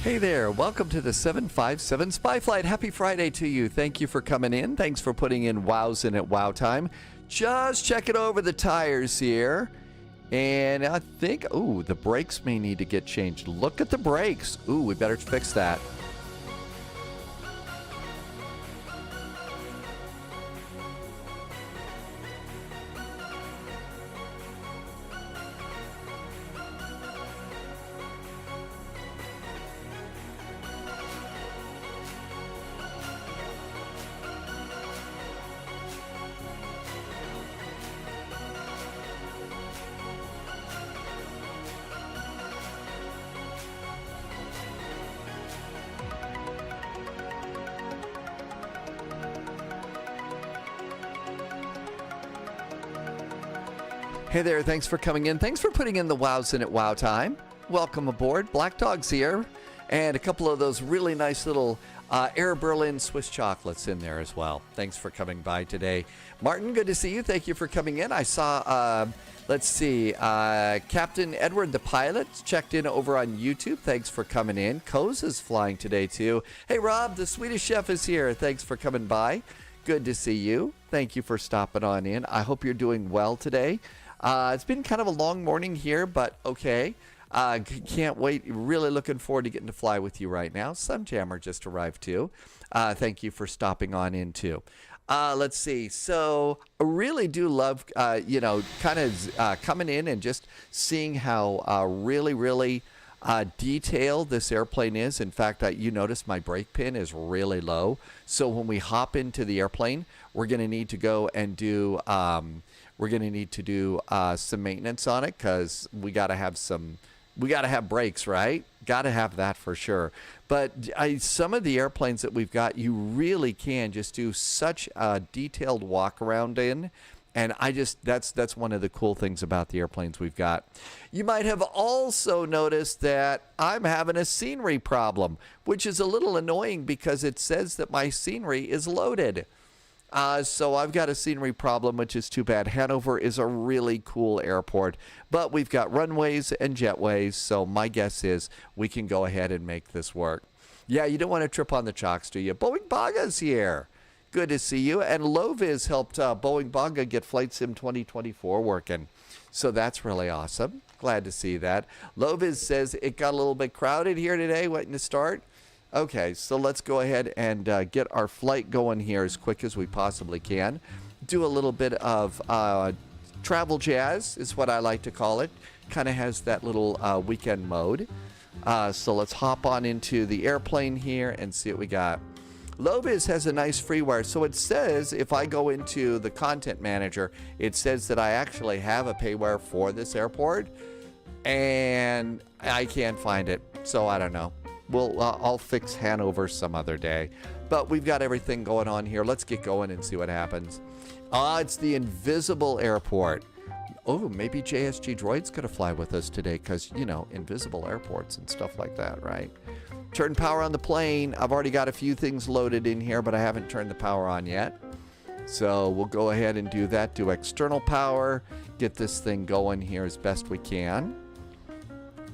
Hey there, welcome to the 757 Spy Flight. Happy Friday to you. Thank you for coming in. Thanks for putting in wows in at wow time. Just checking over the tires here. And I think, ooh, the brakes may need to get changed. Look at the brakes. Ooh, we better fix that. Hey there, thanks for coming in. Thanks for putting in the wows in at wow time. Welcome aboard. Black Dog's here. And a couple of those really nice little Air Berlin Swiss chocolates in there as well. Thanks for coming by today. Martin, good to see you. Thank you for coming in. I saw, let's see, Captain Edward the pilot checked in over on YouTube. Thanks for coming in. Coase is flying today too. Hey Rob, the Swedish chef is here. Thanks for coming by. Good to see you. Thank you for stopping on in. I hope you're doing well today. It's been kind of a long morning here, but okay. Can't wait. Really looking forward to getting to fly with you right now. Sunjammer just arrived too. Thank you for stopping on in too. Let's see. So I really do love, kind of coming in and just seeing how really detailed this airplane is. In fact, you notice my brake pin is really low. So when we hop into the airplane, we're going to need to go and do some maintenance on it because we got to have brakes, right? Got to have that for sure. But some of the airplanes that we've got, you really can just do such a detailed walk around in. And that's one of the cool things about the airplanes we've got. You might have also noticed that I'm having a scenery problem, which is a little annoying because it says that my scenery is loaded. So I've got a scenery problem, which is too bad. Hanover is a really cool airport, but we've got runways and jetways, so my guess is we can go ahead and make this work. Yeah, you don't want to trip on the chocks, do you? Boeing Baga's here. Good to see you. And Loviz helped Boeing Baga get Flight Sim 2024 working, so that's really awesome. Glad to see that. Loviz says it got a little bit crowded here today, waiting to start. Okay, so let's go ahead and get our flight going here as quick as we possibly can. Do a little bit of travel jazz is what I like to call it. Kind of has that little weekend mode. So let's hop on into the airplane here and see what we got. Loviz has a nice freeware. So it says if I go into the content manager, it says that I actually have a payware for this airport. And I can't find it, so I don't know. I'll fix Hanover some other day. But we've got everything going on here. Let's get going and see what happens. It's the invisible airport. Oh, maybe JSG Droid's going to fly with us today because, invisible airports and stuff like that, right? Turn power on the plane. I've already got a few things loaded in here, but I haven't turned the power on yet. So we'll go ahead and do that. Do external power. Get this thing going here as best we can.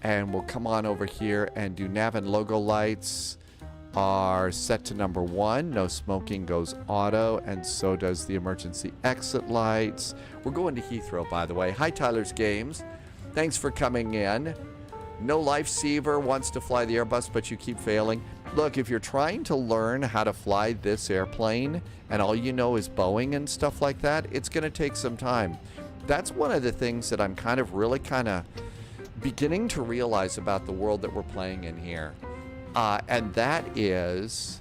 And we'll come on over here and do nav and logo lights are set to number 1. No smoking goes auto, and so does the emergency exit lights. We're going to Heathrow, by the way. Hi, Tyler's Games. Thanks for coming in. No Lifesaver wants to fly the Airbus, but you keep failing. Look, if you're trying to learn how to fly this airplane and all you know is Boeing and stuff like that, it's going to take some time. That's one of the things that I'm really beginning to realize about the world that we're playing in here. And that is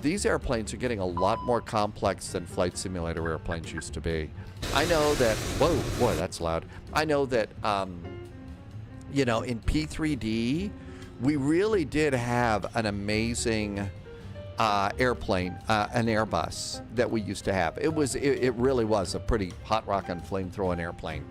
these airplanes are getting a lot more complex than flight simulator airplanes used to be. I know that, whoa, boy, that's loud. I know that, in P3D, we really did have an amazing airplane, an Airbus that we used to have. It really was a pretty hot rockin' flame-throwing airplane.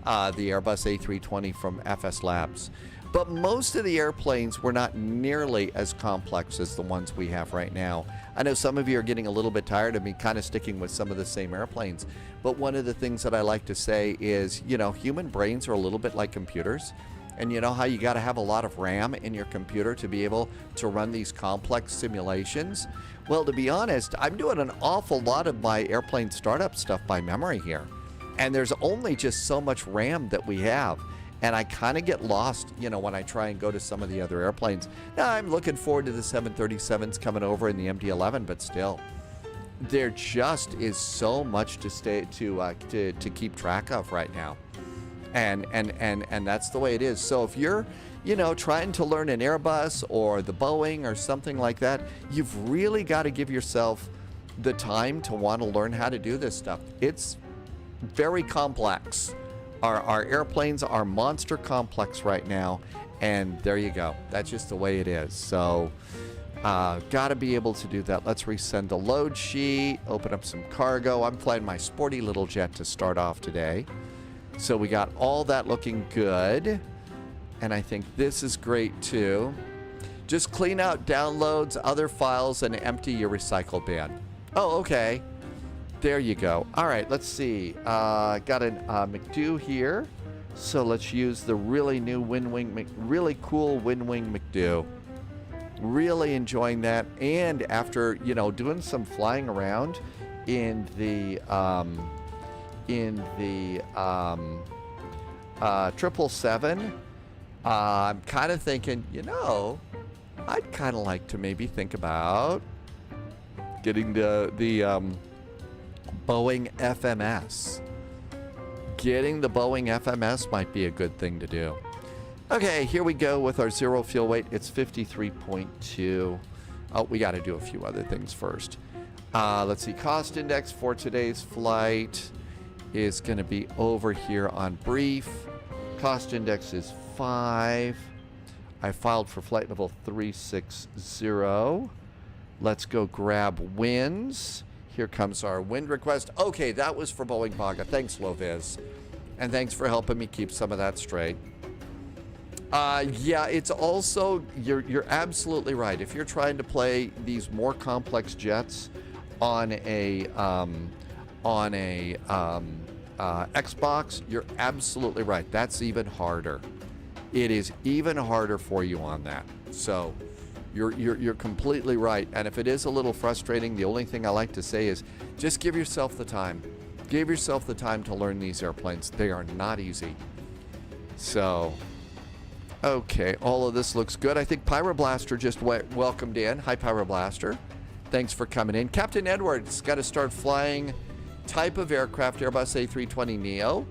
The Airbus A320 from FS Labs. But most of the airplanes were not nearly as complex as the ones we have right now. I know some of you are getting a little bit tired of me kind of sticking with some of the same airplanes, but one of the things that I like to say is, human brains are a little bit like computers, And you know how you got to have a lot of RAM in your computer to be able to run these complex simulations? Well, to be honest, I'm doing an awful lot of my airplane startup stuff by memory here. And there's only just so much RAM that we have. And I kind of get lost, you know, when I try and go to some of the other airplanes. Now, I'm looking forward to the 737s coming over in the MD-11, but still, there just is so much to keep track of right now. And that's the way it is. So if you're, you know, trying to learn an Airbus or the Boeing or something like that, you've really got to give yourself the time to want to learn how to do this stuff. It's very complex. Our airplanes are monster complex right now, and there you go. That's just the way it is. So got to be able to do that. Let's resend the load sheet, open up some cargo. I'm flying my sporty little jet to start off today. So we got all that looking good. And I think this is great too. Just clean out downloads, other files, and empty your recycle bin. Oh, okay. There you go. All right, let's see. Got an McDo here. So let's use the really new really cool Winwing McDo. Really enjoying that. And after, you know, doing some flying around in the 777, I'm kind of thinking, you know, I'd kind of like to maybe think about getting the Boeing FMS. Getting the Boeing FMS might be a good thing to do. Okay, here we go with our zero fuel weight. It's 53.2. Oh, we got to do a few other things first. Let's see. Cost index for today's flight is going to be over here on brief. Cost index is 5. I filed for flight level 360. Let's go grab wins. Here comes our wind request. Okay, that was for Boeing Baga. Thanks, Loviz. And thanks for helping me keep some of that straight. Yeah, it's also, you're absolutely right. If you're trying to play these more complex jets on a Xbox, you're absolutely right. That's even harder. It is even harder for you on that. So you're completely right. And if it is a little frustrating, the only thing I like to say is just give yourself the time. Give yourself the time to learn these airplanes. They are not easy. So, okay, all of this looks good. I think Pyroblaster just welcomed in. Hi, Pyroblaster. Thanks for coming in. Captain Edwards got to start flying type of aircraft, Airbus A320neo.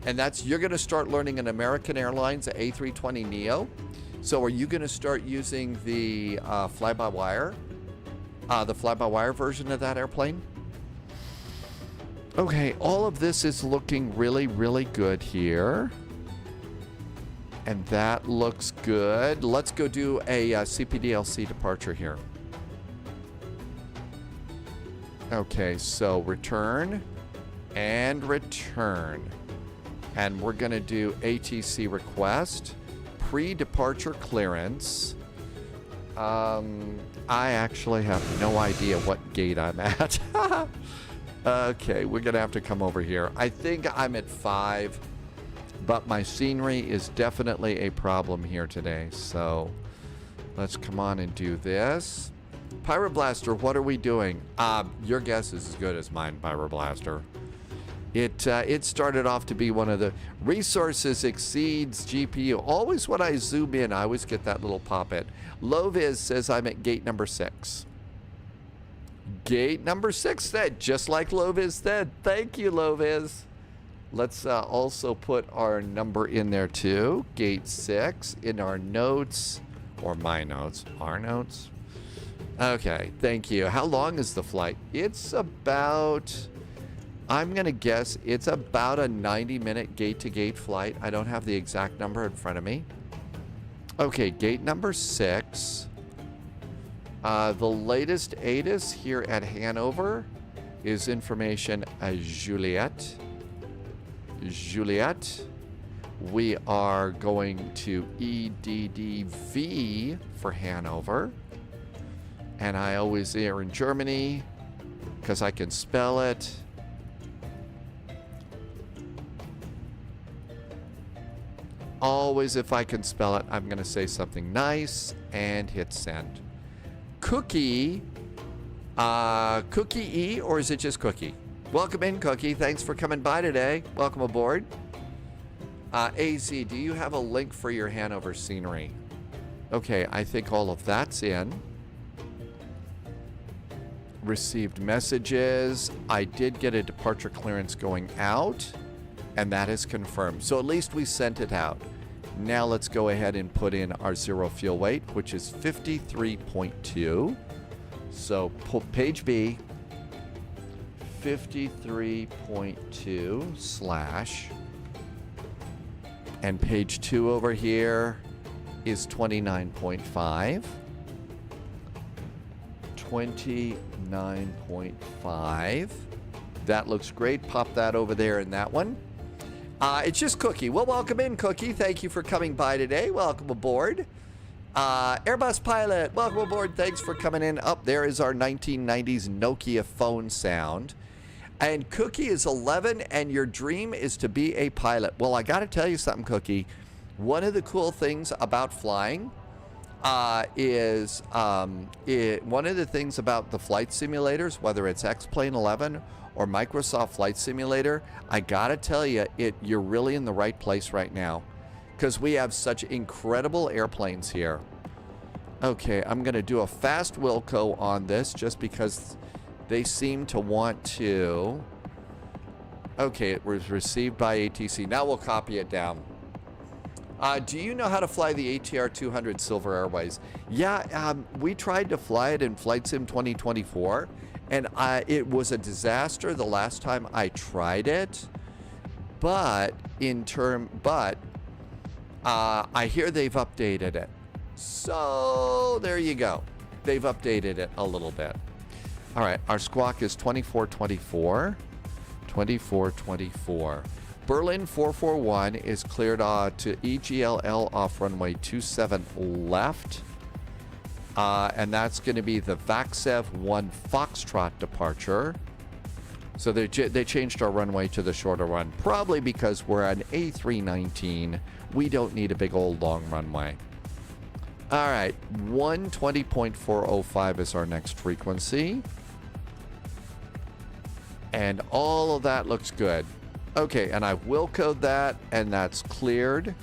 And that's, you're going to start learning an American Airlines A320neo. So are you going to start using the fly-by-wire version of that airplane? Okay, all of this is looking really, really good here. And that looks good. Let's go do a CPDLC departure here. Okay, so return and return. And we're going to do ATC request. Pre-departure clearance. I actually have no idea what gate I'm at. Okay, we're going to have to come over here. I think I'm at 5, but my scenery is definitely a problem here today. So let's come on and do this. Pyroblaster, what are we doing? Your guess is as good as mine, Pyroblaster. It started off to be one of the resources exceeds GPU. Always when I zoom in, I always get that little pop-it. Loviz says I'm at gate number 6. Gate number 6 said, just like Loviz said. Thank you, Loviz. Let's also put our number in there too. Gate 6 in our notes, or my notes, our notes. Okay, thank you. How long is the flight? It's about, I'm going to guess it's about a 90-minute gate-to-gate flight. I don't have the exact number in front of me. Okay, gate number 6. The latest ATIS here at Hanover is information Juliet. Juliet. We are going to EDDV for Hanover. And I always err in Germany because I can spell it. Always, if I can spell it, I'm going to say something nice and hit send. Cookie. Cookie E, or is it just Cookie? Welcome in, Cookie. Thanks for coming by today. Welcome aboard. AZ, do you have a link for your Hanover scenery? Okay, I think all of that's in. Received messages. I did get a departure clearance going out, and that is confirmed. So at least we sent it out. Now let's go ahead and put in our zero fuel weight, which is 53.2. So page B, 53.2 slash, and page 2 over here is 29.5. 29.5. That looks great. Pop that over there in that one. It's just Cookie. Well, welcome in, Cookie. Thank you for coming by today. Welcome aboard. Airbus pilot, welcome aboard. Thanks for coming in. Up there is our 1990s Nokia phone sound. And Cookie is 11, and your dream is to be a pilot. Well, I got to tell you something, Cookie. One of the cool things about flying one of the things about the flight simulators, whether it's X-Plane 11 or Microsoft Flight Simulator, I got to tell you, you're really in the right place right now, because we have such incredible airplanes here. Okay, I'm going to do a fast Wilco on this just because they seem to want to. Okay, it was received by ATC. Now we'll copy it down. Do you know how to fly the ATR 200 Silver Airways? Yeah, we tried to fly it in Flight Sim 2024, and it was a disaster the last time I tried it. But I hear they've updated it. So there you go. They've updated it a little bit. All right, our squawk is 2424. 2424. Berlin 441 is cleared to EGLL off runway 27 left. And that's going to be the VATSIM 1 Foxtrot departure. So they changed our runway to the shorter one, probably because we're an A319. We don't need a big old long runway. All right, 120.405 is our next frequency. And all of that looks good. Okay, and I will code that, and that's cleared.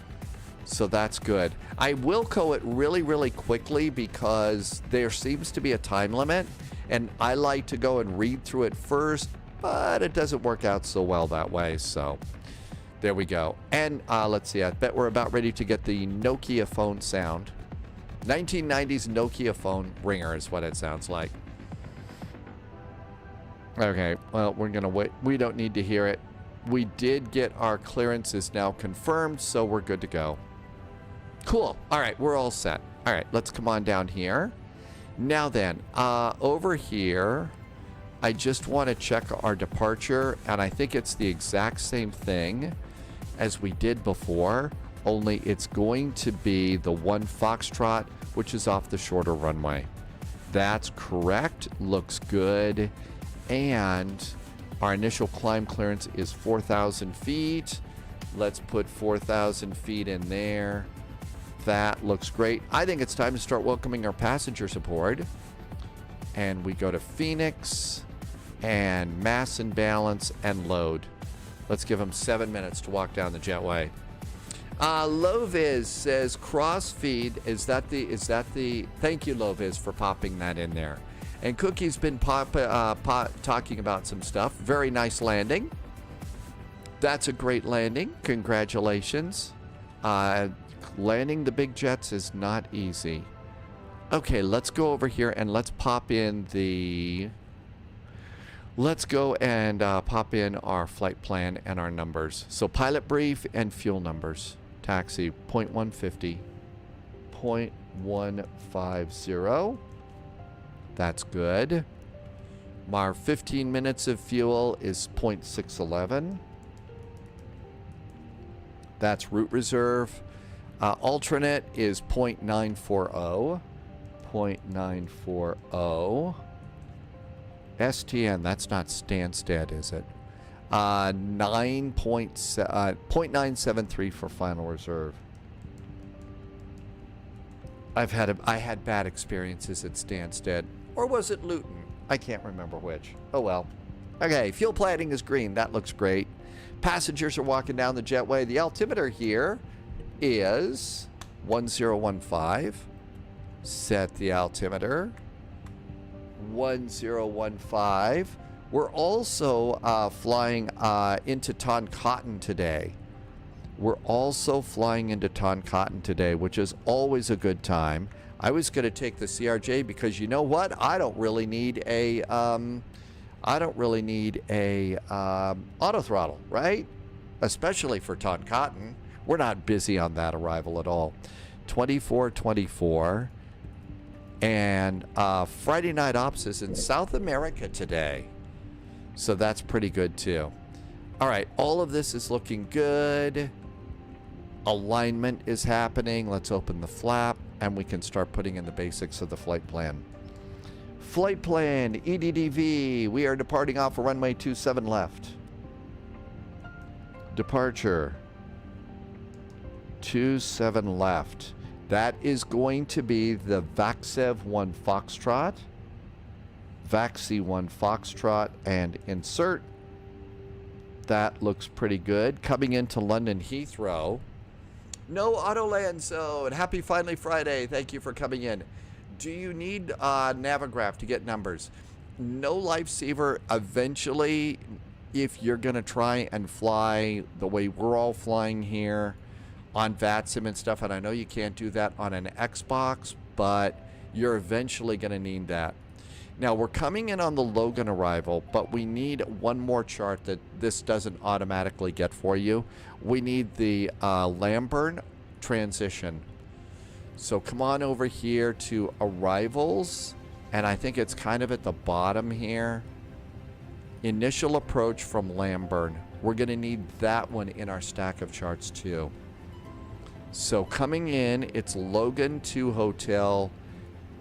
So that's good. I will code it really, really quickly because there seems to be a time limit, and I like to go and read through it first, but it doesn't work out so well that way. So there we go. And let's see, I bet we're about ready to get the Nokia phone sound. 1990s Nokia phone ringer is what it sounds like. Okay, well, we're going to wait. We don't need to hear it. We did get our clearances now confirmed, so we're good to go. Cool. All right, we're all set. All right, let's come on down here. Now then, over here, I just want to check our departure, and I think it's the exact same thing as we did before, only it's going to be the 1 Foxtrot, which is off the shorter runway. That's correct. Looks good. And our initial climb clearance is 4,000 feet. Let's put 4,000 feet in there. That looks great. I think it's time to start welcoming our passengers aboard. And we go to Phoenix and mass and balance and load. Let's give them 7 minutes to walk down the jetway. Loviz says crossfeed. Is that the? Thank you, Loviz, for popping that in there. And Cookie's been talking about some stuff. Very nice landing. That's a great landing. Congratulations. Landing the big jets is not easy. Okay, let's go over here and let's pop in the... Let's go and pop in our flight plan and our numbers. So pilot brief and fuel numbers. Taxi, 0.150. 0.150. That's good. Our 15 minutes of fuel is 0.611. That's route reserve. Alternate is 0.940. 0.940. STN, that's not Stansted, is it? .973 for final reserve. I had bad experiences at Stansted. Or was it Luton? I can't remember which. Oh well. Okay, fuel planning is green. That looks great. Passengers are walking down the jetway. The altimeter here is 1015. Set the altimeter. 1015. We're also flying into Toncontín today. We're also flying into Toncontín today, which is always a good time. I was going to take the CRJ because you know what? I don't really need a auto throttle, right? Especially for Toncontín. We're not busy on that arrival at all. 2424. And Friday night ops is in South America today. So that's pretty good too. All right, all of this is looking good. Alignment is happening. Let's open the flap and we can start putting in the basics of the flight plan. Flight plan, EDDV. We are departing off of runway 27 left. Departure. 27 left. That is going to be the VATSIM 1 Foxtrot. VATSIM 1 Foxtrot and insert. That looks pretty good. Coming into London Heathrow. No auto land zone. Happy Finally Friday. Thank you for coming in. Do you need Navigraph to get numbers? No lifesaver. Eventually, if you're going to try and fly the way we're all flying here on VATSIM and stuff, and I know you can't do that on an Xbox, but you're eventually going to need that. Now, we're coming in on the Logan arrival, but we need one more chart that this doesn't automatically get for you. We need the Lamburn transition. So come on over here to arrivals, and I think it's kind of at the bottom here. Initial approach from Lamburn. We're going to need that one in our stack of charts too. So coming in, it's Logan to Hotel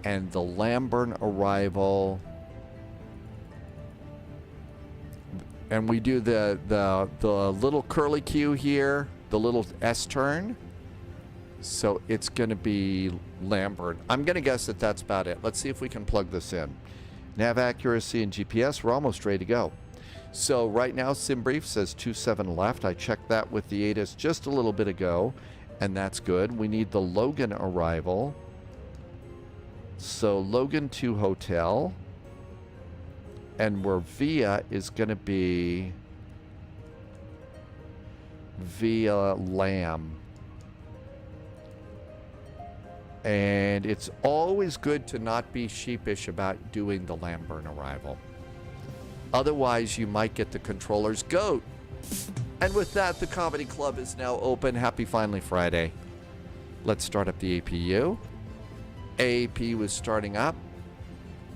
and the Lamburn arrival. And we do the little curly Q here, the little S turn. So it's going to be Lamburn. I'm going to guess that that's about it. Let's see if we can plug this in. Nav accuracy and GPS, we're almost ready to go. So right now, SimBrief says 27 left. I checked that with the ATIS just a little bit ago, and that's good. We need the Logan arrival. So Logan to Hotel. And where via is going to be via Lamb. And it's always good to not be sheepish about doing the Lamburn arrival. Otherwise, you might get the controller's goat. And with that, the Comedy Club is now open. Happy Finally Friday. Let's start up the APU. AAP was starting up,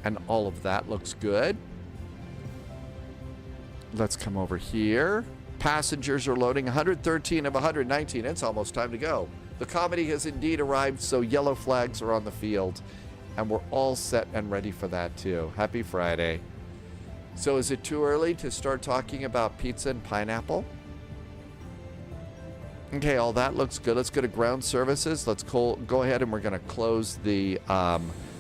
and all of that looks good. Let's come over here. Passengers are loading. 113 of 119. It's almost time to go. The comedy has indeed arrived, so yellow flags are on the field, and we're all set and ready for that too. Happy Friday. So is it too early to start talking about pizza and pineapple? Okay, all that looks good. Let's go to ground services. Let's go ahead and we're going to close the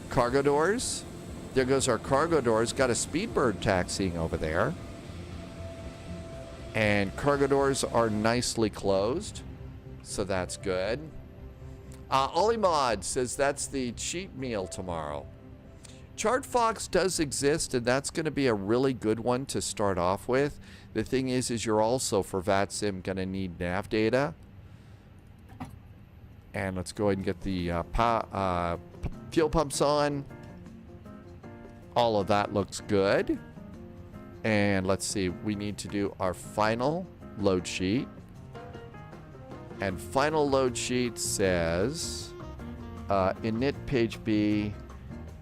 cargo doors. There goes our cargo doors. Got a Speedbird taxiing over there. And cargo doors are nicely closed. So that's good. Ollie Mod says that's the cheat meal tomorrow. ChartFox does exist, and that's going to be a really good one to start off with. The thing is you're also, for VATSIM, going to need nav data. And let's go ahead and get the fuel pumps on. All of that looks good. And let's see, we need to do our final load sheet. And final load sheet says, init page B,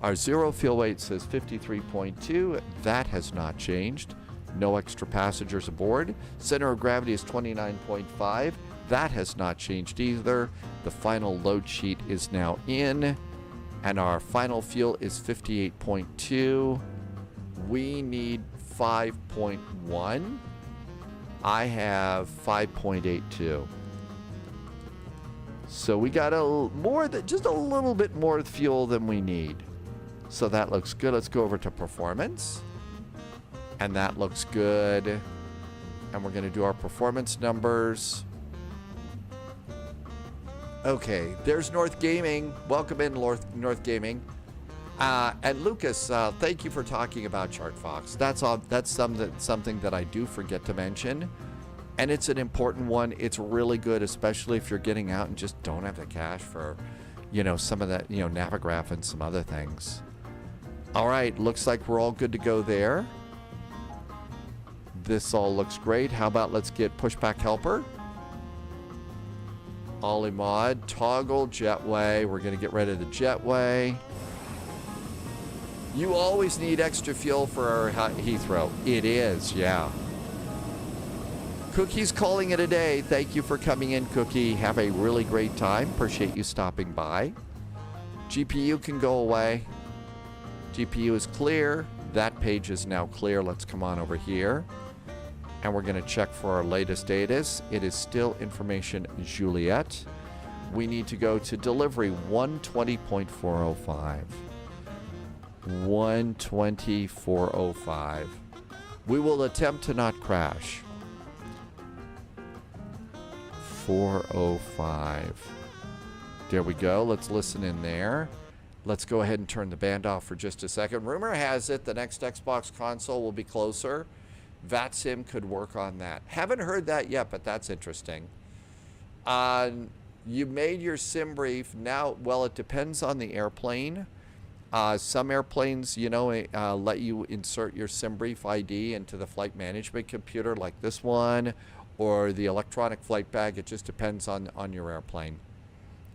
our zero fuel weight says 53.2. That has not changed. No extra passengers aboard. Center of gravity is 29.5. That has not changed either. The final load sheet is now in. And our final fuel is 58.2. We need 5.1. I have 5.82. So we got just a little bit more fuel than we need. So that looks good. Let's go over to performance. And that looks good. And we're going to do our performance numbers. Okay, there's North Gaming. Welcome in, North Gaming. And Lucas, thank you for talking about ChartFox. That's something that I do forget to mention. And it's an important one. It's really good, especially if you're getting out and just don't have the cash for, some of that, Navigraph and some other things. All right, looks like we're all good to go there. This all looks great. How about let's get pushback helper. Ollie mod, toggle, jetway. We're going to get rid of the jetway. You always need extra fuel for Heathrow. It is, yeah. Cookie's calling it a day. Thank you for coming in, Cookie. Have a really great time. Appreciate you stopping by. GPU can go away. GPU is clear. That page is now clear. Let's come on over here. And we're going to check for our latest status. It is still information Juliet. We need to go to delivery 120.405. 120.405. We will attempt to not crash. 405. There we go. Let's listen in there. Let's go ahead and turn the band off for just a second. Rumor has it the next Xbox console will be closer. VATSIM could work on that. Haven't heard that yet, but that's interesting. You made your sim brief. Now, well, it depends on the airplane. Some airplanes, let you insert your sim brief ID into the flight management computer like this one, or the electronic flight bag. It just depends on your airplane.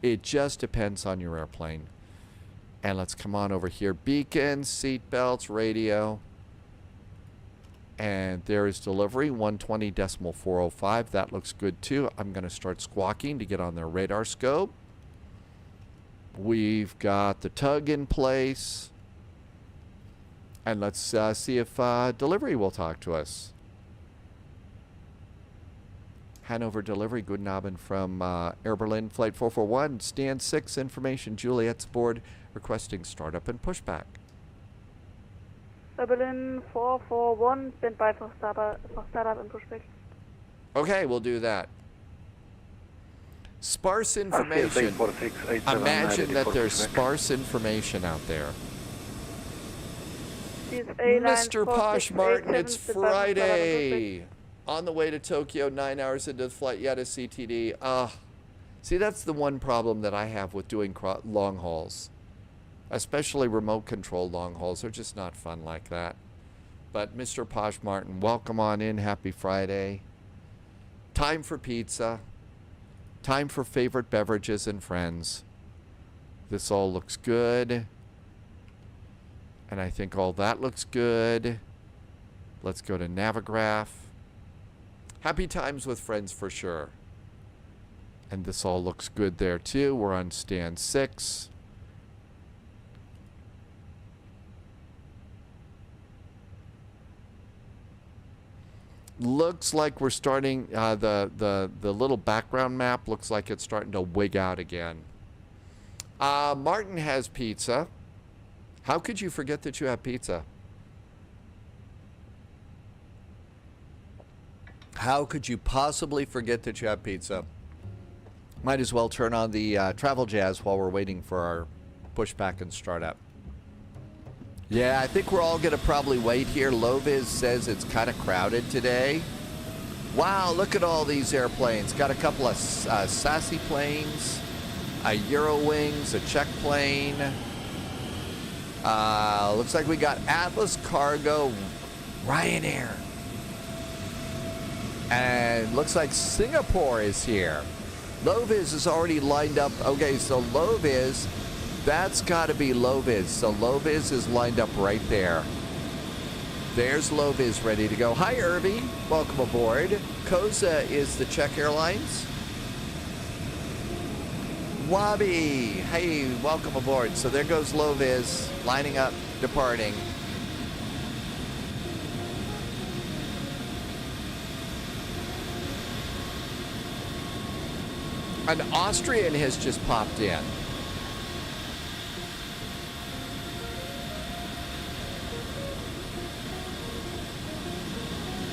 It just depends on your airplane. And let's come on over here. Beacons, seat belts, radio. And there is delivery, 120.405. That looks good too. I'm going to start squawking to get on their radar scope. We've got the tug in place. And let's see if delivery will talk to us. Hanover delivery, Guten Abend from Air Berlin, Flight 441. Stand 6, information, Juliet's aboard, requesting startup and pushback. Air Berlin 441, stand by for startup and pushback. Okay, we'll do that. Sparse information. Imagine that there's sparse information out there. Mr. Posh Martin, it's Friday. On the way to Tokyo, 9 hours into the flight, yet a CTD. See, that's the one problem that I have with doing long hauls. Especially remote control long hauls. They're just not fun like that. But Mr. Posh Martin, welcome on in. Happy Friday. Time for pizza. Time for favorite beverages and friends. This all looks good. And I think all that looks good. Let's go to Navigraph. Happy times with friends for sure. And this all looks good there too. We're on stand 6. Looks like we're starting, the little background map looks like it's starting to wig out again. Martin has pizza. How could you forget that you have pizza? How could you possibly forget that you have pizza? Might as well turn on the travel jazz while we're waiting for our pushback and startup. Yeah, I think we're all going to probably wait here. Loviz says it's kind of crowded today. Wow, look at all these airplanes. Got a couple of sassy planes, a Eurowings, a Czech plane. Looks like we got Atlas Cargo, Ryanair. And looks like Singapore is here. Loviz is already lined up. Okay, so Loviz, that's got to be Loviz. So Loviz is lined up right there. There's Loviz ready to go. Hi, Irby. Welcome aboard. Koza is the Czech Airlines. Wabi. Hey, welcome aboard. So there goes Loviz lining up, departing. An Austrian has just popped in.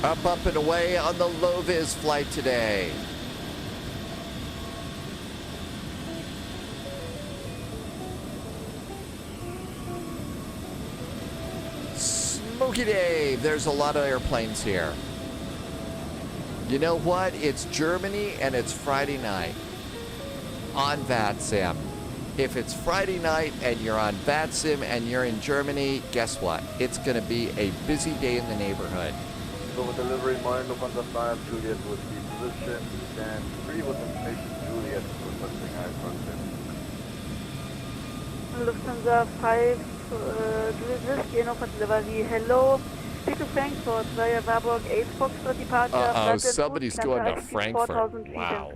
Up and away on the low-vis flight today. Smoky Dave, there's a lot of airplanes here. You know what? It's Germany and it's Friday night on VATSIM. If it's Friday night and you're on VATSIM and you're in Germany, guess what? It's going to be a busy day in the neighborhood. So with delivery, Martin Lufthansa 5, Juliet with the position, and 3 with information, Juliet requesting high front end. Lufthansa 5, Juliet Whiskey, Hanover delivery, hello. Speak to Frankfurt via Warburg 8 Foxtrot departure. Somebody's going to Frankfurt. Wow.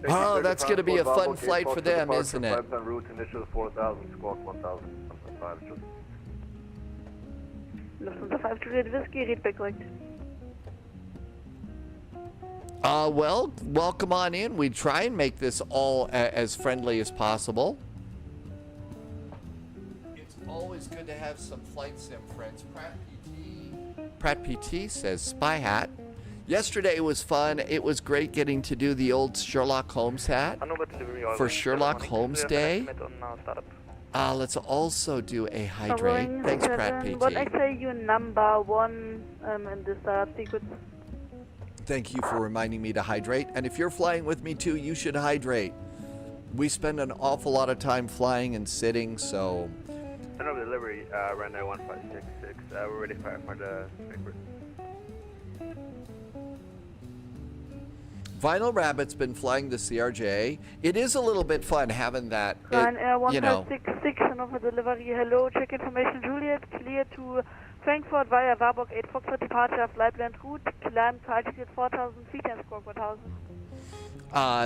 Oh, that's going to be a fun flight for them, isn't it? Route initial 4000, squawk 1000, Lufthansa 5, Juliet Whiskey, read back correct. Well, welcome on in. We try and make this all as friendly as possible. It's always good to have some flight sim friends. Pratt PT says Spy Hat. Yesterday was fun. It was great getting to do the old Sherlock Holmes hat for Sherlock Holmes Day. Let's also do a hydrate. Thanks, Pratt PT. What I say you number 1 in the startup sequence. Thank you for reminding me to hydrate. And if you're flying with me too, you should hydrate. We spend an awful lot of time flying and sitting, so. Hanover delivery, runway 1566. We're ready for the Frankfurt. Vinyl Rabbit's been flying the CRJ. It is a little bit fun having that. Ryanair 1566, Hanover delivery, hello. Check information, Juliet, clear to Frankfurt via Warburg 8 Foxtrot departure, flightland route, climb to altitude 4,000 feet and squawk 1,000.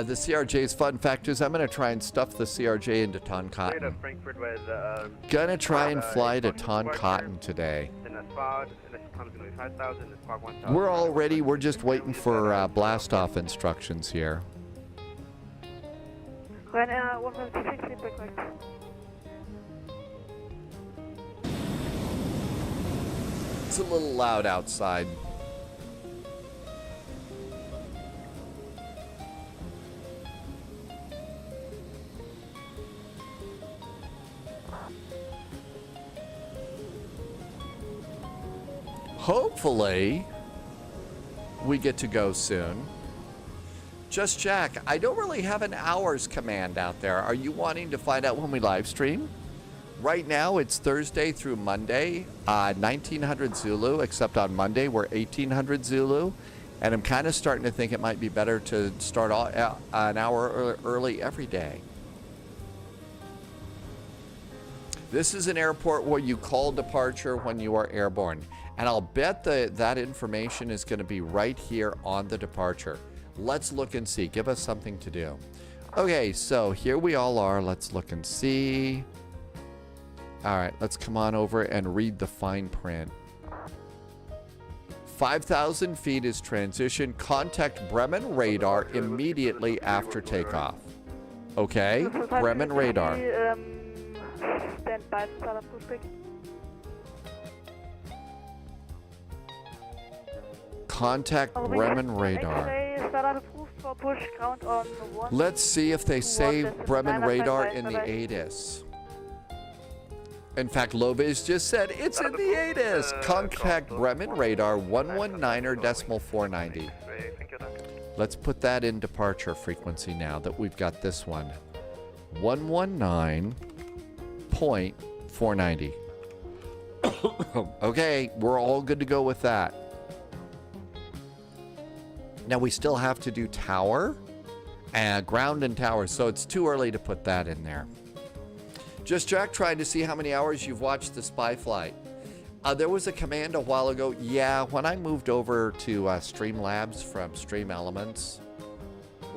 The CRJ's fun fact is I'm going to try and stuff the CRJ into Toncontín. Gonna try and fly to Toncontín today. We're all ready. We're just waiting for blast-off instructions here. Ryanair 1566, read back correct. It's a little loud outside. Hopefully, we get to go soon. Just check. I don't really have an hours command out there. Are you wanting to find out when we live stream? Right now, it's Thursday through Monday, 1900 Zulu, except on Monday, we're 1800 Zulu. And I'm kind of starting to think it might be better to start an hour early every day. This is an airport where you call departure when you are airborne. And I'll bet that information is going to be right here on the departure. Let's look and see. Give us something to do. Okay, so here we all are. Let's look and see. All right, let's come on over and read the fine print. 5,000 feet is transition. Contact Bremen radar immediately after takeoff. Okay, Bremen radar. Stand by, startup pushback. Contact Bremen radar. Let's see if they say Bremen radar in the ATIS. In fact, Loviz just said it's in the ATIS. Contact Bremen radar 119.490. Let's put that in departure frequency now that we've got this one. 119.490. Okay, we're all good to go with that. Now we still have to do tower, ground and tower, so it's too early to put that in there. Just Jack trying to see how many hours you've watched the spy flight. There was a command a while ago. Yeah, when I moved over to Streamlabs from Stream Elements,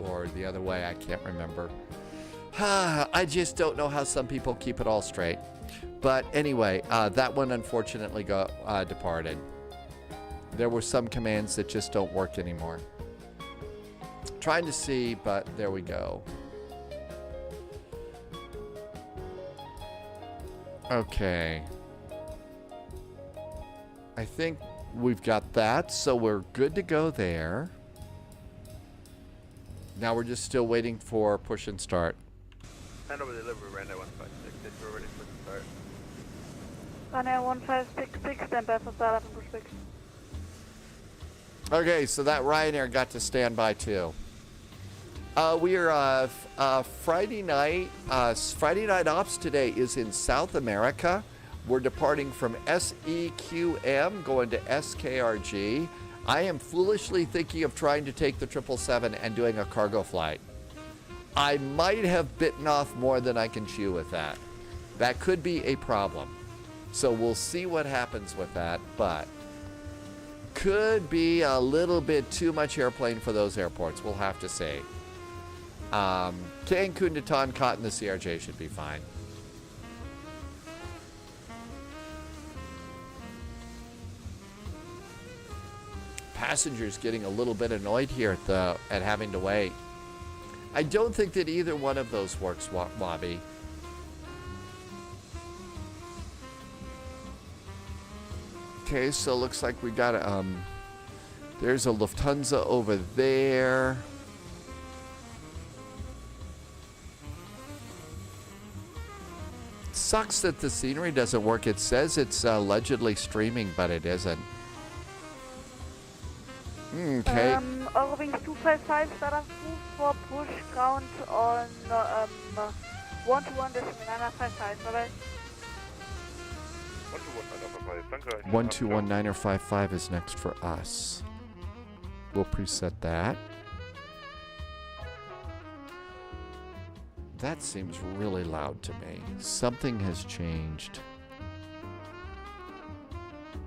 or the other way, I can't remember. I just don't know how some people keep it all straight. But anyway, that one unfortunately got departed. There were some commands that just don't work anymore. Trying to see, but there we go. Okay. I think we've got that, so we're good to go there. Now we're just still waiting for push and start. Hanover delivery, Ryanair 156, we're ready for the start. Ryanair 1566, stand by for startup and pushback. Okay, so that Ryanair got to stand by too. We are Friday night. Friday night ops today is in South America. We're departing from SEQM, going to SKRG. I am foolishly thinking of trying to take the 777 and doing a cargo flight. I might have bitten off more than I can chew with that. That could be a problem. So we'll see what happens with that, but could be a little bit too much airplane for those airports. We'll have to see. Cancun to Toncontín, the CRJ should be fine. Passengers getting a little bit annoyed here at having to wait. I don't think that either one of those works, Wabi. Okay, so looks like we got there's a Lufthansa over there. Sucks that the scenery doesn't work. It says it's allegedly streaming, but it isn't. Okay. Eurowings 255, start up for push ground on 121 decimal 955, bye-bye. 121955 is next for us. We'll preset that. That seems really loud to me. Something has changed.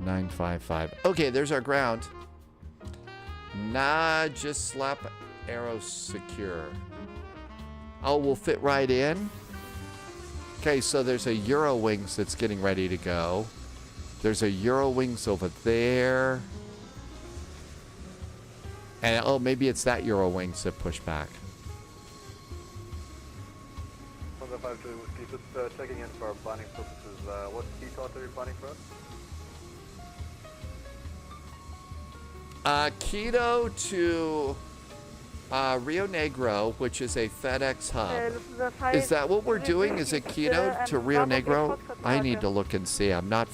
955. Okay, there's our ground. Nah, just slap arrow secure. Oh, we'll fit right in. Okay, so there's a Eurowings that's getting ready to go. There's a Eurowings over there. And oh, maybe it's that Eurowings that pushed back. 152 Whiskey, just checking in for planning purposes. What speed thought are you planning for us? Quito to Rio Negro, which is a FedEx hub. Is that what we're doing? Is it Quito to Rio Negro? I need to look and see. I'm not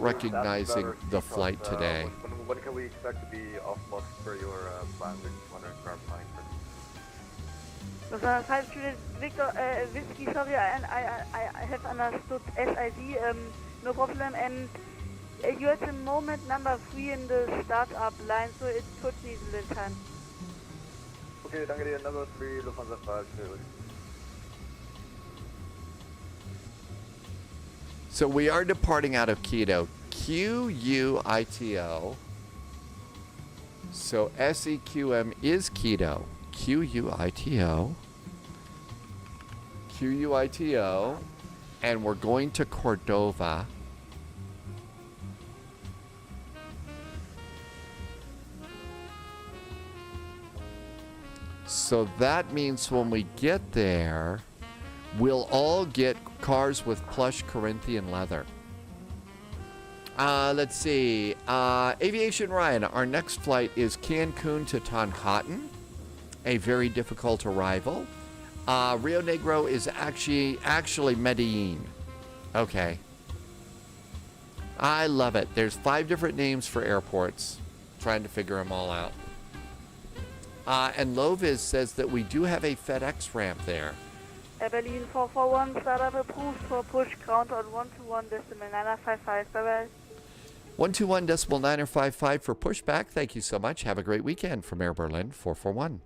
recognizing the flight today. When can we expect to be off box for your plan? We're just wondering for our planning purposes. 5 Juliet Victor Whiskey, sorry, I have understood SID, no problem, and you're at the moment number 3 in the startup line, so it could need a little time. Okay, danke dir, number 3, Lufthansa 5, So we are departing out of Quito. QUITO. So SEQM is Quito. QUITO. QUITO. And we're going to Cordova. So that means when we get there, we'll all get cars with plush Corinthian leather. Let's see. Aviation Ryan, our next flight is Cancun to Toncontín. A very difficult arrival. Rio Negro is actually Medellin. Okay. I love it. There's 5 different names for airports. Trying to figure them all out. And Loviz says that we do have a FedEx ramp there. Berlin 441, startup approved for push ground on 121 decimal 955, bye-bye. 121 decimal 955 for pushback. Thank you so much. Have a great weekend from Air Berlin 441.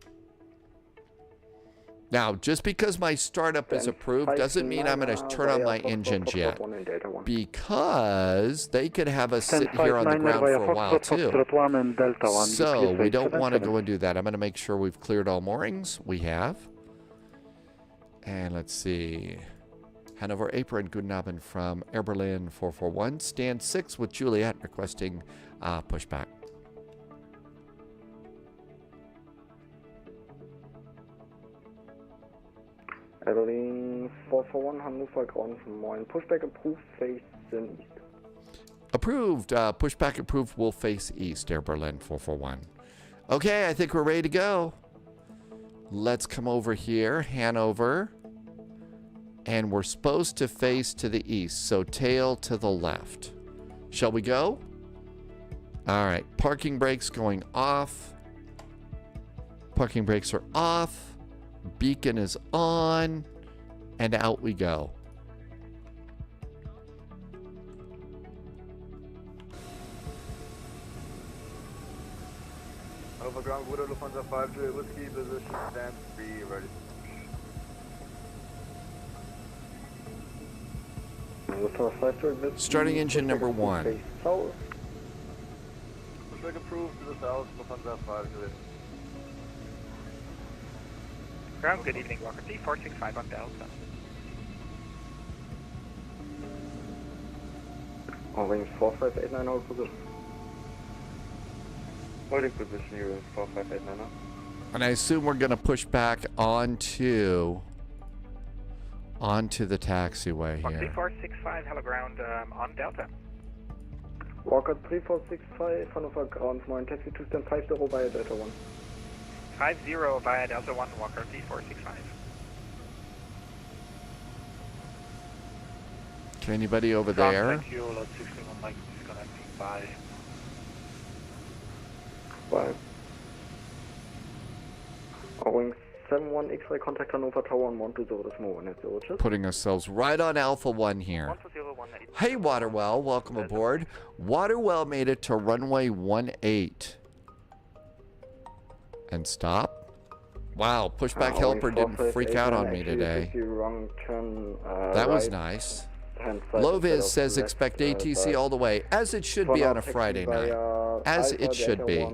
Now, just because my startup is approved doesn't mean I'm going to turn on my engines yet, because they could have us sit here on the ground for a while too. So we don't want to go and do that. I'm going to make sure we've cleared all moorings. We have. And let's see. Hanover Apron, guten Abend from Air Berlin 441. Stand 6 with Juliet requesting pushback. Airline 441 Hanover ground moin. Pushback approved, face east. Approved. Pushback approved. Will face east. Air Berlin 441. Okay, I think we're ready to go. Let's come over here, Hanover. And we're supposed to face to the east, so tail to the left. Shall we go? All right, parking brakes going off. Parking brakes are off. Beacon is on. And out we go. Overground, Woodard, Lufthansa 5 to Whiskey, position, stand, be ready. Starting engine number 1. Pushback approved to the south, Lufthansa 5 to it. Ground, good evening, Walker T465 on Delta. Wings 4589 hold position. Holding position, you wings 4589. And I assume we're going to push back onto the taxiway Walker here. 3465, hello ground on Delta. Walker 3465, Hanover ground moin. Taxi 2 stand 50 via Delta 1. 50 via Delta 1, Walker T465. Okay, anybody over there? Thank you, load 61 Mike, disconnecting by. Bye. Wings 71 X-ray contact Hanover Tower 120 this moment. Putting ourselves right on Alpha 1 here. 12018. Hey, Waterwell, welcome aboard. Waterwell made it to runway 18. And stop. Wow, pushback helper didn't freak out on me today. Wrong turn, That was right, nice. hand side Loviz instead says of expect left, ATC all the way, as it should be on a Friday night. As it should be.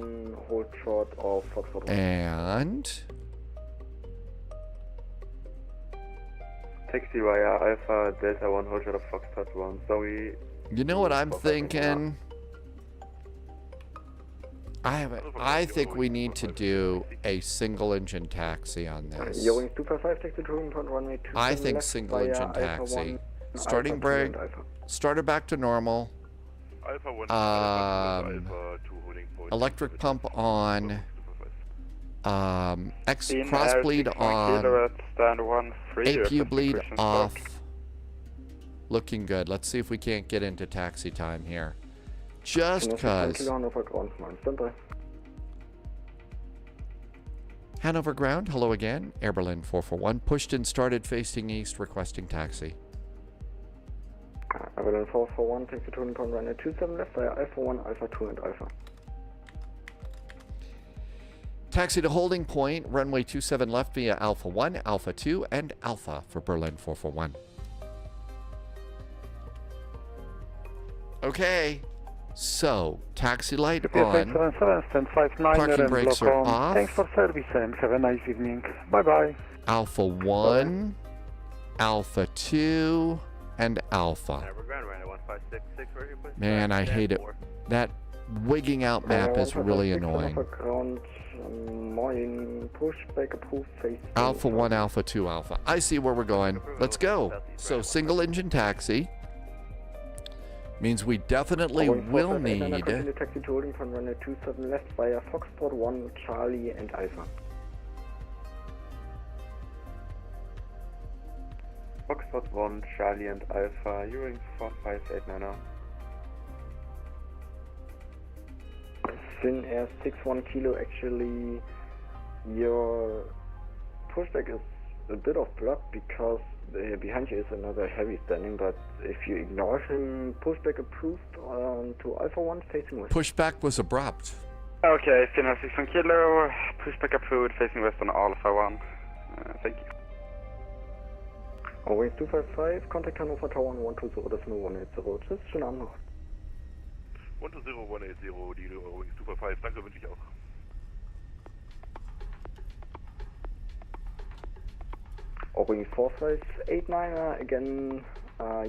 Hold short of Foxtrot 1. And Taxi via Alpha Delta 1, hold short of Foxtrot 1. Sorry. you know what I'm thinking? I think we need to do a single engine taxi on this. Wings 255, taxi to point runway 2. I think single engine taxi. Starting brake, starter back to normal. Alpha 1, Alpha 2 holding point. Electric pump on. Cross bleed on. Stand 1, free. APU bleed off. Looking good. Let's see if we can't get into taxi time here. Just cause. Hanover ground, hello again. Air Berlin 441. Pushed and started facing east, requesting taxi. Air Berlin 441, taxi to point runway 27 left via Alpha 1, Alpha 2 and Alpha. Taxi to holding point, runway 27 left via Alpha 1, Alpha 2, and Alpha for Berlin 441. Okay, so taxi light on, parking brakes are off. Thanks for service and have a nice evening. Bye-bye. Alpha 1, Alpha 2, and Alpha. Man, I hate it. That wigging out map is really annoying. Alpha 1, Alpha 2, Alpha. I see where we're going. Let's go. So single engine taxi means we definitely will need. Taxi to holding from runway 27 left via Foxtrot 1, Charlie and Alpha. Foxtrot 1, Charlie and Alpha, Uring 4589. Fin Air 61 kilo, actually your pushback is a bit of block because behind you is another heavy standing, but if you ignore him, pushback approved to Alpha 1 facing west. Pushback was abrupt. Okay, Fin Air 61 kilo, pushback approved facing west on Alpha 1. Thank you. Wings 255, contact Hanover Tower 120.180. Tschüss, schönen Abend noch. 120.180, die Wings 255, danke, wünsche ich auch. Wings 4589, again,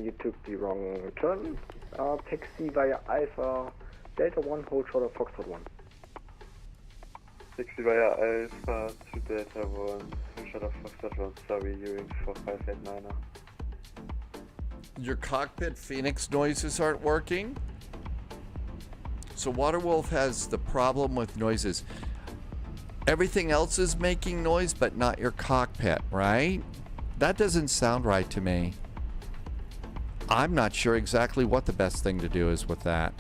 you took the wrong turn. Taxi via Alpha, Delta 1, hold short of Foxtrot 1. Taxi via Alpha to Delta 1, Shadow Foxtrot 1, sorry, Ewing 4589. Your cockpit Phoenix noises aren't working? So Waterwolf has the problem with noises. Everything else is making noise, but not your cockpit, right? That doesn't sound right to me. I'm not sure exactly what the best thing to do is with that.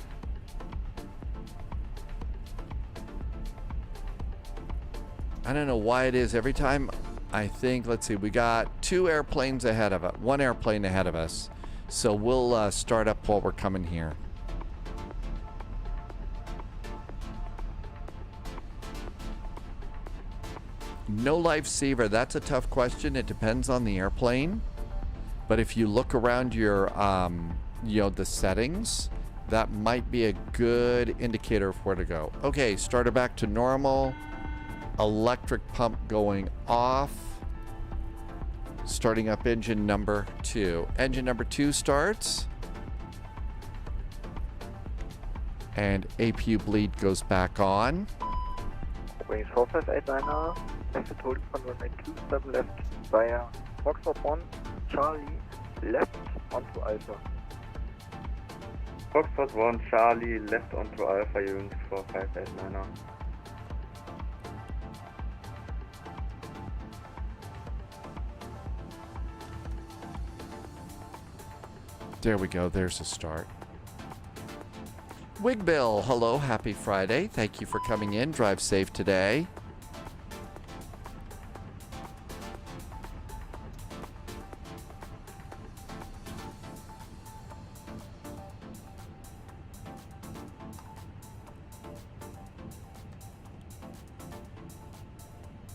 I don't know why it is. Every time I think, let's see, we got one airplane ahead of us. So we'll start up while we're coming here. No life saver. That's a tough question. It depends on the airplane. But if you look around your, the settings, that might be a good indicator of where to go. Okay, starter back to normal. Electric pump going off. Starting up engine number 2. Engine number 2 starts. And APU bleed goes back on. Wings 4589, exit holding from runway 27 left via Foxtrot 1, Charlie, left onto Alpha. Foxtrot 1, Charlie, left onto Alpha, Ewing 4589. There we go. There's a start. Wigbill, hello. Happy Friday. Thank you for coming in. Drive safe today.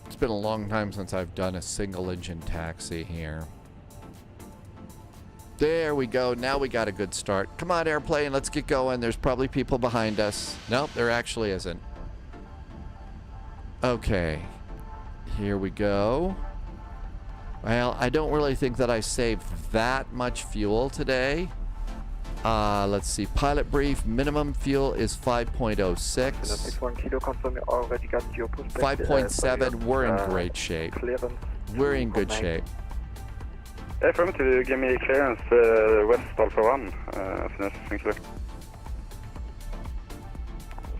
It's been a long time since I've done a single engine taxi here. There we go. Now we got a good start. Come on, airplane. Let's get going. There's probably people behind us. Nope, there actually isn't. Okay. Here we go. Well, I don't really think that I saved that much fuel today. Let's see. Pilot brief. Minimum fuel is 5.06. 1 kilo confirm you already got your pushback. 5.7. We're in great shape. Clearance. We're in good shape. Affirmative, give me clearance west Alpha 1, finish 6 kilo.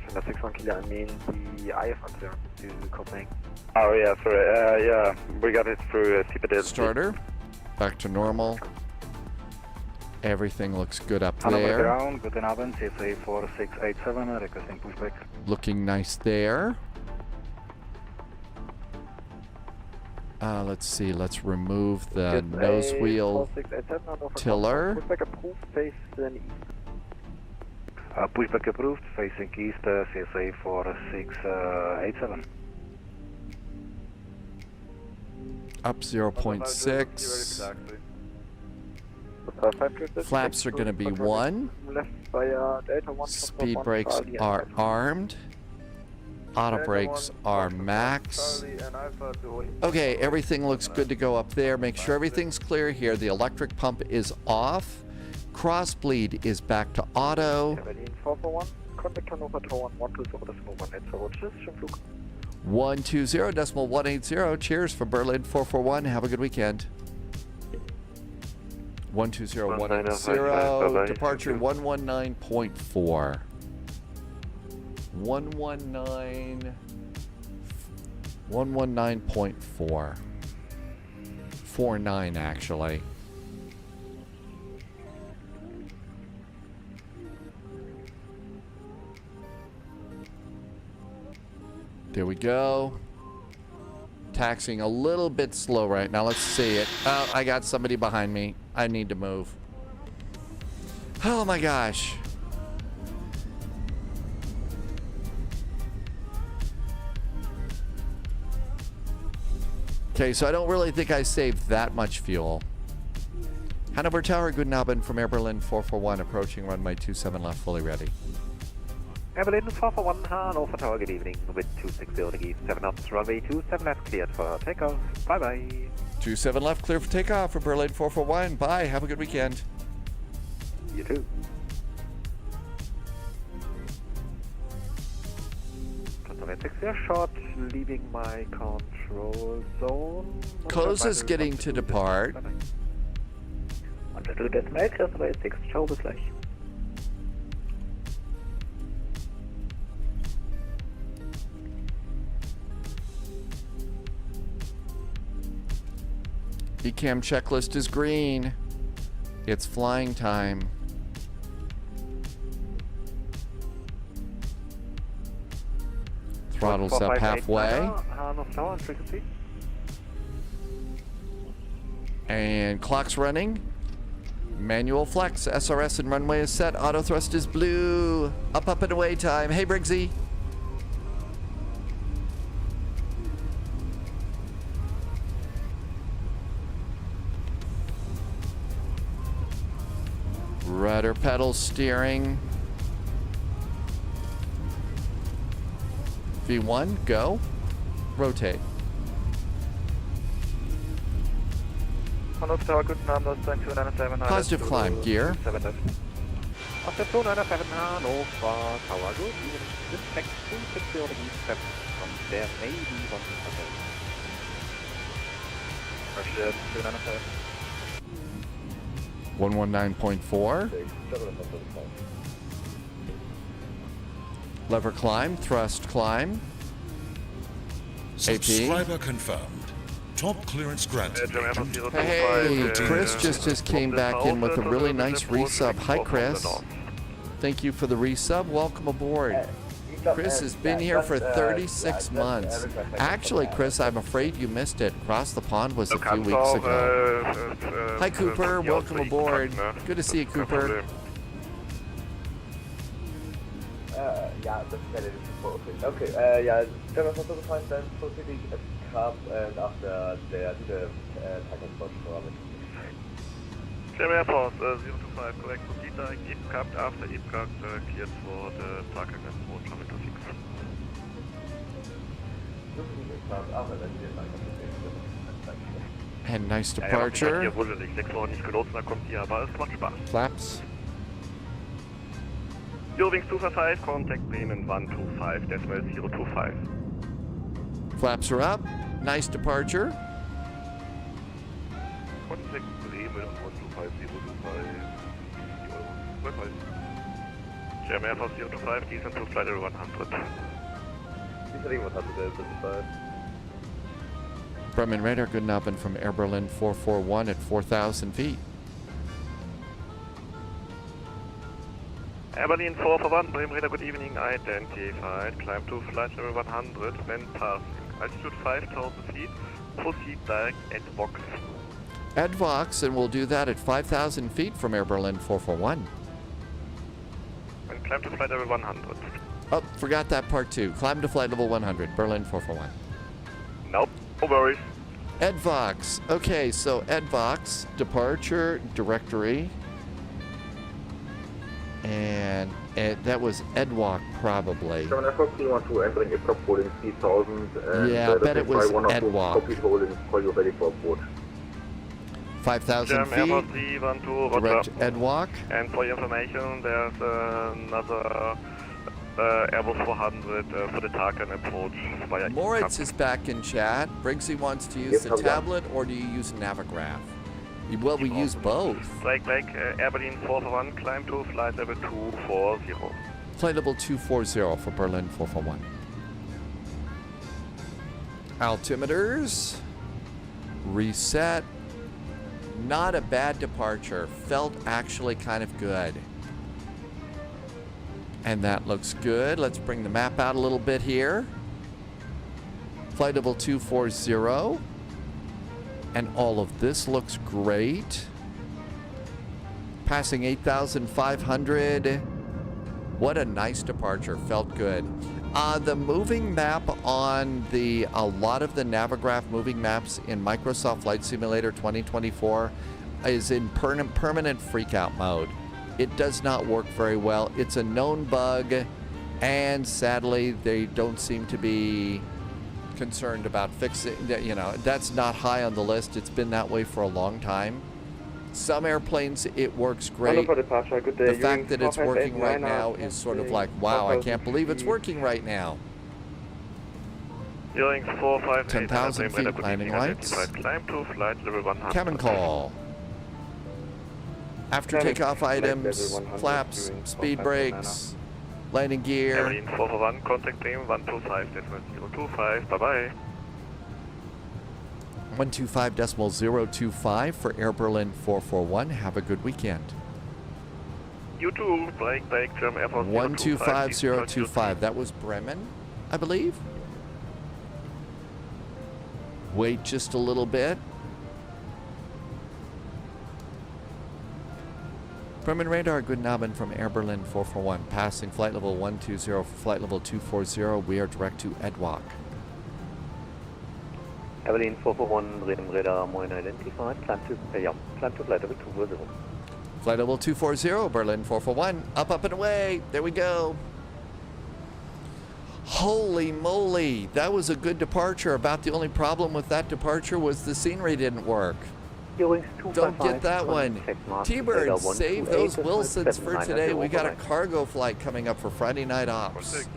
Finish 6 kilo, I mean the IFR clearance to Copenhagen. Oh yeah, sorry, yeah, we got it through CPD. Starter, back to normal. Everything looks good up Hanover there. ground, guten Abend, CSA 4687, requesting pushback. Looking nice there. Let's see, let's remove the nose wheel tiller. Pushback approved, face then east. Pushback approved, facing east, CSA 4687. Up 0.6. Flaps are going to be 1. Left via Delta 1. Speed brakes are armed. Auto brakes are max. Okay, everything looks good to go up there. Make sure everything's clear here. The electric pump is off. Cross bleed is back to auto. 120.180. Cheers for Berlin 441. Have a good weekend. 120.180. Departure 119.4. 119.4. 49 actually. There we go. Taxiing a little bit slow right now. Let's see it. Oh, I got somebody behind me. I need to move. Oh my gosh. Okay, so I don't really think I saved that much fuel. Hanover Tower, guten Abend from Air Berlin 441, approaching runway 27 left, fully ready. Air Berlin 441, Hanover Tower, good evening, with 260 7 knots, runway 27 left, cleared for takeoff. Bye-bye. 27 left, clear for takeoff for Berlin 441. Bye, have a good weekend. You too. Contour 6 short, leaving my control zone. Close is getting to depart. Unterstützt Decimal, Crest 6. Ciao, bis gleich. ECAM checklist is green. It's flying time. Throttle's up halfway. And clock's running. Manual flex. SRS and runway is set. Auto thrust is blue. Up, up, and away time. Hey, Briggsy. Rudder pedal steering. V1, go. Rotate. Hanover Tower, guten Abend, das ist ein 297. Positive climb, gear. Auf der 297 Hannover Tower, good evening. Respect 260 degrees 7 from there may be one hotel. Roger, 297. 119.4. Lever climb, thrust climb. Subscriber confirmed. Top clearance granted. Hey, Chris just came back in with a really nice resub. Hi, Chris. Thank you for the resub. Welcome aboard. Chris has been here for 36 months. Actually, Chris, I'm afraid you missed it. Across the Pond was a few weeks ago. Hi, Cooper. Welcome aboard. Good to see you, Cooper. Yeah, that's better than okay, yeah, there was also the point then proceeding at Cup and after the Titan Spot for Clear Air Force, 025, correct, proceed direct, Cup after Cup, cleared for the Target approach, coming to 6. And nice departure. Hier wurde nicht 6 Wochen nicht genutzt, dann kommt hier, aber es macht Spaß. Flaps. Eurowings 255, contact Bremen 125, decimal 025. Flaps are up. Nice departure. Contact Bremen 125, 025. German Air Force 025, descent to flight level 100. Descending 100, 025. Bremen radar, good and up and from Air Berlin 441 at 4,000 feet. Air Berlin 441, Bremen radar, good evening, identified, climb to flight level 100, when passing, altitude 5,000 feet, proceed direct at box. At Vox, and we'll do that at 5,000 feet from Air Berlin 441. And climb to flight level 100. Oh, forgot that part too. Climb to flight level 100, Berlin 441. Nope, no worries. Ed Vox. Okay, so Ed Vox, departure directory. And that was Edwalk probably. German Air Force 312 entering IPCAP holding 3000 and yeah, I bet it was Edwalk. Copy holding, call you ready for approach. 5,000 feet. Air Force 312, Direct Edwalk. And for your information, there's another Airbus 400 for the Tarkan approach via Moritz is back in chat. Briggsy wants to use the tablet, or do you use Navigraph? Well, we use both. Strike back, Air Berlin 441, climb to flight level 240. Flight level 240 for Berlin 441. Altimeters. Reset. Not a bad departure. Felt actually kind of good. And that looks good. Let's bring the map out a little bit here. Flight level 240. And all of this looks great. Passing 8,500. What a nice departure. Felt good. The moving map on a lot of the Navigraph moving maps in Microsoft Flight Simulator 2024 is in permanent freakout mode. It does not work very well. It's a known bug, and sadly, they don't seem to be concerned about fixing. You know, that's not high on the list. It's been that way for a long time. Some airplanes, it works great. The fact that it's working right now is sort of like, wow, I can't believe it's working right now. Hearing 458. 10,000 feet, landing lights. Climb to flight level 100. Cabin call. After takeoff items, flaps, speed brakes, landing gear. Berlin 441, contact team 125.025, bye-bye. 125.025 for Air Berlin 441. Have a good weekend. You too, break, German Air Force 125.025. That was Bremen, I believe. Wait just a little bit. Bremen radar, good Abend from Air Berlin 441. Passing flight level 120 for flight level 240. We are direct to Edwalk. Berlin 441, Bremen radar, MMUN identified. Climb to flight level 240. Flight level 240, Berlin 441. Up, up, and away. There we go. Holy moly. That was a good departure. About the only problem with that departure was the scenery didn't work. Don't get that one. T-Bird, save those Wilsons for today. We got a cargo flight coming up for Friday night ops.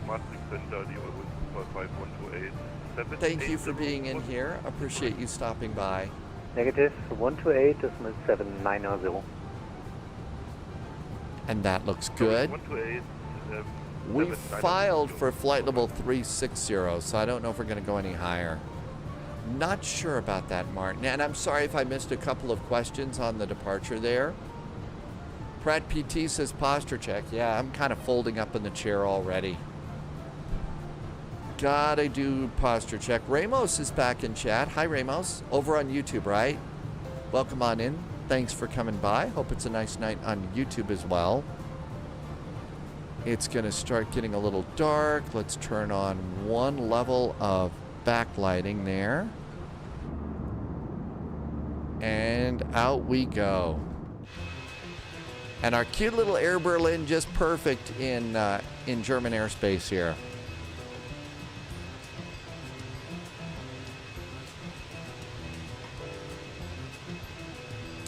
Thank you for being in here. Appreciate you stopping by. Negative 128.790. And that looks good. We filed for flight level 360, so I don't know if we're going to go any higher. Not sure about that, Martin. And I'm sorry if I missed a couple of questions on the departure there. Pratt PT says posture check. Yeah, I'm kind of folding up in the chair already. Gotta do posture check. Ramos is back in chat. Hi, Ramos. Over on YouTube, right? Welcome on in. Thanks for coming by. Hope it's a nice night on YouTube as well. It's going to start getting a little dark. Let's turn on one level of backlighting there. And out we go. And our cute little Air Berlin just perfect in German airspace here.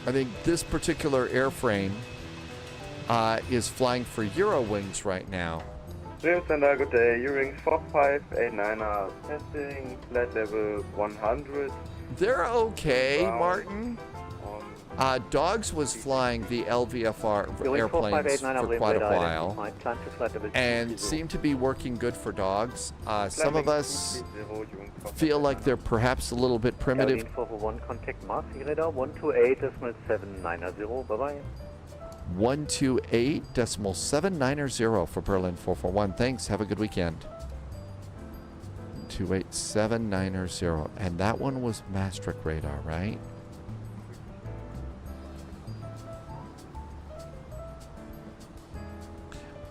I think this particular airframe is flying for Eurowings right now. Dream Center, good day. Eurowings 4589 are testing flight level 100. They're okay, Martin. Dogs was flying the LVFR airplanes for quite a while and seemed to be working good for dogs. Some of us feel like they're perhaps a little bit primitive. 441, contact Mariscal radar 128.790. Bye-bye. 128.790 for Berlin 441. Thanks. Have a good weekend. 28790. And that one was Maastricht radar, right?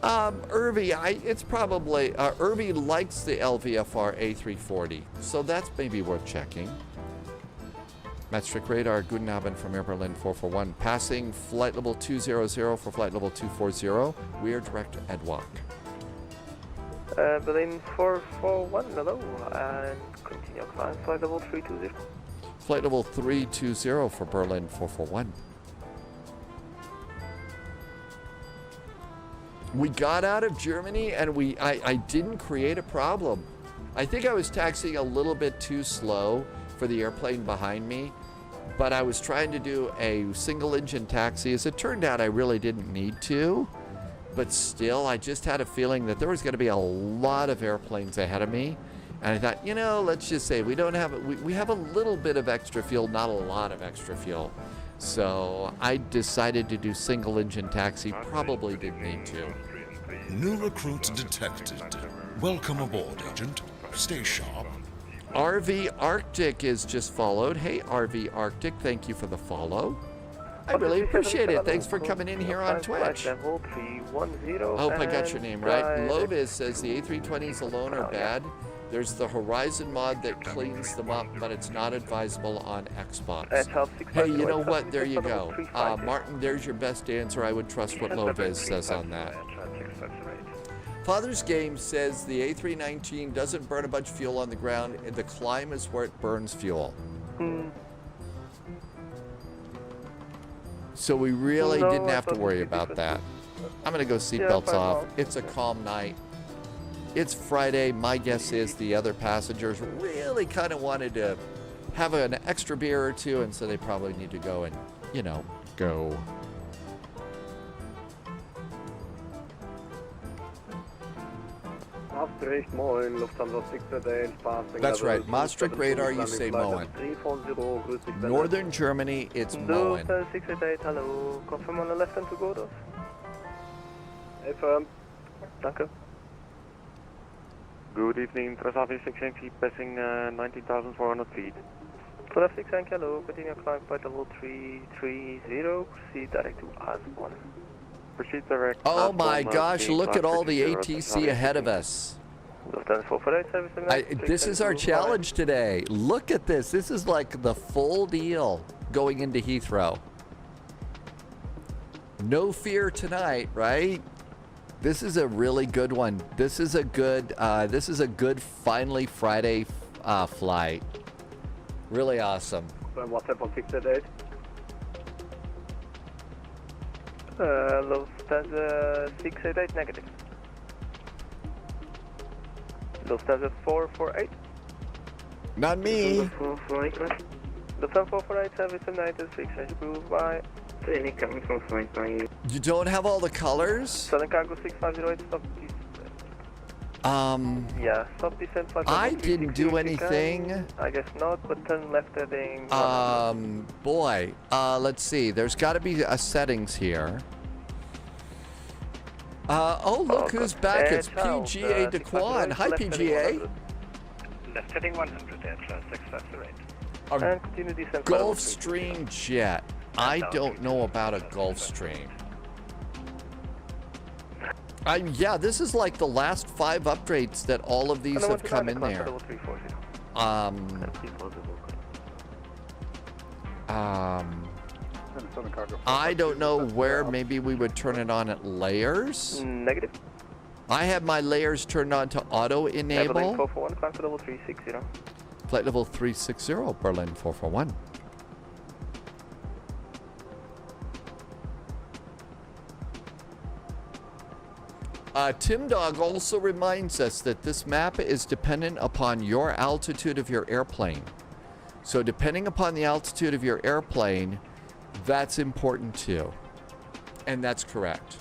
Irvi, it's probably, Irvi likes the LVFR A340, so that's maybe worth checking. Maastricht radar, guten Abend from Air Berlin 441. Passing flight level 200 for flight level 240. We are direct to Edwalk. Berlin 441, hello, and continue climb flight level 320. Flight level 320 for Berlin 441. We got out of Germany and I didn't create a problem. I think I was taxiing a little bit too slow for the airplane behind me, but I was trying to do a single engine taxi. As it turned out, I really didn't need to, but still, I just had a feeling that there was going to be a lot of airplanes ahead of me. And I thought, you know, let's just say we have a little bit of extra fuel, not a lot of extra fuel. So I decided to do single engine taxi. Probably didn't need to. New recruit detected. Welcome aboard, Agent. Stay sharp. RV Arctic is just followed. Hey, RV Arctic, thank you for the follow. I really appreciate it. Thanks for coming in here on Twitch. I hope I got your name right. Lovis says the A320s alone are bad. There's the Horizon mod that cleans them up, but it's not advisable on Xbox. Hey, you know what? There you go. Martin, there's your best answer. I would trust what Lovis says on that. Father's Game says the A319 doesn't burn a bunch of fuel on the ground. The climb is where it burns fuel. So we really didn't have to worry about that. I'm going to go seatbelts off. It's a calm night. It's Friday. My guess is the other passengers really kind of wanted to have an extra beer or two, and so they probably need to go and, go. Maastricht, moin, Lufthansa 688, passing. That's right. Maastricht radar, you say Moen. Northern Germany, it's Moen. 688, hello. Confirm on the left and to go to. Affirm. Danke. Good evening, Transavia 690, passing 19,400 feet. Good afternoon, 690, hello. Continue climb flight level 330, proceed direct to AS1. Proceed direct. Oh my gosh, look at all the ATC ahead of us. This is our challenge today. Look at this. This is like the full deal going into Heathrow. No fear tonight, right? This is a really good one. This is a good finally Friday flight. Really awesome. What's up on 688? Lufthansa 688 negative. Lufthansa 448. Not me. Lufthansa 448, service United 6 approved by. Coming from flight by you. You don't have all the colors? Southern Cargo 6508, stop descent. Yeah, stop descent flight. I didn't do anything. I guess not, but turn left heading. Boy, let's see. There's got to be a settings here. Oh, look who's back. It's PGA Daquan. Hi, PGA. Left heading 100, air class 658. And continue descent. Gulfstream jet. I don't know about a Gulfstream. Yeah, this is like the last 5 upgrades that all of these have come in there. I don't know where maybe we would turn it on at layers. Negative. I have my layers turned on to auto enable. Berlin 441, climb to level 360. Flight level 360, Berlin 441. Tim Dog also reminds us that this map is dependent upon your altitude of your airplane. So depending upon the altitude of your airplane, that's important too. And that's correct.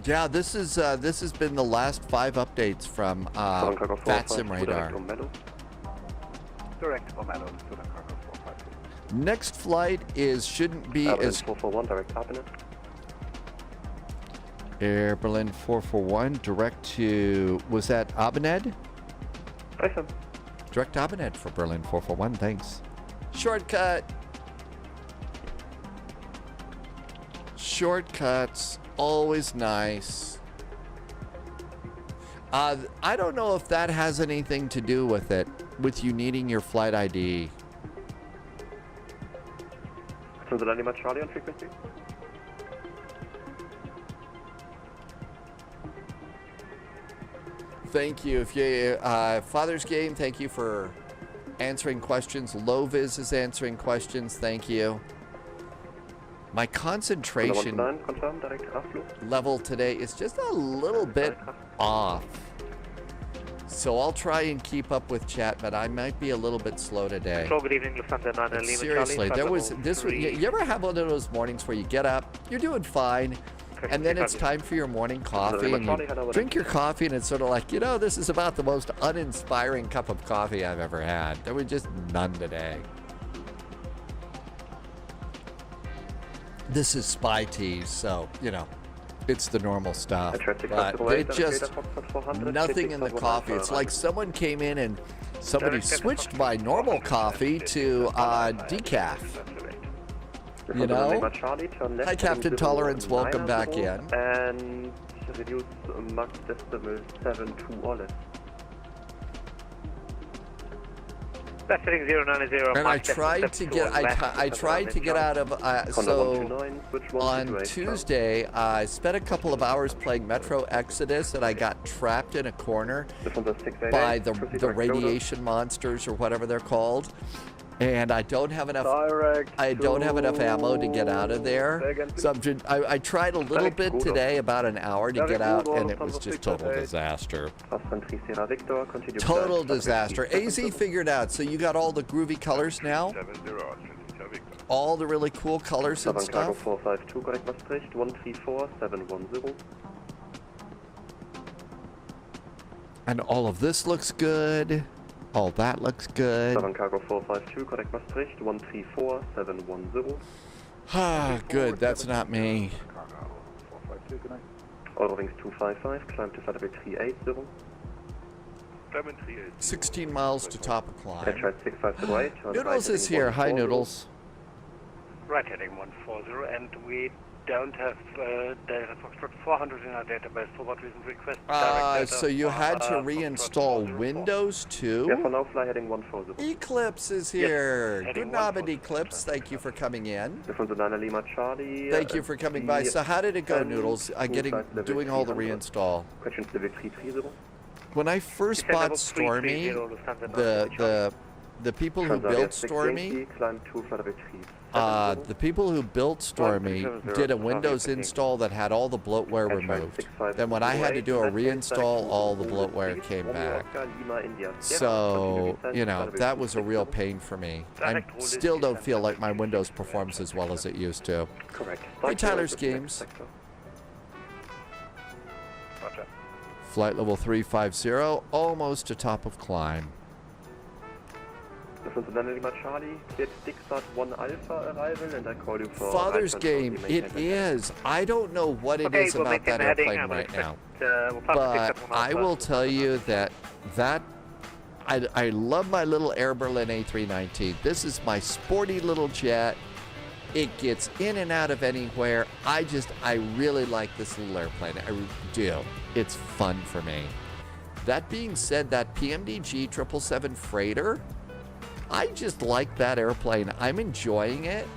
Yeah, this has been the last 5 updates from VATSIM radar. Direct on Meadow, Southern Cargo 452. Next flight shouldn't be as 441, direct Abinett. Air Berlin 441, direct to, was that Abinett? Awesome. Direct Abinett for Berlin 441, thanks. Shortcut. Shortcuts, always nice. I don't know if that has anything to do with it, with you needing your flight ID. From the Lima Charlie on frequency. Thank you. If you Father's Game, thank you for answering questions. Loviz is answering questions. Thank you. My concentration level today is just a little bit off. So I'll try and keep up with chat, but I might be a little bit slow today. Good evening, Lufthansa 9 Lima Seriously, you ever have one of those mornings where you get up, you're doing fine, and then it's time for your morning coffee, and you drink your coffee, and it's sort of like, this is about the most uninspiring cup of coffee I've ever had. There was just none today. This is spy teas, so, it's the normal stuff. But it's just nothing in the coffee. It's like someone came in and somebody switched my normal coffee to decaf. Hi, Captain Tolerance. Welcome back in. And reduce max decimal 7 to Olive. That's heading 090. And I tried to get out of so on Tuesday I spent a couple of hours playing Metro Exodus, and I got trapped in a corner by the radiation monsters or whatever they're called. And I don't have enough. Direct I don't have enough ammo to get out of there. So I tried a little bit today, about an hour to get out, and it was just total disaster. Total disaster. AZ figured out. So you got all the groovy colors now. All the really cool colors and stuff. 452, correct Maastricht, 134710. And all of this looks good. All that looks good. Cargo 452, correct Maastricht, 134710. Ah, good. That's not me. Eurowings 255, climb to flight level 380. 16 miles to top of climb. Right 650 right. Noodles is here. Hi, Noodles. Right heading 140, and we don't have data Foxtrot 400 in our database. For what reason? Request direct data. So you had to reinstall Windows too? Yeah, for now fly heading 140. Eclipse is here. Yes, Good nobbit, Eclipse. Thank you for coming in. From the 9 Lima Charlie. Thank you for coming by. So how did it go, Noodles? Doing all the reinstall. Questions level 330. When I first bought Stormy, the people who built Stormy, the people who built Stormy did a Windows install that had all the bloatware removed. Then when I had to do a reinstall, all the bloatware came back. So, you know, that was a real pain for me. I still don't feel like my Windows performs as well as it used to. Correct. Hey, Tyler's Games. Flight level 350, almost to top of climb. Father's Game, it is. I don't know what it is about that airplane right now. But I will tell you that I love my little Air Berlin A319. This is my sporty little jet. It gets in and out of anywhere. I really like this little airplane. I do. It's fun for me. That being said, that PMDG 777 freighter, I just like that airplane. I'm enjoying it.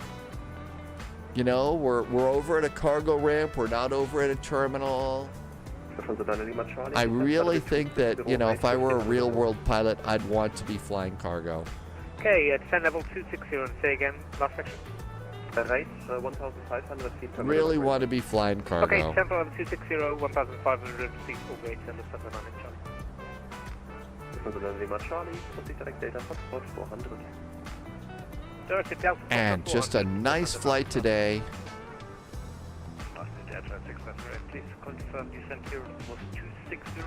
You know, we're over at a cargo ramp. We're not over at a terminal. I really think that, you know, if I were a real world pilot, I'd want to be flying cargo. Okay, descend level 260, say again, last section. Right, 1,500 feet per minute. Really want to be flying cargo. Okay, descend level 260, 1,500 feet, okay, send us 7 on it, Charlie. And just a nice flight today. Please confirm descent here was 260.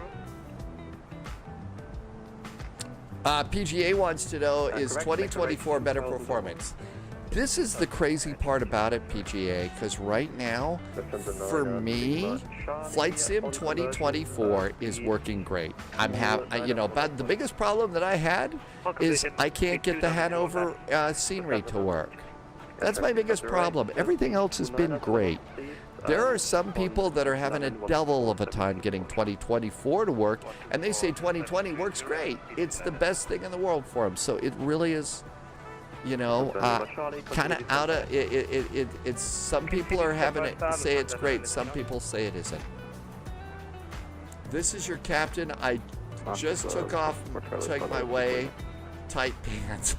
PGA wants to know, is 2024 better performance? This is the crazy part about it, PGA, because right now, for me, Flight Sim 2024 is working great. But the biggest problem that I had is I can't get the Hanover scenery to work. That's my biggest problem. Everything else has been great. There are some people that are having a devil of a time getting 2024 to work, and they say 2020 works great. It's the best thing in the world for them. So it really is, you know, kind of out of it. It's some people are having it say it's great. Some people say it isn't. This is your captain. I just took off, took my way, tight pants.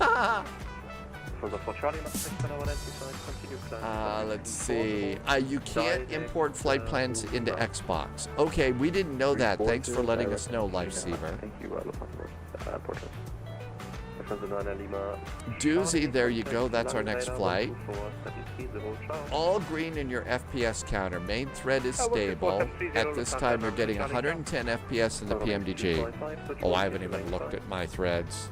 Let's see. You can't import flight plans into Xbox. Okay, we didn't know that. Thanks for letting us know, Lifesaver. Doozy, there you go. That's our next flight. All green in your FPS counter. Main thread is stable. At this time, you're getting 110 FPS in the PMDG. Oh, I haven't even looked at my threads.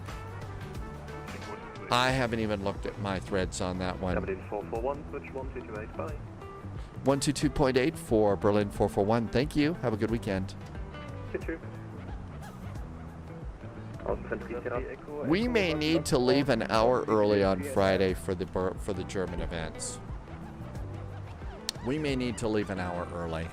I haven't even looked at my threads on that one. 122.8 for Berlin 441. Thank you. Have a good weekend. We may need to leave an hour early on Friday for the German events. We may need to leave an hour early.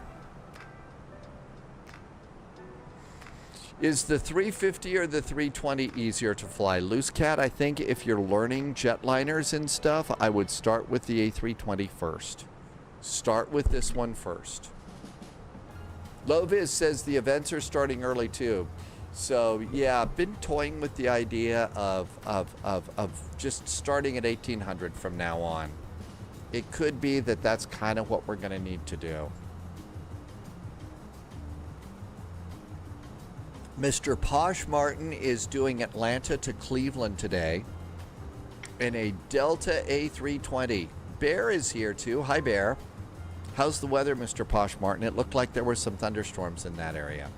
Is the 350 or the 320 easier to fly? Loose Cat, I think if you're learning jetliners and stuff, I would start with the A320 first. Start with this one first. Loviz says the events are starting early too. So yeah, I've been toying with the idea of just starting at 1800 from now on. It could be that that's kind of what we're going to need to do. Mr. Posh Martin is doing Atlanta to Cleveland today in a Delta A320. Bear is here too. Hi, Bear. How's the weather, Mr. Posh Martin? It looked like there were some thunderstorms in that area.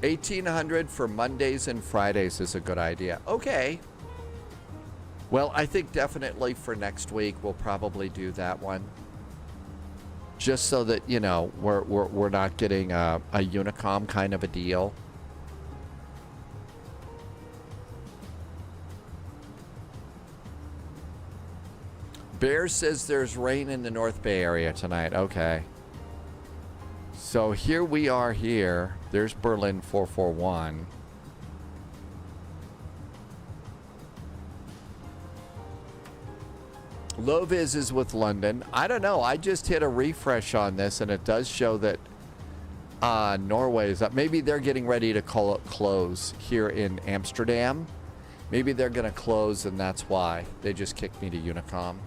1800 for Mondays and Fridays is a good idea. Okay. Well, I think definitely for next week we'll probably do that one. Just so that, you know, we're not getting a Unicom kind of a deal. Bear says there's rain in the North Bay area tonight. Okay. So here we are here. There's Berlin 441. Low vis is with London. I don't know. I just hit a refresh on this, and it does show that Norway is up. Maybe they're getting ready to close here in Amsterdam. Maybe they're going to close, and that's why they just kicked me to Unicom.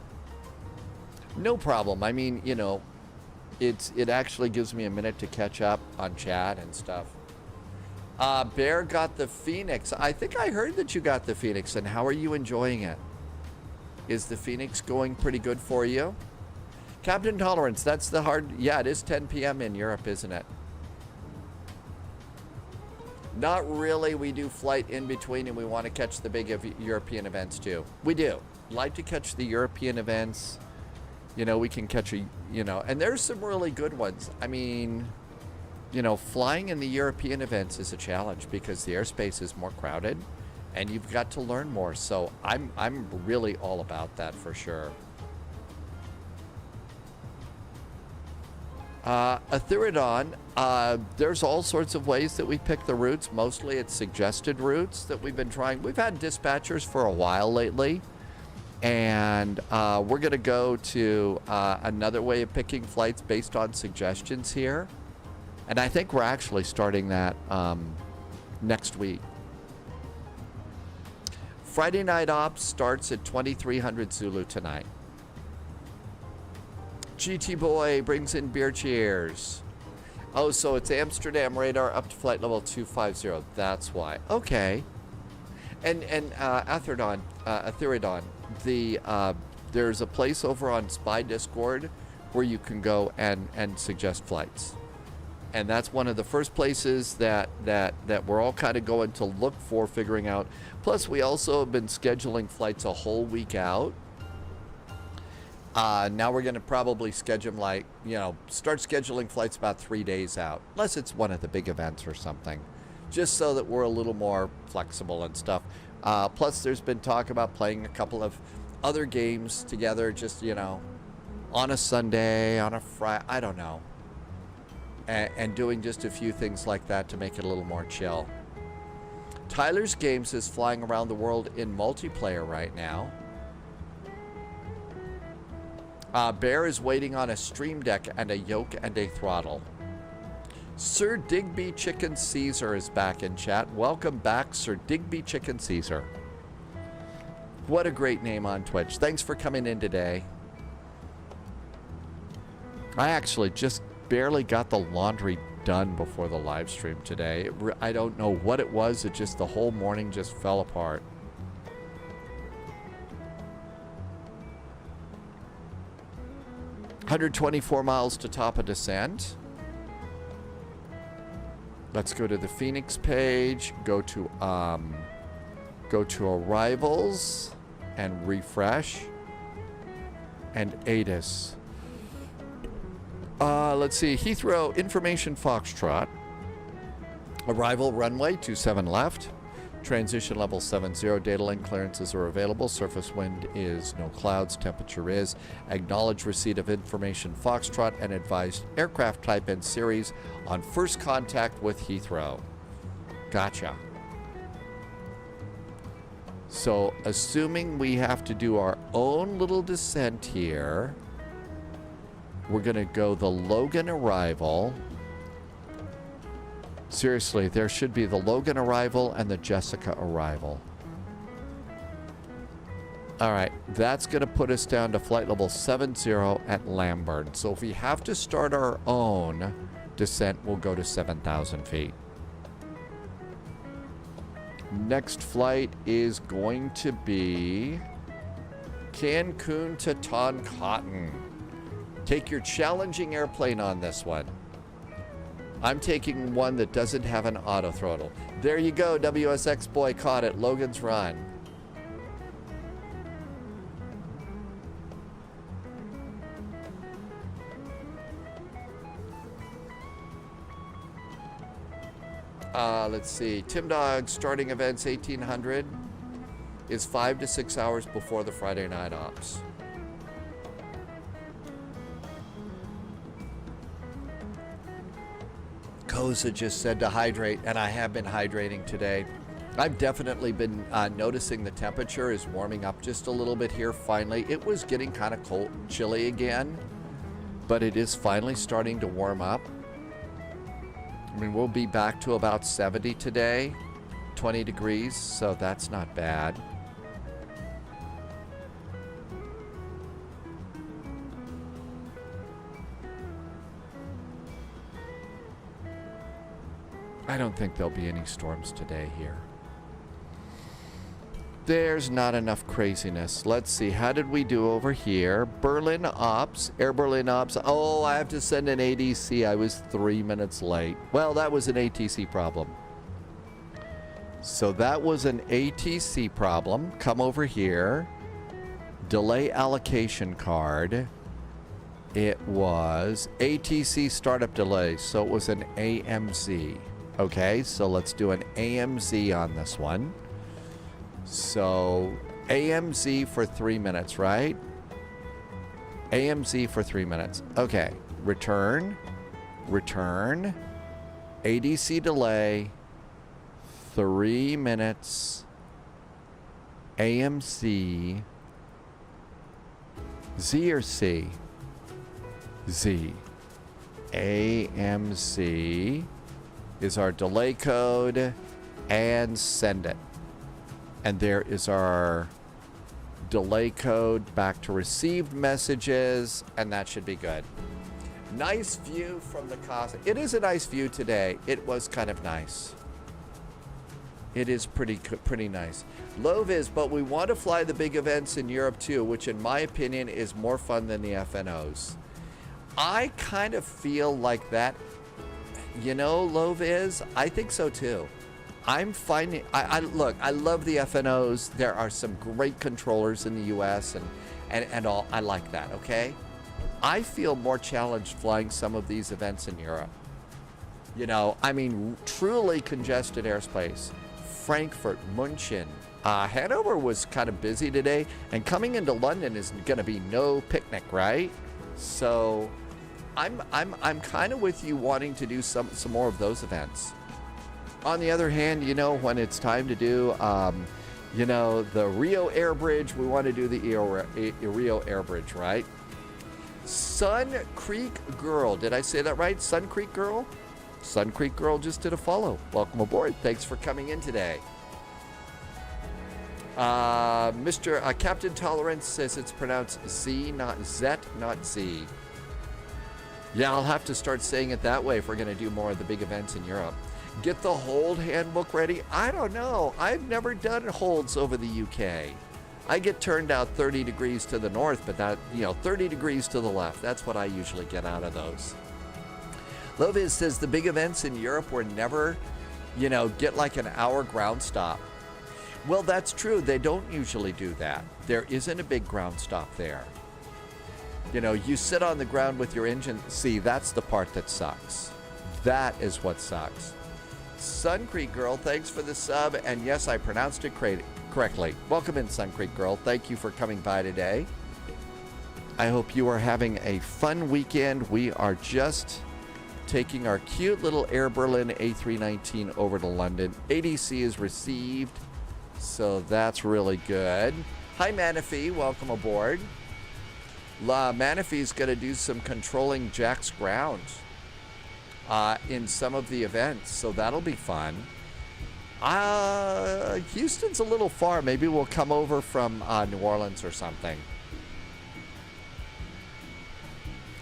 No problem. I mean, you know, it actually gives me a minute to catch up on chat and stuff. Bear got the Phoenix. I think I heard that you got the Phoenix, and how are you enjoying it? Is the Phoenix going pretty good for you? Captain Tolerance, that's the hard... Yeah, it is 10 p.m. in Europe, isn't it? Not really. We do flight in between, and we want to catch the big European events, too. We do. Like to catch the European events. You know, we can catch a... You know, and there's some really good ones. I mean, you know, flying in the European events is a challenge because the airspace is more crowded. And you've got to learn more, so I'm really all about that for sure. Atheridon, there's all sorts of ways that we pick the routes. Mostly it's suggested routes that we've been trying. We've had dispatchers for a while lately, and we're going to go to another way of picking flights based on suggestions here. And I think we're actually starting that next week. Friday Night Ops starts at 2300 Zulu tonight. GT Boy brings in beer cheers. Oh, so it's Amsterdam radar up to flight level 250. That's why. Okay. And Atheridon, there's a place over on Spy Discord where you can go and suggest flights. And that's one of the first places that we're all kind of going to look for figuring out. Plus, we also have been scheduling flights a whole week out. Now we're going to probably schedule start scheduling flights about 3 days out. Unless it's one of the big events or something. Just so that we're a little more flexible and stuff. Plus, there's been talk about playing a couple of other games together. Just, you know, on a Sunday, on a Friday, I don't know. And doing just a few things like that to make it a little more chill. Tyler's Games is flying around the world in multiplayer right now. Bear is waiting on a stream deck and a yoke and a throttle. Sir Digby Chicken Caesar is back in chat. Welcome back, Sir Digby Chicken Caesar. What a great name on Twitch. Thanks for coming in today. I actually just barely got the laundry done before the live stream today. I don't know what it was. It just, the whole morning just fell apart. $124 miles to top of descent. Let's go to the Phoenix page. Go to arrivals and refresh. And ATIS. Let's see. Heathrow Information Foxtrot. Arrival runway 27 left. Transition level 70. Data link clearances are available. Surface wind is no clouds. Temperature is. Acknowledge receipt of information Foxtrot and advised aircraft type and series on first contact with Heathrow. Gotcha. So, assuming we have to do our own little descent here, we're going to go the Logan arrival. Seriously, there should be the Logan arrival and the Jessica arrival. All right, that's going to put us down to flight level 70 at Lambert. So if we have to start our own descent, we'll go to 7,000 feet. Next flight is going to be Cancun to Toncontín. Take your challenging airplane on this one. I'm taking one that doesn't have an auto throttle. There you go, WSX boy caught it. Logan's Run. Let's see. Tim Dog starting events 1800 is 5 to 6 hours before the Friday night ops. Koza just said to hydrate, and I have been hydrating today. I've definitely been noticing the temperature is warming up just a little bit here finally. It was getting kind of cold, chilly again, but it is finally starting to warm up. I mean, we'll be back to about 70 today, 20 degrees, so that's not bad. I don't think there'll be any storms today here. There's not enough craziness. Let's see, how did we do over here? Berlin Ops, Air Berlin Ops. Oh, I have to send an ADC. I was 3 minutes late. Well, that was an ATC problem. So that was an ATC problem. Come over here. Delay allocation card. It was ATC startup delay, so it was an AMZ. Okay, so let's do an AMZ on this one. So AMZ for 3 minutes, right? AMZ for 3 minutes. Okay, return, ADC delay, 3 minutes, AMC, Z or C? Z. AMC is our delay code, and send it. And there is our delay code back to received messages, and that should be good. Nice view from the Casa. It is a nice view today. It was kind of nice. It is pretty nice. Low vis, but we want to fly the big events in Europe too, which in my opinion is more fun than the FNOs. I kind of feel like that, you know, low vis, I think so too. I'm finding, look, I love the FNOs. There are some great controllers in the US and all. I like that, okay? I feel more challenged flying some of these events in Europe. You know, I mean, truly congested airspace. Frankfurt, München. Hanover was kind of busy today, and coming into London is going to be no picnic, right? So I'm kind of with you wanting to do some more of those events. On the other hand, you know, when it's time to do, you know, the Rio Air Bridge, we want to do the Rio Air Bridge, right? Sun Creek Girl, did I say that right? Sun Creek Girl? Sun Creek Girl just did a follow. Welcome aboard. Thanks for coming in today. Captain Tolerance says it's pronounced Z, not Zet, not Z. Yeah, I'll have to start saying it that way if we're going to do more of the big events in Europe. Get the hold handbook ready? I don't know. I've never done holds over the UK. I get turned out 30 degrees to the north, but that, you know, 30 degrees to the left. That's what I usually get out of those. Loviz says the big events in Europe were never, you know, get like an hour ground stop. Well, that's true. They don't usually do that. There isn't a big ground stop there. You know, you sit on the ground with your engine. See, that's the part that sucks. That is what sucks. Sun Creek Girl, thanks for the sub. And yes, I pronounced it correctly. Welcome in, Sun Creek Girl. Thank you for coming by today. I hope you are having a fun weekend. We are just taking our cute little Air Berlin A319 over to London. ADC is received, so that's really good. Hi, Manafee. Welcome aboard. Manafee's going to do some controlling Jack's ground. in some of the events, so that'll be fun. Houston's a little far. Maybe we'll come over from New Orleans or something.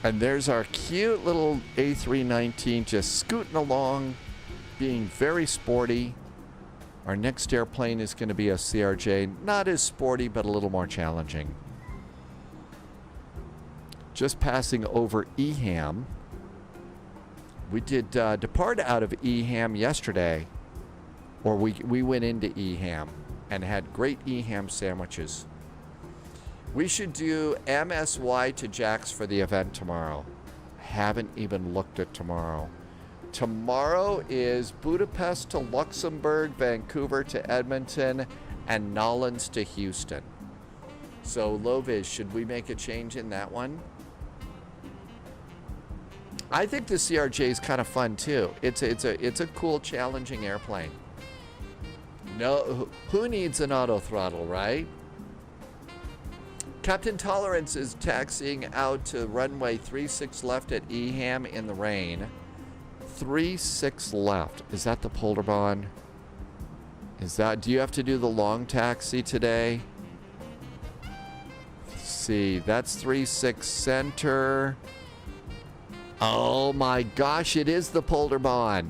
And there's our cute little A319 just scooting along, being very sporty. Our next airplane is going to be a CRJ. Not as sporty, but a little more challenging. Just passing over Eham. We did depart out of Eham yesterday. Or we went into Eham and had great Eham sandwiches. We should do MSY to Jax for the event tomorrow. Haven't even looked at tomorrow. Tomorrow is Budapest to Luxembourg, Vancouver to Edmonton, and Nolens to Houston. So, Loviz, should we make a change in that one? I think the CRJ is kind of fun too. It's a cool, challenging airplane. No, who needs an auto throttle, right? Captain Tolerance is taxiing out to runway 36 left at Eham in the rain. 36 left. Is that the Polderbahn? Is that? Do you have to do the long taxi today? Let's see, that's 36 center. Oh my gosh! It is the Polderbahn.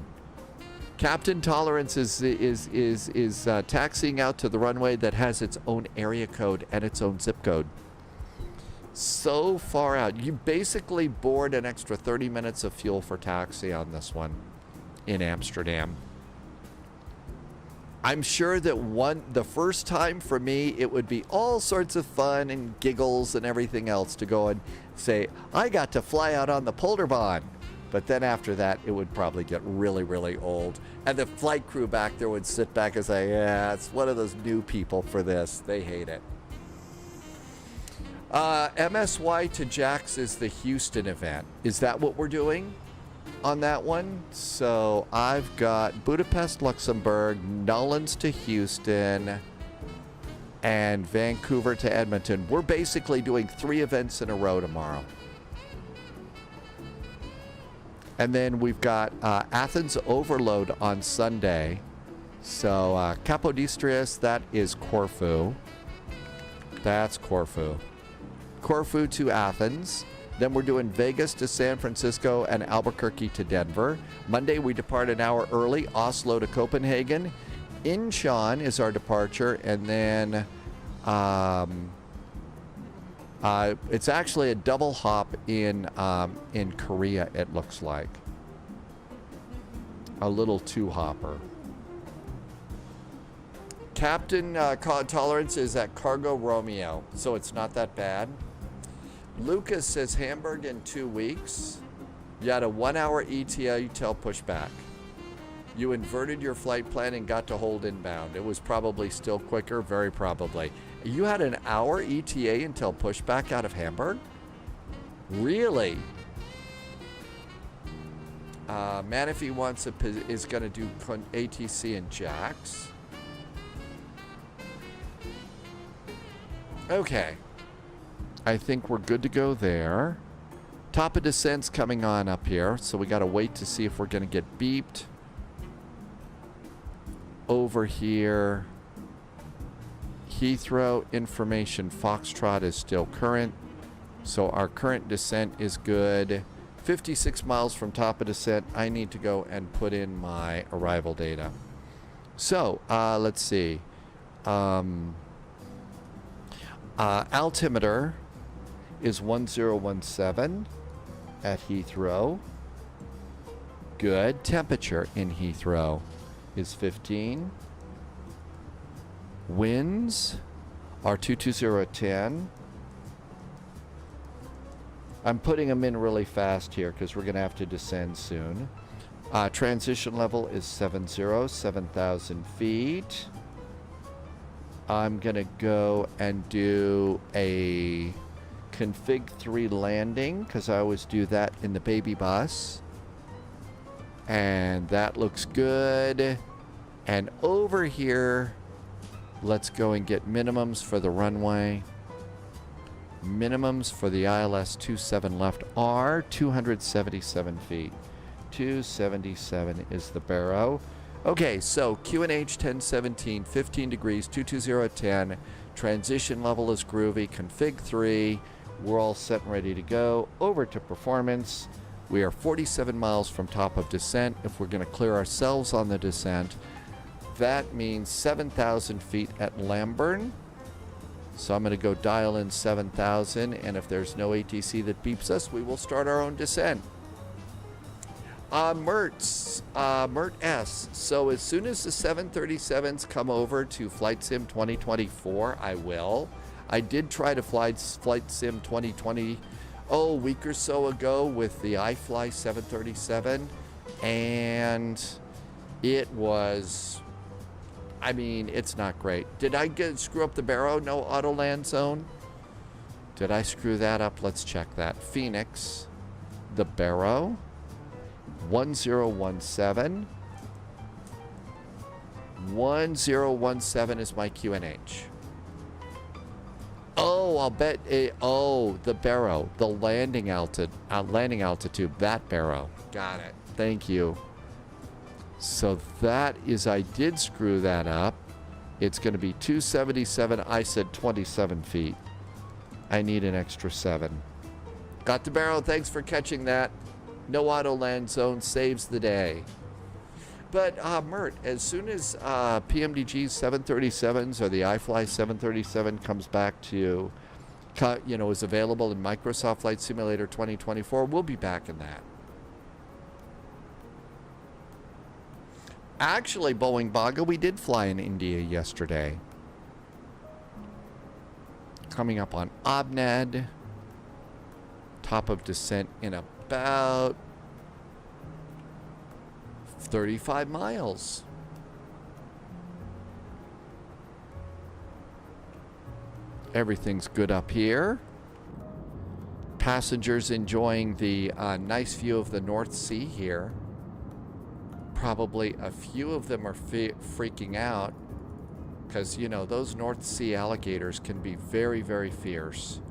Captain Tolerance is taxiing out to the runway that has its own area code and its own zip code. So far out. You basically board an extra 30 minutes of fuel for taxi on this one in Amsterdam. I'm sure that the first time for me, it would be all sorts of fun and giggles and everything else to go and say, I got to fly out on the Polderbahn. But then after that, it would probably get really, really old. And the flight crew back there would sit back and say, yeah, it's one of those new people for this. They hate it. MSY to Jax is the Houston event. Is that what we're doing on that one? So I've got Budapest, Luxembourg, Nolens to Houston, and Vancouver to Edmonton. We're basically doing 3 events in a row tomorrow. And then we've got Athens Overload on Sunday. So Kapodistrias, that is Corfu. That's Corfu. Corfu to Athens. Then we're doing Vegas to San Francisco and Albuquerque to Denver. Monday we depart an hour early, Oslo to Copenhagen. Incheon is our departure, and then it's actually a double hop in Korea, it looks like. A little 2-hopper. Captain Tolerance is at Cargo Romeo, so it's not that bad. Lucas says Hamburg in 2 weeks. You had a 1-hour ETA till pushback. You inverted your flight plan and got to hold inbound. It was probably still quicker, very probably. You had an hour ETA until pushback out of Hamburg? Really? Manifee wants is going to do ATC and Jax. Okay. I think we're good to go there. Top of descent's coming on up here, so we got to wait to see if we're going to get beeped. Over here, Heathrow information Foxtrot is still current, so our current descent is good. 56 miles from top of descent. I need to go and put in my arrival data. So let's see. Altimeter is 1017 at Heathrow. Good. Temperature in Heathrow is 15. Winds are 220 at 10. I'm putting them in really fast here because we're going to have to descend soon. Transition level is 7,000 feet. I'm going to go and do a config 3 landing because I always do that in the baby bus. And that looks good. And over here, let's go and get minimums for the runway. Minimums for the ILS 27 left are 277 feet. 277 is the Barrow. Okay, so QNH 1017, 15 degrees, 22010. Transition level is groovy. Config 3. We're all set and ready to go. Over to performance. We are 47 miles from top of descent. If we're going to clear ourselves on the descent, that means 7,000 feet at Lamburn. So I'm going to go dial in 7,000, and if there's no ATC that beeps us, we will start our own descent. Mert S. So as soon as the 737s come over to Flight Sim 2024, I will. I did try to fly Flight Sim 2020 a week or so ago with the iFly 737, and it was, I mean, it's not great. Did I screw up the Barrow? No auto land zone? Did I screw that up? Let's check that. Phoenix, the Barrow, 1017. 1017 is my QNH. Oh, I'll bet the Barrow, the landing altitude, that Barrow. Got it. Thank you. So that is, I did screw that up. It's going to be 277. I said 27 feet. I need an extra 7. Got the Barrow. Thanks for catching that. No auto land zone saves the day. But Mert, as soon as PMDG 737s or the iFly 737 comes back to, is available in Microsoft Flight Simulator 2024, we'll be back in that. Actually, Boeing Baga, we did fly in India yesterday. Coming up on Abned. Top of descent in about 35 miles. Everything's good up here. Passengers enjoying the nice view of the North Sea here. Probably a few of them are freaking out because, those North Sea alligators can be very, very fierce.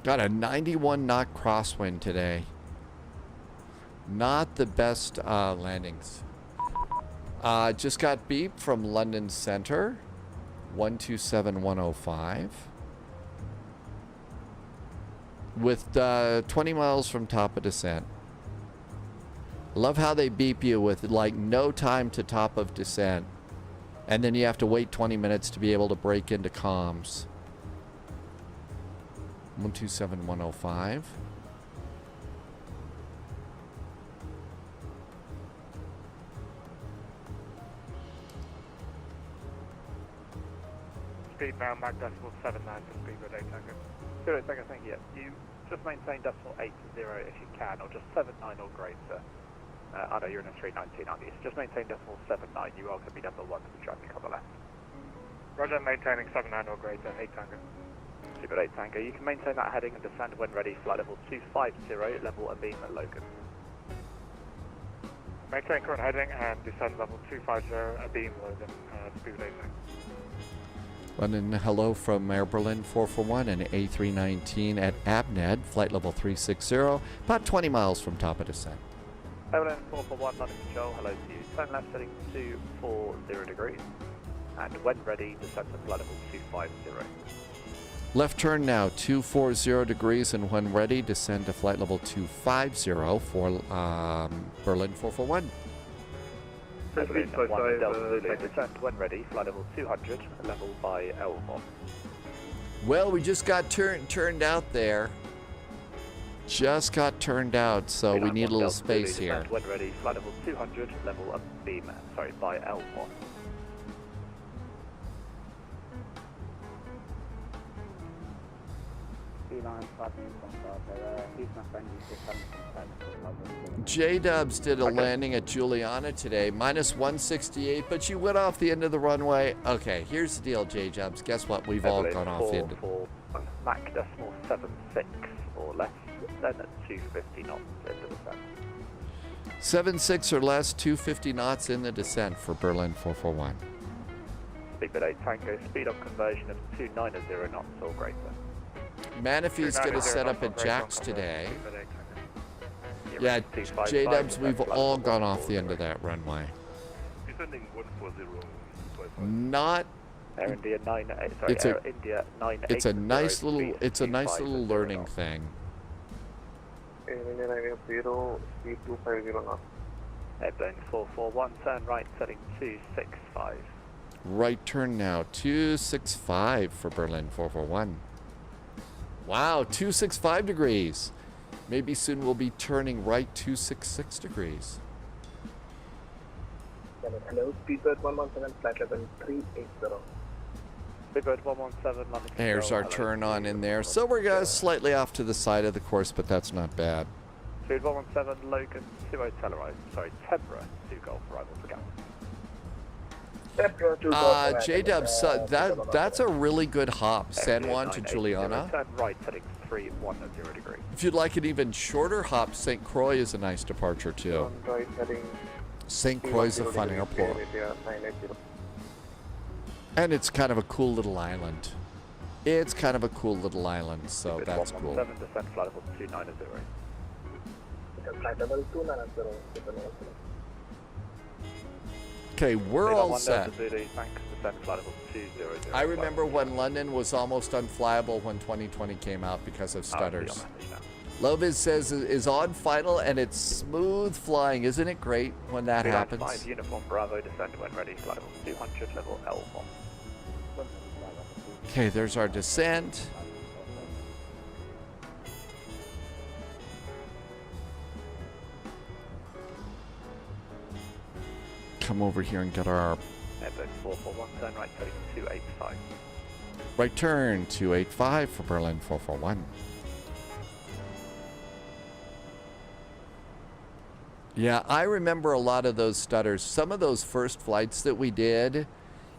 Got a 91 knot crosswind today. Not the best landings. Just got beep from London Center, 127105. With 20 miles from top of descent. Love how they beep you with like no time to top of descent. And then you have to wait 20 minutes to be able to break into comms. 127105. Speed now, Mag decimal 79 for speed with 8 Tango. 0 Tango, thank you. You just maintain decimal 80 if you can, or just 79 or greater. I know you're in a 319, aren't you? So just maintain decimal 79. You are going to be number 1 for the traffic on the left. Roger, maintaining 79 or greater, 8 Tango. Super 8 Tango, you can maintain that heading and descend when ready, flight level 250, level a beam at Logan. Maintain current heading and descend level 250, a beam Logan, speed 8 Tango. London, hello from Air Berlin 441 and A319 at Abned, flight level 360, about 20 miles from top of descent. Air Berlin 441, London Control, hello to you. Turn left heading 240 degrees, and when ready, descend to flight level 250. Left turn now, 240 degrees, and when ready, descend to flight level 250 for Berlin 441. Berlin 1 Delta Zulu, descend when ready, flight level 200, level by L1. Well, we just got turned out there. Just got turned out, so we need a little space here. Descend when ready, flight level 200, level beam, by L1. J-Dubs did a landing at Juliana today, minus 168, but you went off the end of the runway. Okay, here's the deal, J-Dubs. Guess what? We've all gone off the end of the Mach decimal 76 or less, then at 250 knots into the sun. 7.6 or less, 250 knots in the descent for Berlin 441. Speedbird 8 Tango, speed on conversion of 290 knots or greater. Manifee's going to set up at Jack's today. Yeah, J-Dubs, we've all gone off the end of that runway. Descending 140. Not. Air India 98. Sorry, It's Air a- India 98. It's a nice little. It's a nice little learning thing. Air India 980, speed 250 knots. Airplane 441, turn right, setting 265. Right turn now, 265 for Berlin 441. Wow, 265 degrees. Maybe soon we'll be turning right 266 degrees. Hello, Speedbird 117, flight level 380. Speedbird 117, London. There's our turn on in there. So we're slightly off to the side of the course, but that's not bad. Speed 117, Logan 20 Telluride. Sorry, Tebra 2 Golf arrival for Gap. J-Dubs, that's a really good hop, San Juan to Juliana. Turn right, setting 310 degrees. If you'd like an even shorter hop, St. Croix is a nice departure too. Right, heading St. Croix is a fun airport. And it's kind of a cool little island. It's kind of a cool little island, so that's cool. 117, descent flight level 290. Flight level 290. Okay, we're all set. I I remember when London was almost unflyable when 2020 came out because of stutters. Loviz says is on final and it's smooth flying. Isn't it great when that happens? 5 Uniform Bravo, descent when ready, flight level 200, level L1. Okay, there's our descent. Come over here and get our Airplane 441, turn right, setting 285. right turn, 285 for Berlin 441. Yeah, I remember a lot of those stutters. Some of those first flights that we did,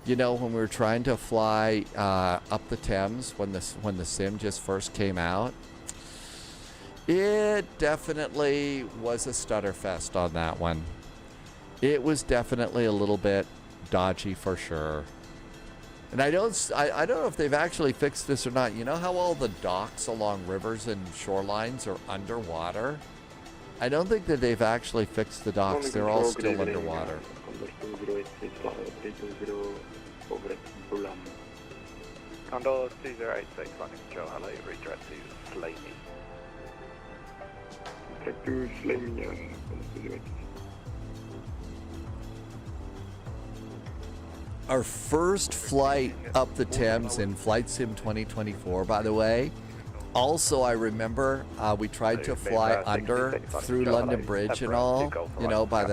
you know, when we were trying to fly up the Thames when the sim just first came out, it definitely was a stutter fest on that one. It was definitely a little bit dodgy for sure. And I don't know if they've actually fixed this or not. You know how all the docks along rivers and shorelines are underwater? I don't think that they've actually fixed the docks. They're all still underwater. Condor 2086, landing control, hello, redirect to Slaney. Our first flight up the Thames in Flight Sim 2024, by the way. Also, I remember we tried to fly under through London Bridge and all, you know, by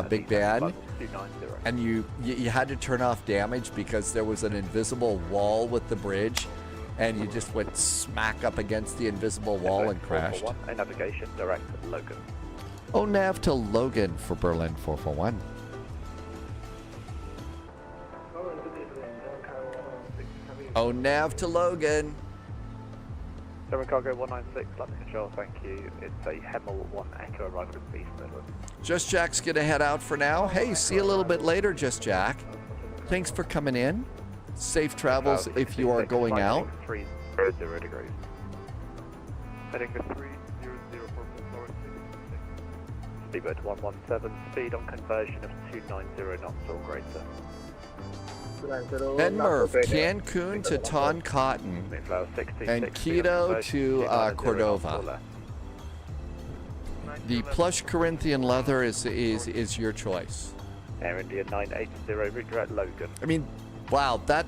Big Ben, and you had to turn off damage because there was an invisible wall with the bridge, and you just went smack up against the invisible wall and crashed. Navigation direct Logan. Oh, nav to Logan for Berlin 441. Oh, nav to Logan. German Cargo 196, landing control, thank you. It's a Hemel 1 Echo arrival in East Midlands. Just Jack's gonna head out for now. Hey, see you a little bit later, Just Jack. Thanks for coming in. Safe travels if you are going out. 300 degrees. Heading to 300 for Speedbird 117, speed on conversion of 290 knots or greater. Ben Murph, Cancun to Toncontín, and Quito to Cordova. The plush Corinthian leather is your choice. Air India 980, redirect Logan. I mean, wow, that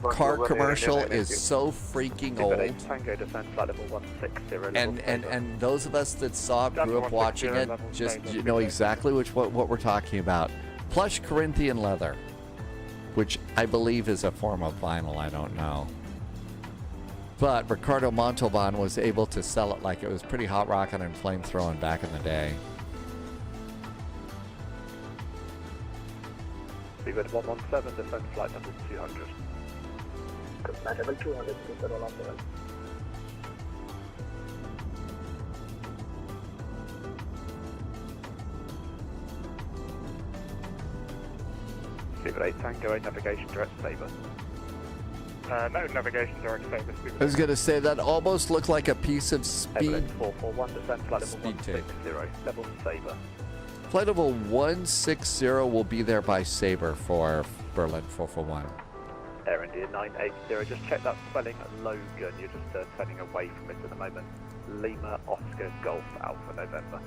car commercial is so freaking old. Tango descent flight level 160. And those of us that saw it, grew up watching it, just you know exactly what we're talking about. Plush Corinthian leather, which I believe is a form of vinyl, I don't know. But Ricardo Montalban was able to sell it like it was pretty hot rocking and flamethrowing back in the day. Speedbird 117, descent flight level 200. Flight level 200, Speedbird 117. Speedbird 8 Tango, navigation direct Sabre. No navigation direct Sabre. I was going to say that almost looked like a piece of Evelyn speed. 441, descend flight level Speed tape. 160, level Sabre. Flight level 160 will be there by Sabre for Berlin 441. Air India 980, just check that spelling Logan, you're just turning away from it at the moment. Lima Oscar Golf Alpha November.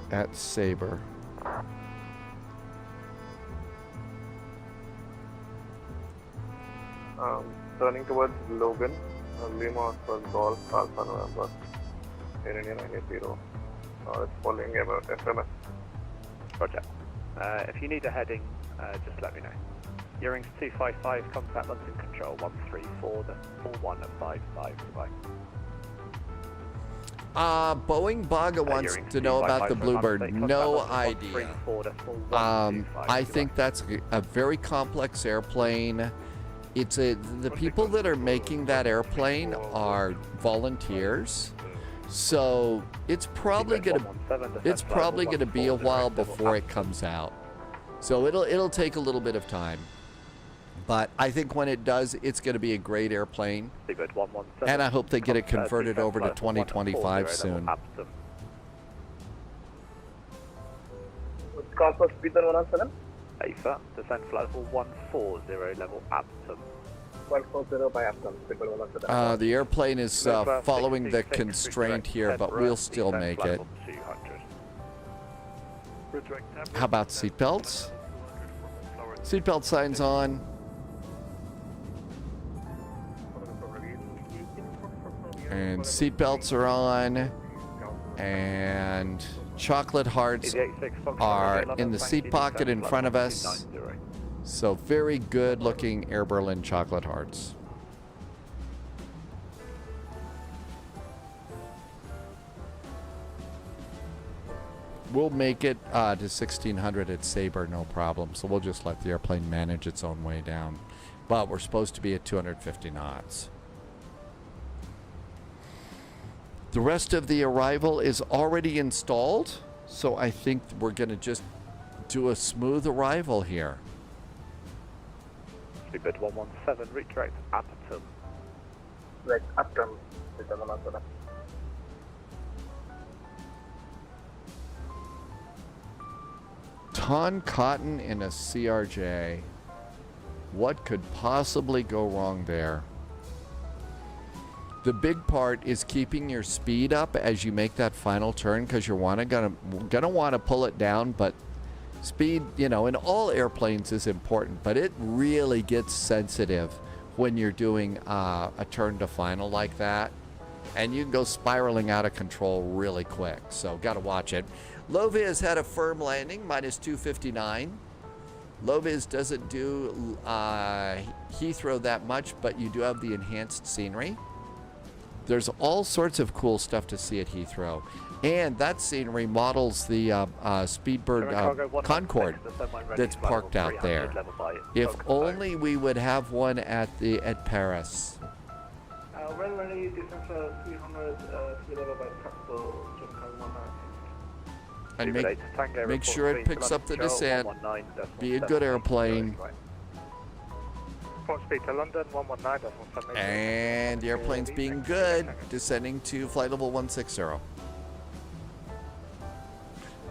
At Sabre. Turning towards Logan, Lima Oscar Golf Alpha November. Air India 980. It's following about SMS. Roger. If you need a heading, just let me know. Earrings 255, contact London Control 134, the 4155, goodbye. Boeing Baga wants to know about the Bluebird. No idea. I think that's a very complex airplane. It's the people that are making that airplane are volunteers. So it's probably gonna be a while before it comes out. So it'll take a little bit of time. But I think when it does, it's going to be a great airplane. And I hope they get it converted over to 2025 soon. What's call for Speedbird 117? AFA, descend flight level 140, level Aptum. 140 by Aptum, Speedbird 117. The airplane is following the constraint here, but we'll still make it. How about seatbelts? Seatbelt signs on. And seatbelts are on. And chocolate hearts are in the seat pocket in front of us. So very good looking Air Berlin chocolate hearts. We'll make it to 1600 at Sabre, no problem. So we'll just let the airplane manage its own way down. But we're supposed to be at 250 knots. The rest of the arrival is already installed. So I think we're going to just do a smooth arrival here. Speedbird 117, redirect Aptum. Right, Aptum, Speedbird 117. Toncontín in a CRJ. What could possibly go wrong there? The big part is keeping your speed up as you make that final turn, because you're gonna want to pull it down. But speed, you know, in all airplanes is important, but it really gets sensitive when you're doing a turn to final like that, and you can go spiraling out of control really quick. So got to watch it. Loviz had a firm landing, minus 259. Loviz doesn't do Heathrow that much, but you do have the enhanced scenery. There's all sorts of cool stuff to see at Heathrow. And that scenery models the Speedbird Concorde that's parked out there. If only we would have one at Paris. Well, ready, distance 300, sea level by Capital, and make sure it picks up the descent. Be a good airplane. Speed to London, 119.7. And the airplane's being good, descending to flight level 160.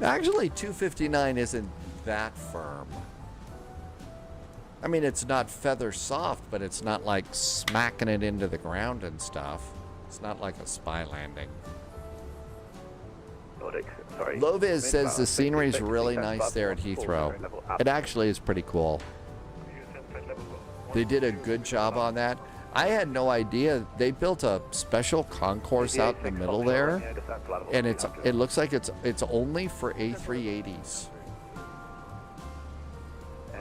Actually, 259 isn't that firm. I mean, it's not feather soft, but it's not like smacking it into the ground and stuff. It's not like a spy landing. Loviz says the scenery is really nice there at Heathrow. It actually is pretty cool. They did a good job on that. I had no idea they built a special concourse out in the middle there, and it looks like it's only for A380s.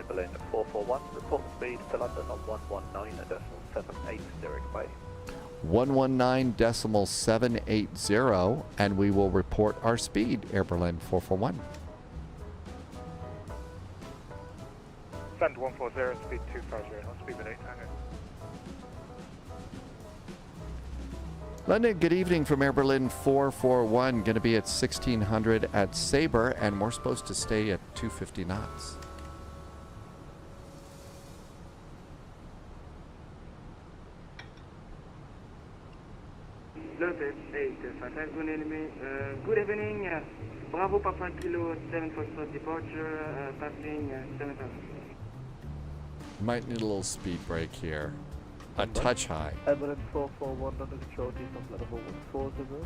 Berlin 441, report speed to London on 119.780 direct bay. 119.780, and we will report our speed, Air Berlin 441. Send 140, speed 250, not speed 8 Tango. London, good evening from Air Berlin 441. Going to be at 1600 at Sabre, and we're supposed to stay at 250 knots. Lotus 855, good evening. Bravo Papa Kilo 7 Foxtrot departure, passing 7000. Might need a little speed break here. A touch high. MMUN 441 under control, descent flight level 140.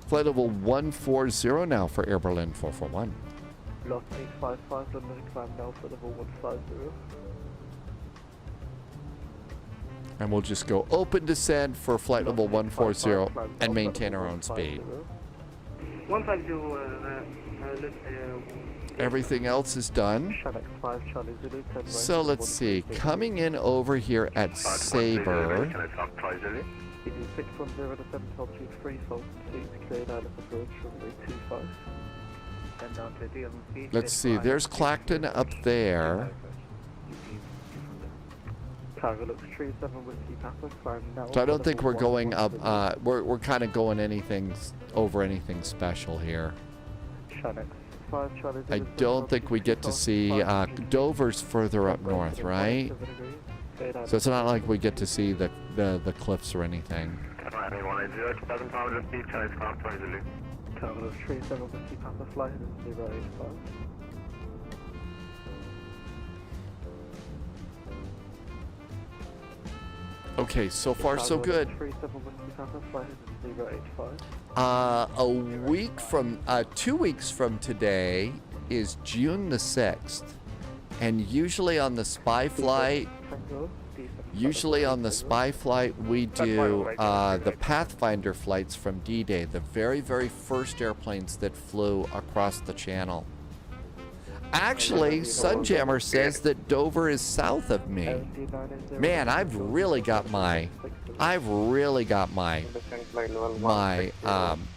Flight level 140 now for Air Berlin 441. Lost 855, London climb now for level 150. And we'll just go open descent for flight level 140 and maintain our own speed. 150, Everything else is done. So let's see, coming in over here at Sabre. Let's see, there's Clacton up there. So I don't think we're going up, we're kind of going over anything special here. I don't think we get to see, Dover's further up north, right? So it's not like we get to see the cliffs or anything. Okay, so far so good. A week from, 2 weeks from today is June the 6th. And usually on the spy flight, we do the Pathfinder flights from D-Day, the very, very first airplanes that flew across the channel. Actually, Sunjammer says that Dover is south of me. Man, I've really got my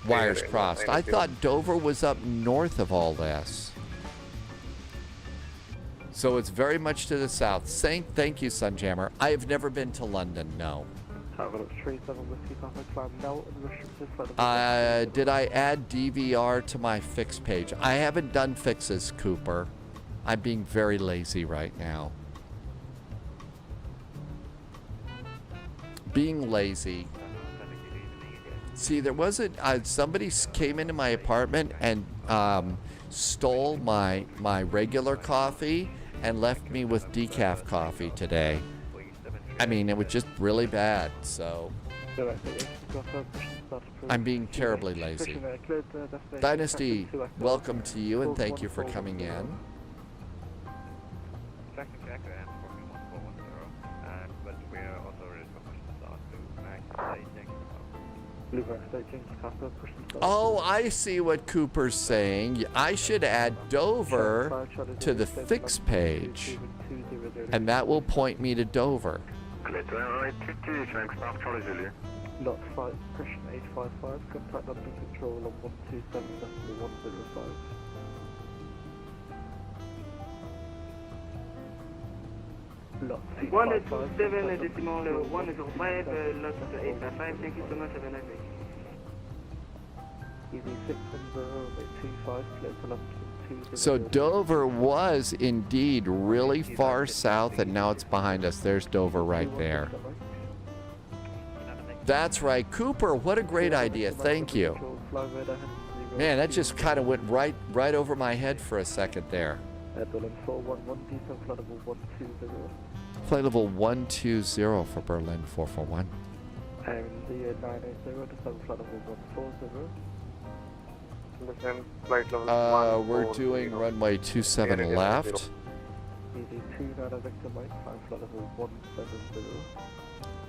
wires crossed. I thought Dover was up north of all this. So it's very much to the south. Thank you, Sunjammer. I have never been to London, no. Did I add DVR to my fix page? I haven't done fixes, Cooper. I'm being very lazy right now. Being lazy. See, there wasn't, somebody came into my apartment and stole my regular coffee and left me with decaf coffee today. I mean, it was just really bad, so I'm being terribly lazy. Dynasty, welcome to you and thank you for coming in. Oh, I see what Cooper's saying. I should add Dover to the fix page, and that will point me to Dover. Lot 5, Christian 855, contact London Control on 127.105. Lot 127.105, lot 855, thank you so much, have a nice day. Easy 610, 25, clear to London. So Dover was indeed really far south, and now it's behind us. There's Dover right there. That's right. Cooper, what a great idea. Thank you. Man, that just kind of went right over my head for a second there. Flight level 120 for Berlin 441. And the 980 descent flight level 140. We're doing runway 27 left.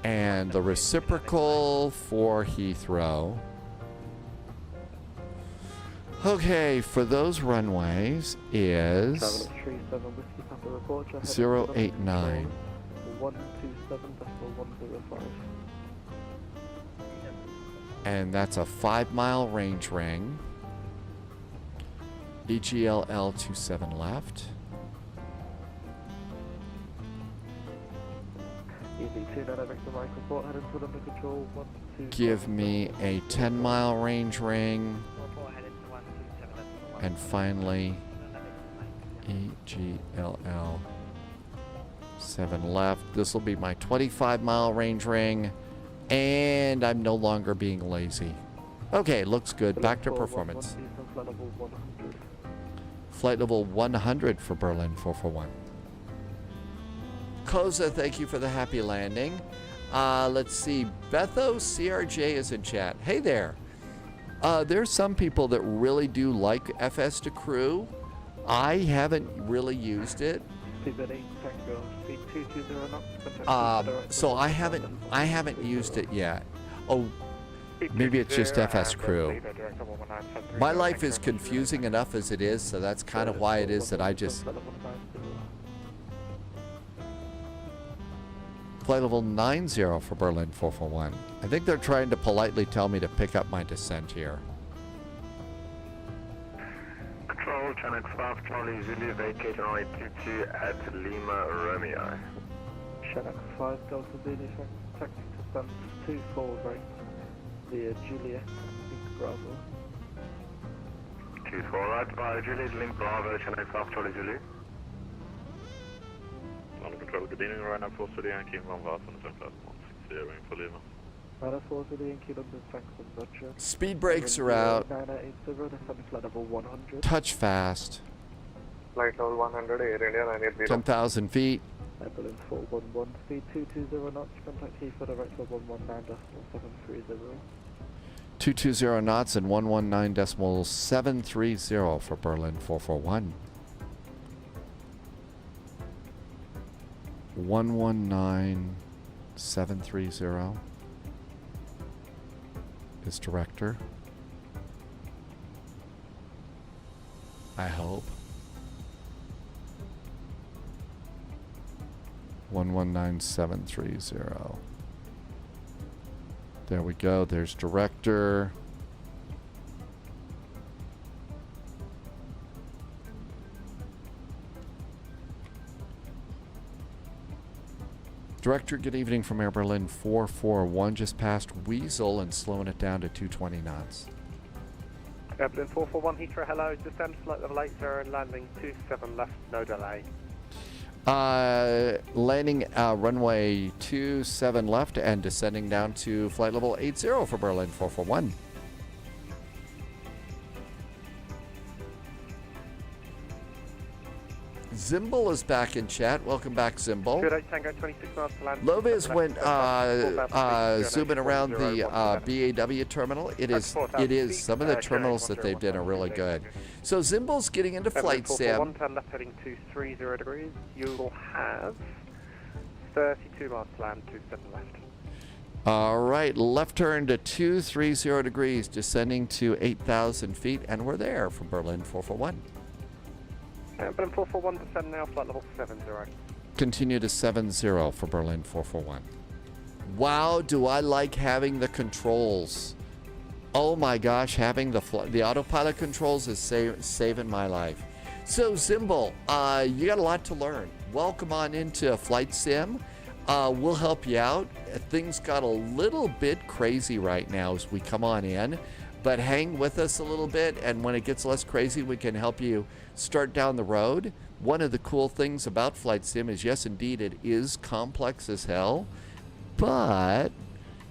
And the reciprocal for Heathrow. Okay, for those runways is 089. And that's a 5-mile range ring. EGLL 27 left. Give me a 10-mile range ring. And finally, EGLL 7 left. This will be my 25-mile range ring. And I'm no longer being lazy. Okay, looks good. Back to performance. Flight level 100 for Berlin 441. Koza, thank you for the happy landing. Let's see. Betho CRJ is in chat. Hey there. There's some people that really do like FS to crew. I haven't really used it. So I haven't used it yet. Oh, maybe it's just FS crew. My life is confusing enough as it is, so that's kind of why it is that I just... Flight level 90 for Berlin 441. I think they're trying to politely tell me to pick up my descent here. Control, Channel 5, Charlie Zulu, vacate runway 22 at Lima, Romeo. Channel 5, Delta Zulu, taxi to stand 24 right, via Juliet, Link Bravo. 24 right, via Juliet, Link Bravo, Channel 5, Charlie Zulu. On control, good evening, right now, 4 City Yankee, 1 Vatsum, 160, for Lima. Right, 4 City Yankee, London, Saxon, Roger. Speed brakes are out. 9980, descending flight level 100. Touch fast. Flight level 100, Air India 980. 10,000 feet. Berlin 411, speed 220 knots, contact Heathrow, director 119.730. 220 knots and 119.730 for Berlin 441. 119.730 is director. I hope. 119.730. There we go. There's director. Director, good evening from Air Berlin 441, just past Weasel and slowing it down to 220 knots. Air Berlin 441, Heathrow, hello, descend flight level 80 and landing 27 left, no delay. Landing runway 27 left and descending down to flight level 80 for Berlin 441. Zimble is back in chat. Welcome back, Zimble. Good 8 Tango 26 miles to land. Loviz went zooming around the BAW terminal. It is. Some of the terminals that they've done are really good. So Zimble's getting into flight sim. 1 turn left heading 230 degrees. You will have 32 miles to land, 27 left. All right, left turn to 230 degrees, descending to 8,000 feet, and we're there from Berlin 441. Berlin 441, descend now, flight level 70. Continue to 70 for Berlin 441. Wow, do I like having the controls. Oh my gosh, having the autopilot controls is saving my life. So Zimble, you got a lot to learn. Welcome on into Flight Sim. We'll help you out. Things got a little bit crazy right now as we come on in, but hang with us a little bit, and when it gets less crazy, we can help you start down the road. One of the cool things about Flight Sim is, yes, indeed, it is complex as hell, but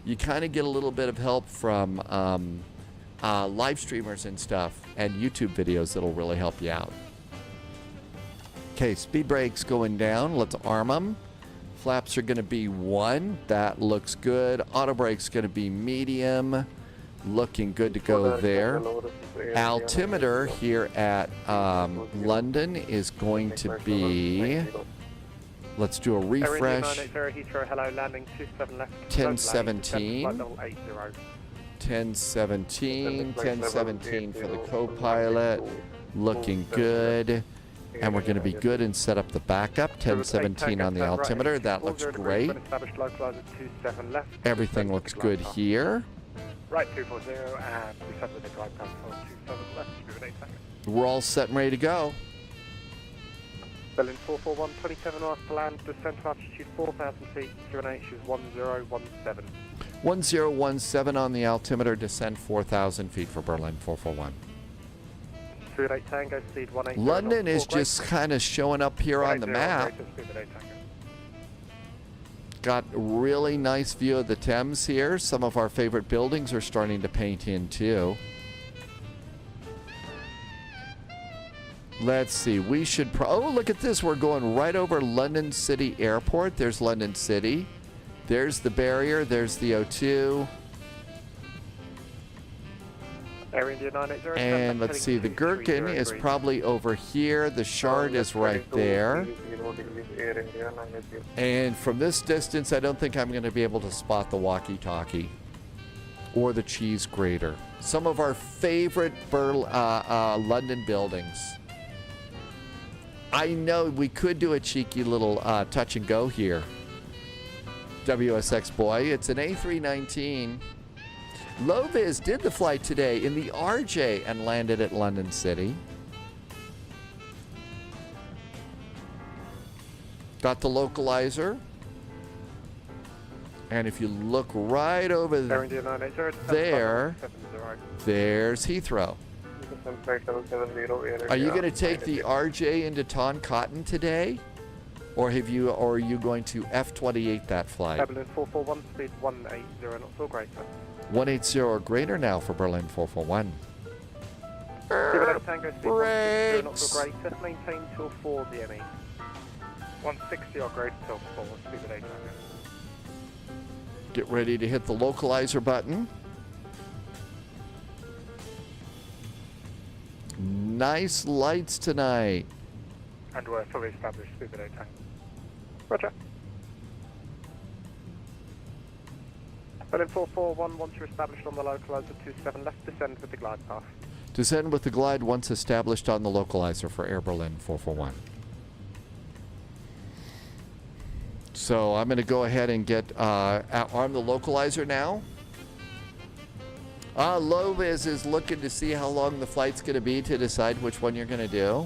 you kind of get a little bit of help from live streamers and stuff and YouTube videos that'll really help you out. Okay, speed brakes going down. Let's arm them. Flaps are going to be 1. That looks good. Auto brake's going to be medium. Looking good to go there. Altimeter here at London is going to be, let's do a refresh, 1017. 1017 for the co-pilot. Looking good. And we're going to be good and set up the backup. 1017 on the altimeter. That looks great. Everything looks good here. Right, 240, and we set with the glide path for 27 left, moving 8 seconds. We're all set and ready to go. Berlin 441, 27 miles to land, descent to altitude 4,000 feet, QNH is 1017. 1017 on the altimeter, descend 4,000 feet for Berlin 441. 38 Tango, speed 180. London is just kind of showing up here on the map. Got a really nice view of the Thames here. Some of our favorite buildings are starting to paint in too. Let's see. We should... oh, look at this. We're going right over London City Airport. There's London City. There's the barrier. There's the O2. Air India 980. And let's see. The Gherkin is probably over here. The Shard is right there. And from this distance, I don't think I'm going to be able to spot the walkie-talkie or the cheese grater. Some of our favorite London buildings. I know we could do a cheeky little touch and go here. WSX boy, it's an A319. Loviz did the flight today in the RJ and landed at London City. Got the localizer. And if you look right over there, there's Heathrow. Are you going to take the RJ into Toncontín today? Or are you going to F28 that flight? Berlin 441, speed 180 knots or greater. 180 or greater now for Berlin 441. Tango speed 160 knots or greater, maintain till 4 DME. 160 or greater till 4, speed with 8 Tango. Get ready to hit the localizer button. Nice lights tonight. And we're fully established, speed with 8 Tango. Roger. Berlin 441, once you're established on the localizer, 27 left, descend with the glide path. Descend with the glide once established on the localizer for Air Berlin 441. So I'm going to go ahead and get arm the localizer now. Loviz is looking to see how long the flight's going to be to decide which one you're going to do.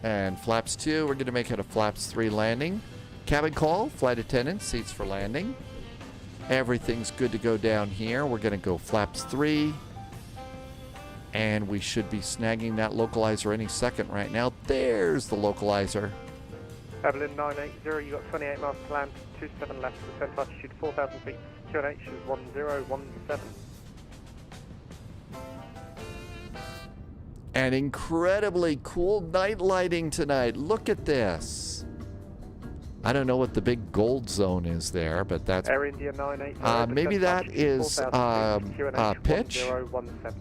And flaps 2, we're going to make it a flaps 3 landing. Cabin call, flight attendant, seats for landing. Everything's good to go down here. We're going to go flaps 3. And we should be snagging that localizer any second right now. There's the localizer. Berlin 980, you got 28 miles to land, 27 left, descent altitude 4,000 feet, QNH is 1017. An incredibly cool night lighting tonight. Look at this. I don't know what the big gold zone is there, but that's... Air India 980. Maybe that is pitch. 1017.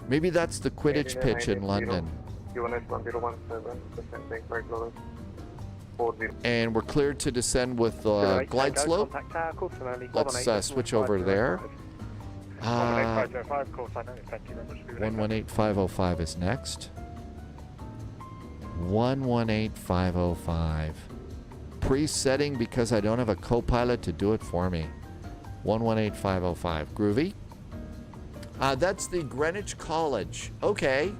Maybe that's the Quidditch pitch in London. And we're cleared to descend with glide slope. Let's switch over there. 118505 is next. 118505. Pre-setting because I don't have a co-pilot to do it for me. 118505. Groovy. That's the Greenwich College. Okay.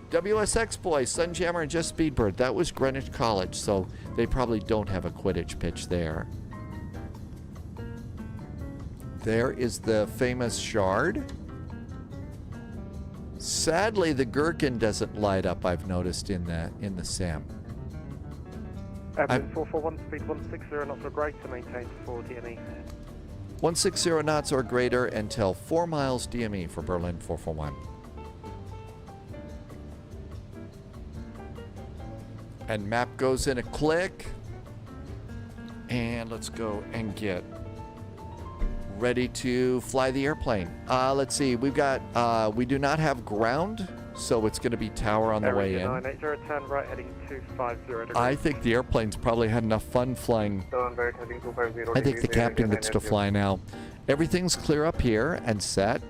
WSX boy, Sunjammer and Just Speedbird. That was Greenwich College, so they probably don't have a Quidditch pitch there. There is the famous Shard. Sadly, the Gherkin doesn't light up, I've noticed in the sim. 441, speed 160 knots or greater, maintain 4 DME. 160 knots or greater until 4 miles DME for Berlin 441. And map goes in a click. And let's go and get ready to fly the airplane. Let's see, we've got, we do not have ground, so it's going to be tower on the way in. 980, turn right heading 250 degrees. I think the airplane's probably had enough fun flying. I think the captain gets to fly now. Everything's clear up here and set.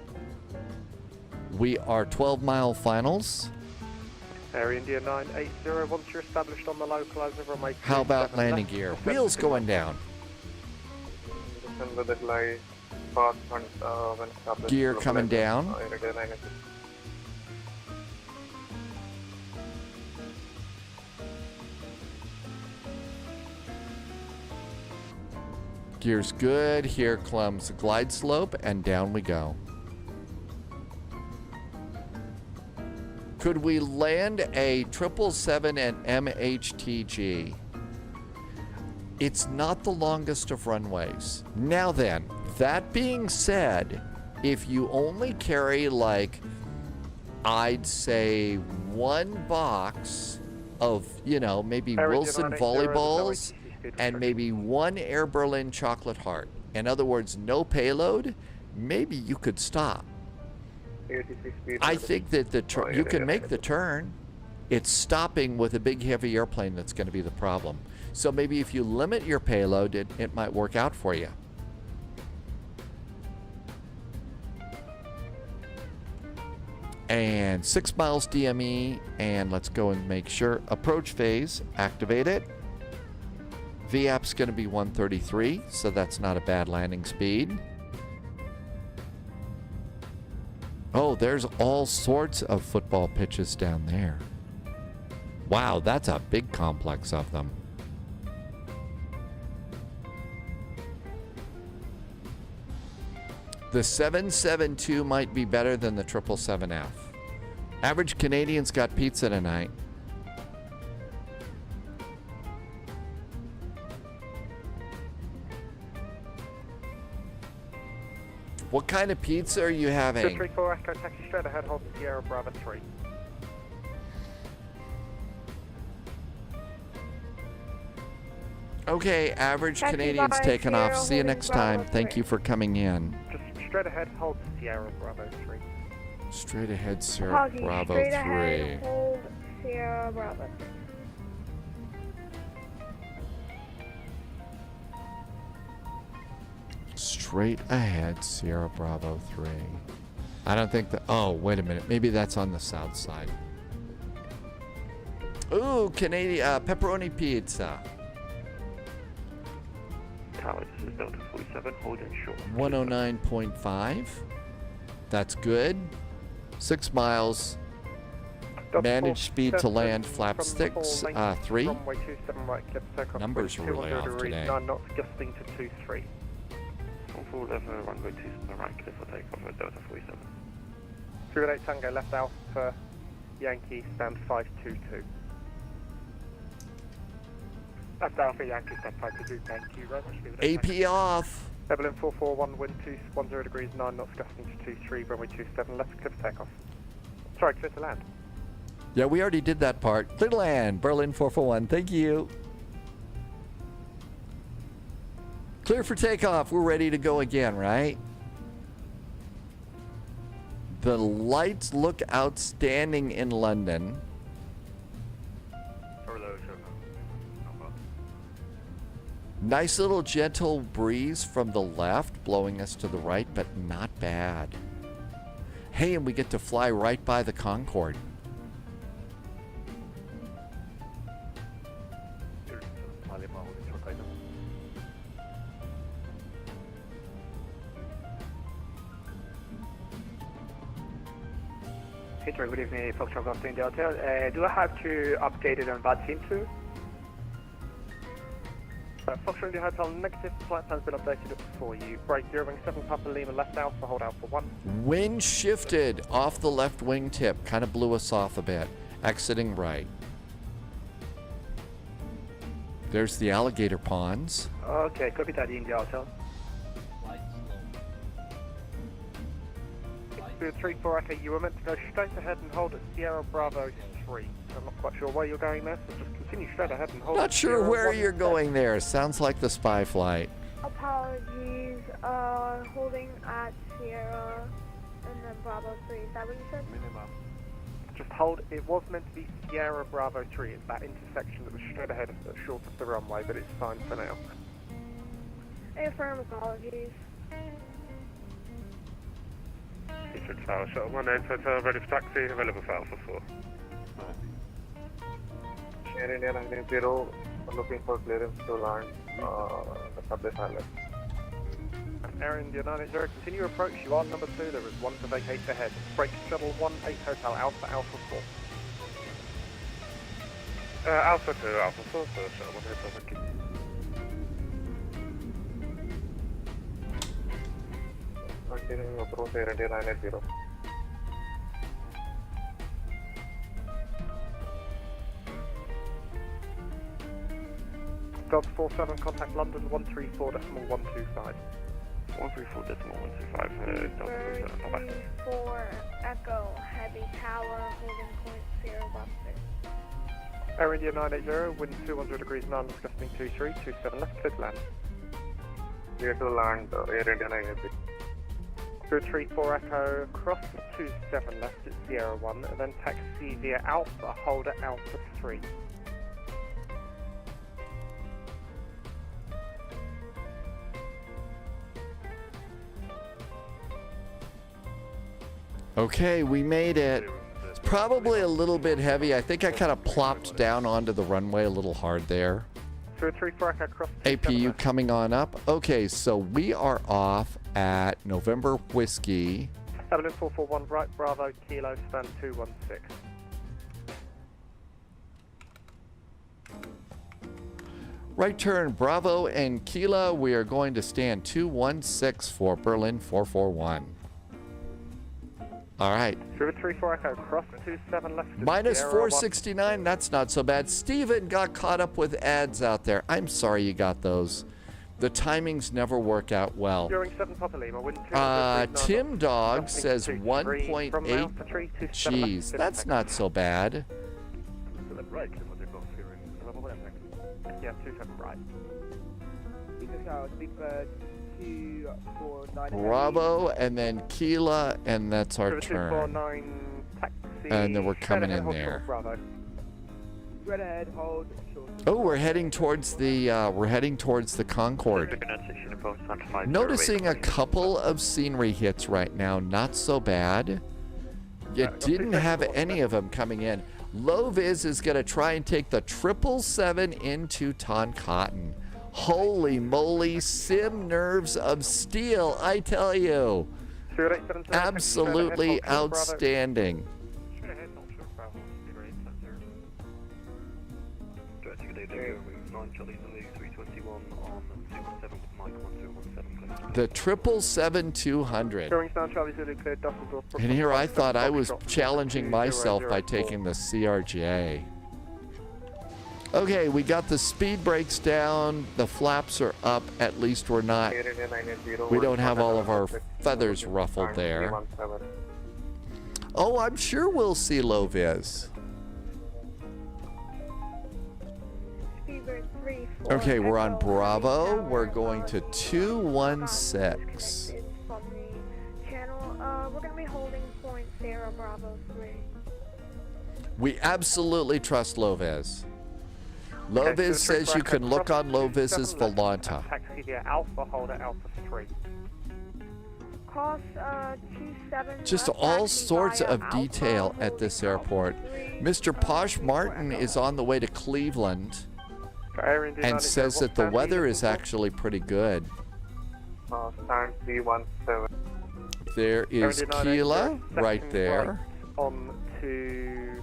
We are 12-mile finals. Air India 980, once you're established on the localizer, we'll make... How about landing gear? Wheels going down. Gear coming down. Gear's good. Here comes the glide slope, and down we go. Could we land a 777 and MHTG? It's not the longest of runways. Now then, that being said, if you only carry like, I'd say 1 box of, you know, maybe Wilson volleyballs and maybe 1 Air Berlin chocolate heart. In other words, no payload, maybe you could stop. I think that you can make the turn. It's stopping with a big heavy airplane that's going to be the problem. So maybe if you limit your payload, it might work out for you. And 6 miles DME, and let's go and make sure. Approach phase, activate it. VAP's going to be 133, so that's not a bad landing speed. Oh, there's all sorts of football pitches down there. Wow, that's a big complex of them. The 772 might be better than the 777F. Average Canadian's got pizza tonight. What kind of pizza are you having? 234 Echo taxi straight ahead, hold Sierra Bravo 3. Okay, average Canadian's taken off. See you next time. Thank you for coming in. Just straight ahead, hold Sierra Bravo 3. Straight ahead, Sierra Bravo 3. Ahead, hold Sierra Bravo 3. Straight ahead, Sierra Bravo 3. I don't think that... Oh, wait a minute. Maybe that's on the south side. Ooh, Canadian pepperoni pizza. Tower, this is Delta 47, holding short. 109.5. That's good. 6 miles. Managed speed to land, flaps 3. Runway 27 right, clear for takeoff. Numbers are really off today. 9 knots, gusting to 23. 1411, runway 27 right, clear for takeoff at Delta 47. 318 Tango, left Alpha, Yankee, stand 522. Left Alpha, Yankee, stand 522, thank you very much. AP off. Evelyn 441, wind 210 degrees, 9 knots, gusting to 23, runway 27, left, clear for takeoff. Sorry, clear to land. Yeah, we already did that part. Clear to land, Berlin 441, thank you. Clear for takeoff. We're ready to go again, right? The lights look outstanding in London. Nice little gentle breeze from the left, blowing us to the right, but not bad. Hey, and we get to fly right by the Concorde. Heathrow, good evening, Foxtrot Golf India Hotel. Do I have to update it on VATSIM too? Foxtrot India Hotel, negative, flight plan's been updated for you. Break 0-7 Papa Lima, left Alpha, hold Alpha 1. Wind shifted off the left wingtip, kind of blew us off a bit. Exiting right. There's the alligator ponds. Okay, copy that, India Hotel. 234 Echo, you were meant to go straight ahead and hold at Sierra Bravo 3. I'm not quite sure where you're going there, so just continue straight ahead and hold. Not sure Sierra where 1 you're going there. Sounds like the spy flight. Apologies, holding at Sierra and then Bravo 3. Is that what you said? Minimum. Just hold, it was meant to be Sierra Bravo 3. It's that intersection that was straight ahead of short of the runway, but it's fine for now. Affirm, apologies. Heathrow Tower, shuttle 19 Hotel, ready for taxi, available for Alpha 4. Air India 980, looking for clearance to land the Subway Island. Air India 980, continue approach, you are number 2, there is 1 to vacate ahead. Break shuttle 18 Hotel, Alpha 4. Alpha 2, Alpha 4, so shuttle 1 Hotel, thank you. Continuing approach Air India 980. Dogs 47, contact London 134.125. 134.125, Delta 47, bye-bye. 4 Echo, heavy tower, holding point 0 Air India 980, wind 200 degrees 9, gusting 23, 27 left, clear to land. Clear to land, Air India 980. 234 Echo, cross 27 left at Sierra 1, and then taxi via Alpha, hold at Alpha 3. Okay, we made it. It's probably a little bit heavy. I think I kind of plopped down onto the runway a little hard there. 234 Echo, cross APU coming on up. Okay, so we are off at November Whiskey. Evelyn 441 right, Bravo, Kilo, stand 216. Right turn, Bravo and Kilo. We are going to stand 216 for Berlin 441. All right. 234 Echo, cross 27 left. Minus Sierra 469. That's not so bad. Steven got caught up with ads out there. I'm sorry you got those. The timings never work out well. During 7 Papa Lima, wind 200 Tim Dog says 1.8. Jeez, that's not so bad. Yeah, 27 right. Bravo, and then Kila, and that's our turn. 249 taxi. And then we're coming in there. Bravo. Red ahead, hold. Oh, we're heading towards the Concorde. Noticing a couple of scenery hits right now. Not so bad. You didn't have any of them coming in. Low Viz is going to try and take the 777 into Toncontín. Holy moly, sim nerves of steel, I tell you. Absolutely outstanding. The 777-200. And here I thought I was challenging myself by taking the CRJ. Okay, we got the speed brakes down. The flaps are up. At least we don't have all of our feathers ruffled there. Oh, I'm sure we'll see low vis. Okay, we're on Bravo. We're going to 216. We're going to be holding point 0 Bravo 3. We absolutely trust Loviz. Loviz says you can look on Loviz's Volanta. Taxi via Alpha, hold at Alpha 3. Cross 27. Just all sorts of detail at this airport. Mr. Posh Martin is on the way to Cleveland and says that the weather is actually pretty good. There is Keela right there. On to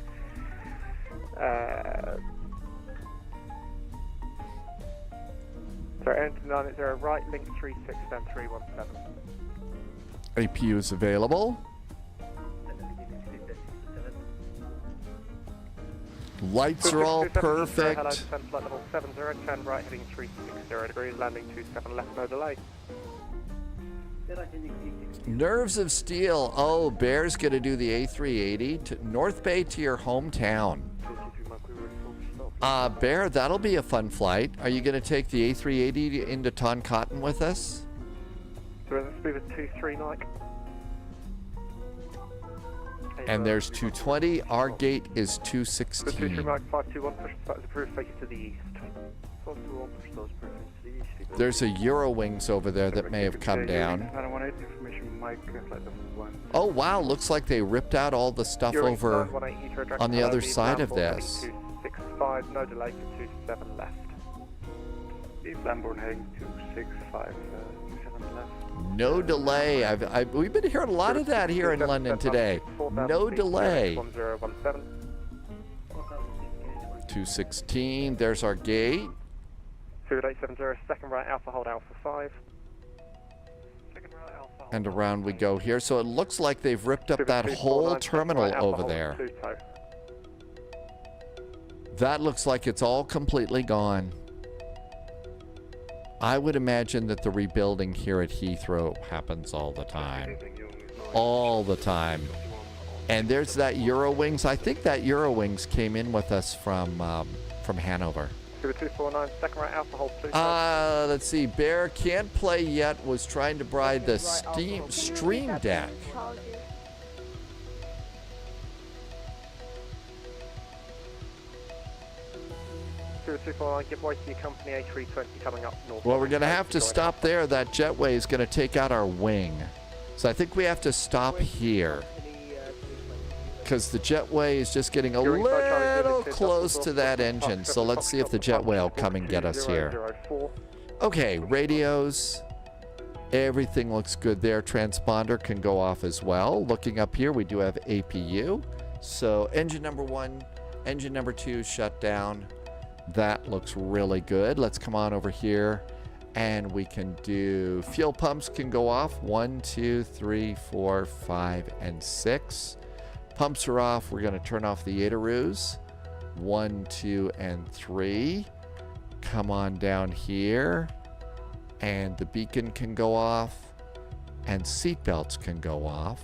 sorry, Aaron 980 right, link 36 down 317. APU is available. Lights are all perfect. Hello, descent flight level 70, turn right heading 360 degrees, landing 27 left, no delay. Nerves of steel. Oh, Bear's going to do the A380 to North Bay to your hometown. Bear, that'll be a fun flight. Are you going to take the A380 into Toncontín with us? So the speed is 23 Nike. And there's 220. Our gate is 216. The 23 Mike 521, push the approved, face to the east. 521, push those to the east. There's a Eurowings over there that may have come down. Oh wow, looks like they ripped out all the stuff over on the other side of this. 265, no delay for 27 left. Lamborn heading 265, 27 left. No delay. We've been hearing a lot of that here in London today. No delay. 216. There's our gate. 2870, second right, Alpha, hold Alpha 5. And around we go here. So it looks like they've ripped up that whole terminal over there. That looks like it's all completely gone. I would imagine that the rebuilding here at Heathrow happens all the time. All the time. And there's that Eurowings. I think that Eurowings came in with us from Hanover. 249, second right alpha, hold 2. Let's see. Bear can't play yet. Was trying to bride the Stream Deck. Apologies. Give way to your company A320 coming up north. Well, we're going to have to stop there. That jetway is going to take out our wing. So I think we have to stop here. Because the jetway is just getting a little close to that engine. So let's see if the jetway will come and get us here. Okay, radios. Everything looks good there. Transponder can go off as well. Looking up here, we do have APU. So engine number 1, engine number 2 shut down. That looks really good. Let's come on over here and we can do fuel pumps can go off. 1, 2, 3, 4, 5, and 6. Pumps are off. We're going to turn off the Edaroos. 1, 2, and 3. Come on down here. And the beacon can go off. And seatbelts can go off.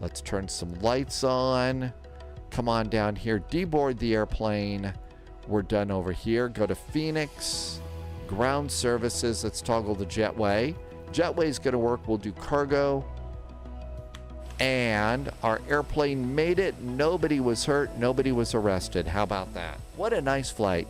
Let's turn some lights on. Come on down here. Deboard the airplane. We're done over here. Go to Phoenix. Ground services. Let's toggle the jetway. Jetway is going to work. We'll do cargo. And our airplane made it. Nobody was hurt. Nobody was arrested. How about that? What a nice flight.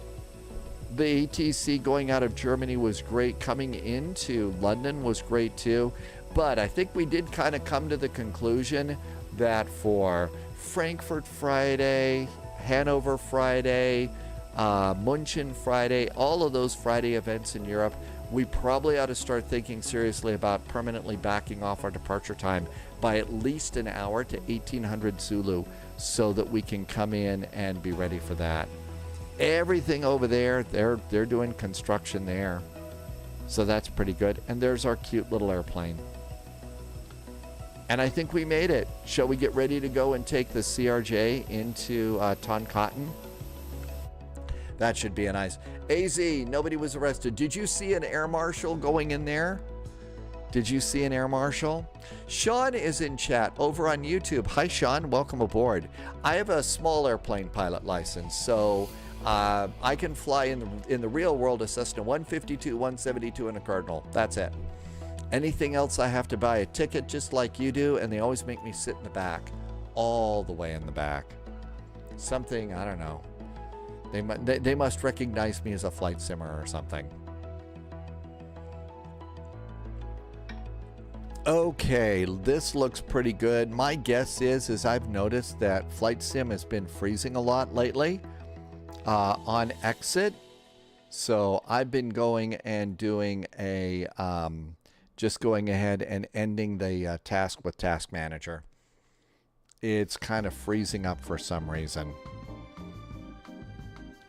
The ATC going out of Germany was great. Coming into London was great too. But I think we did kind of come to the conclusion that for Frankfurt Friday, Hanover Friday, München Friday, all of those Friday events in Europe, we probably ought to start thinking seriously about permanently backing off our departure time by at least an hour to 1800 Zulu so that we can come in and be ready for that. Everything over there, they're doing construction there. So that's pretty good. And there's our cute little airplane. And I think we made it. Shall we get ready to go and take the CRJ into Toncontín? That should be a nice. AZ, nobody was arrested. Did you see an air marshal going in there? Did you see an air marshal? Sean is in chat over on YouTube. Hi, Sean. Welcome aboard. I have a small airplane pilot license, so I can fly in the real world a Cessna 152, 172, and a Cardinal. That's it. Anything else, I have to buy a ticket just like you do, and they always make me sit in the back, all the way in the back. Something, I don't know. They must recognize me as a flight simmer or something. Okay, this looks pretty good. My guess is I've noticed that flight sim has been freezing a lot lately on exit. So I've been going and doing a just going ahead and ending the task with Task Manager. It's kind of freezing up for some reason.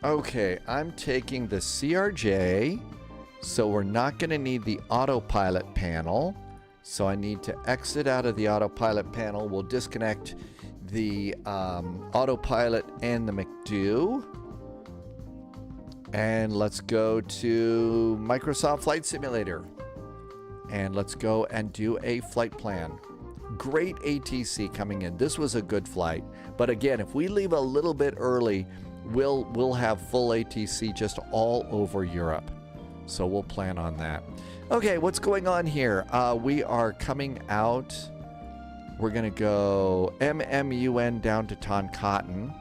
Okay, I'm taking the CRJ, so we're not going to need the autopilot panel. So I need to exit out of the autopilot panel. We'll disconnect the autopilot and the McDo. And let's go to Microsoft Flight Simulator. And let's go and do a flight plan. Great ATC coming in. This was a good flight. But again, if we leave a little bit early, we'll have full ATC just all over Europe. So we'll plan on that. Okay, what's going on here? We are coming out. We're going to go MMUN down to Toncontín.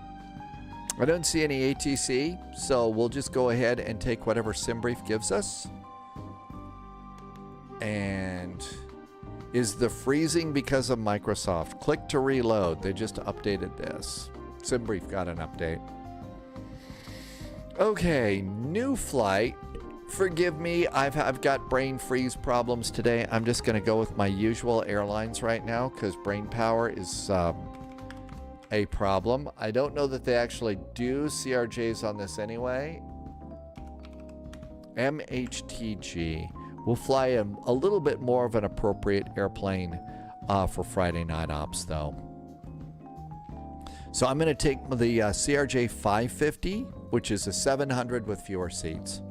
I don't see any ATC, so we'll just go ahead and take whatever SimBrief gives us. And is the freezing because of Microsoft? Click to reload. They just updated this. SimBrief got an update. Okay, new flight. Forgive me, I've got brain freeze problems today. I'm just going to go with my usual airlines right now because brain power is a problem. I don't know that they actually do CRJs on this anyway. MHTG. We'll fly a little bit more of an appropriate airplane for Friday night ops though. So I'm going to take the CRJ 550, which is a 700 with fewer seats.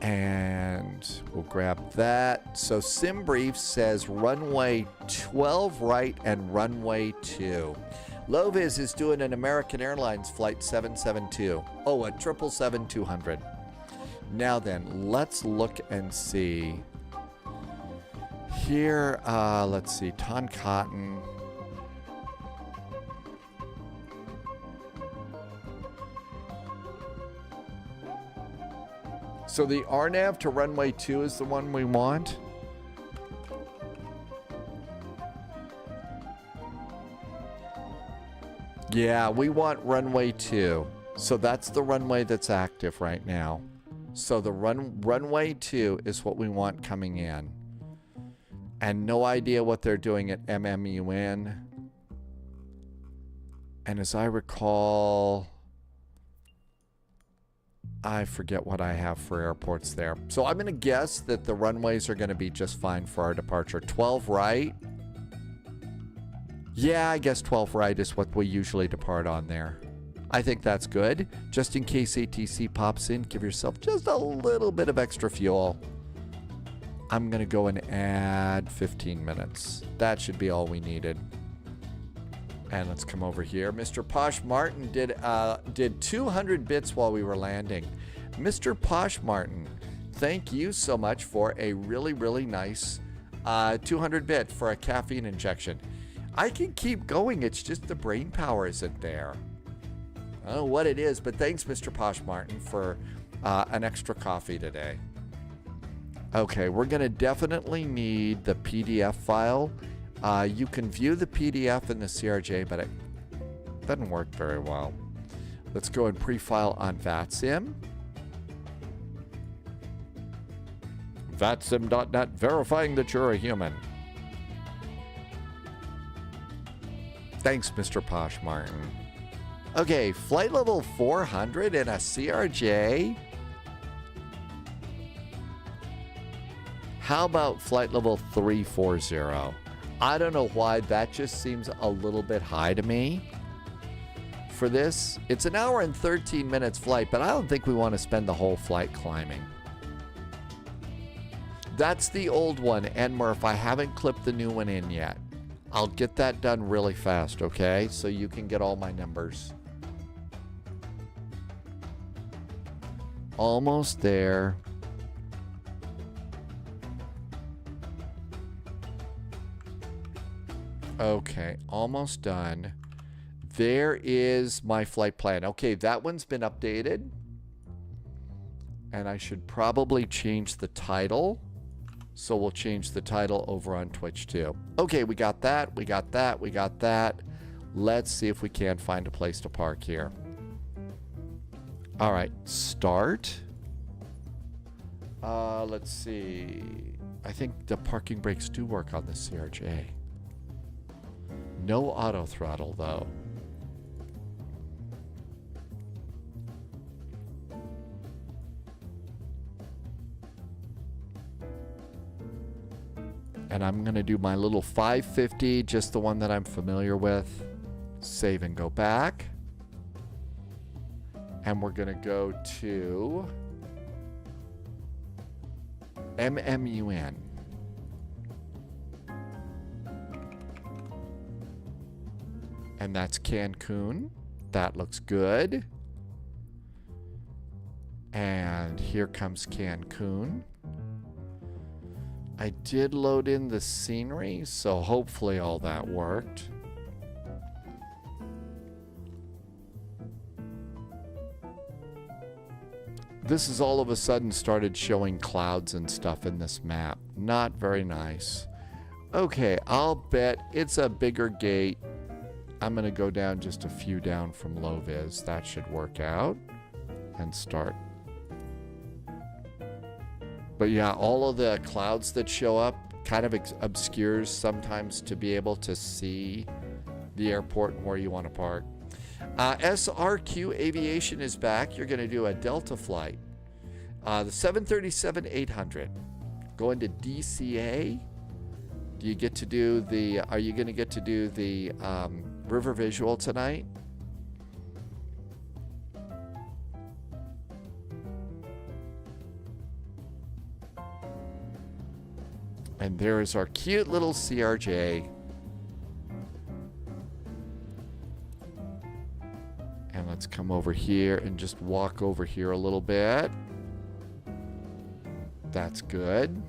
And we'll grab that. So sim brief says runway 12 right and runway 2. Loviz is doing an American Airlines flight 772. Oh, a 777-200. Now then, let's look and see. Here, let's see, Toncontín. So the RNAV to runway 2 is the one we want. Yeah, we want runway 2. So that's the runway that's active right now. So the runway 2 is what we want coming in. And no idea what they're doing at MMUN. And as I recall, I forget what I have for airports there. So I'm going to guess that the runways are going to be just fine for our departure. 12 right. Yeah, I guess 12 right is what we usually depart on there. I think that's good. Just in case ATC pops in, give yourself just a little bit of extra fuel. I'm going to go and add 15 minutes. That should be all we needed. And let's come over here. Mr. Posh Martin did 200 bits while we were landing. Mr. Posh Martin, thank you so much for a really, really nice 200 bit for a caffeine injection. I can keep going. It's just the brain power isn't there. I don't know what it is, but thanks, Mr. Posh Martin, for an extra coffee today. Okay, we're going to definitely need the PDF file. You can view the PDF in the CRJ, but it doesn't work very well. Let's go and pre-file on VATSIM. VATSIM.net, verifying that you're a human. Thanks, Mr. Posh Martin. Okay, flight level 400 in a CRJ. How about flight level 340? I don't know why, that just seems a little bit high to me for this. It's an hour and 13 minutes flight, but I don't think we want to spend the whole flight climbing. That's the old one, Enmurph. I haven't clipped the new one in yet. I'll get that done really fast, okay? So you can get all my numbers. Almost there. Okay, almost done. There is my flight plan. Okay, that one's been updated. And I should probably change the title. So we'll change the title over on Twitch too. Okay, we got that, we got that, we got that. Let's see if we can find a place to park here. All right, start. Let's see. I think the parking brakes do work on the CRJ. No auto throttle though. And I'm going to do my little 550, just the one that I'm familiar with. Save and go back. And we're going to go to MMUN. And that's Cancun. That looks good. And here comes Cancun. I did load in the scenery, so hopefully all that worked. This has all of a sudden started showing clouds and stuff in this map. Not very nice. Okay, I'll bet it's a bigger gate. I'm going to go down just a few down from low vis. That should work out. And start. But yeah, all of the clouds that show up kind of obscures sometimes to be able to see the airport and where you want to park. SRQ Aviation is back. You're going to do a Delta flight. The 737-800. Going to DCA. Do you get to do the, are you going to get to do the river visual tonight? And there is our cute little CRJ. And let's come over here and just walk over here a little bit. That's good.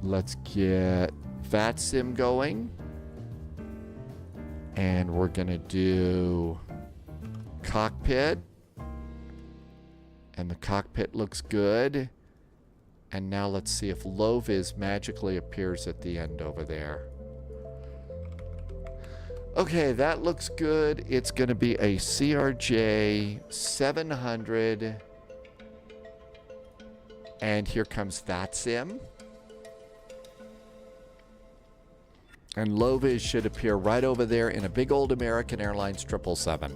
Let's get VATSIM going. And we're going to do cockpit. And the cockpit looks good. And now let's see if low-vis magically appears at the end over there. Okay, that looks good. It's going to be a CRJ 700. And here comes VATSIM. And low-vis should appear right over there in a big old American Airlines 777.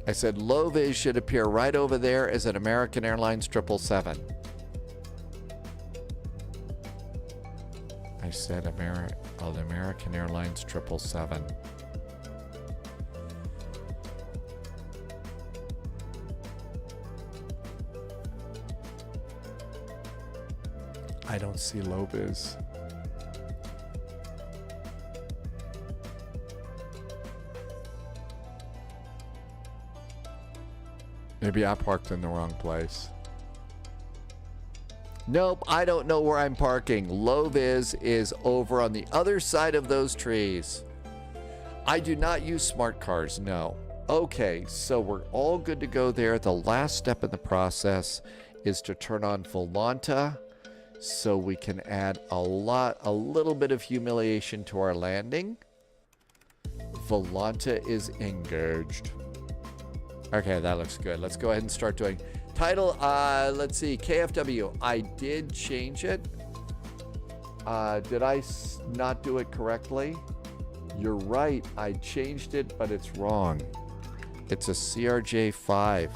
I said low-vis should appear right over there as an American Airlines 777. I said American Airlines 777. I don't see low-vis. Maybe I parked in the wrong place. Nope, I don't know where I'm parking. Low-vis is over on the other side of those trees. I do not use smart cars, no. Okay, so we're all good to go there. The last step in the process is to turn on Volanta so we can add a little bit of humiliation to our landing. Volanta is engaged. Okay, that looks good. Let's go ahead and start doing title. Let's see, KFW. I did change it. Did I not do it correctly? You're right. I changed it, but it's wrong. It's a CRJ5.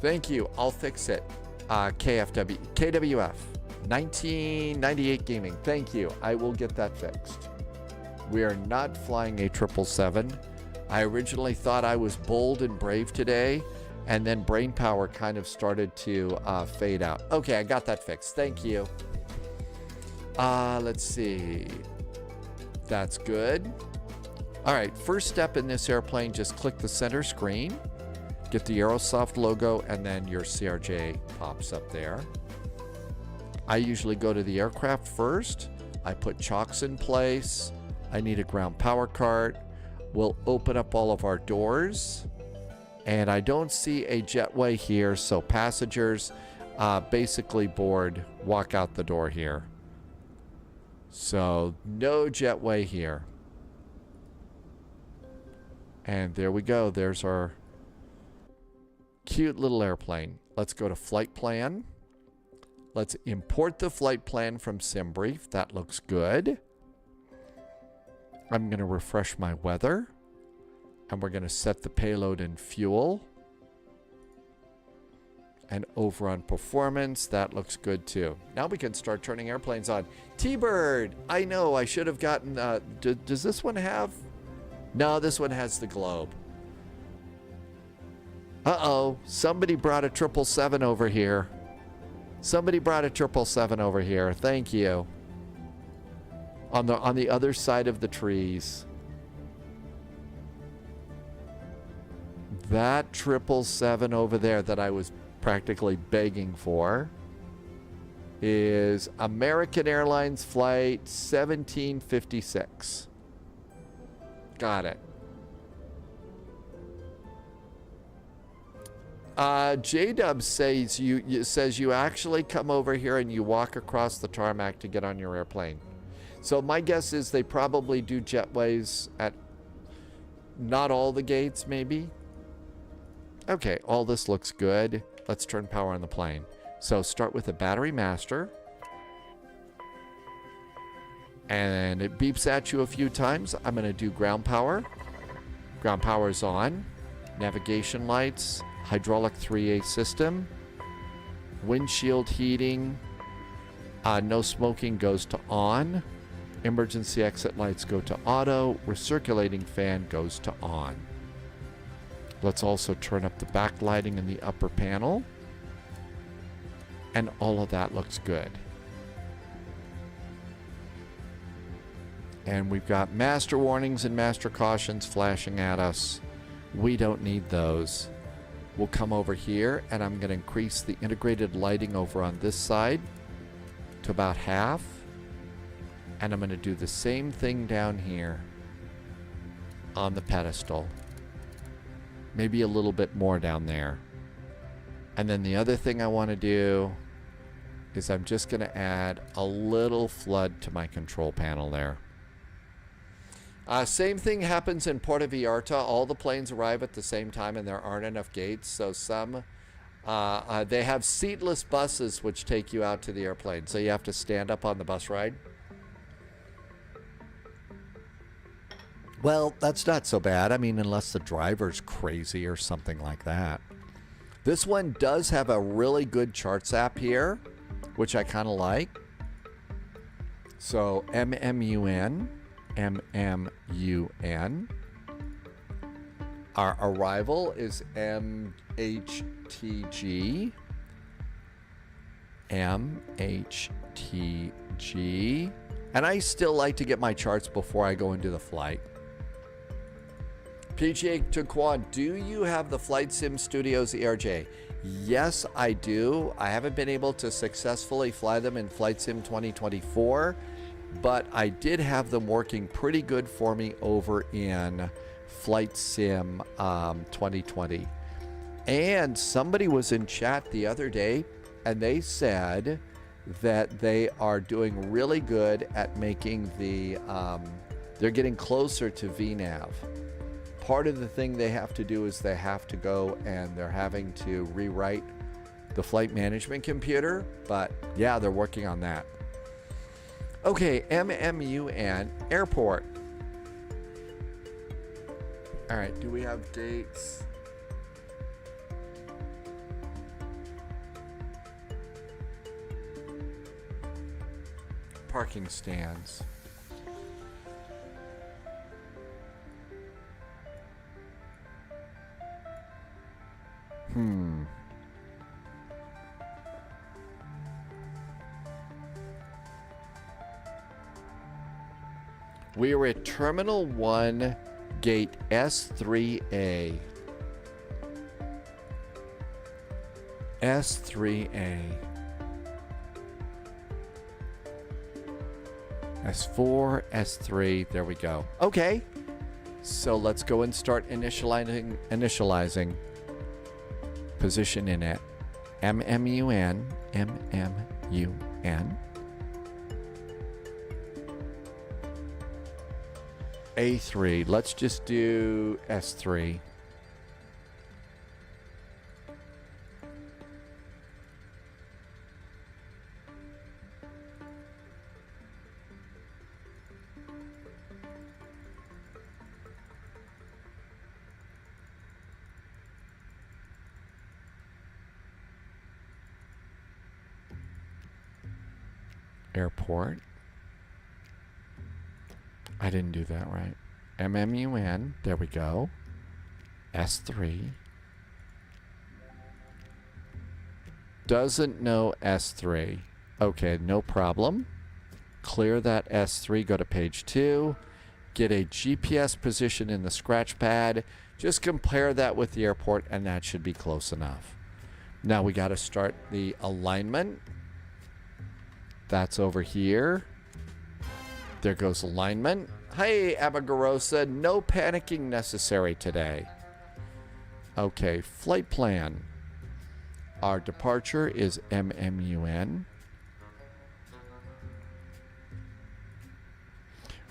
Thank you. I'll fix it. KFW. KWF. 1998 Gaming. Thank you. I will get that fixed. We are not flying a 777. I originally thought I was bold and brave today, and then brain power kind of started to fade out. Okay, I got that fixed. Thank you. Let's see. That's good. All right, first step in this airplane, just click the center screen, get the Aerosoft logo, and then your CRJ pops up there. I usually go to the aircraft first. I put chocks in place. I need a ground power cart. We'll open up all of our doors. And I don't see a jetway here, so passengers basically board, walk out the door here. So no jetway here. And there we go. There's our cute little airplane. Let's go to flight plan. Let's import the flight plan from SimBrief. That looks good. I'm going to refresh my weather. And we're going to set the payload and fuel. And over on performance, that looks good too. Now we can start turning airplanes on. T-Bird! I know, I should have gotten... does this one have... No, this one has the globe. Uh-oh, somebody brought a 777 over here. Somebody brought a 777 over here. Thank you. On the other side of the trees. That 777 over there that I was practically begging for is American Airlines flight 1756. Got it. J-Dub says you actually come over here and you walk across the tarmac to get on your airplane. So my guess is they probably do jetways at not all the gates, maybe. Okay, all this looks good. Let's turn power on the plane. So start with the battery master. And it beeps at you a few times. I'm going to do ground power. Ground power is on. Navigation lights. Hydraulic 3A system. Windshield heating. No smoking goes to on. Emergency exit lights go to auto. Recirculating fan goes to on. Let's also turn up the backlighting in the upper panel. And all of that looks good. And we've got master warnings and master cautions flashing at us. We don't need those. We'll come over here and I'm going to increase the integrated lighting over on this side to about half. And I'm going to do the same thing down here on the pedestal. Maybe a little bit more down there. And then the other thing I want to do is I'm just going to add a little flood to my control panel there. Same thing happens in Puerto Vallarta. All the planes arrive at the same time and there aren't enough gates. So some, they have seatless buses which take you out to the airplane. So you have to stand up on the bus ride. Well, that's not so bad. I mean, unless the driver's crazy or something like that. This one does have a really good charts app here, which I kind of like. So MMUN. MMUN. Our arrival is MHTG. MHTG. And I still like to get my charts before I go into the flight. PGA Toncontín, do you have the Flight Sim Studios ERJ? Yes, I do. I haven't been able to successfully fly them in Flight Sim 2024. But I did have them working pretty good for me over in Flight Sim 2020. And somebody was in chat the other day and they said that they are doing really good at making the, they're getting closer to VNAV. Part of the thing they have to do is they have to go and they're having to rewrite the flight management computer. But yeah, they're working on that. Okay, MMUN Airport. All right, do we have dates? Parking stands. We are at Terminal 1, Gate S3A. S3A. S4, S3, there we go. Okay, so let's go and start initializing. Position in it. MMUN, MMUN. A3. Let's just do S3. Airport. I didn't do that right. MMUN. There we go. S3. Doesn't know S3. Okay, no problem. Clear that S3. Go to page 2. Get a GPS position in the scratch pad. Just compare that with the airport and that should be close enough. Now we got to start the alignment. That's over here. There goes alignment. Hey, Abagarosa, no panicking necessary today. Okay, flight plan. Our departure is MMUN.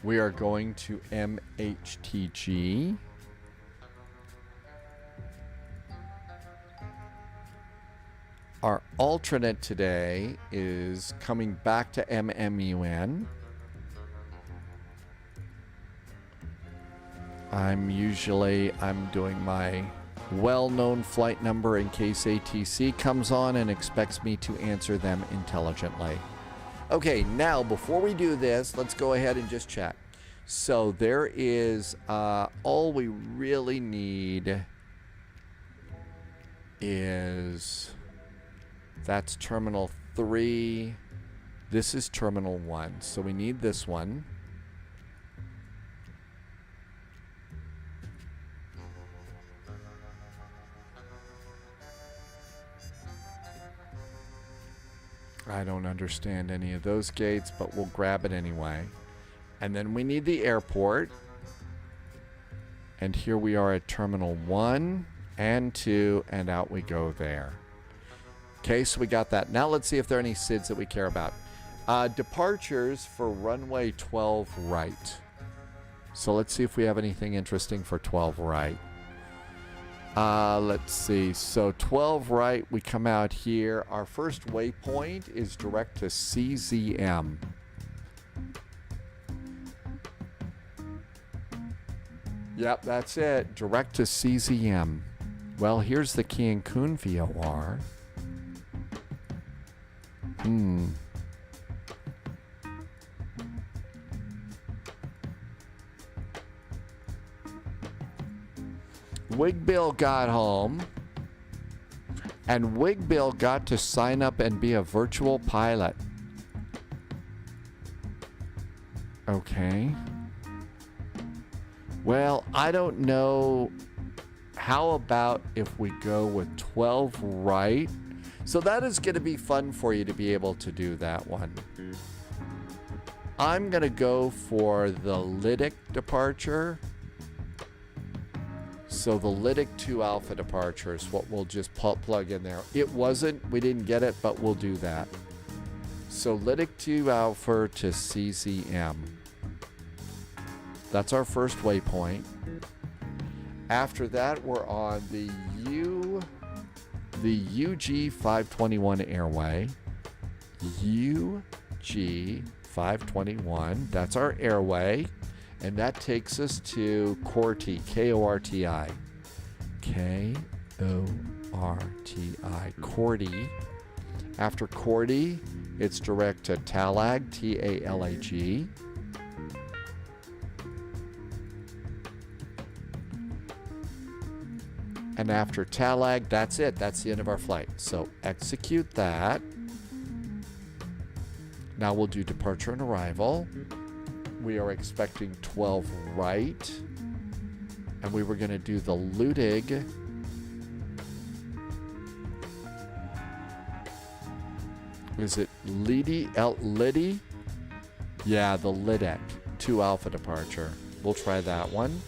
We are going to MHTG. Our alternate today is coming back to MMUN. I'm doing my well-known flight number in case ATC comes on and expects me to answer them intelligently. Okay, now before we do this, let's go ahead and just check. So there is all we really need is that's terminal 3. This is terminal 1. So we need this one. I don't understand any of those gates, but we'll grab it anyway. And then we need the airport. And here we are at terminal 1 and 2, and out we go there. Okay, so we got that. Now let's see if there are any SIDs that we care about. Departures for runway 12 right. So let's see if we have anything interesting for 12 right. Let's see. So 12 right, we come out here. Our first waypoint is direct to CZM. Yep, that's it. Direct to CZM. Well, here's the Cancun VOR. Wigbill got home, and Wigbill got to sign up and be a virtual pilot. Okay. Well, I don't know. How about if we go with 12 right? So that is going to be fun for you to be able to do that one. I'm going to go for the Lydic departure. So the Lydic 2 Alpha departure is what we'll just plug in there. It wasn't, we didn't get it, but we'll do that. So Lydic 2 Alpha to CZM. That's our first waypoint. After that, we're on the UG 521 airway. UG 521, that's our airway. And that takes us to Korti, K-O-R-T-I. K-O-R-T-I, Korti. After Korti, it's direct to Talag, T-A-L-A-G. And after Talag, that's it. That's the end of our flight. So execute that. Now we'll do departure and arrival. We are expecting 12 right. And we were going to do the Ludig. Is it Liddy? Yeah, the Lidec 2 Alpha departure. We'll try that one.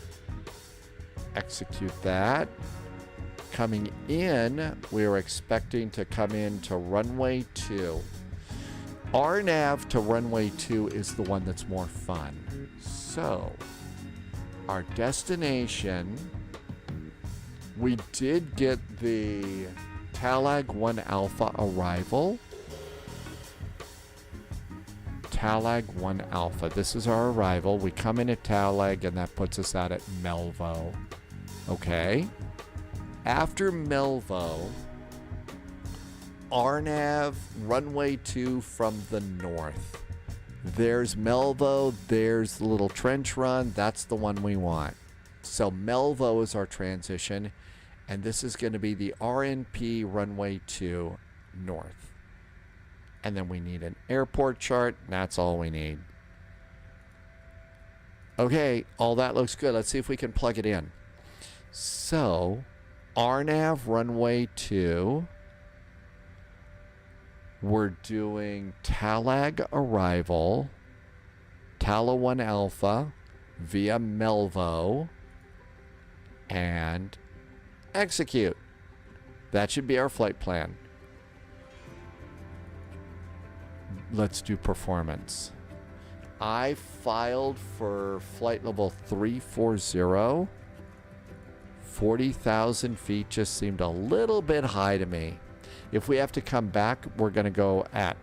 Execute that. Coming in, we are expecting to come in to runway 2. Our nav to runway 2 is the one that's more fun. So, our destination, we did get the Talag 1 Alpha arrival. Talag 1 Alpha. This is our arrival. We come in at Talag, and that puts us out at Melvo. Okay. After Melvo, RNAV, runway 2 from the north. There's Melvo, there's the little trench run. That's the one we want. So Melvo is our transition, and this is going to be the RNP runway 2 north. And then we need an airport chart, and that's all we need. Okay, all that looks good. Let's see if we can plug it in. So, RNAV runway 2. We're doing Talag arrival, Tala 1 Alpha via Melvo, and execute. That should be our flight plan. Let's do performance. I filed for flight level 340. 40,000 feet just seemed a little bit high to me. If we have to come back, we're going to go at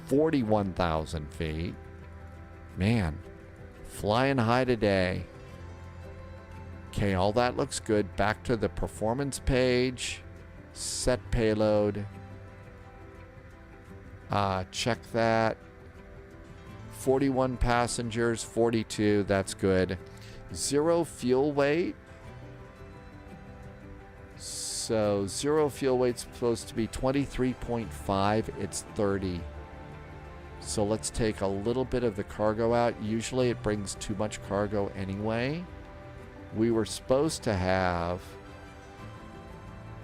41,000 feet. Man, flying high today. Okay, all that looks good. Back to the performance page. Set payload. Check that. 41 passengers, 42, that's good. 0 fuel weight. So 0 fuel weight's supposed to be 23.5, it's 30. So let's take a little bit of the cargo out. Usually it brings too much cargo anyway. We were supposed to have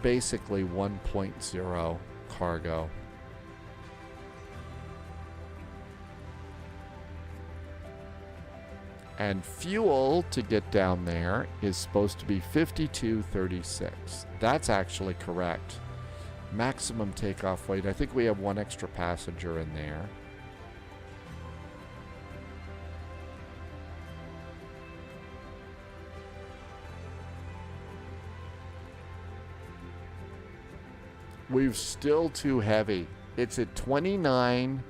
basically 1.0 cargo. And fuel to get down there is supposed to be 52.36. That's actually correct. Maximum takeoff weight. I think we have 1 extra passenger in there. We're still too heavy. It's at 29.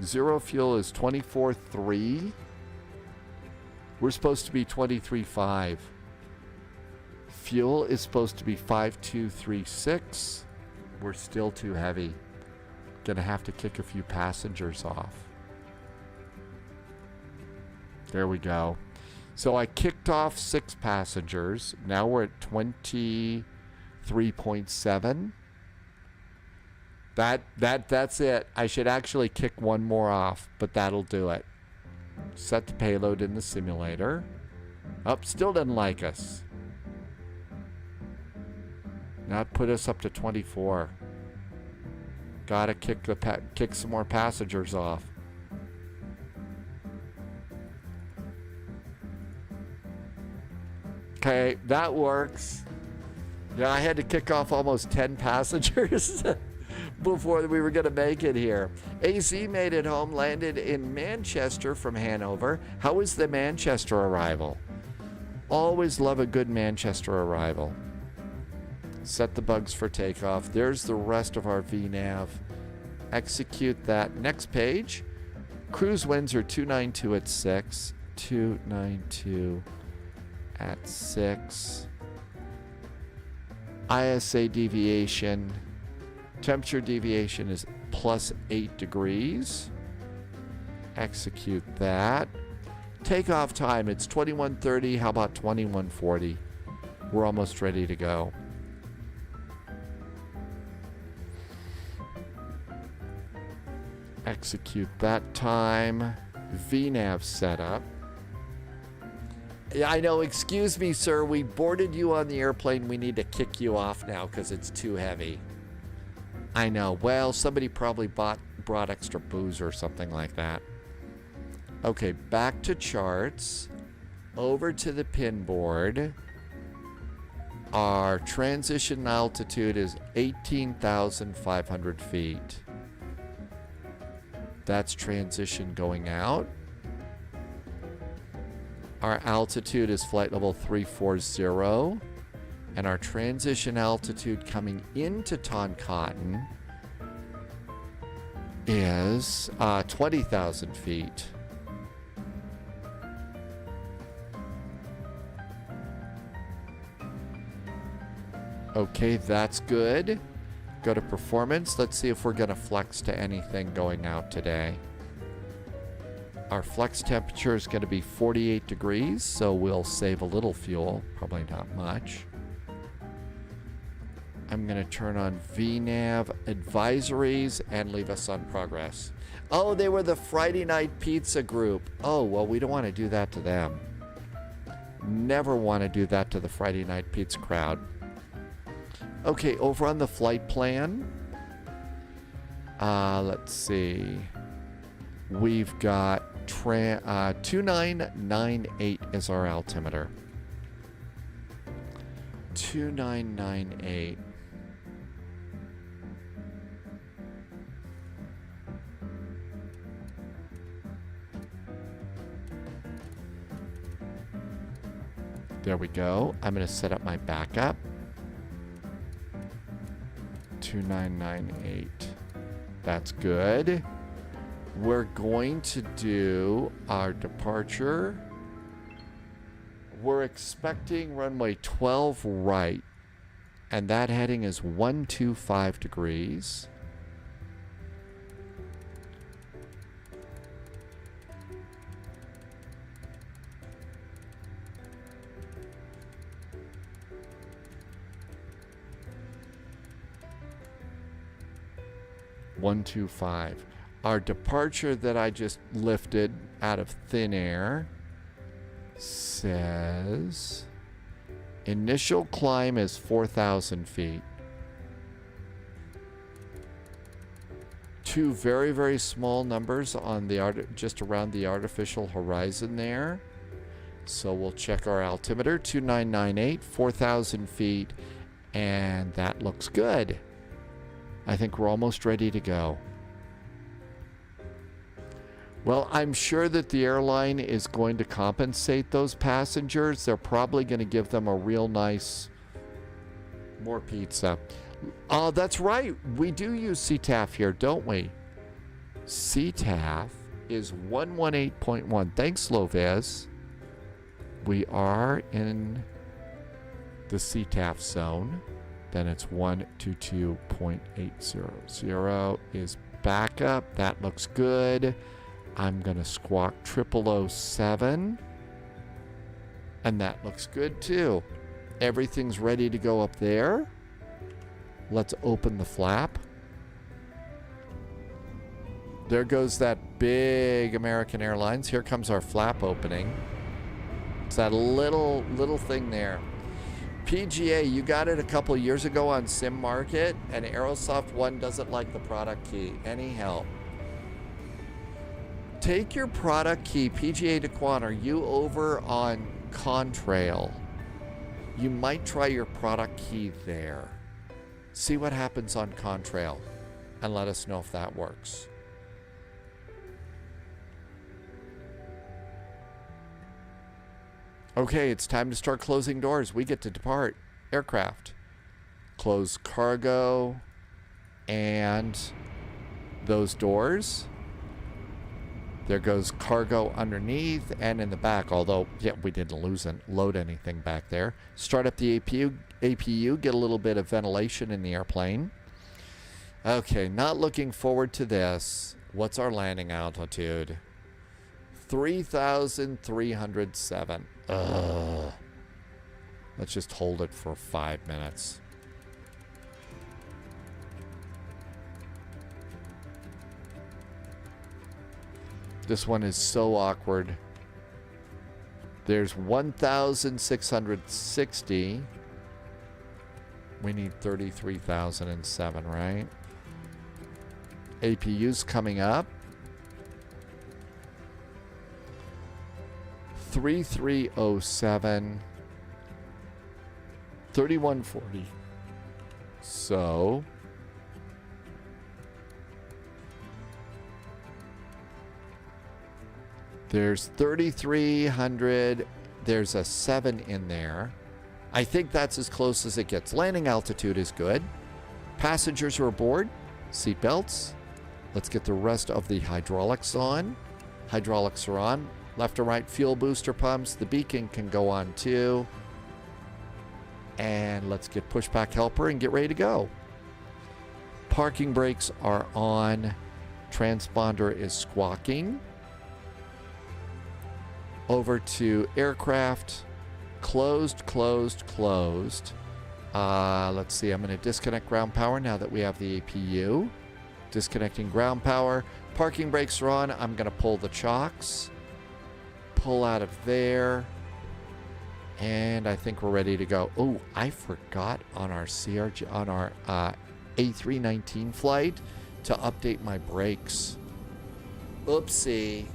0 fuel is 24.3. We're supposed to be 23.5. Fuel is supposed to be 5236. We're still too heavy. Gonna have to kick a few passengers off. There we go. So I kicked off 6 passengers. Now we're at 23.7. That's it. I should actually kick 1 more off, but that'll do it. Set the payload in the simulator. Oh, still doesn't like us. Now put us up to 24. Gotta kick some more passengers off. Okay, that works. Yeah, I had to kick off almost 10 passengers before we were going to make it here. AC made it home, landed in Manchester from Hanover. How was the Manchester arrival? Always love a good Manchester arrival. Set the bugs for takeoff. There's the rest of our VNAV. Execute that. Next page. Cruise winds are 292 at 6. 292 at 6. ISA deviation. Temperature deviation is plus 8 degrees. Execute that. Takeoff time, it's 21:30. How about 21:40? We're almost ready to go. Execute that time. VNAV setup. Yeah, I know. Excuse me, sir. We boarded you on the airplane. We need to kick you off now because it's too heavy. I know. Well, somebody probably brought extra booze or something like that. Okay, back to charts. Over to the pin board. Our transition altitude is 18,500 feet. That's transition going out. Our altitude is flight level 340. And our transition altitude coming into Toncontín is 20,000 feet. Okay, that's good. Go to performance. Let's see if we're going to flex to anything going out today. Our flex temperature is going to be 48 degrees, so we'll save a little fuel. Probably not much. I'm going to turn on VNAV advisories and leave us on progress. Oh, they were the Friday Night Pizza group. Oh, well, we don't want to do that to them. Never want to do that to the Friday Night Pizza crowd. Okay, over on the flight plan. Let's see. We've got 2998 is our altimeter. 2998. There we go. I'm going to set up my backup. 2998. That's good. We're going to do our departure. We're expecting runway 12 right, and that heading is 125 degrees. 125. Our departure that I just lifted out of thin air says initial climb is 4,000 feet. Two very, very small numbers on the just around the artificial horizon there. So we'll check our altimeter, 2998, 4,000 feet, and that looks good. I think we're almost ready to go. Well, I'm sure that the airline is going to compensate those passengers. They're probably going to give them a real nice, more pizza. Oh, that's right. We do use CTAF here, don't we? CTAF is 118.1. Thanks, Lovez. We are in the CTAF zone. Then it's 122.800 is backup. That looks good. I'm going to squawk 0007. And that looks good too. Everything's ready to go up there. Let's open the flap. There goes that big American Airlines. Here comes our flap opening. It's that little thing there. PGA, you got it a couple years ago on Sim Market, and Aerosoft One doesn't like the product key. Any help? Take your product key, PGA Daquan, are you over on Contrail? You might try your product key there. See what happens on Contrail and let us know if that works. Okay, it's time to start closing doors. We get to depart. Aircraft. Close cargo and those doors. There goes cargo underneath and in the back, although, yeah, we didn't load anything back there. Start up the APU, get a little bit of ventilation in the airplane. Okay, not looking forward to this. What's our landing altitude? 3,307. Ugh. Let's just hold it for 5 minutes. This one is so awkward. There's 1,660. We need 33,007, right? APU's coming up. 3307. 3140. So there's 3,300. There's a 7 in there. I think that's as close as it gets. Landing altitude is good. Passengers are aboard. Seatbelts. Let's get the rest of the hydraulics on. Hydraulics are on. Left and right fuel booster pumps. The beacon can go on too. And let's get pushback helper and get ready to go. Parking brakes are on. Transponder is squawking. Over to aircraft. Closed. Let's see. I'm going to disconnect ground power now that we have the APU. Disconnecting ground power. Parking brakes are on. I'm going to pull the chocks. Pull out of there. And I think we're ready to go. Oh, I forgot on our CRG, on our A319 flight to update my brakes. Oopsie,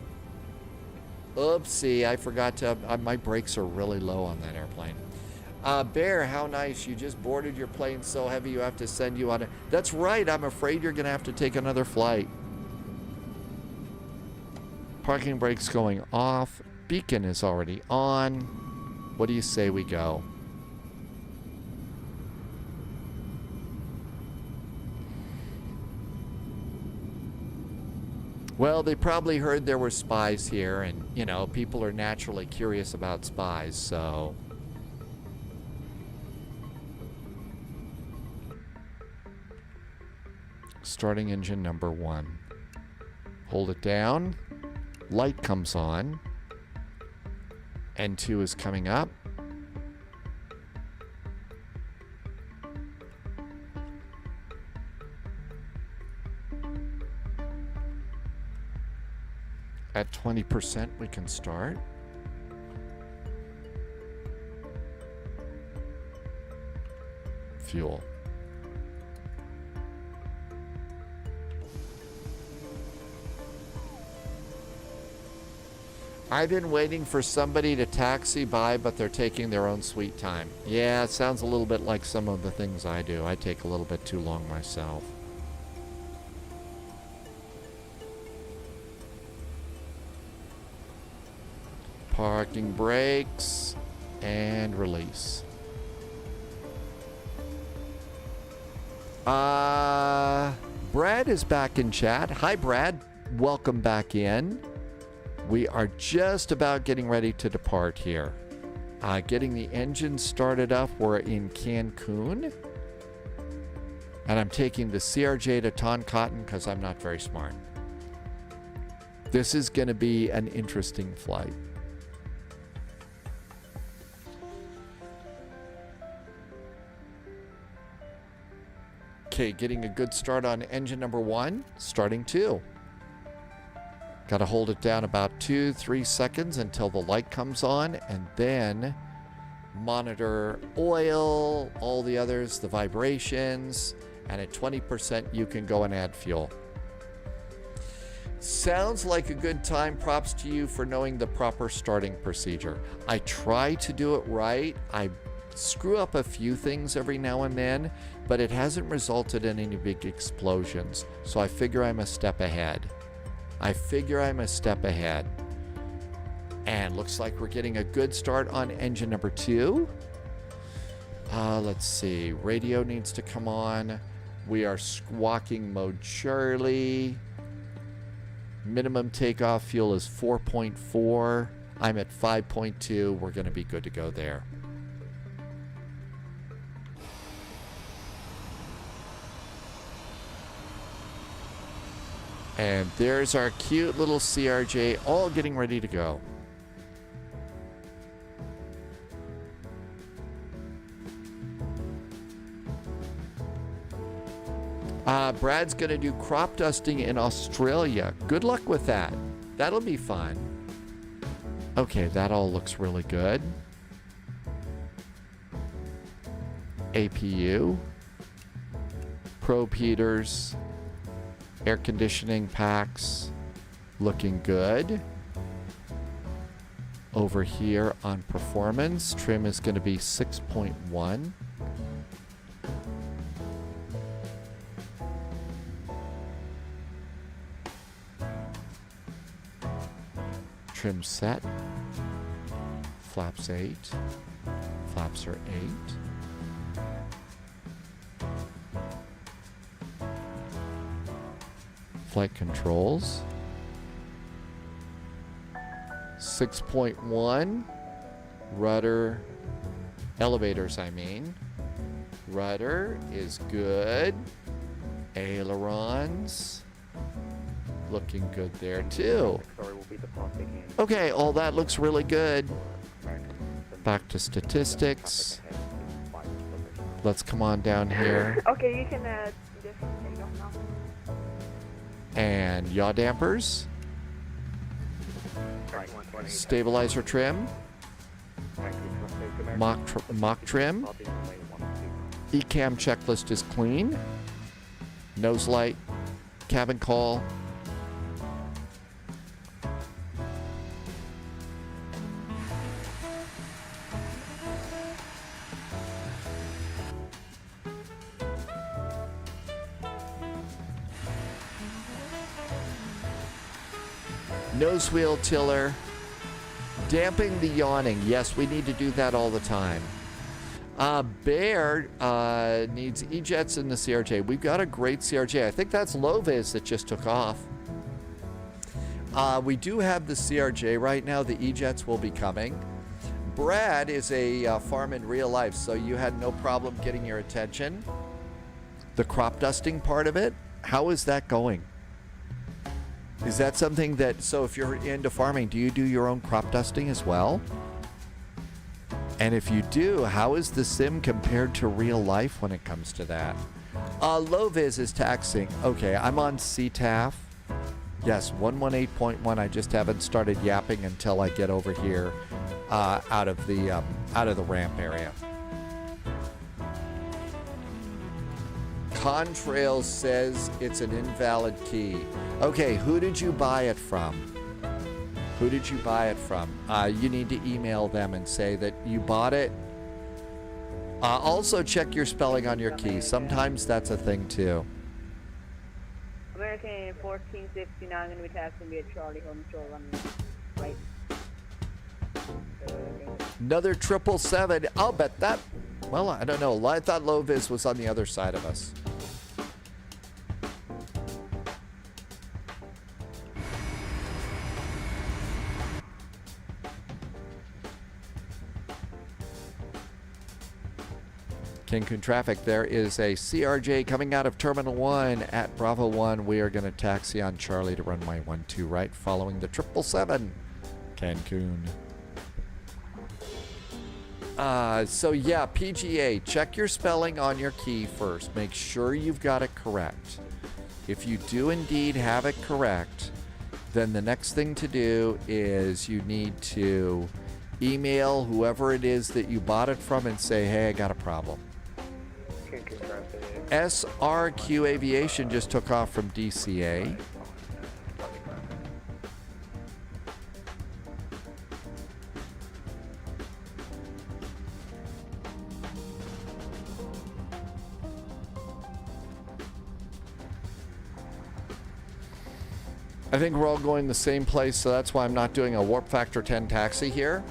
I forgot to, my brakes are really low on that airplane. Bear, how nice. You just boarded your plane so heavy you have to send you on it. That's right. I'm afraid you're going to have to take another flight. Parking brakes going off. Beacon is already on. What do you say we go? Well, they probably heard there were spies here, and, you know, people are naturally curious about spies, so... Starting engine number 1. Hold it down. Light comes on. N2 is coming up. At 20%, we can start. Fuel. I've been waiting for somebody to taxi by, but they're taking their own sweet time. Yeah, it sounds a little bit like some of the things I do. I take a little bit too long myself. Parking brakes and release. Brad is back in chat. Hi, Brad. Welcome back in. We are just about getting ready to depart here. Getting the engine started up. We're in Cancun. And I'm taking the CRJ to Toncontín because I'm not very smart. This is going to be an interesting flight. Okay, getting a good start on engine number 1, starting 2. Got to hold it down about 2-3 seconds until the light comes on, and then monitor oil, all the others, the vibrations, and at 20% you can go and add fuel. Sounds like a good time. Props to you for knowing the proper starting procedure. I try to do it right. I screw up a few things every now and then, but it hasn't resulted in any big explosions. So I figure I'm a step ahead. And looks like we're getting a good start on engine number 2. Let's see. Radio needs to come on. We are squawking mode Charlie. Minimum takeoff fuel is 4.4. I'm at 5.2. We're going to be good to go there. And there's our cute little CRJ all getting ready to go. Brad's going to do crop dusting in Australia. Good luck with that. That'll be fun. Okay, that all looks really good. APU. Probe heaters. Air conditioning packs looking good. Over here on performance, trim is going to be 6.1. Trim set. Flaps 8. Flaps are 8. Flight controls. 6.1. Rudder. Elevators, I mean. Rudder is good. Ailerons. Looking good there, too. Okay, all that looks really good. Back to statistics. Let's come on down here. Okay, you can just take off now. And yaw dampers. Stabilizer trim. Mock trim. ECAM checklist is clean. Nose light. Cabin call. Nose wheel tiller. Damping the yawning. Yes, we need to do that all the time. Bear needs E-jets in the CRJ. We've got a great CRJ. I think that's Loviz that just took off. We do have the CRJ right now. The E-jets will be coming. Brad is a farm in real life, so you had no problem getting your attention. The crop dusting part of it, how is that going? Is that something that, so if you're into farming, do you do your own crop dusting as well? And if you do, how is the sim compared to real life when it comes to that? Loviz is taxing. Okay, I'm on CTAF. Yes, 118.1. I just haven't started yapping until I get over here out of the ramp area. Contrails says it's an invalid key. Okay, who did you buy it from? Who did you buy it from? You need to email them and say that you bought it. Also, check your spelling on your key. Sometimes that's a thing too. American 1469, going to be taxing via Charlie Home Shore running right. Another 777. I'll bet that. Well, I don't know. I thought Lovis was on the other side of us. Cancun traffic, there is a CRJ coming out of Terminal 1 at Bravo 1. We are going to taxi on Charlie to runway 12 right, following the 777 Cancun. So yeah, PGA, check your spelling on your key first. Make sure you've got it correct. If you do indeed have it correct, then the next thing to do is you need to email whoever it is that you bought it from and say, hey, I got a problem. SRQ Aviation just took off from DCA. I think we're all going the same place, so that's why I'm not doing a Warp Factor 10 taxi here.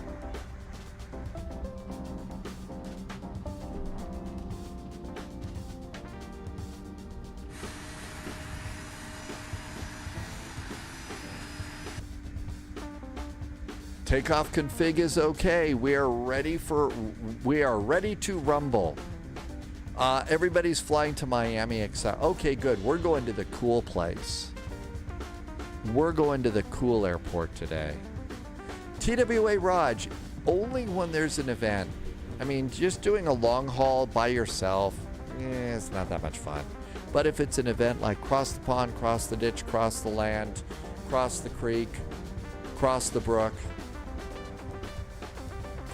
Takeoff config is okay. We are ready to rumble. Everybody's flying to Miami except. Okay, good. We're going to the cool place. We're going to the cool airport today. TWA Raj, only when there's an event. I mean, just doing a long haul by yourself, it's not that much fun. But if it's an event like cross the pond, cross the ditch, cross the land, cross the creek, cross the brook,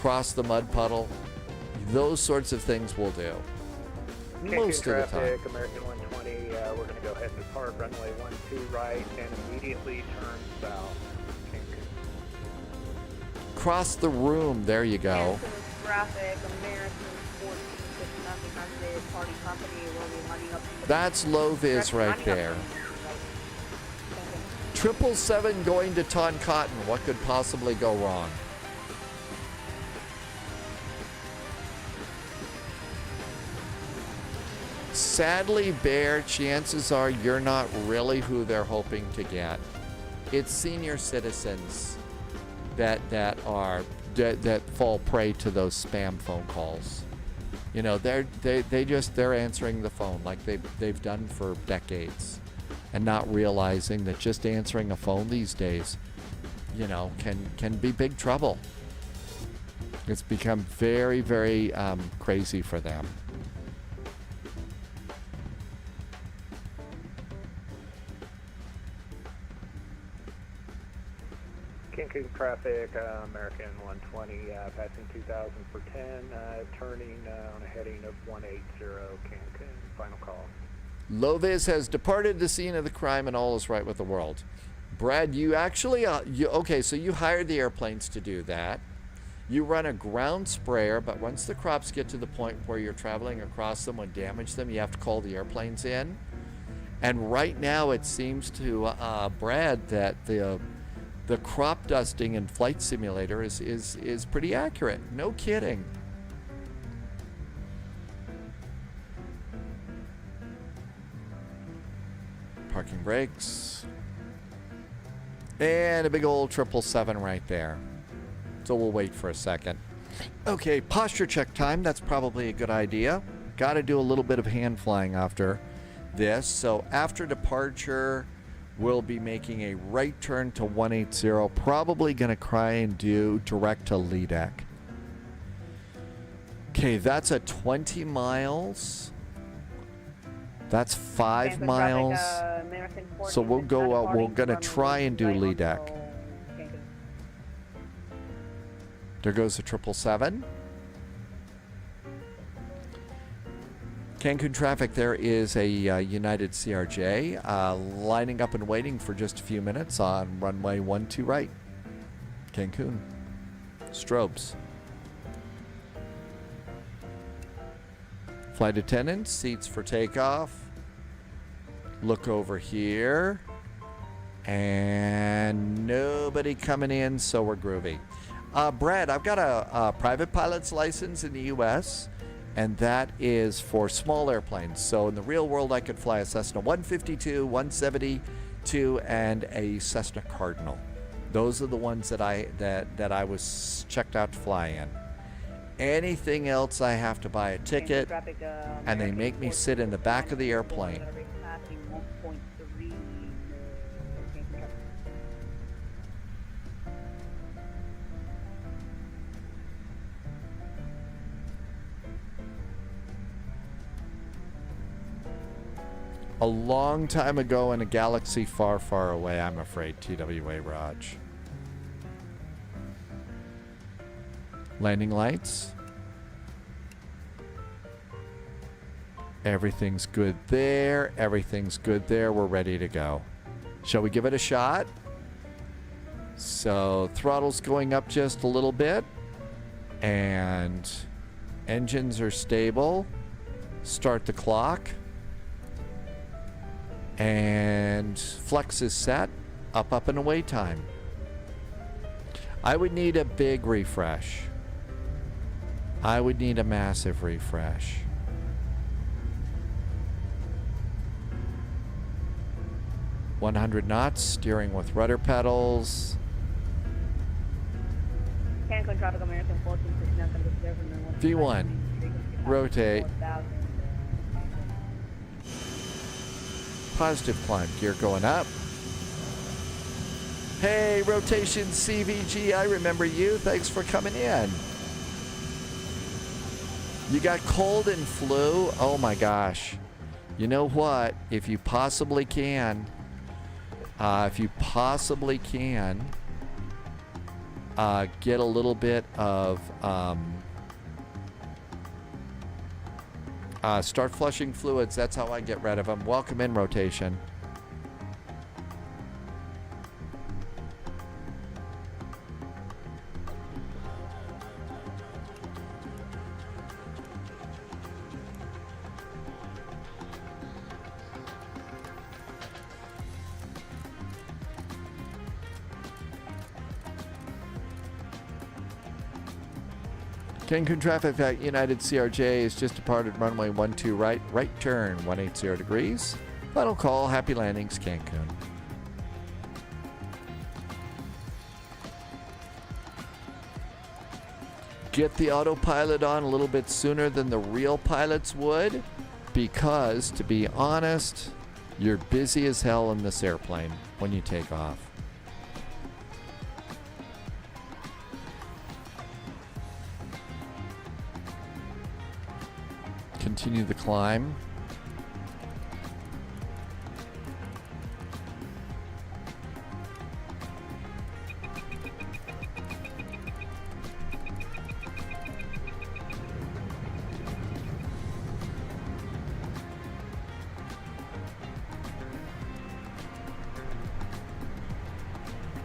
cross the mud puddle, those sorts of things we'll do. Most of the time. American 120, we're going to go ahead and depart runway 12 right and immediately turn south. Cross the room, there you go. Traffic, American 1469, party company will be running up. That's Lovis right there. 777 going to Toncontín. What could possibly go wrong? Sadly, Bear, chances are you're not really who they're hoping to get. It's senior citizens that fall prey to those spam phone calls. You know, they're answering the phone like they've done for decades, and not realizing that just answering a phone these days, you know, can be big trouble. It's become very, very crazy for them. Cancun traffic, American 120, passing 2000 for 10, turning on a heading of 180 Cancun. Final call. Lovis has departed the scene of the crime and all is right with the world. Brad, you actually, okay, so you hired the airplanes to do that. You run a ground sprayer, but once the crops get to the point where you're traveling across them and damage them, you have to call the airplanes in. And right now it seems to Brad that the crop dusting in Flight Simulator is pretty accurate. No kidding. Parking brakes. And a big old 777 right there. So we'll wait for a second. Okay, posture check time. That's probably a good idea. Got to do a little bit of hand flying after this. So after departure, we'll be making a right turn to 180. Probably going to try and do direct to lee deck. Okay, that's a 20 miles. That's 5 miles. So we'll go out. We're going to try and do lee deck. There goes the 777. Cancun traffic, there is a United CRJ lining up and waiting for just a few minutes on runway 12 right. Cancun. Strobes. Flight attendants, seats for takeoff. Look over here. And nobody coming in, so we're groovy. Brad, I've got a private pilot's license in the U.S., and that is for small airplanes. So in the real world, I could fly a Cessna 152, 172, and a Cessna Cardinal. Those are the ones that I was checked out to fly in. Anything else, I have to buy a ticket, and they make me sit in the back of the airplane. A long time ago in a galaxy far, far away, I'm afraid, TWA Raj. Landing lights. Everything's good there. Everything's good there. We're ready to go. Shall we give it a shot? So throttle's going up just a little bit. And engines are stable. Start the clock. And flex is set. Up and away time. I would need a big refresh. I would need a massive refresh. .100 knots, steering with rudder pedals. Cancun traffic, American 1469, V1, rotate. Positive climb, gear going up. Hey, rotation CVG, I remember you. Thanks for coming in. You got cold and flu? Oh my gosh. You know what? If you possibly can, get a little bit of, start flushing fluids. That's how I get rid of them. Welcome in, rotation. Cancun traffic at United CRJ is just departed runway 12 right, right turn 180 degrees. Final call, happy landings, Cancun. Get the autopilot on a little bit sooner than the real pilots would, because to be honest, you're busy as hell in this airplane when you take off. Continue the climb.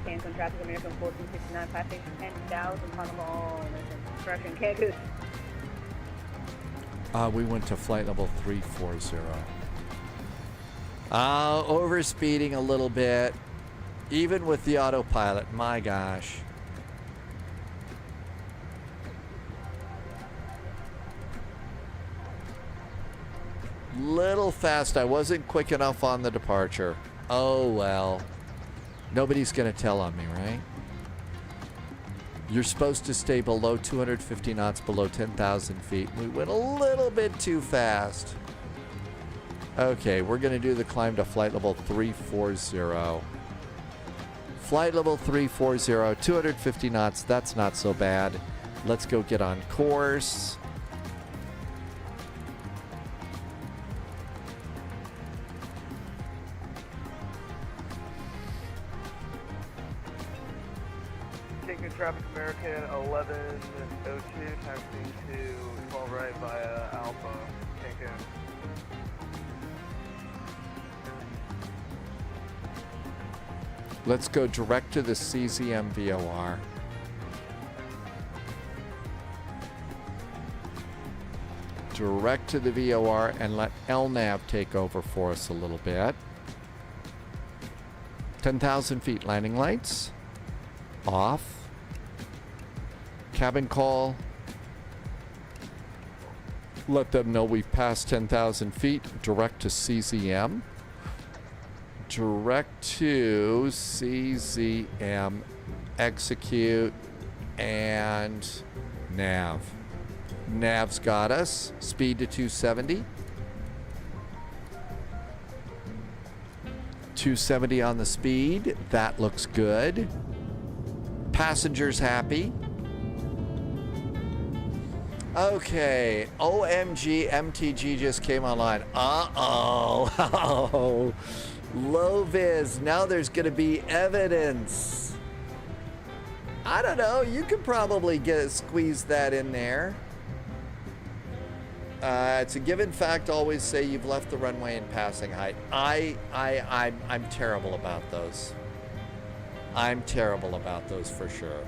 Cancun traffic, American 1469, passing 10,000 Hanover, correction, Cancun. We went to flight level 340. Overspeeding a little bit. Even with the autopilot, my gosh. Little fast. I wasn't quick enough on the departure. Oh well. Nobody's gonna tell on me, right? You're supposed to stay below 250 knots, below 10,000 feet. We went a little bit too fast. Okay, we're going to do the climb to flight level 340. Flight level 340, 250 knots. That's not so bad. Let's go get on course. American 1102, taxiing to 12 right via Alpha, Cancun. Let's go direct to the CZM VOR. Direct to the VOR and let LNAV take over for us a little bit. 10,000 feet landing lights. Off. Cabin call. Let them know we've passed 10,000 feet. Direct to CZM. Direct to CZM. Execute. And nav. Nav's got us. Speed to 270. 270 on the speed. That looks good. Passengers happy. Okay. OMG, MTG just came online. Uh-oh. Oh. Low vis. Now there's going to be evidence. I don't know. You could probably squeeze that in there. It's a given fact. Always say you've left the runway in passing height. I'm terrible about those. I'm terrible about those for sure.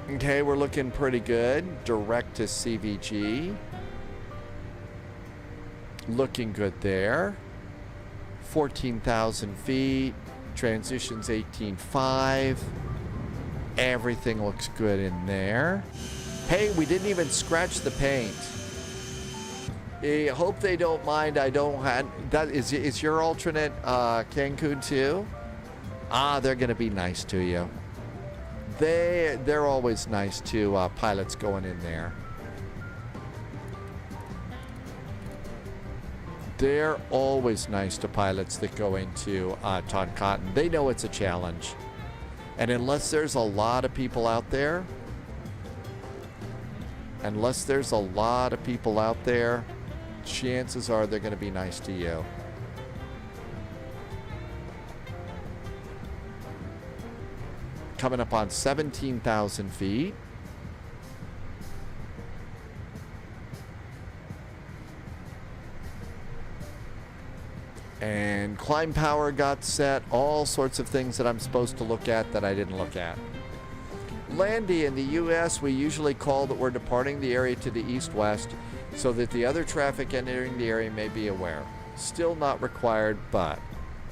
Okay, we're looking pretty good. Direct to CVG. Looking good there. 14,000 feet. Transitions 18.5. Everything looks good in there. Hey, we didn't even scratch the paint. I hope they don't mind. I don't have that. Is your alternate Cancun too? Ah, they're gonna be nice to you. They're always nice to pilots going in there. They're always nice to pilots that go into Toncontín. They know it's a challenge. And unless there's a lot of people out there, chances are they're going to be nice to you. Coming up on 17,000 feet. And climb power got set. All sorts of things that I'm supposed to look at that I didn't look at. Landy, in the U.S., we usually call that we're departing the area to the east-west so that the other traffic entering the area may be aware. Still not required, but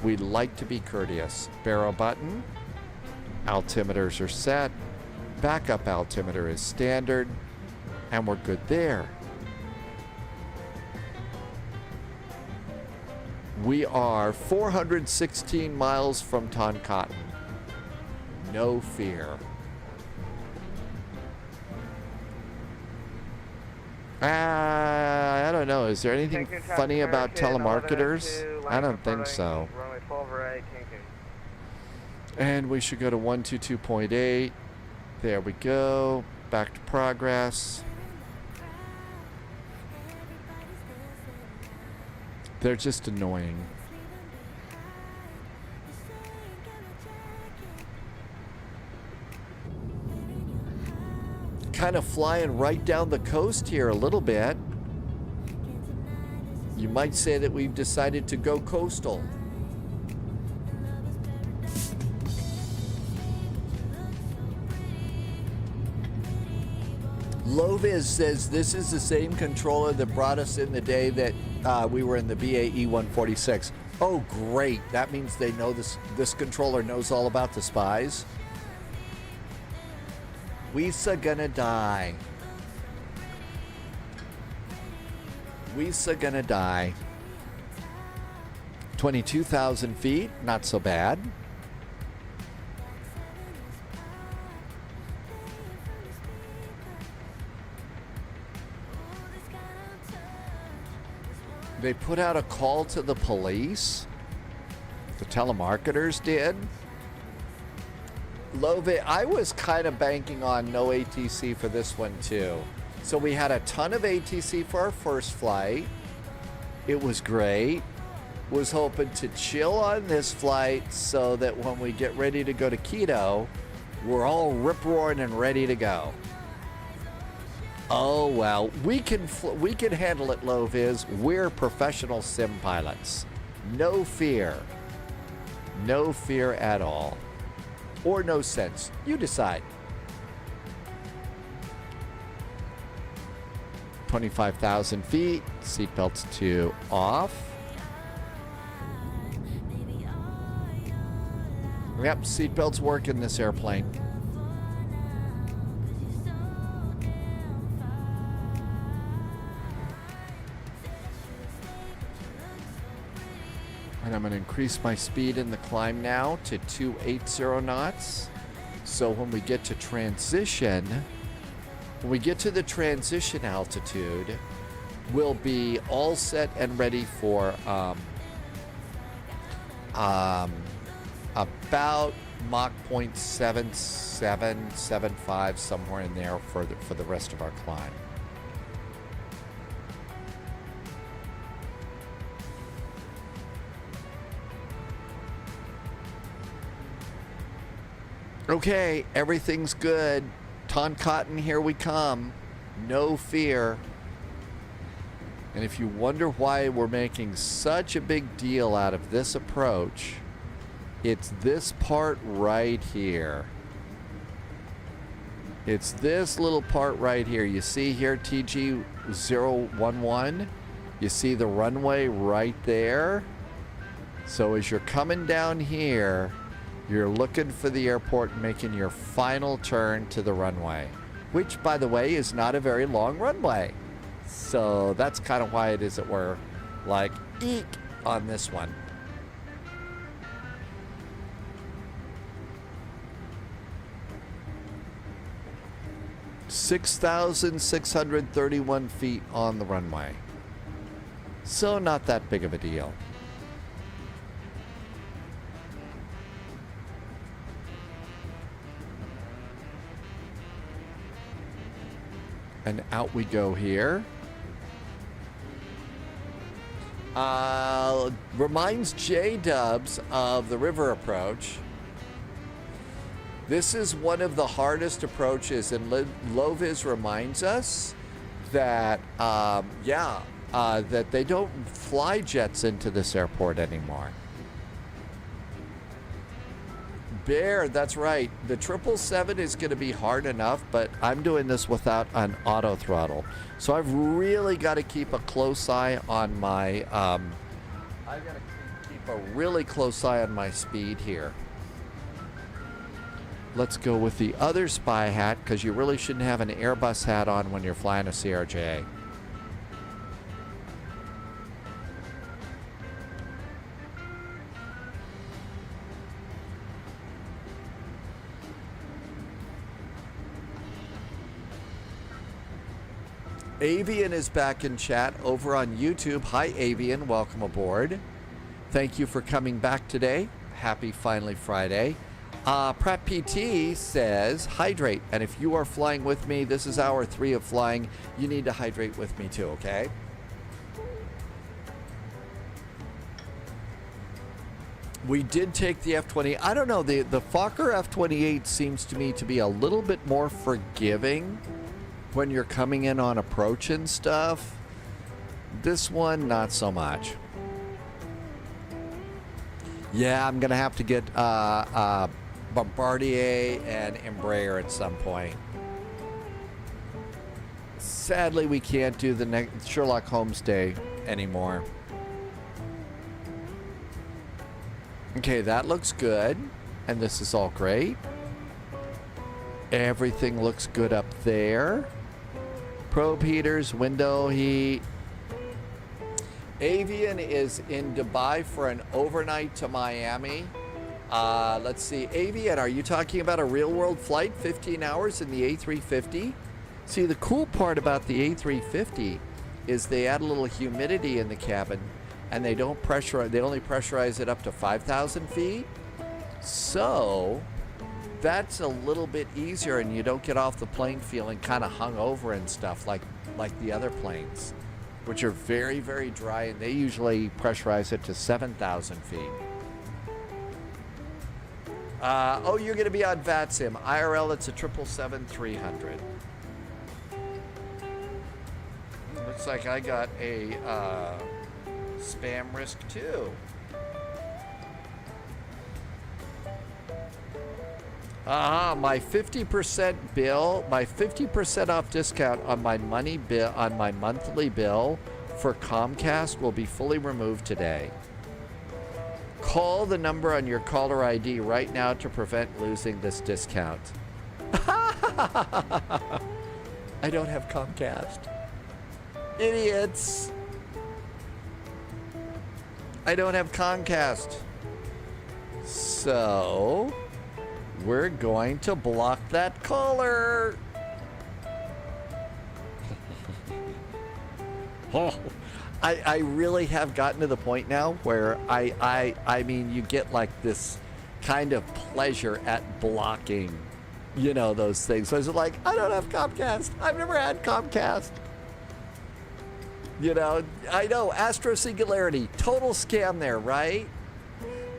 we'd like to be courteous. Barrow button. Altimeters are set. Backup altimeter is standard. And we're good there. We are 416 miles from Toncontín. No fear. I don't know. Is there anything funny about telemarketers? I don't think so. And we should go to 122.8. There we go. Back to progress. They're just annoying. Kind of flying right down the coast here a little bit. You might say that we've decided to go coastal. Loviz says this is the same controller that brought us in the day that we were in the BAE 146. Oh, great. That means they know this controller knows all about the spies. We'sa gonna die. We'sa gonna die. 22,000 feet, not so bad. They put out a call to the police. The telemarketers did. Love, I was kind of banking on no ATC for this one too. So we had a ton of ATC for our first flight. It was great. was hoping to chill on this flight so that when we get ready to go to Quito, we're all rip-roaring and ready to go. Oh, well, we can handle it, low vis. We're professional sim pilots. No fear. No fear at all. Or no sense. You decide. 25,000 feet. Seatbelts to off. Yep, seatbelts work in this airplane. And I'm going to increase my speed in the climb now to 280 knots. So when we get to transition, when we get to the transition altitude, we'll be all set and ready for about Mach 0.7775, somewhere in there for the rest of our climb. Okay, everything's good. Toncontín, here we come. No fear. And if you wonder why we're making such a big deal out of this approach, it's this part right here. It's this little part right here. You see here, TG011? You see the runway right there? So as you're coming down here, you're looking for the airport, making your final turn to the runway, which, by the way, is not a very long runway. So that's kind of why it is that we're like, eek, on this one. (6,631 feet on the runway. So not that big of a deal. And out we go here. Reminds J-dubs of the river approach. This is one of the hardest approaches, and Loviz reminds us that, that they don't fly jets into this airport anymore. Bear, that's right. The 777 is going to be hard enough, but I'm doing this without an auto throttle. So I've really got to keep a close eye on my, I've got to keep a really close eye on my speed here. Let's go with the other spy hat, because you really shouldn't have an Airbus hat on when you're flying a CRJ. Avian is back in chat over on YouTube. Hi, Avian. Welcome aboard. Thank you for coming back today. Happy Finally Friday. Pratt PT says, hydrate. And if you are flying with me, this is hour 3 of flying, you need to hydrate with me too, okay? We did take the F-20. I don't know, the Fokker F-28 seems to me to be a little bit more forgiving when you're coming in on approach and stuff. This one, not so much. Yeah, I'm gonna have to get Bombardier and Embraer at some point. Sadly, we can't do the next Sherlock Holmes Day anymore. Okay, that looks good, and this is all great. Everything looks good up there. Probe heaters, window heat. Avian is in Dubai for an overnight to Miami. Let's see, Avian, are you talking about a real-world flight, 15 hours in the A350? See, the cool part about the A350 is they add a little humidity in the cabin, and they don't pressurize. They only pressurize it up to 5,000 feet. So that's a little bit easier, and you don't get off the plane feeling kind of hung over and stuff like the other planes. which are very, very dry, and they usually pressurize it to 7,000 feet. Oh, you're going to be on VATSIM. IRL, it's a 777-300. Looks like I got a spam risk too. My 50% bill, my 50% off discount on my money bill, on my monthly bill for Comcast will be fully removed today. Call the number on your caller ID right now to prevent losing this discount. I don't have Comcast. Idiots. I don't have Comcast. So, we're going to block that caller. Oh, I really have gotten to the point now where I mean, you get like this kind of pleasure at blocking, you know, those things. So I was like, I don't have Comcast. I've never had Comcast. You know, I know, Astro Singularity, total scam there, right?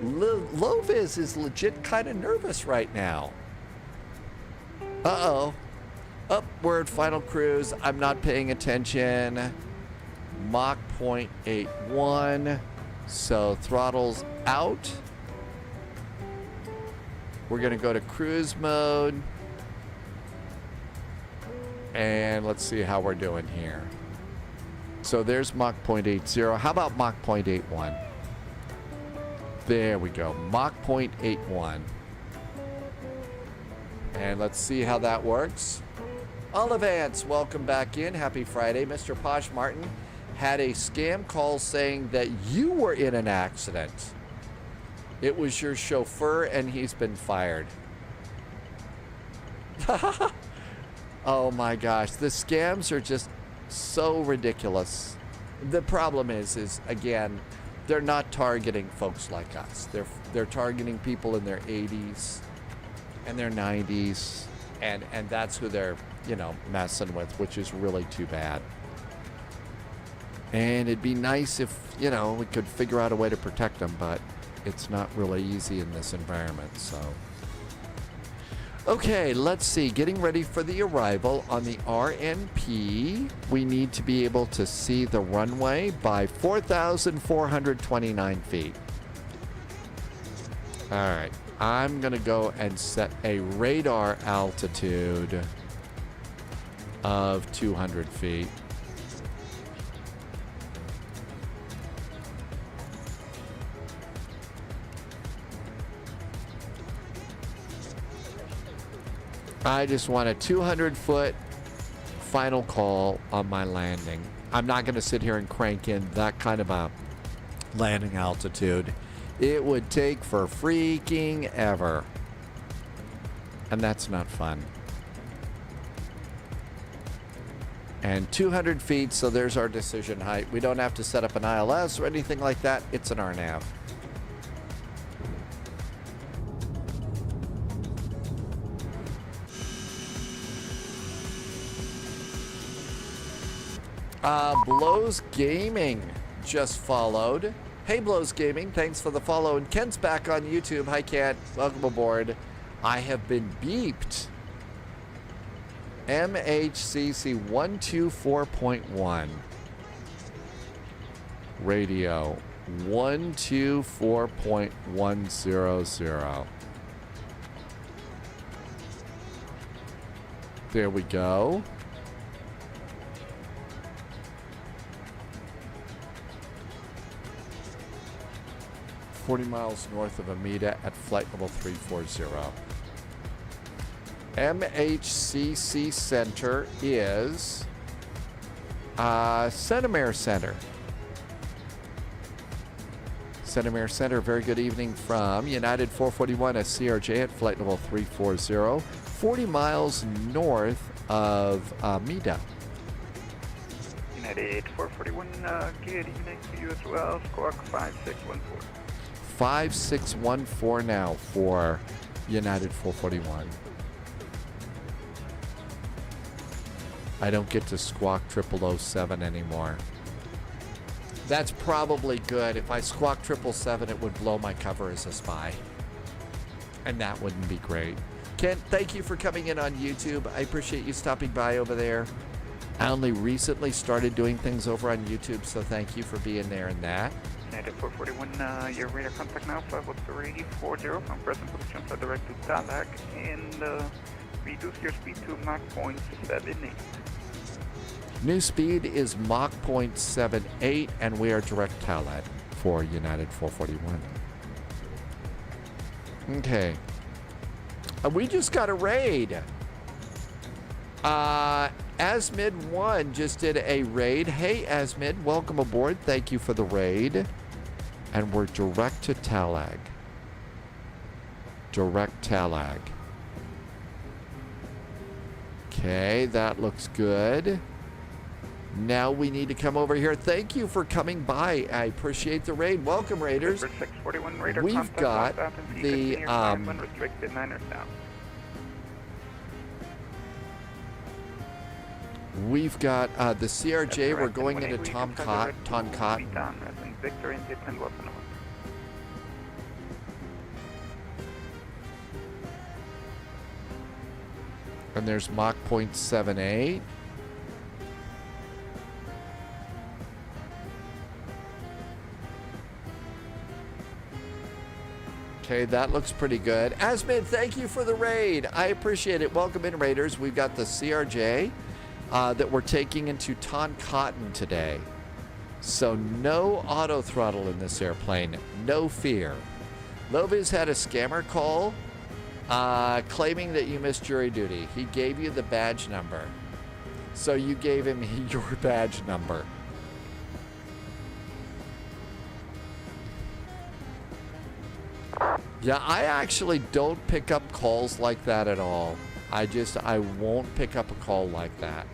Loviz is legit kind of nervous right now. Uh-oh. Upward, final cruise. I'm not paying attention. Mach 0.81. So throttle's out. We're going to go to cruise mode. And let's see how we're doing here. So there's Mach 0.80. How about Mach 0.81? There we go. Mach 0.81. And let's see how that works. Olivance, welcome back in. Happy Friday. Mr. Posh Martin had a scam call saying that you were in an accident. It was your chauffeur and he's been fired. Oh my gosh. The scams are just so ridiculous. The problem is again, they're not targeting folks like us. They're targeting people in their 80s and their 90s, and that's who they're, you know, messing with, which is really too bad. And it'd be nice if, you know, we could figure out a way to protect them, but it's not really easy in this environment, so. Okay, let's see. Getting ready for the arrival on the RNP. We need to be able to see the runway by 4,429 feet. All right, I'm going to go and set a radar altitude of 200 feet. I just want a 200-foot final call on my landing. I'm not going to sit here and crank in that kind of a landing altitude. It would take for freaking ever. And that's not fun. And 200 feet, so there's our decision height. We don't have to set up an ILS or anything like that. It's an RNAV. Blows Gaming just followed. Hey, Blows Gaming, thanks for the follow. And Kent's back on YouTube. Hi, Kent. Welcome aboard. I have been beeped. MHCC 124.1. Radio 124.100. There we go. $40 miles north of Amida at flight level 340. MHCC Center is Centimere Center. Centimere Center, very good evening from United 441 SKRG at flight level 340, 40 miles north of Amida. United 441, good evening to you as well. Squawk 5614. 5614 now for United 441. I don't get to squawk 0007 anymore. That's probably good. If I squawk 777, it would blow my cover as a spy. And that wouldn't be great. Kent, thank you for coming in on YouTube. I appreciate you stopping by over there. I only recently started doing things over on YouTube, so thank you for being there in that. United 441, your radar contact now, 50340 from present position, flight direct to Talag, and reduce your speed to Mach 0.78. New speed is Mach 0.78, and we are direct Talag for United 441. Okay. We just got a raid. Asmid 1 just did a raid. Hey, Asmid, welcome aboard. Thank you for the raid. And we're direct to Talag. Direct Talag. Okay, that looks good. Now we need to come over here. Thank you for coming by. I appreciate the raid. Welcome, Raiders. 641 radar We've got the restricted 9ers down. We've got the CRJ. We're going into Toncontín. Victor India 10 Watson. And there's Mach 0.78. Okay, that looks pretty good. Asmid, thank you for the raid. I appreciate it. Welcome in, Raiders. We've got the CRJ that we're taking into Toncontín today. So no auto throttle in this airplane. No fear. Loviz had a scammer call claiming that you missed jury duty. He gave you the badge number. So you gave him your badge number. Yeah, I actually don't pick up calls like that at all. I won't pick up a call like that.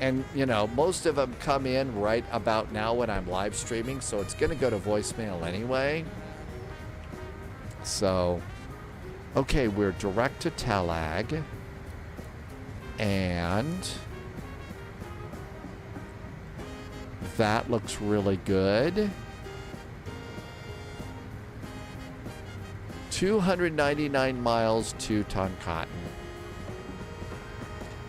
And, you know, most of them come in right about now when I'm live streaming, so it's going to go to voicemail anyway. So, okay, we're direct to Talag. And that looks really good. 299 miles to Toncontín.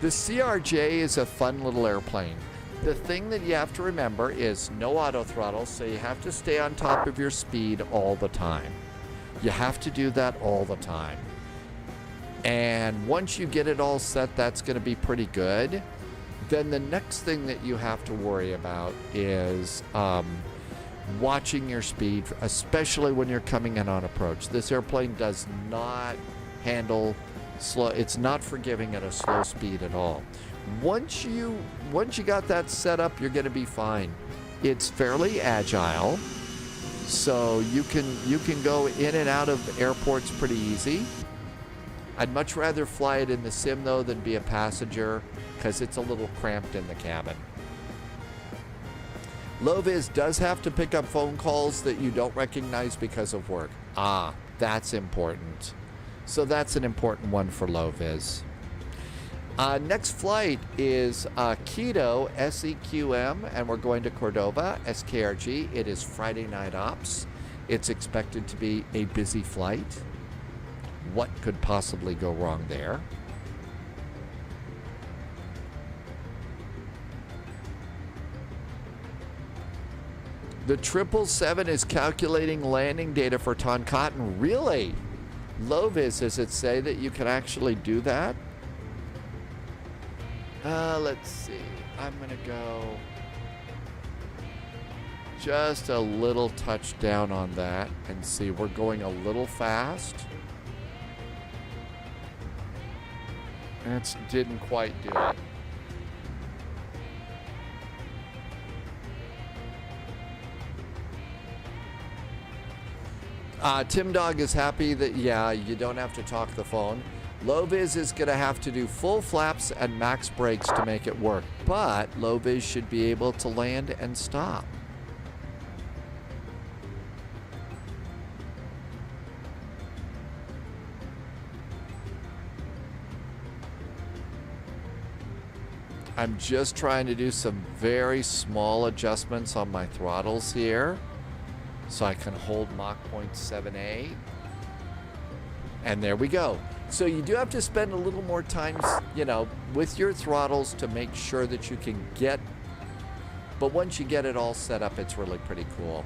The CRJ is a fun little airplane. The thing that you have to remember is no auto throttle, so you have to stay on top of your speed all the time. You have to do that all the time. And once you get it all set, that's going to be pretty good. Then the next thing that you have to worry about is watching your speed, especially when you're coming in on approach. This airplane does not handle slow. It's not forgiving at a slow speed at all. Once you got that set up, you're going to be fine. It's fairly agile, so you can go in and out of airports pretty easy. I'd much rather fly it in the sim though than be a passenger, because it's a little cramped in the cabin. Loviz does have to pick up phone calls that you don't recognize because of work. Ah, that's important. So that's an important one for Loviz. Next flight is Quito, SEQM, and we're going to Cordova, SKRG. It is Friday night ops. It's expected to be a busy flight. What could possibly go wrong there? The 777 is calculating landing data for Toncontín. Really? Loviz, does it say that you can actually do that? Let's see. I'm going to go just a little touch down on that and see. We're going a little fast. It didn't quite do it. Tim Dog is happy that, yeah, you don't have to talk the phone. Loviz is going to have to do full flaps and max brakes to make it work, but Loviz should be able to land and stop. I'm just trying to do some very small adjustments on my throttles here so I can hold Mach 0.78. And there we go. So you do have to spend a little more time, you know, with your throttles to make sure that you can get, but once you get it all set up, it's really pretty cool.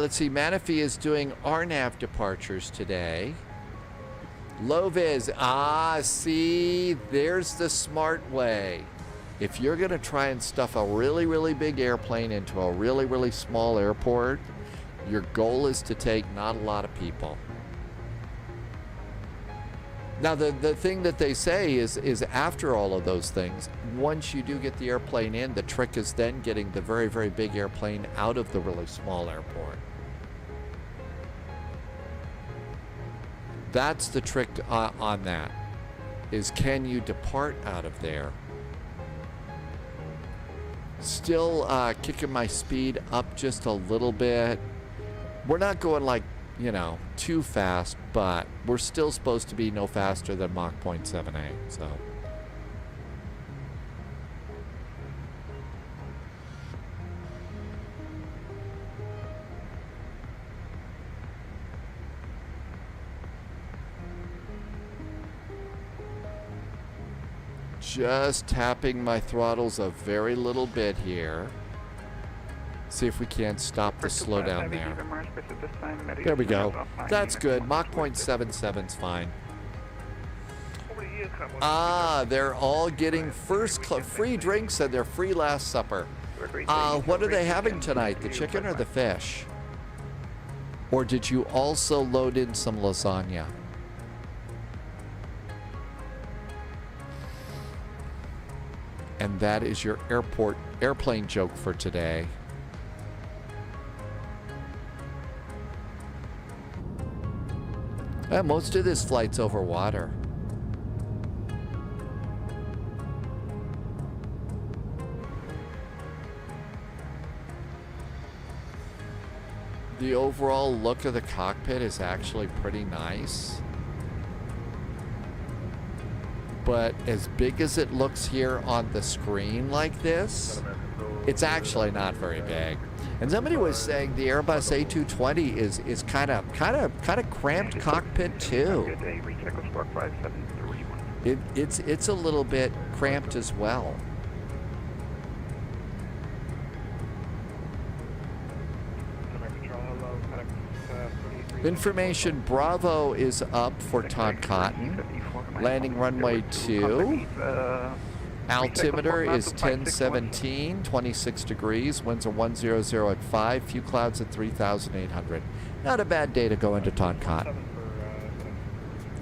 Let's see, Manafee is doing RNAV departures today. Low-vis, see, there's the smart way. If you're gonna try and stuff a really, really big airplane into a really, really small airport, your goal is to take not a lot of people. Now, the thing that they say is after all of those things, once you do get the airplane in, the trick is then getting the very, very big airplane out of the really small airport. That's the trick on that, is can you depart out of there? Still kicking my speed up just a little bit. We're not going like, you know, too fast, but we're still supposed to be no faster than Mach 0.78, so. Just tapping my throttles a very little bit here. See if we can't stop the slowdown there. There we go. That's good. Mach 0.77's fine. They're all getting free drinks and their free last supper. What are they having tonight? The chicken or the fish? Or did you also load in some lasagna? And that is your airplane joke for today. Most of this flight's over water. The overall look of the cockpit is actually pretty nice. But as big as it looks here on the screen like this, it's actually not very big. And somebody was saying the Airbus A220 is kind of cramped cockpit too. It's a little bit cramped as well. Information Bravo is up for Toncontín. Landing runway 2. Altimeter is 1017, 26 degrees. Winds are 100 at 5. Few clouds at 3,800. Not a bad day to go into Toncontín.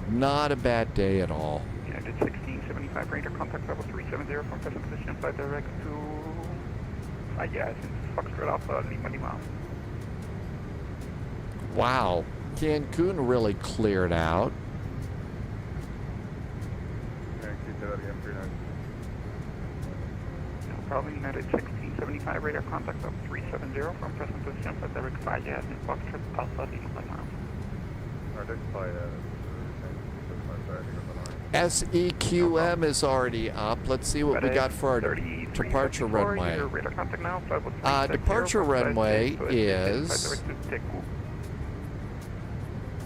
Not a bad day at all. United 1675 radar contact level 370 from present position. Flight direct to Foxtrot Alpha Lima Lima. Wow, Cancun really cleared out. Probably United 1675 radar contact level 370 from present position. Flight direct to Foxtrot Alpha Lima Lima. SEQM is already up. Let's see what we got for our departure runway. Departure runway is...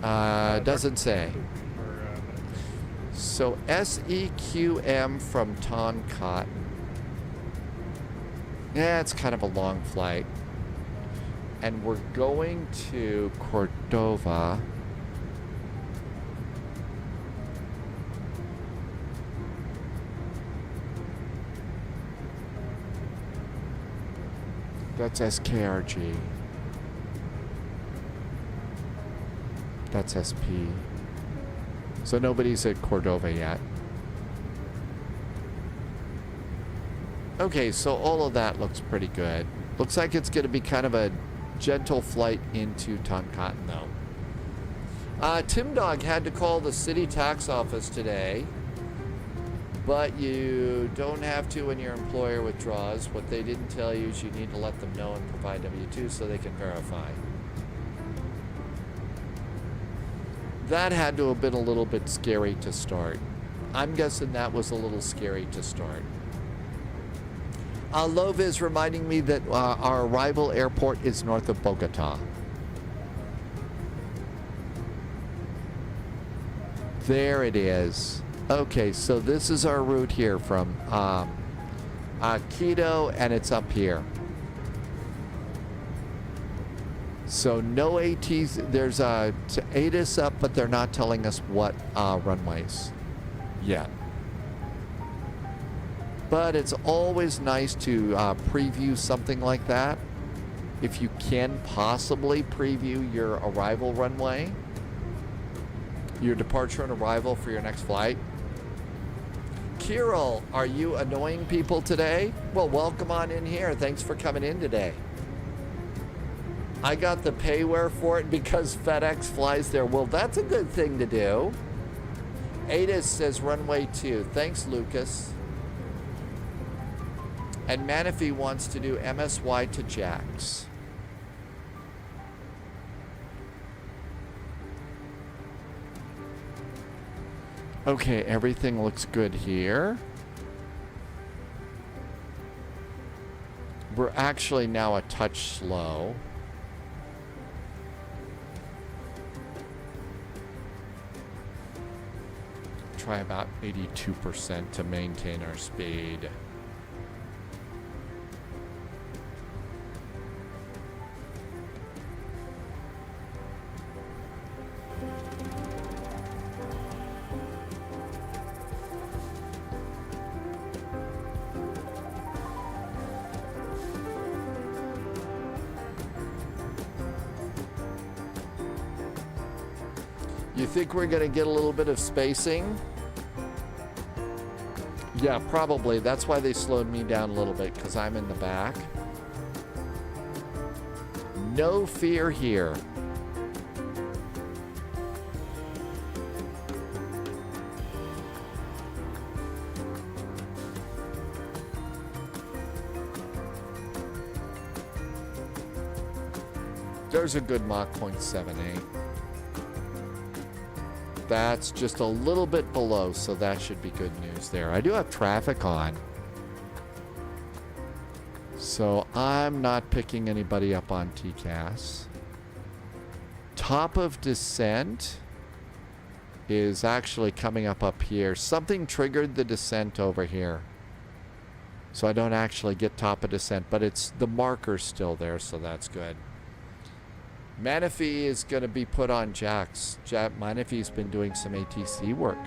doesn't say. So SEQM from Toncontín. Yeah, it's kind of a long flight. And we're going to Cordova. That's SKRG. That's SP. So nobody's at Cordova yet. Okay, so all of that looks pretty good. Looks like it's going to be kind of a gentle flight into Toncontín, though. Tim Dog had to call the city tax office today But you don't have to when your employer withdraws. What they didn't tell you is you need to let them know and provide W-2 so they can verify. That had to have been a little bit scary to start. I'm guessing that was a little scary to start. Lova is reminding me that our arrival airport is north of Bogota. There it is. Okay, so this is our route here from Quito, and it's up here. So no ATs. There's ATIS up, but they're not telling us what runways yet. But it's always nice to preview something like that. If you can possibly preview your arrival runway, your departure and arrival for your next flight. Kirill, are you annoying people today? Well, welcome on in here. Thanks for coming in today. I got the payware for it because FedEx flies there. Well, that's a good thing to do. ATIS says runway 2. Thanks, Lucas. And Manifee wants to do MSY to JAX. Okay, everything looks good here. We're actually now a touch slow. Try about 82% to maintain our speed. You think we're gonna get a little bit of spacing? Yeah, probably. That's why they slowed me down a little bit, because I'm in the back. No fear here. There's a good Mach 0.78. That's just a little bit below, so that should be good news there. I do have traffic on, so I'm not picking anybody up on TCAS. Top of descent is actually coming up here. Something triggered the descent over here, so I don't actually get top of descent, but it's the marker's still there, so that's good. Manifee is going to be put on JAX. Manifee's been doing some ATC work.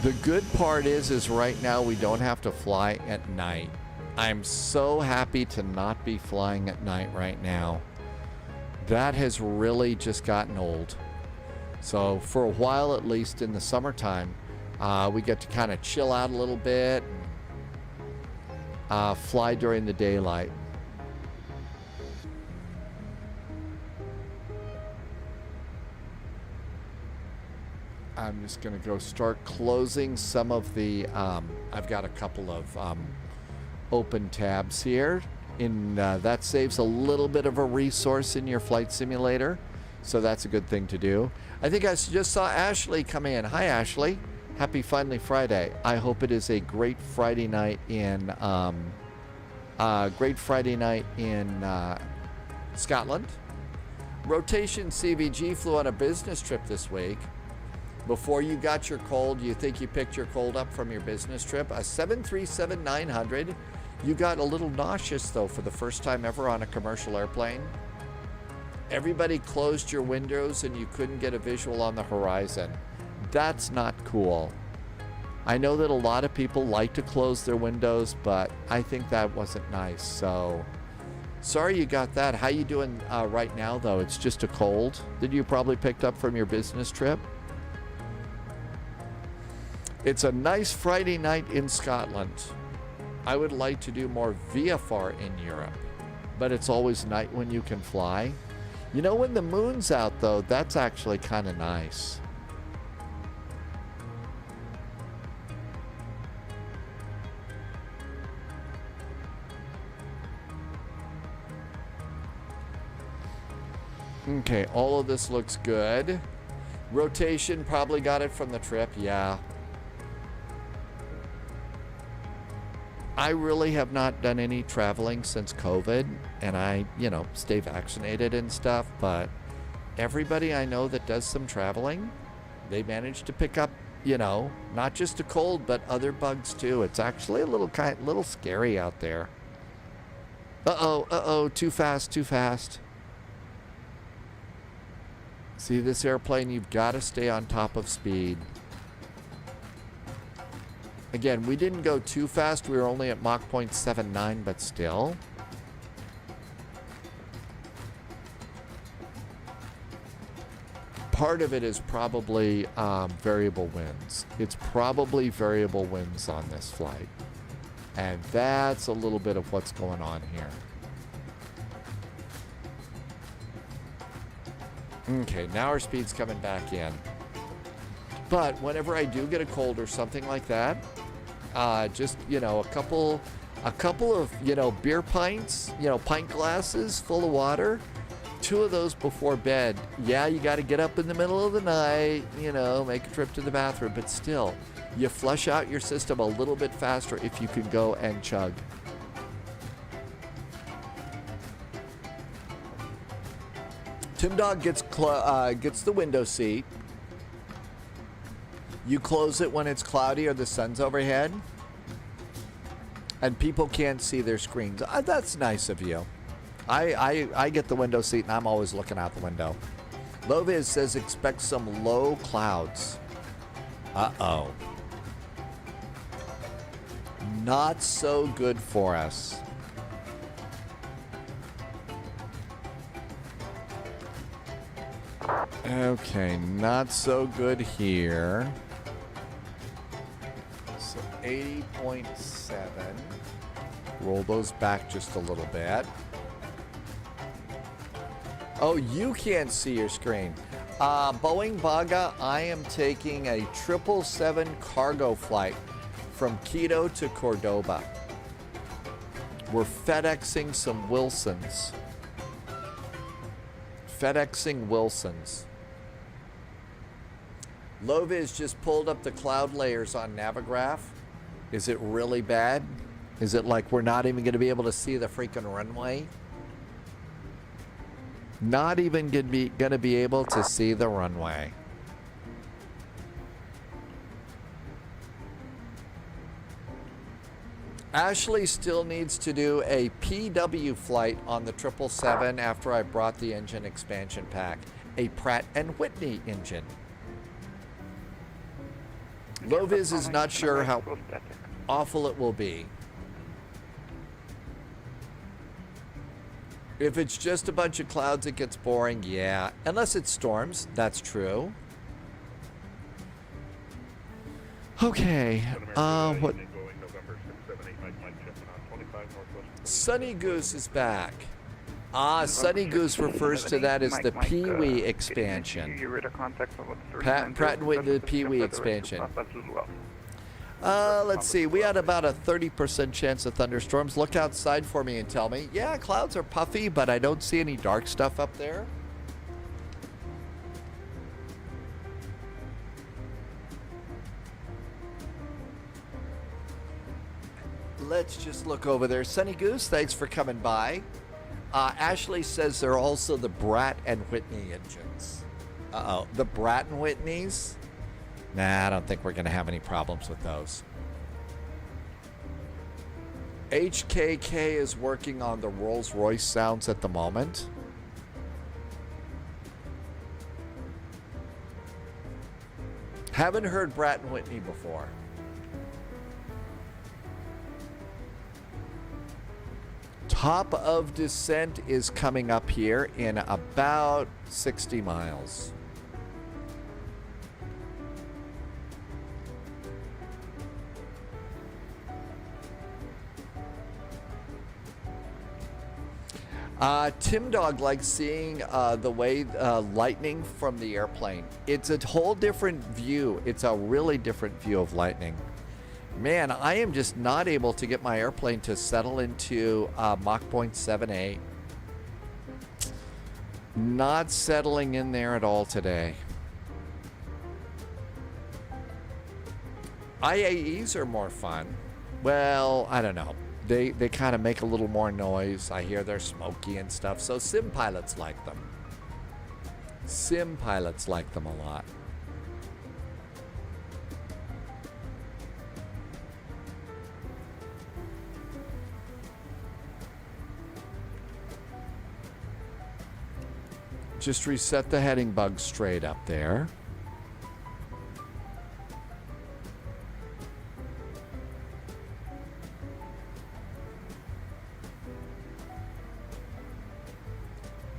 The good part is right now we don't have to fly at night. I'm so happy to not be flying at night right now. That has really just gotten old. So for a while, at least in the summertime, we get to kind of chill out a little bit and fly during the daylight. I'm just going to go start closing some of the, I've got a couple of open tabs here. That saves a little bit of a resource in your flight simulator, so that's a good thing to do. I think I just saw Ashley come in. Hi, Ashley. Happy Finally Friday. I hope it is a great Friday night in Scotland. Rotation CVG flew on a business trip this week. Before you got your cold, you think you picked your cold up from your business trip? A 737-900. You got a little nauseous, though, for the first time ever on a commercial airplane. Everybody closed your windows and you couldn't get a visual on the horizon. That's not cool. I know that a lot of people like to close their windows, but I think that wasn't nice. So, sorry you got that. How you doing right now, though? It's just a cold that you probably picked up from your business trip. It's a nice Friday night in Scotland. I would like to do more VFR in Europe, but it's always night when you can fly. You know, when the moon's out, though, that's actually kind of nice. Okay, all of this looks good. Rotation, probably got it from the trip, yeah. I really have not done any traveling since COVID, and I, stay vaccinated and stuff, but everybody I know that does some traveling, they manage to pick up, not just a cold, but other bugs too. It's actually a little scary out there. Uh-oh, too fast. See this airplane, you've got to stay on top of speed. Again, we didn't go too fast. We were only at Mach 0.79, but still. Part of it is probably variable winds. It's probably variable winds on this flight. And that's a little bit of what's going on here. Okay, now our speed's coming back in. But whenever I do get a cold or something like that, just, a couple of, beer pints, pint glasses full of water, 2 of those before bed. Yeah, you got to get up in the middle of the night, make a trip to the bathroom, but still, you flush out your system a little bit faster if you can go and chug. Tim Dog gets the window seat. You close it when it's cloudy or the sun's overhead, and people can't see their screens. That's nice of you. I get the window seat, and I'm always looking out the window. Loviz says expect some low clouds. Uh-oh. Not so good for us. Okay, not so good here. So 80.7. Roll those back just a little bit. Oh, you can't see your screen. Boeing Baga, I am taking a 777 cargo flight from Quito to Cordova. We're FedExing some Wilsons. FedExing Wilsons. Loviz just pulled up the cloud layers on Navigraph. Is it really bad? Is it like we're not even going to be able to see the freaking runway? Not even going to be able to see the runway. Ashley still needs to do a PW flight on the 777 after I brought the engine expansion pack. A Pratt & Whitney engine. Loviz is not sure how awful it will be. If it's just a bunch of clouds, it gets boring, yeah. Unless it storms, that's true. Okay, what? Sunny Goose is back. Sunny Goose refers to that as the Pee-wee expansion. Pratt & Whitney, the Pee-wee expansion. Let's see. We had about a 30% chance of thunderstorms. Look outside for me and tell me. Yeah, clouds are puffy, but I don't see any dark stuff up there. Let's just look over there. Sunny Goose, thanks for coming by. Ashley says they're also the Pratt & Whitney engines. Uh-oh. The Pratt & Whitneys? Nah, I don't think we're going to have any problems with those. HKK is working on the Rolls-Royce sounds at the moment. Haven't heard Pratt & Whitney before. Top of descent is coming up here in about 60 miles. Tim Dog likes seeing the way lightning from the airplane. It's a whole different view. It's a really different view of lightning. Man, I am just not able to get my airplane to settle into Mach 0.78. Not settling in there at all today. IAEs are more fun. Well, I don't know. They kind of make a little more noise. I hear they're smoky and stuff. So sim pilots like them. Sim pilots like them a lot. Just reset the heading bug straight up there.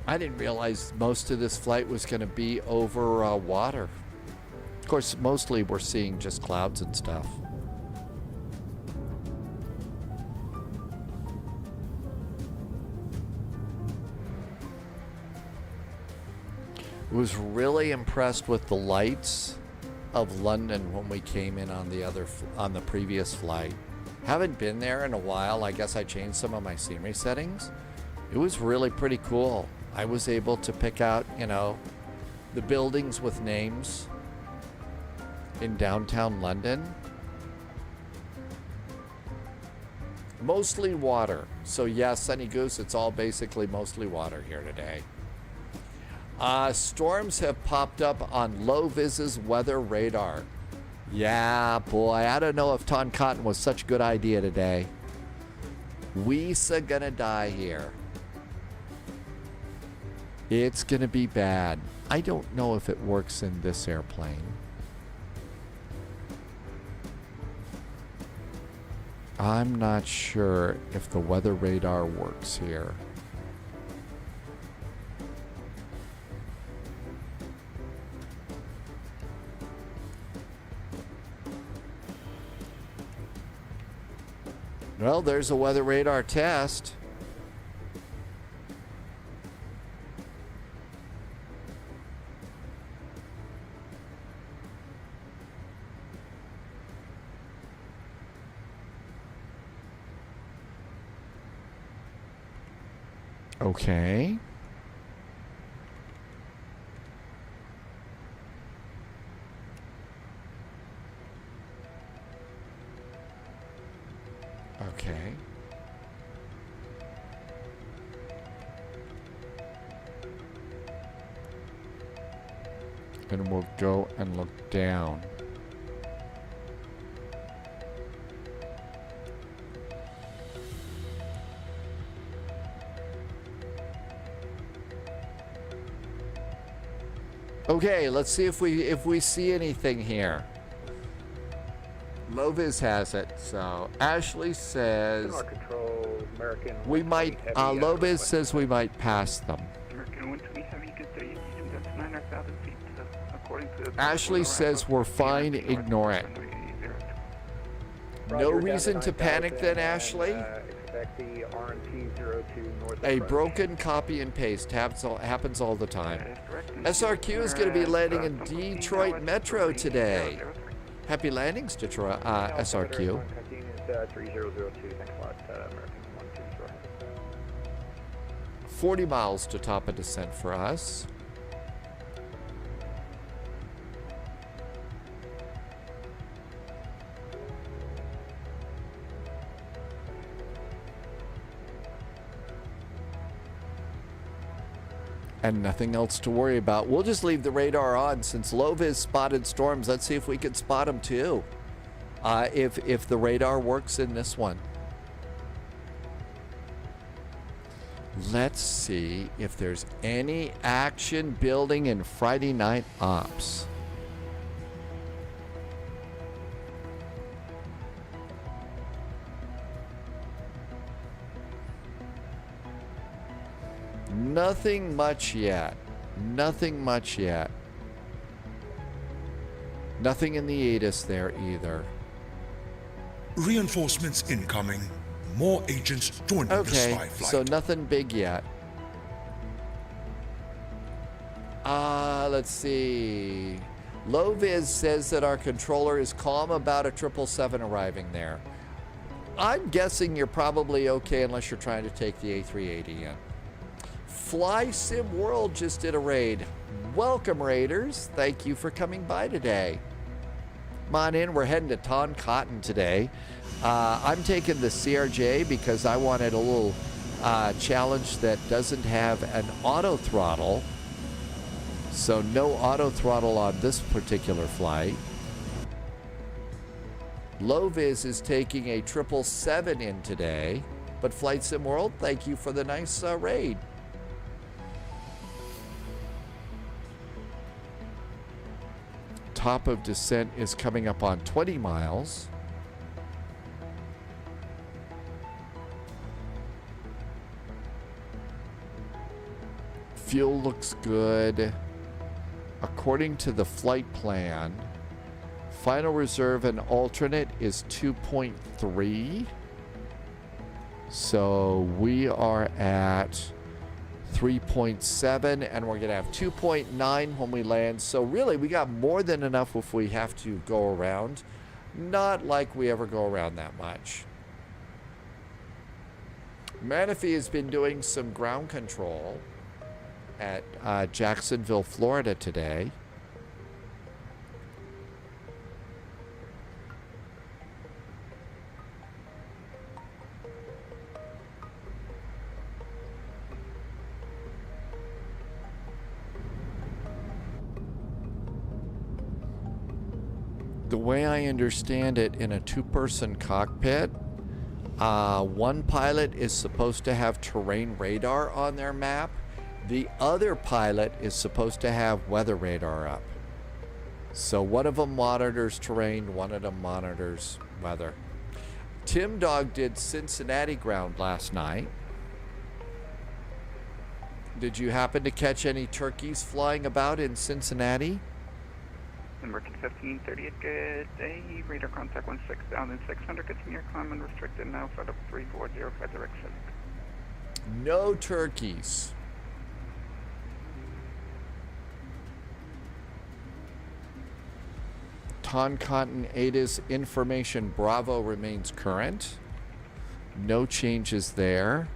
I didn't realize most of this flight was going to be over water. Of course, mostly we're seeing just clouds and stuff. Was really impressed with the lights of London when we came in on the previous flight. Haven't been there in a while. I guess I changed some of my scenery settings. It was really pretty cool. I was able to pick out, you know, the buildings with names in downtown London. Mostly water. So yeah, Sunny Goose, it's all basically mostly water here today. Storms have popped up on low-vis's weather radar. Yeah, boy, I don't know if Toncontín was such a good idea today. We's gonna die here. It's gonna be bad. I don't know if it works in this airplane. I'm not sure if the weather radar works here. Well, there's a weather radar test. Okay. Okay. And we'll go and look down. Okay, let's see if we see anything here. Lovis has it, so Ashley says Control, American we might. Lovis says we might pass them. American 120 heavy, good day. That's 9,000 feet. According to Ashley says we're fine. Ignore it. No reason to panic then, Ashley. Expect the RNT-02 north. A broken copy and paste happens all the time. SRQ is going to be landing in Detroit Metro today. Happy landings, Detroit, SRQ. 3002, thanks a lot, American 120. 40 miles to top of descent for us. And nothing else to worry about. We'll just leave the radar on since Lovis spotted storms. Let's see if we can spot them too. If the radar works in this one. Let's see if there's any action building in Friday night ops. Nothing much yet. Nothing much yet. Nothing in the ATIS there either. Reinforcements incoming. More agents joining the spy Okay, flight. so nothing big yet. Let's see. Low-Vis says that our controller is calm about a 777 arriving there. I'm guessing you're probably okay unless you're trying to take the A380 in. Fly Sim World just did a raid. Welcome, Raiders. Thank you for coming by today. Come on in. We're heading to Toncontín today. I'm taking the CRJ because I wanted a little challenge that doesn't have an auto throttle. So no auto throttle on this particular flight. Low-Vis is taking a 777 in today. But Flight Sim World, thank you for the nice raid. Top of descent is coming up on 20 miles. Fuel looks good. According to the flight plan, final reserve and alternate is 2.3. So we are at 3.7 and we're going to have 2.9 when we land. So really we got more than enough if we have to go around. Not like we ever go around that much. Manafee has been doing some ground control at Jacksonville, Florida today. The way I understand it, in a two-person cockpit, one pilot is supposed to have terrain radar on their map. The other pilot is supposed to have weather radar up. So one of them monitors terrain, one of them monitors weather. Tim Dog did Cincinnati ground last night. Did you happen to catch any turkeys flying about in Cincinnati? American 1538, good day. Radar contact 16,600, continue your climb unrestricted now, flight up 3405 direct 7. No turkeys. Toncontín ATIS information Bravo remains current. No changes there.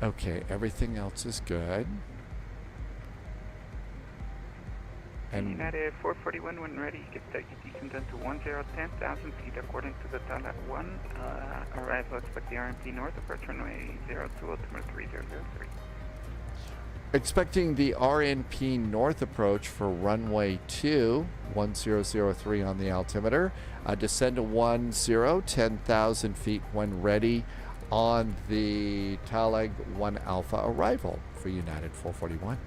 Okay, everything else is good. And United 441 when ready, get that descent to 10,000 feet according to the Dallas 1. Arrival expect the RMP north approach runway 02 altimeter 3003. expecting the RNP north approach for runway 2, 1003 on the altimeter. Descend to 10,000 feet when ready on the Talag 1 Alpha arrival for United 441.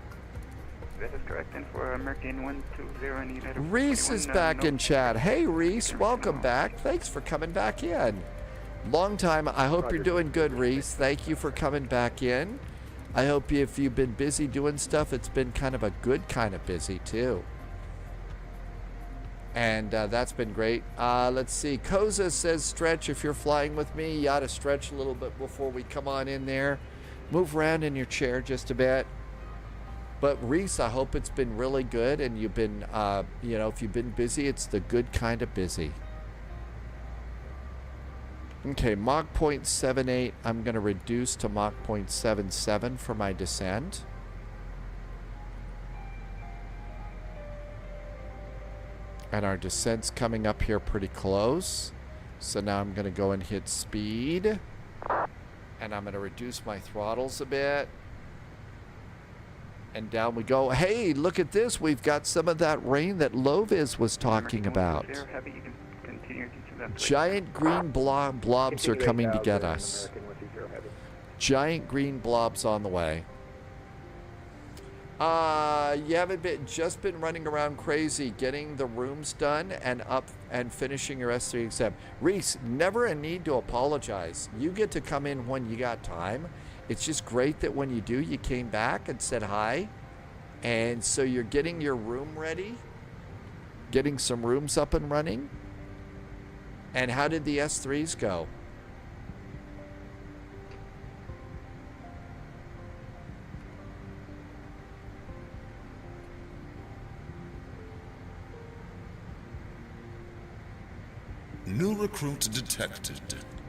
That is correct, and for American 120 and United Reese is back in chat. Hey Reese, welcome back. Thanks for coming back in. Long time. I hope you're doing good, Reese. Thank you for coming back in. I hope if you've been busy doing stuff, it's been kind of a good kind of busy too. And that's been great. Let's see. Koza says stretch. If you're flying with me, you ought to stretch a little bit before we come on in there. Move around in your chair just a bit. But Reese, I hope it's been really good, and you've been, you know, if you've been busy, it's the good kind of busy. Okay, Mach 0.78, I'm going to reduce to Mach 0.77 for my descent. And our descent's coming up here pretty close. So now I'm going to go and hit speed. And I'm going to reduce my throttles a bit. And down we go. Hey, look at this. We've got some of that rain that Lovis was talking about. Giant green blobs are coming to get us. Giant green blobs on the way. You haven't just been running around crazy, getting the rooms done and up and finishing your S3 exam. Reese, never a need to apologize. You get to come in when you got time. It's just great that when you do, you came back and said hi. And so you're getting your room ready, getting some rooms up and running. And how did the S3s go? New recruit detected.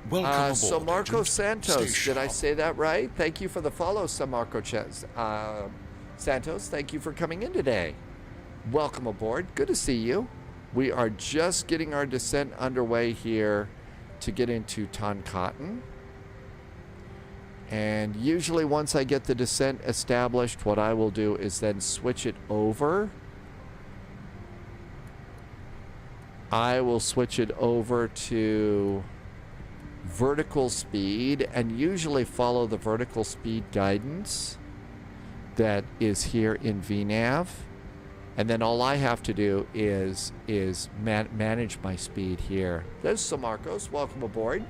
Welcome aboard. Samarco Agent. Santos, Stay did I sharp. say that right? Thank you for the follow, Samarco Santos. Thank you for coming in today. Welcome aboard. Good to see you. We are just getting our descent underway here to get into Toncontín. And usually once I get the descent established, what I will do is then switch it over. I will switch it over to vertical speed and usually follow the vertical speed guidance that is here in VNAV. And then all I have to do is manage my speed here. There's Samarcos. Welcome aboard.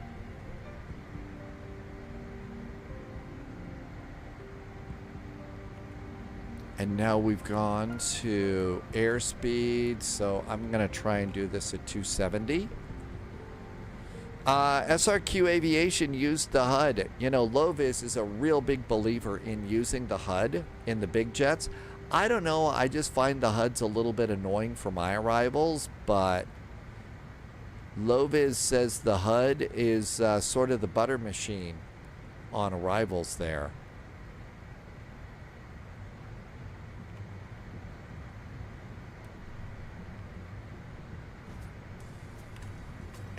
And now we've gone to airspeed, so I'm going to try and do this at 270. SRQ Aviation used the HUD. You know, Lovis is a real big believer in using the HUD in the big jets. I don't know, I just find the HUDs a little bit annoying for my arrivals, but Lovis says the HUD is sort of the butter machine on arrivals there.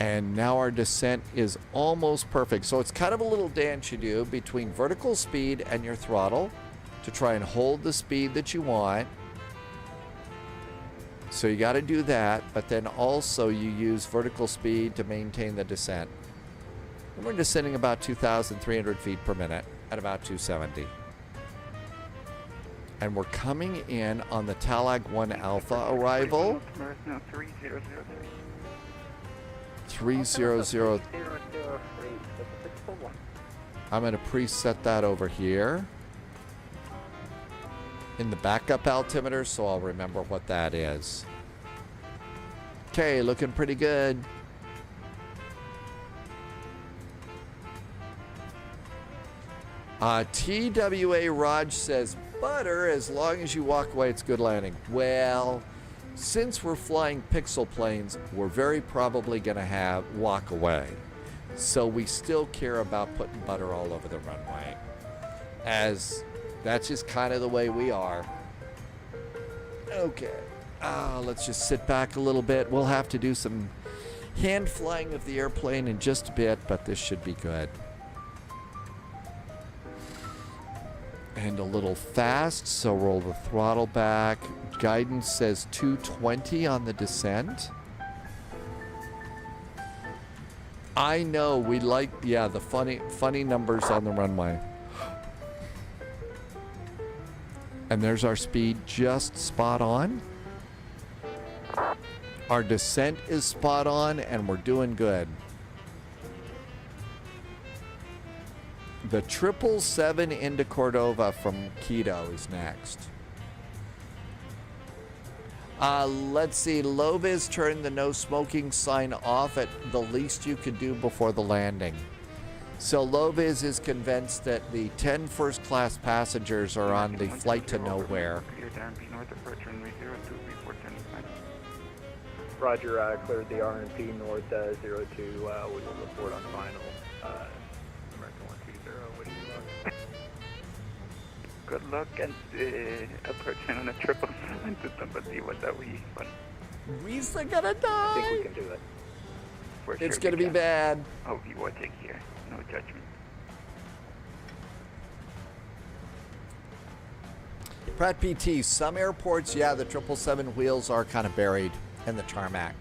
And now our descent is almost perfect. So it's kind of a little dance you do between vertical speed and your throttle to try and hold the speed that you want. So you got to do that, but then also you use vertical speed to maintain the descent. And we're descending about 2,300 feet per minute at about 270. And we're coming in on the Talag 1 Alpha arrival. 300. I'm going to preset that over here in the backup altimeter, so I'll remember what that is. Okay, looking pretty good. TWA Raj says, butter, as long as you walk away, it's good landing. Well, since we're flying pixel planes, we're very probably going to walk away. So we still care about putting butter all over the runway, as that's just kind of the way we are. Okay, let's just sit back a little bit. We'll have to do some hand flying of the airplane in just a bit, but this should be good. And a little fast, so roll the throttle back. Guidance says 220 on the descent. I know we like, yeah, the funny numbers on the runway. And there's our speed just spot on. Our descent is spot on, and we're doing good. The 777 into Cordova from Quito is next. Let's see. Lovis turned the no smoking sign off at the least you could do before the landing. So Lovis is convinced that the 10 first class passengers are on the flight to nowhere. Roger, cleared the RNP north 02. We will report on final. American 120, what do you want? Good luck and approaching on a 777 to somebody what that we want. We're gonna die. I think we can do it. It's gonna be bad. Oh, you watching here. No judgment. Pratt PT, some airports, yeah, the 777 wheels are kind of buried in the tarmac.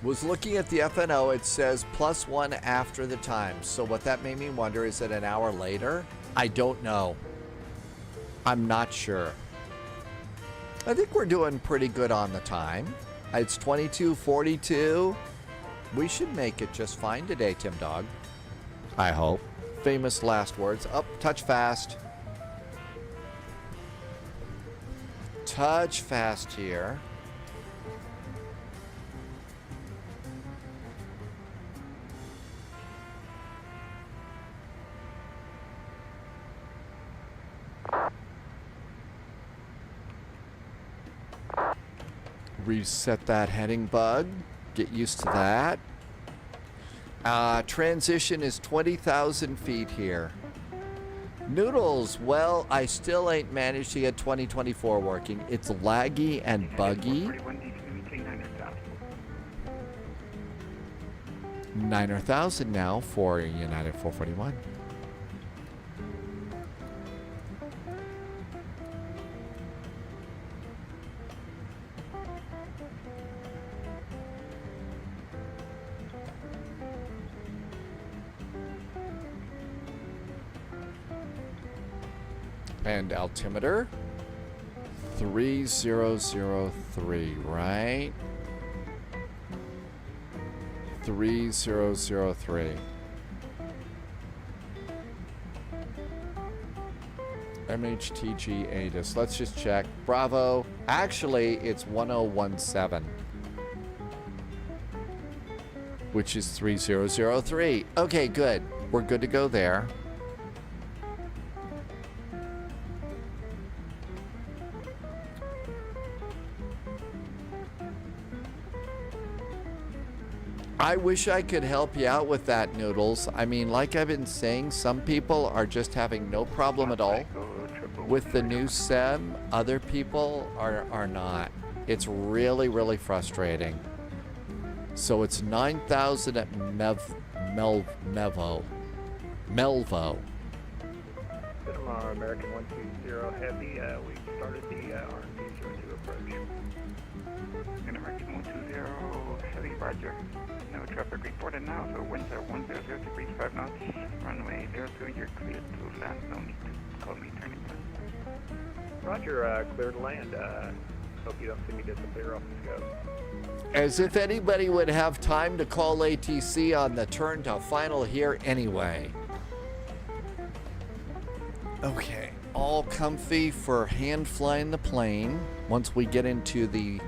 Was looking at the FNO, it says +1 after the time. So what that made me wonder, is it an hour later? I don't know. I'm not sure. I think we're doing pretty good on the time. It's 22:42. We should make it just fine today, Tim Dog. I hope. Famous last words. Up, touch fast. Touch fast here. reset that heading bug. Get used to that. Transition is 20,000 feet here. Noodles, well, I still ain't managed to get 2024 working. It's laggy and buggy. 9,000 now for United 441. And altimeter 3003, right? 3003. MHTG ATIS. Let's just check. Bravo. Actually, it's 1017, which is 3003. Okay, good. We're good to go there. I wish I could help you out with that, Noodles. I mean, like I've been saying, some people are just having no problem at all with the new SEM. Other people are not. It's really, really frustrating. So it's 9,000 at Melvo. Cinema American 120 Heavy, we started the RMP-02 approach. American 120 Heavy, roger. No traffic reported now, so winds are 100 degrees 5 knots. Runway 02, you're cleared to land. No need to call me turning point. Roger, clear to land. Hope you don't see me disappear off the scope. As if anybody would have time to call ATC on the turn to final here anyway. Okay, all comfy for hand flying the plane once we get into the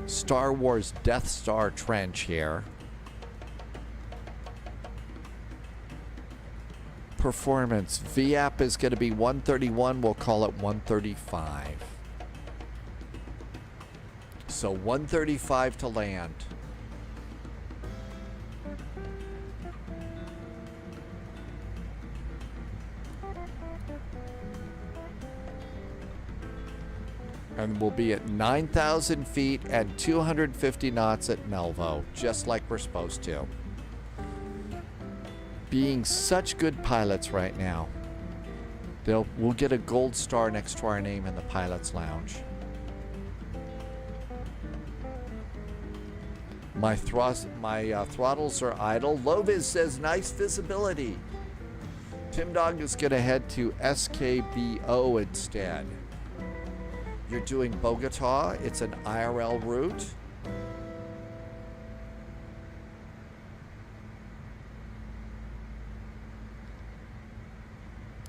Star Wars Death Star trench here. Performance. VAP is going to be 131. We'll call it 135. So 135 to land. And we'll be at 9,000 feet and 250 knots at Melvo, just like we're supposed to. Being such good pilots right now. We'll get a gold star next to our name in the pilot's lounge. My throttles are idle. Loviz says nice visibility. Tim Dog is going to head to SKBO instead. You're doing Bogota. It's an IRL route.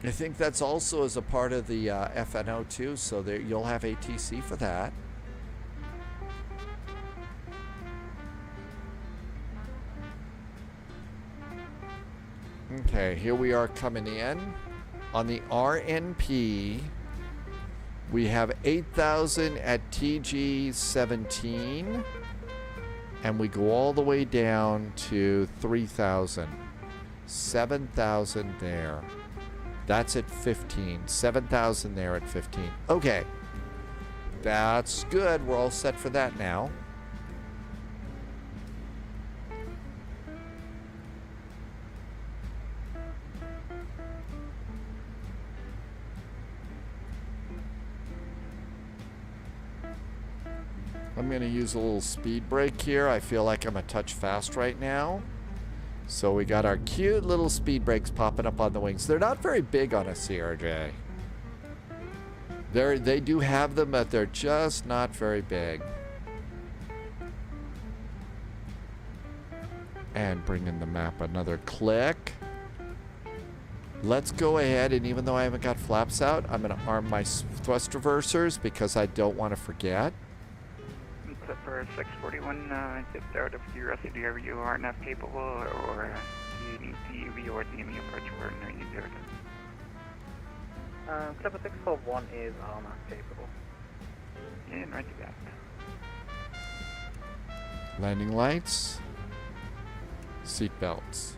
I think that's also as a part of the FNO too, so there you'll have ATC for that. Okay, here we are coming in. On the RNP, we have 8,000 at TG17, and we go all the way down to 3,000. 7,000 there. That's at 15. 7,000 there at 15. Okay. That's good. We're all set for that now. I'm going to use a little speed brake here. I feel like I'm a touch fast right now. So we got our cute little speed brakes popping up on the wings. They're not very big on a CRJ. They do have them, but they're just not very big. And bring in the map another click. Let's go ahead, and even though I haven't got flaps out, I'm going to arm my thrust reversers because I don't want to forget. Clipper 641, just out of curiosity, are you RNF capable, or do you need TUV or DME approach for 90? Clipper 641 is RNF capable. Yeah, right to that. Landing lights. Seat belts.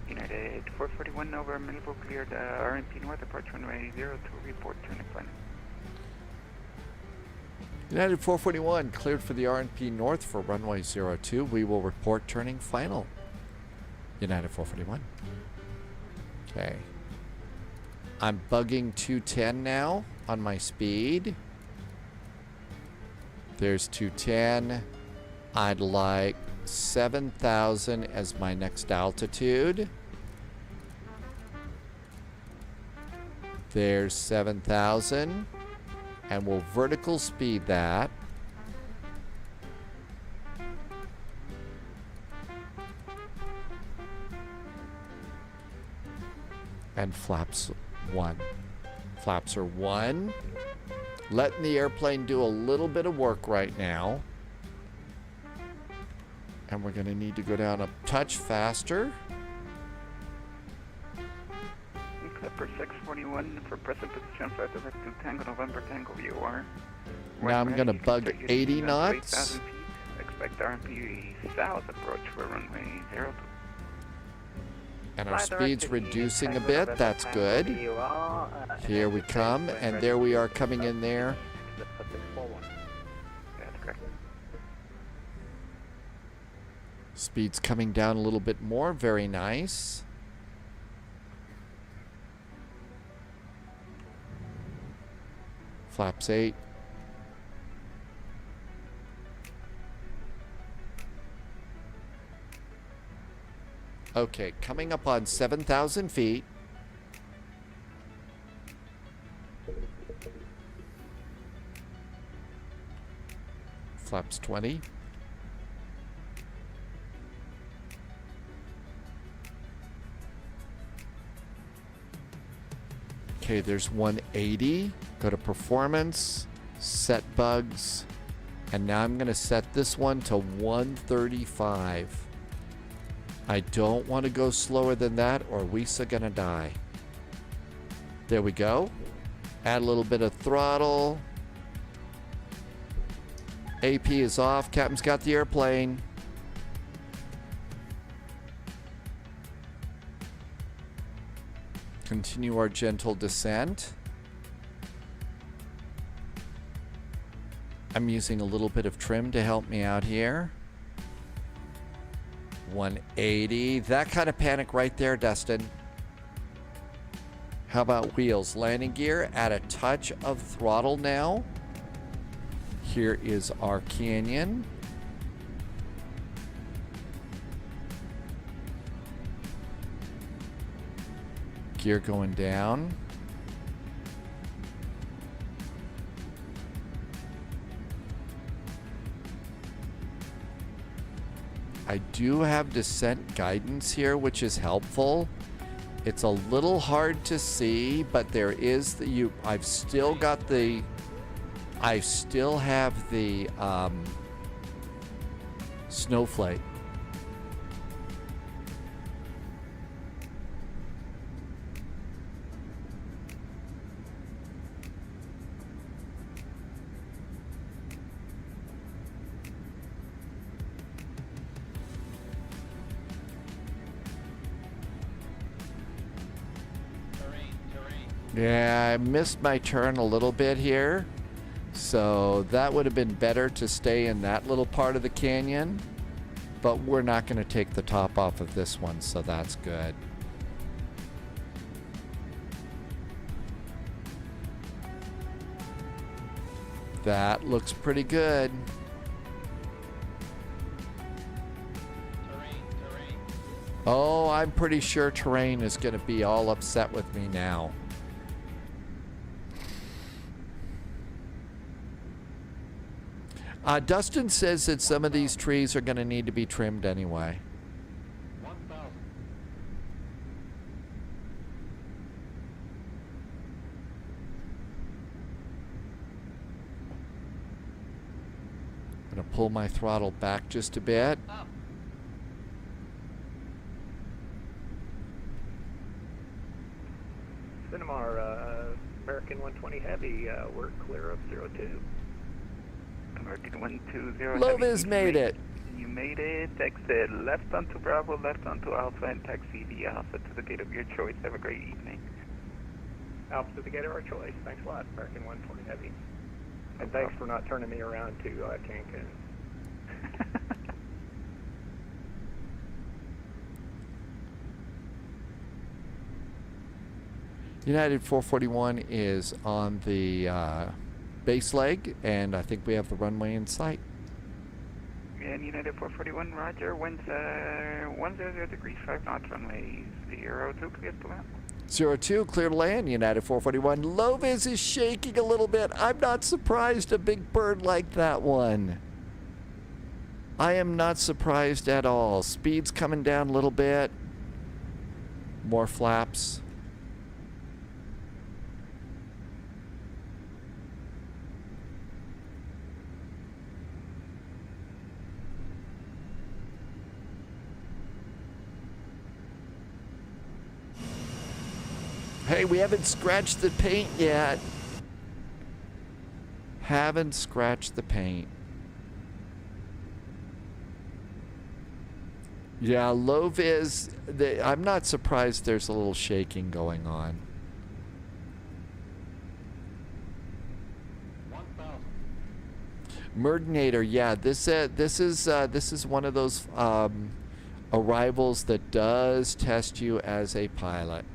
United 441 over Millville cleared RMP North approach runway 02 report turning plan. United 441 cleared for the RNP North for runway 02. We will report turning final. United 441. Okay. I'm bugging 210 now on my speed. There's 210. I'd like 7,000 as my next altitude. There's 7,000. And we'll vertical speed that. And flaps 1. Flaps are 1. Letting the airplane do a little bit of work right now. And we're going to need to go down a touch faster. Clipper 641 for present position flight over to Tango November Tango VOR. Now I'm going to bug 80 knots. Feet. Expect RMP south approach for runway 02. And our speed's reducing a bit. That's good. Here we come. And there we are coming in there. That's correct. Speed's coming down a little bit more. Very nice. Flaps 8. Okay, coming up on 7,000 feet. Flaps 20. Okay, there's 180. Go to performance, set bugs, and now I'm going to set this one to 135. I don't want to go slower than that or we're going to die. There we go. Add a little bit of throttle. AP is off. Captain's got the airplane. Continue our gentle descent. I'm using a little bit of trim to help me out here. 180. That kind of panic right there, Dustin. How about wheels? Landing gear. Add a touch of throttle now. Here is our canyon. Gear going down. I do have descent guidance here, which is helpful. It's a little hard to see, but there is the I still have the snowflake. Yeah, I missed my turn a little bit here. So that would have been better to stay in that little part of the canyon. But we're not going to take the top off of this one, so that's good. That looks pretty good. Oh, I'm pretty sure terrain is going to be all upset with me now. Dustin says that some of these trees are going to need to be trimmed anyway. 1,000. pull my throttle back just a bit. Cinemar, American 120 Heavy, we're clear of 02. American 120. Lovis made it. You made it. Exit left onto Bravo, left onto Alpha, and taxi via Alpha to the gate of your choice. Have a great evening. Alpha to the gate of our choice. Thanks a lot, American 120 Heavy. And thanks for not turning me around to Cancun. United 441 is on the base leg, and I think we have the runway in sight. And United 441, roger. Winds 100 degrees, 5 knots, runway 02, clear to land. 02, clear to land, United 441. Lovis is shaking a little bit. I'm not surprised a big bird like that one. I am not surprised at all. Speed's coming down a little bit. More flaps. Hey, we haven't scratched the paint yet. Haven't scratched the paint. Yeah, low vis. I'm not surprised there's a little shaking going on. 1,000. Murdinator, yeah, this is one of those arrivals that does test you as a pilot.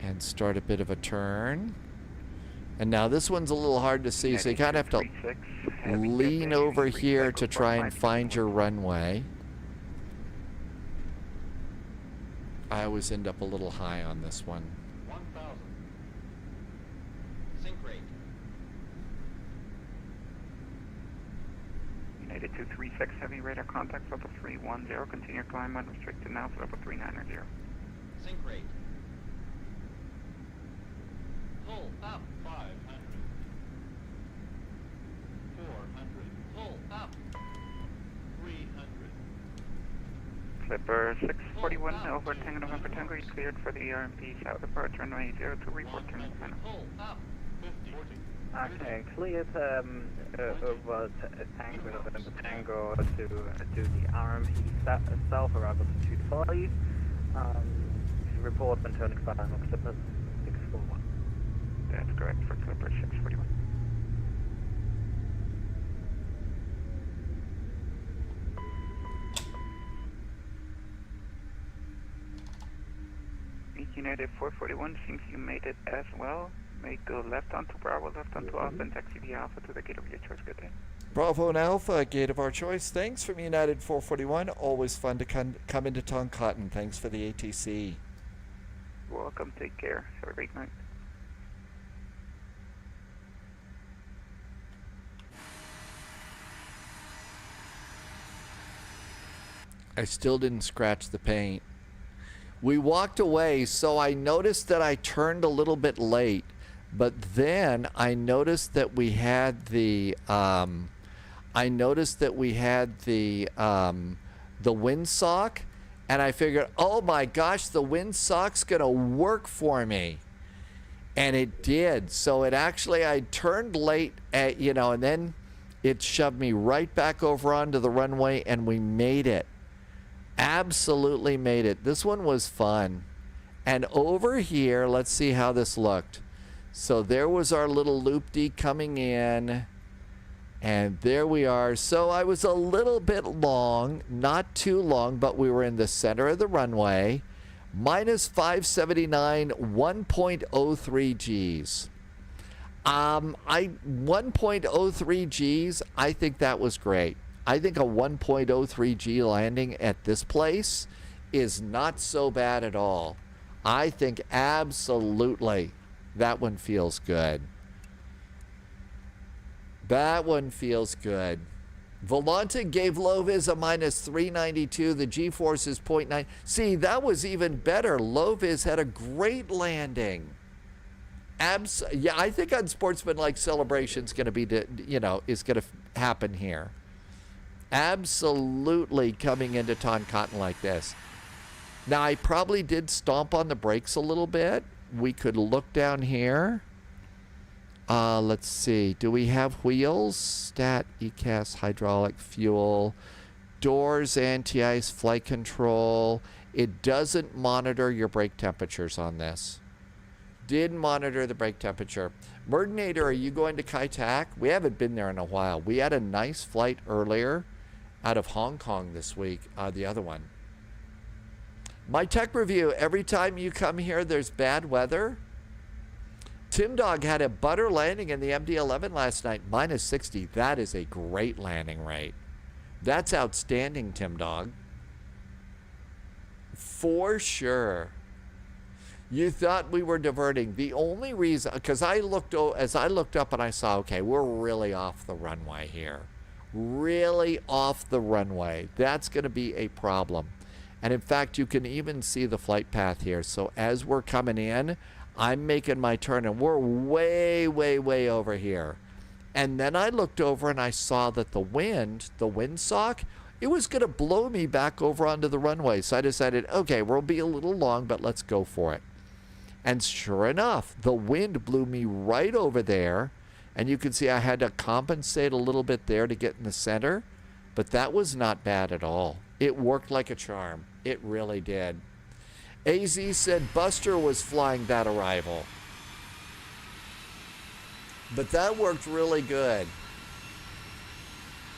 And start a bit of a turn. And now this one's a little hard to see, so you kind of have to lean over here to try and find your runway. I always end up a little high on this one. 1,000. Sync rate. United 236, heavy radar contact, level 310, continue climb unrestricted now, level 3900. Sync rate. Pull up 500. 400. Pull up 300. Clipper 641 over Tango November Tango, he's cleared for the RMP south approach runway 02, report turning final. Pull up 50. Okay, cleared over Tango November Tango to do the RMP south arrival to 25. Report when turning final, Clipper 641. That's correct for Clipper 641. United 441, seems you made it as well. Make a left onto Bravo, left onto Alpha, and taxi via Alpha to the gate of your choice. Good day. Bravo and Alpha, gate of our choice. Thanks from United 441. Always fun to come into Toncontín. Thanks for the ATC. Welcome, take care. Have a great night. I still didn't scratch the paint. We walked away, so I noticed that I turned a little bit late, but then I noticed that we had the windsock, and I figured, oh my gosh, the windsock's gonna work for me. And it did. So it actually, I turned late at, and then it shoved me right back over onto the runway, and we made it. Absolutely made it. This one was fun. And over here, let's see how this looked. So there was our little loop-de coming in. And there we are. So I was a little bit long, not too long, but we were in the center of the runway. Minus 579, 1.03 Gs. 1.03 Gs, I think that was great. I think a 1.03 G landing at this place is not so bad at all. I think absolutely that one feels good. That one feels good. Volanta gave Lovis a minus 392. The G-force is 0.9. See, that was even better. Lovis had a great landing. Yeah, I think unsportsmanlike celebration's going to be, is going to happen here. Absolutely coming into Toncontín like this. Now, I probably did stomp on the brakes a little bit. We could look down here. Let's see. Do we have wheels? Stat, ECAS, hydraulic, fuel, doors, anti-ice, flight control. It doesn't monitor your brake temperatures on this. Did monitor the brake temperature. Murdinator, are you going to Kai Tak? We haven't been there in a while. We had a nice flight earlier out of Hong Kong this week, the other one. My tech review, every time you come here, there's bad weather. Tim Dog had a butter landing in the MD-11 last night, minus 60. That is a great landing rate. That's outstanding, Tim Dog. For sure. You thought we were diverting. The only reason, because as I looked up and I saw, okay, we're really off the runway here. Really off the runway. That's going to be a problem. And in fact, you can even see the flight path here. So as we're coming in, I'm making my turn and we're way, way, way over here. And then I looked over and I saw that the windsock, it was going to blow me back over onto the runway. So I decided, okay, we'll be a little long, but let's go for it. And sure enough, the wind blew me right over there. And you can see I had to compensate a little bit there to get in the center. But that was not bad at all. It worked like a charm. It really did. AZ said Buster was flying that arrival. But that worked really good.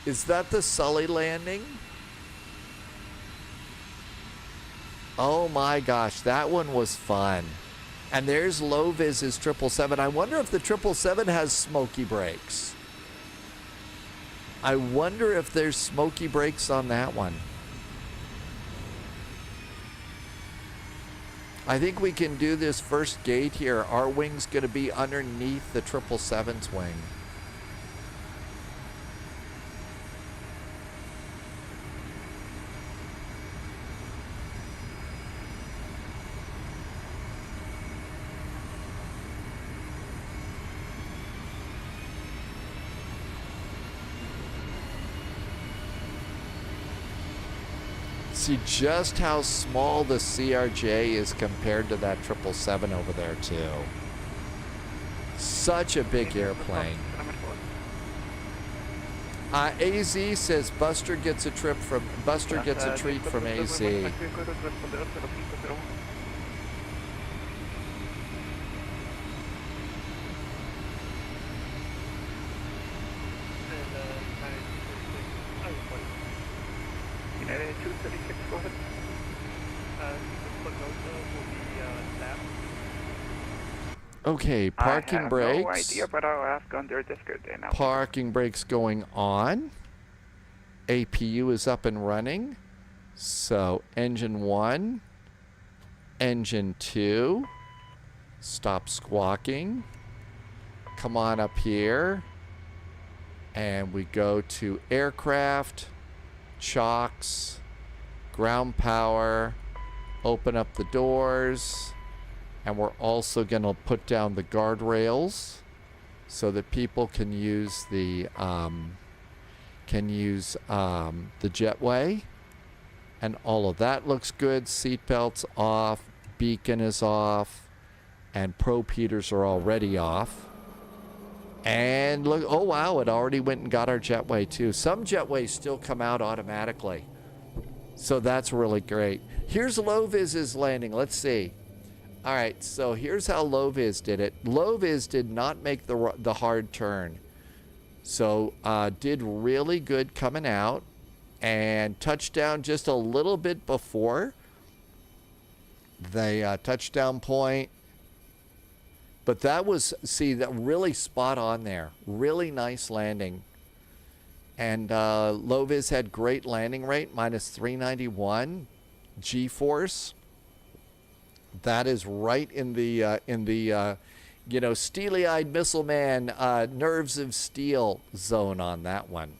Is that the Sully landing? Oh my gosh, that one was fun. And there's Low Viz's 777. I wonder if the 777 has smoky brakes. I wonder if there's smoky brakes on that one. I think we can do this first gate here. Our wing's going to be underneath the 777's wing. See just how small the CRJ is compared to that 777 over there too. Such a big airplane. AZ says Buster gets a treat from AZ. United 236, go ahead. Okay, parking brakes. No idea, but I'll ask on their Discord then. Parking brakes going on. APU is up and running. So engine 1, engine 2, stop squawking. Come on up here. And we go to aircraft, chocks, ground power, open up the doors. And we're also going to put down the guardrails so that people can use the jetway. And all of that looks good. Seatbelts off, beacon is off, and probe heaters are already off. And look, oh wow, it already went and got our jetway too. Some jetways still come out automatically. So that's really great. Here's Low Viz's landing. Let's see. All right, so here's how Low Viz did it. Low Viz did not make the hard turn. So did really good coming out and touched down just a little bit before the touchdown point. But that was, see, that really spot on there. Really nice landing. And Low Viz had great landing rate, minus 391 G-force. That is right in the steely-eyed missile man, nerves of steel zone on that one.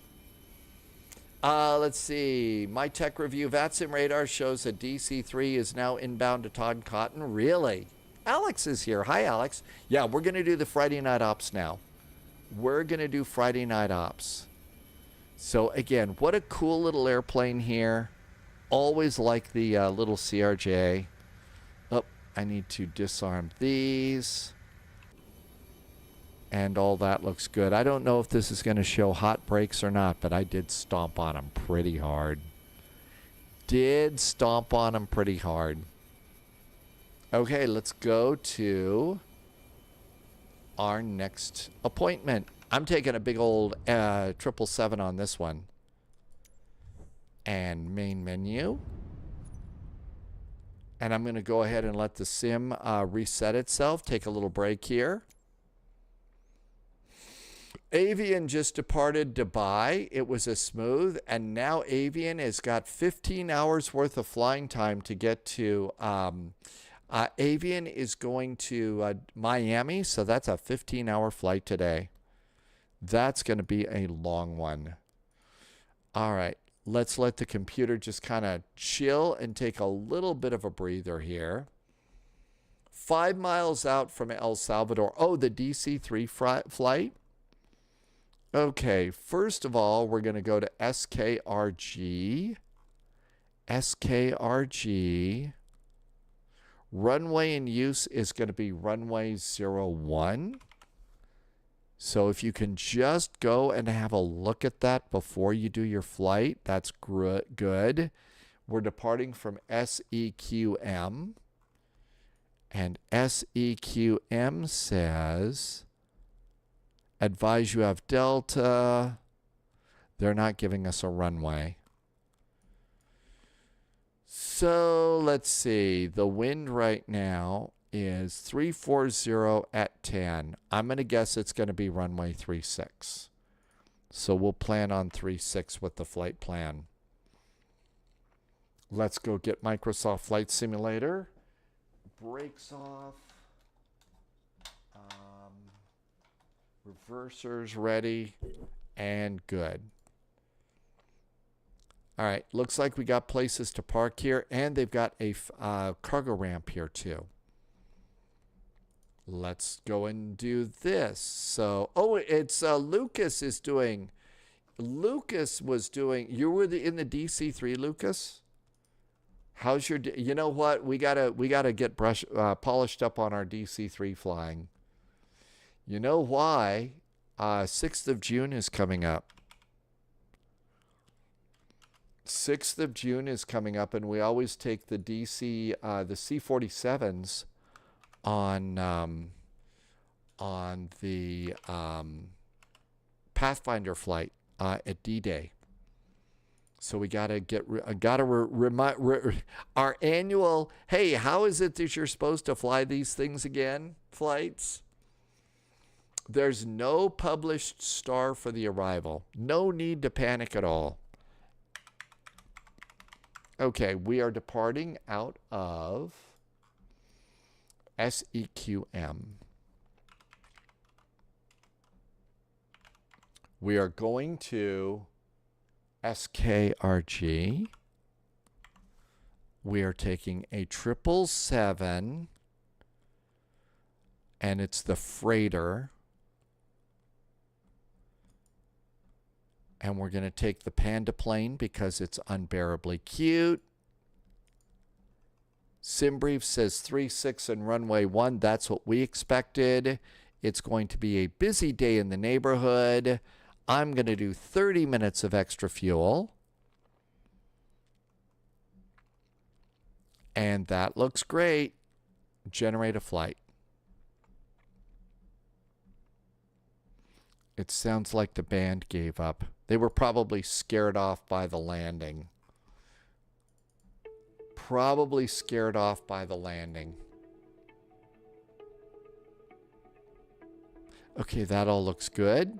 Let's see. My tech review. VATSIM radar shows that DC-3 is now inbound to Toncontín. Really? Alex is here. Hi, Alex. Yeah, we're going to do the Friday night ops now. We're going to do Friday night ops. So, again, what a cool little airplane here. Always like the little CRJ. Oh, I need to disarm these. And all that looks good. I don't know if this is going to show hot brakes or not, but I did stomp on them pretty hard. Did stomp on them pretty hard. Okay, let's go to our next appointment. I'm taking a big old 777 on this one. And main menu. And I'm going to go ahead and let the sim reset itself. Take a little break here. Avian just departed Dubai. It was a smooth, and now Avian has got 15 hours worth of flying time to get to. Avian is going to Miami, so that's a 15-hour flight today. That's going to be a long one. All right, let's let the computer just kind of chill and take a little bit of a breather here. 5 miles out from El Salvador. Oh, the DC-3 flight. Okay, first of all, we're going to go to SKRG. SKRG. Runway in use is going to be runway 01. So if you can just go and have a look at that before you do your flight, that's good. We're departing from SEQM. And SEQM says, advise you have Delta. They're not giving us a runway. So let's see. The wind right now is 340 at 10. I'm going to guess it's going to be runway 36. So we'll plan on 36 with the flight plan. Let's go get Microsoft Flight Simulator. Brakes off. Reversers ready. And good. All right, looks like we got places to park here, and they've got a cargo ramp here too. Let's go and do this. So, oh, it's Lucas is doing. Lucas was doing. You were in the DC-3, Lucas. How's your? You know what? We gotta get polished up on our DC-3 flying. You know why? 6th of June is coming up. 6th of June is coming up, and we always take the the C-47s on the Pathfinder flight at D-Day. So we gotta remind our annual. Hey, how is it that you're supposed to fly these things again? Flights. There's no published star for the arrival. No need to panic at all. Okay, we are departing out of SEQM. We are going to SKRG. We are taking a 777, and it's the freighter. And we're going to take the Panda plane because it's unbearably cute. SimBrief says 36 and runway 1. That's what we expected. It's going to be a busy day in the neighborhood. I'm going to do 30 minutes of extra fuel. And that looks great. Generate a flight. It sounds like the band gave up. They were probably scared off by the landing. Probably scared off by the landing. Okay, that all looks good.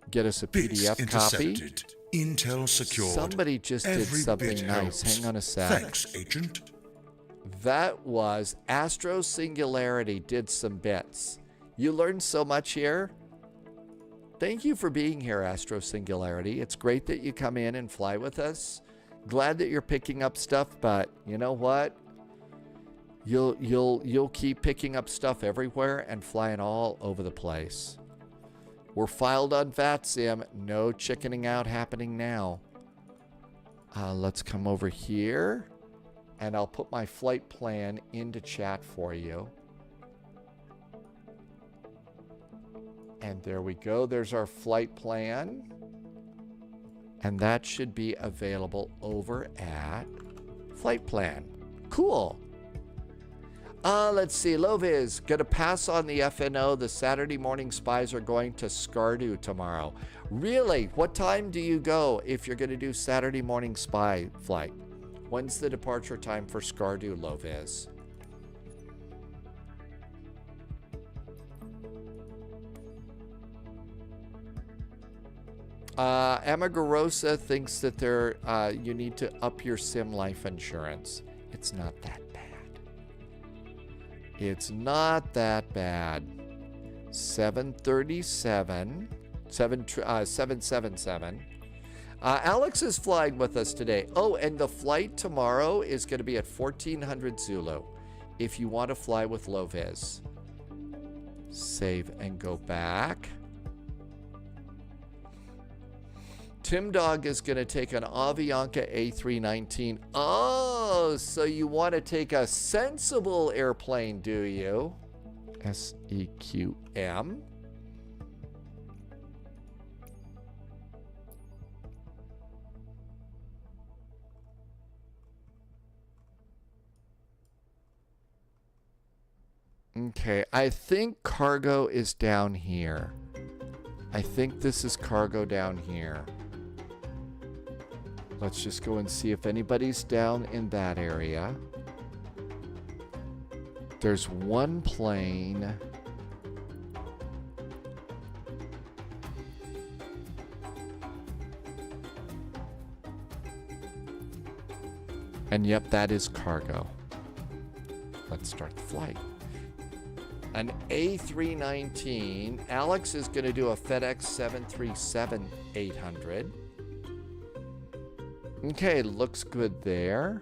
Get us a PDF copy. Intel secured. Somebody just did something nice. Hang on a sec. Thanks, Agent. That was Astro Singularity did some bits. You learned so much here. Thank you for being here, Astro Singularity. It's great that you come in and fly with us. Glad that you're picking up stuff, but you know what? You'll keep picking up stuff everywhere and flying all over the place. We're filed on VATSIM. No chickening out happening now. Let's come over here, and I'll put my flight plan into chat for you. And there we go. There's our flight plan. And that should be available over at Flight Plan. Cool. Let's see. Loviz, going to pass on the FNO. The Saturday morning spies are going to Skardu tomorrow. Really? What time do you go if you're going to do Saturday morning spy flight? When's the departure time for Skardu, Loviz? Amagarosa thinks that you need to up your sim life insurance. It's not that bad. It's not that bad. 777. Alex is flying with us today. Oh, and the flight tomorrow is going to be at 1400 Zulu. If you want to fly with Loviz. Save and go back. Tim Dog is going to take an Avianca A319. Oh, so you want to take a sensible airplane, do you? SEQM. Okay, I think cargo is down here. I think this is cargo down here. Let's just go and see if anybody's down in that area. There's one plane. And yep, that is cargo. Let's start the flight. An A319. Alex is going to do a FedEx 737-800. Okay, looks good there.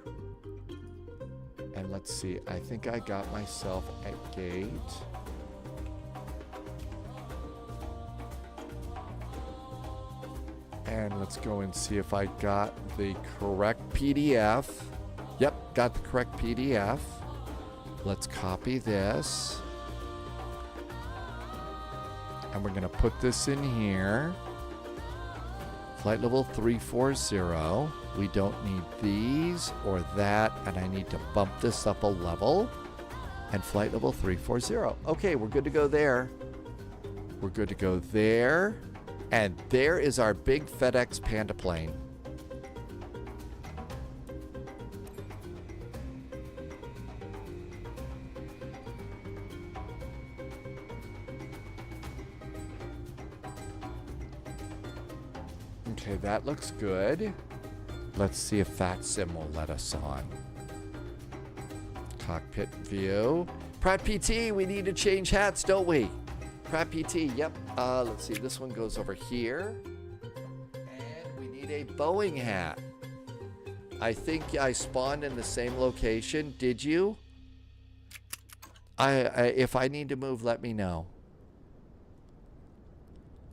And let's see, I think I got myself at gate. And let's go and see if I got the correct PDF. Yep, got the correct PDF. Let's copy this. And we're going to put this in here. Flight level 340. We don't need these or that, and I need to bump this up a level. And flight level 340. Okay, we're good to go there. We're good to go there. And there is our big FedEx Panda plane. Okay, that looks good. Let's see if VATSIM will let us on. Cockpit view. Pratt PT, we need to change hats, don't we? Pratt PT, yep. Let's see, this one goes over here. And we need a Boeing hat. I think I spawned in the same location. Did you? If I need to move, let me know.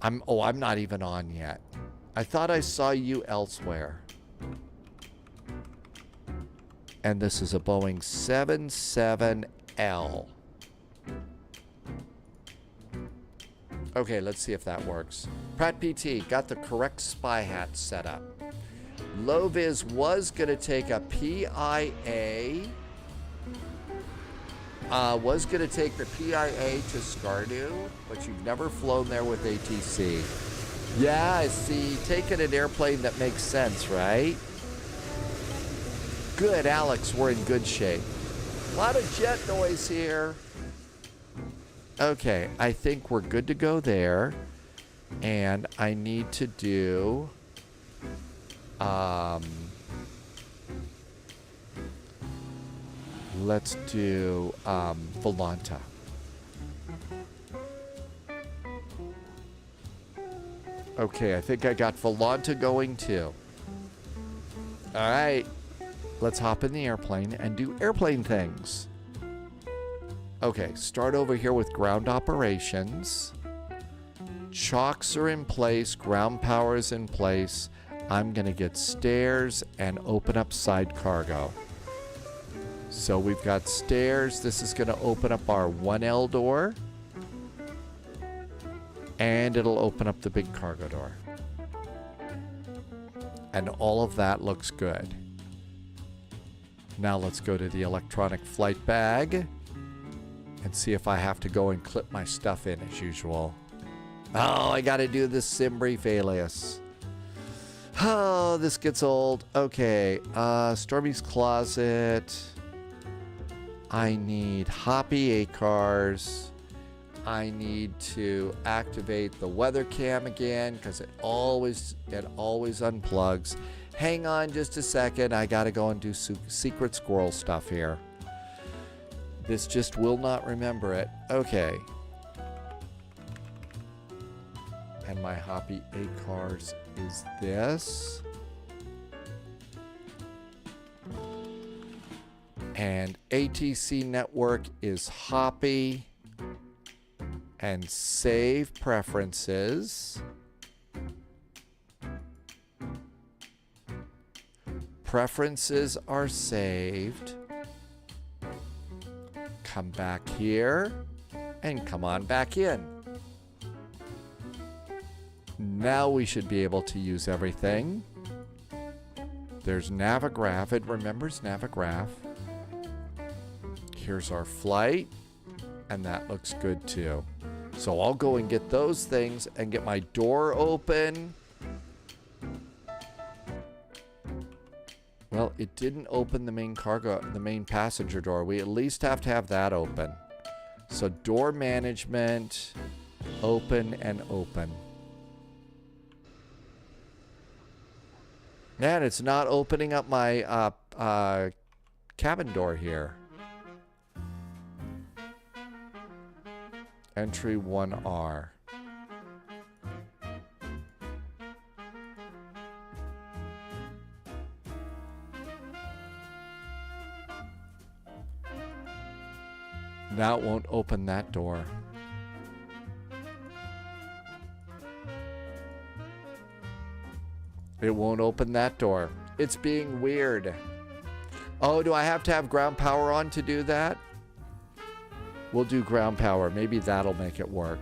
I'm not even on yet. I thought I saw you elsewhere. And this is a Boeing 77L. Okay, let's see if that works. Pratt PT got the correct spy hat set up. Loviz was going to take a PIA. Was going to take the PIA to Skardu, but you've never flown there with ATC. Yeah, see, taking an airplane that makes sense, right? Good, Alex, we're in good shape. A lot of jet noise here. Okay, I think we're good to go there. And I need to do... let's do Volanta. Okay, I think I got Volanta going too. All right, let's hop in the airplane and do airplane things. Okay, start over here with ground operations. Chocks are in place, ground power is in place. I'm gonna get stairs and open up side cargo. So we've got stairs. This is gonna open up our 1L door. And it'll open up the big cargo door. And all of that looks good. Now let's go to the electronic flight bag and see if I have to go and clip my stuff in as usual. Oh, I gotta do this sim brief alias. Oh, this gets old. Okay, Stormy's closet. I need Hoppy ACARS. I need to activate the weather cam again because it always unplugs. Hang on just a second. I gotta go and do secret squirrel stuff here. This just will not remember it. Okay. And my Hoppy ACARS is this. And ATC network is Hoppy. And save preferences. Preferences are saved. Come back here and come on back in. Now we should be able to use everything. There's Navigraph. It remembers Navigraph. Here's our flight. And that looks good too. So I'll go and get those things and get my door open. Well, it didn't open the main passenger door. We at least have to have that open. So door management, open and open. Man, it's not opening up my cabin door here. Entry 1R. Now it won't open that door. It won't open that door. It's being weird. Oh, do I have to have ground power on to do that? We'll do ground power. Maybe that'll make it work.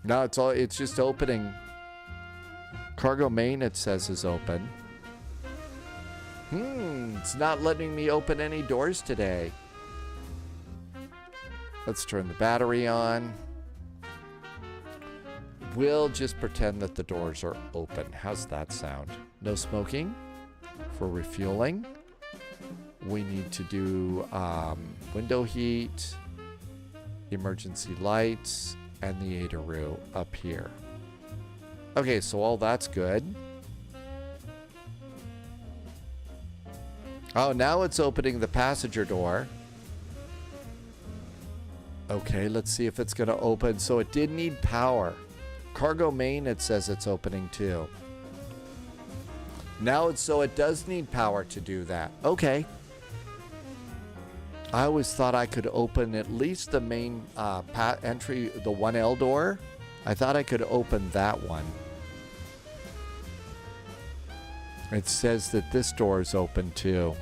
No, it's just opening. Cargo main, it says, is open. It's not letting me open any doors today. Let's turn the battery on. We'll just pretend that the doors are open. How's that sound? No smoking for refueling. We need to do window heat, emergency lights, and the Adaroo up here. Okay, so all that's good. Oh, now it's opening the passenger door. Okay, let's see if it's going to open. So it did need power. Cargo main, it says it's opening too. Now it does need power to do that. Okay. I always thought I could open at least the main entry, the 1L door. I thought I could open that one. It says that this door is open too.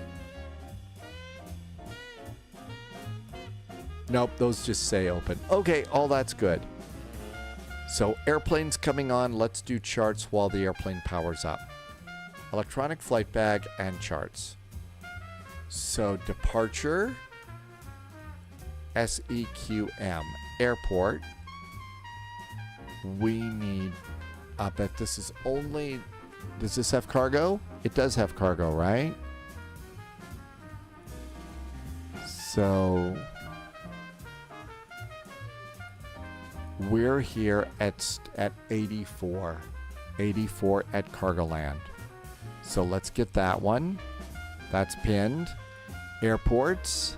Nope, those just say open. Okay, all that's good. So airplane's coming on. Let's do charts while the airplane powers up. Electronic flight bag and charts. So departure. SEQM airport. We need, I bet this is only, does this have cargo? It does have cargo, right? So we're here at 84 at Cargoland. So let's get that one. That's pinned. Airports.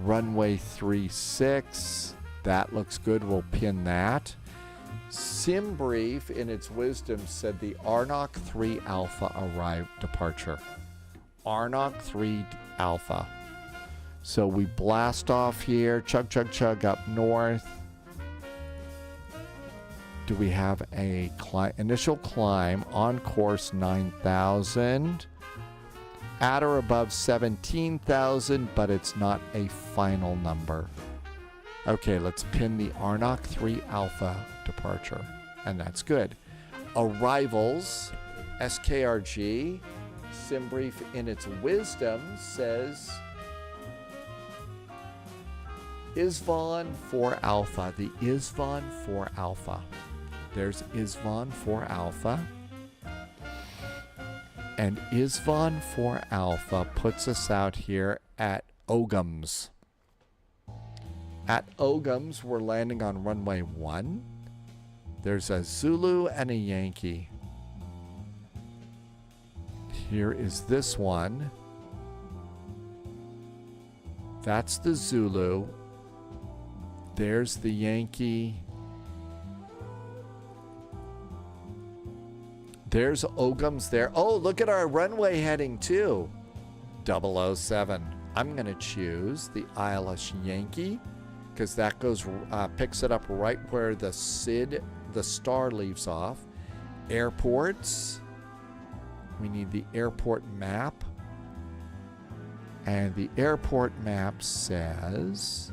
Runway 36. That looks good. We'll pin that. SimBrief, in its wisdom, said the Arnock 3 Alpha arrived departure. Arnock 3 Alpha. So we blast off here, chug, chug, chug up north. Do we have a initial climb on course 9,000? At or above 17,000, but it's not a final number. Okay, let's pin the Arnock 3 Alpha departure, and that's good. Arrivals, SKRG, SimBrief in its wisdom says Isvan 4 Alpha, the Isvan 4 Alpha. There's Isvan 4 Alpha. And Isvan 4 Alpha puts us out here at Ogums. At Ogums, we're landing on runway 1. There's a Zulu and a Yankee. Here is this one. That's the Zulu. There's the Yankee. There's Ogums there. Oh, look at our runway heading too. 007. I'm going to choose the ILS Yankee because that goes picks it up right where the SID, the star, leaves off. Airports. We need the airport map. And the airport map says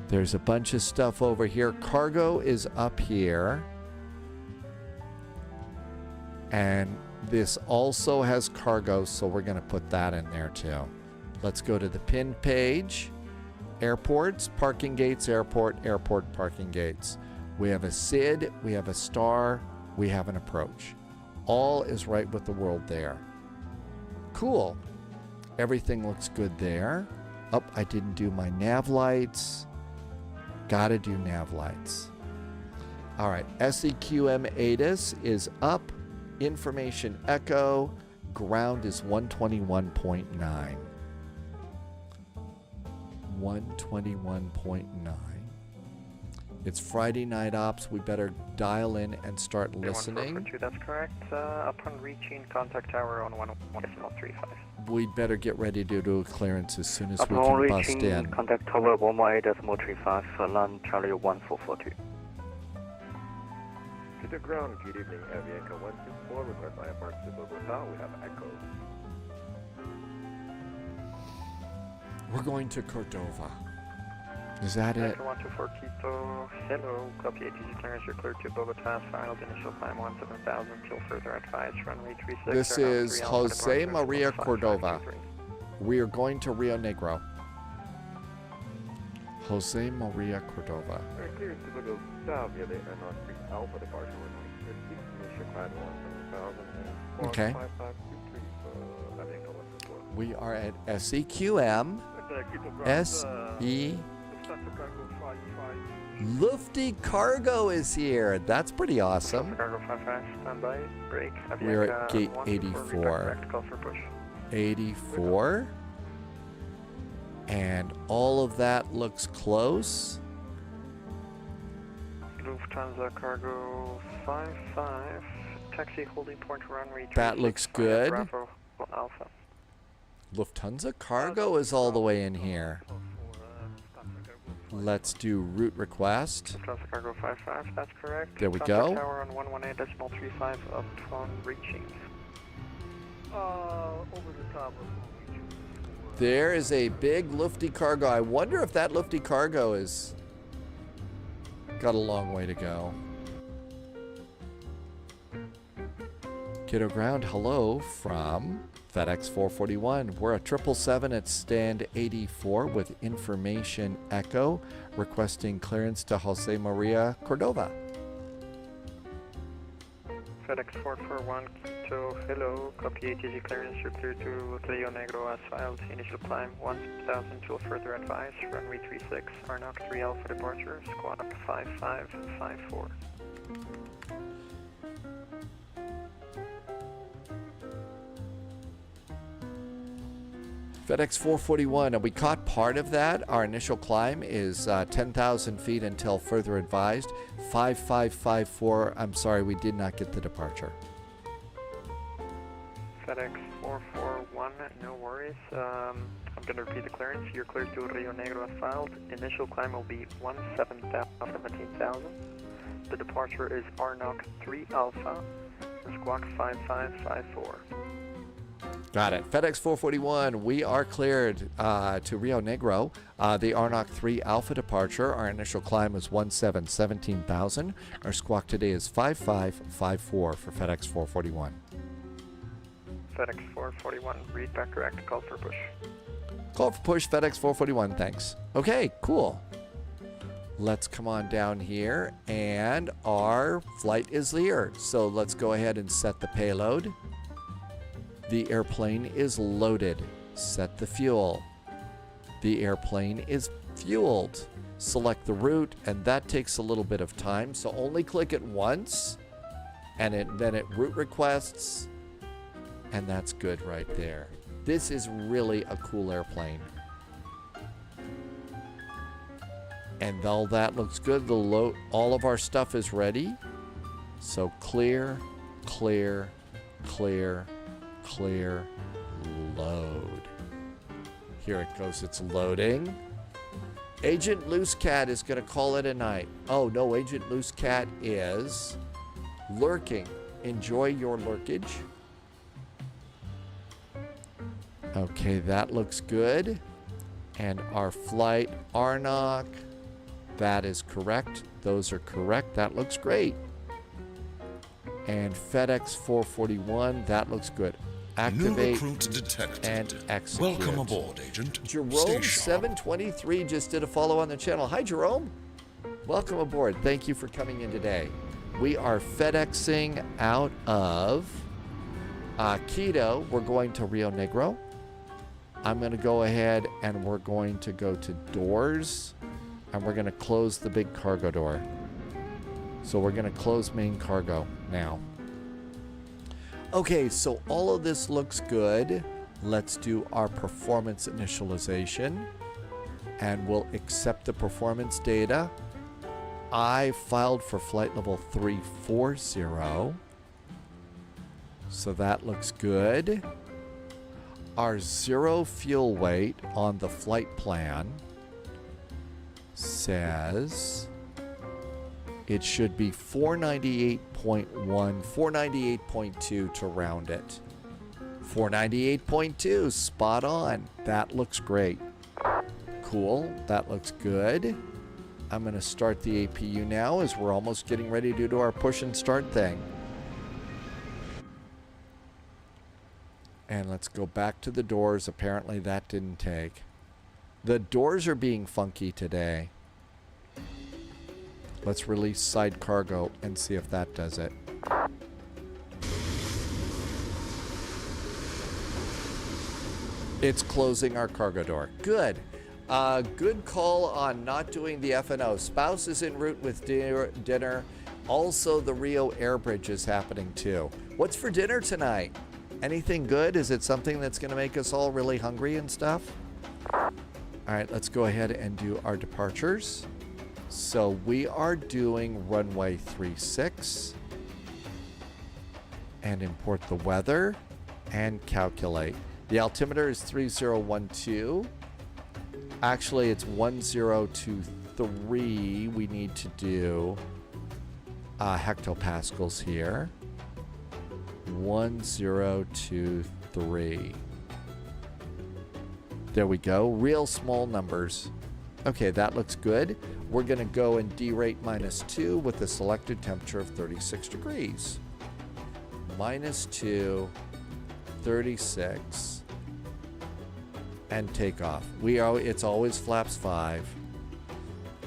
there's a bunch of stuff over here. Cargo is up here. And this also has cargo, so we're going to put that in there too. Let's go to the pin page. Airports, parking gates, airport, airport, parking gates. We have a SID, we have a star, we have an approach. All is right with the world there. Cool. Everything looks good there. Oh, I didn't do my nav lights. Gotta do nav lights. All right, SEQM ATIS is up. Information echo. Ground is 121.9. 121.9. It's Friday night ops. We better dial in and start listening. That's correct. Upon reaching contact tower on 1.35. We'd better get ready to do a clearance as soon as we Upon can bust reaching in. contact tower 118.35, land Charlie 1442. To the ground, good evening, Avianca 124, request IFR to Bogota, we have echo. We're going to Cordova. Is that it? 124 Quito, hello, copy ATC clearance, you're clear to Bogota, filed initial climb 17,000, till further advice, runway 36. This is Jose Maria Cordova. We are going to Rio Negro. Jose Maria Cordova. Very clear to Bogota via the Airnaut 3 Alpha departure, runway 50, initial climb 17,000, and Okay. 5523 for Avianca 124. We are at SEQM. SE. Lufty Cargo is here. That's pretty awesome. Cargo 55, standby, break. We're at gate 84. 84. And all of that looks close. Lufthansa Cargo 55, taxi holding point runway. That looks good. Bravo Alpha. Lufthansa Cargo is all the way in here. Let's do route request. Lufthansa Cargo 55, that's correct. There we Contact go. Tower on 118.35 upon reaching. Over the top of There is a big Lufty Cargo. I wonder if that Lufty Cargo is got a long way to go. Kiddo Ground, hello from FedEx 441. We're at 777 at stand 84 with information echo, requesting clearance to Jose Maria Cordova. FedEx 441, Quito, hello, copy ATC clearance, you're clear to Rio Negro as filed, initial climb 1,000 till further advice, runway 36, Arnock 3 Alpha departure, squawk 5554. FedEx 441, and we caught part of that. Our initial climb is 10,000 feet until further advised. 5554, I'm sorry, we did not get the departure. FedEx 441, no worries. I'm going to repeat the clearance. You're cleared to Rio Negro as filed. Initial climb will be 17,000. The departure is RNOC 3 Alpha, squawk 5554. Got it. FedEx 441, we are cleared to Rio Negro. The RNOC 3 Alpha departure, our initial climb is 17,000. Our squawk today is 5554 for FedEx 441. FedEx 441, read back correct, call for push. Call for push, FedEx 441, thanks. Okay, cool. Let's come on down here, and our flight is here. So let's go ahead and set the payload. The airplane is loaded. Set the fuel. The airplane is fueled. Select the route, and that takes a little bit of time, so only click it once, and then it route requests, and that's good right there. This is really a cool airplane. And all that looks good. All of our stuff is ready. So clear, clear, clear, clear, load. Here it goes. It's loading. Agent Loose Cat is going to call it a night. Oh, no. Agent Loose Cat is lurking. Enjoy your lurkage. Okay, that looks good. And our flight, RNOC. That is correct. Those are correct. That looks great. And FedEx 441, that looks good. Activate New recruit detected. And execute. Welcome aboard, Agent. Jerome 723 just did a follow on the channel. Hi, Jerome. Welcome aboard. Thank you for coming in today. We are FedExing out of Quito. We're going to Rio Negro. I'm going to go ahead and we're going to go to doors. And we're going to close the big cargo door. So we're going to close main cargo now. Okay, so all of this looks good. Let's do our performance initialization. And we'll accept the performance data. I filed for flight level 340. So that looks good. Our zero fuel weight on the flight plan says it should be 498.1, 498.2 to round it. 498.2, spot on. That looks great. Cool, that looks good. I'm going to start the APU now as we're almost getting ready to do our push and start thing. And let's go back to the doors. Apparently that didn't take. The doors are being funky today. Let's release side cargo and see if that does it. It's closing our cargo door. Good. Good call on not doing the FNO. Spouse is en route with dinner. Also, the Rio Air Bridge is happening too. What's for dinner tonight? Anything good? Is it something that's going to make us all really hungry and stuff? All right, let's go ahead and do our departures. So we are doing runway 36 and import the weather and calculate. The altimeter is 3012. Actually, it's 1023. We need to do hectopascals here. 1023. There we go. Real small numbers. Okay, that looks good. We're going to go and derate -2 with a selected temperature of 36 degrees. -2, 36, and take off. It's always flaps 5.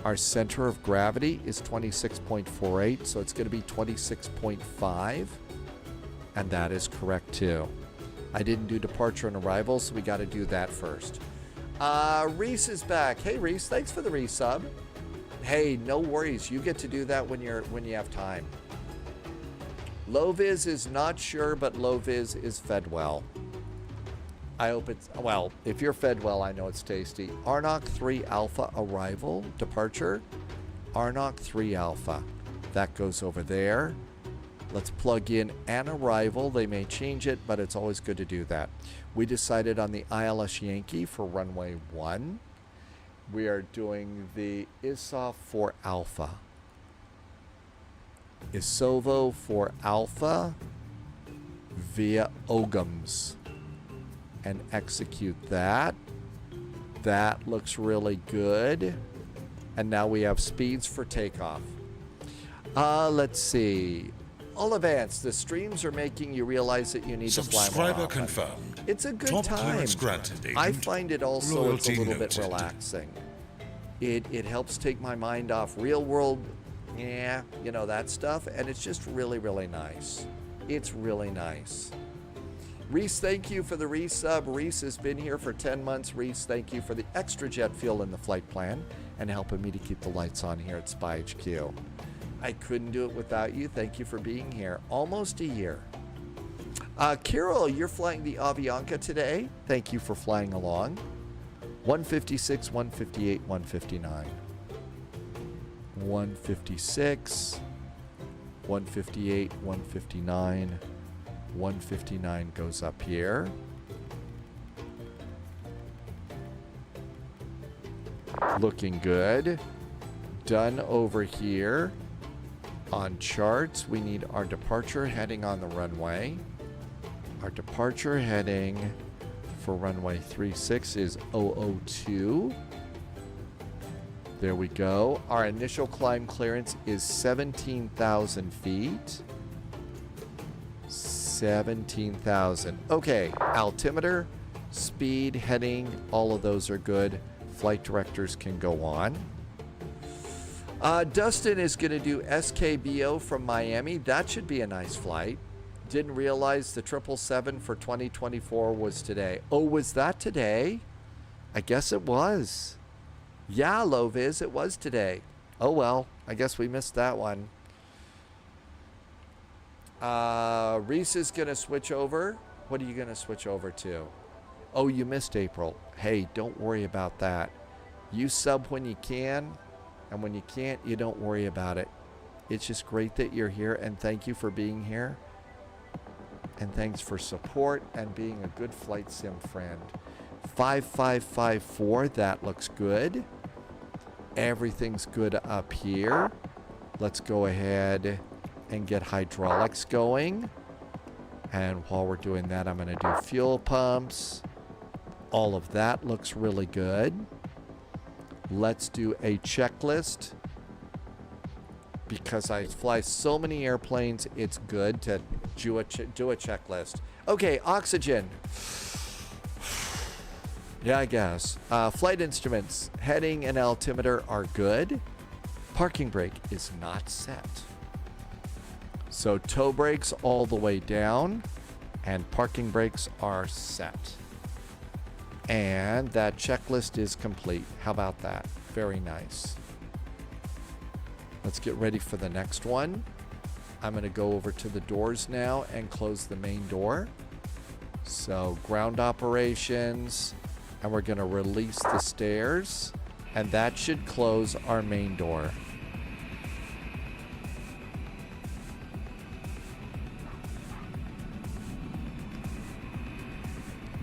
Our center of gravity is 26.48, so it's going to be 26.5, and that is correct too. I didn't do departure and arrival, so we got to do that first. Reese is back. Hey Reese, thanks for the resub. Hey, no worries. You get to do that when you have time. Loviz is not sure, but Loviz is fed well. I hope it's, well, if you're fed well, I know it's tasty. RNOC 3 Alpha arrival, departure. RNOC 3 Alpha. That goes over there. Let's plug in an arrival. They may change it, but it's always good to do that. We decided on the ILS Yankee for runway 1. We are doing the ISOF for Alpha. Isovo for Alpha via OGMS. And execute that. That looks really good. And now we have speeds for takeoff. Let's see. All advanced. The streams are making you realize that you need to fly more Subscriber often. confirmed. It's a good Top time. clearance granted, I agent. find it also Loyalty it's a little bit noted. relaxing. It helps take my mind off real world, that stuff, and it's just really, really nice. It's really nice. Reese, thank you for the resub. Reese has been here for 10 months. Reese, thank you for the extra jet fuel in the flight plan and helping me to keep the lights on here at Spy HQ. I couldn't do it without you. Thank you for being here. Almost a year. Kirill, you're flying the Avianca today. Thank you for flying along. 156, 158, 159. 156, 158, 159. 159 goes up here. Looking good. Done over here. On charts, we need our departure heading on the runway. Our departure heading for runway 36 is 002. There we go. Our initial climb clearance is 17,000 feet. 17,000. Okay, altimeter, speed, heading, all of those are good. Flight directors can go on. Dustin is going to do SKBO from Miami. That should be a nice flight. Didn't realize the 777 for 2024 was today. Oh, was that today? I guess it was. Yeah, Loviz, it was today. Oh, well, I guess we missed that one. Reese is going to switch over. What are you going to switch over to? Oh, you missed April. Hey, don't worry about that. You sub when you can, and when you can't, you don't worry about it. It's just great that you're here, and thank you for being here. And thanks for support and being a good flight sim friend. 5554, that looks good. Everything's good up here. Let's go ahead and get hydraulics going. And while we're doing that, I'm going to do fuel pumps. All of that looks really good. Let's do a checklist. Because I fly so many airplanes, it's good to do a checklist. Okay, oxygen. Yeah, I guess. Flight instruments, heading and altimeter are good. Parking brake is not set. So toe brakes all the way down, and parking brakes are set. And that checklist is complete. How about that? Very nice. Let's get ready for the next one. I'm going to go over to the doors now and close the main door. So ground operations, and we're going to release the stairs, and that should close our main door.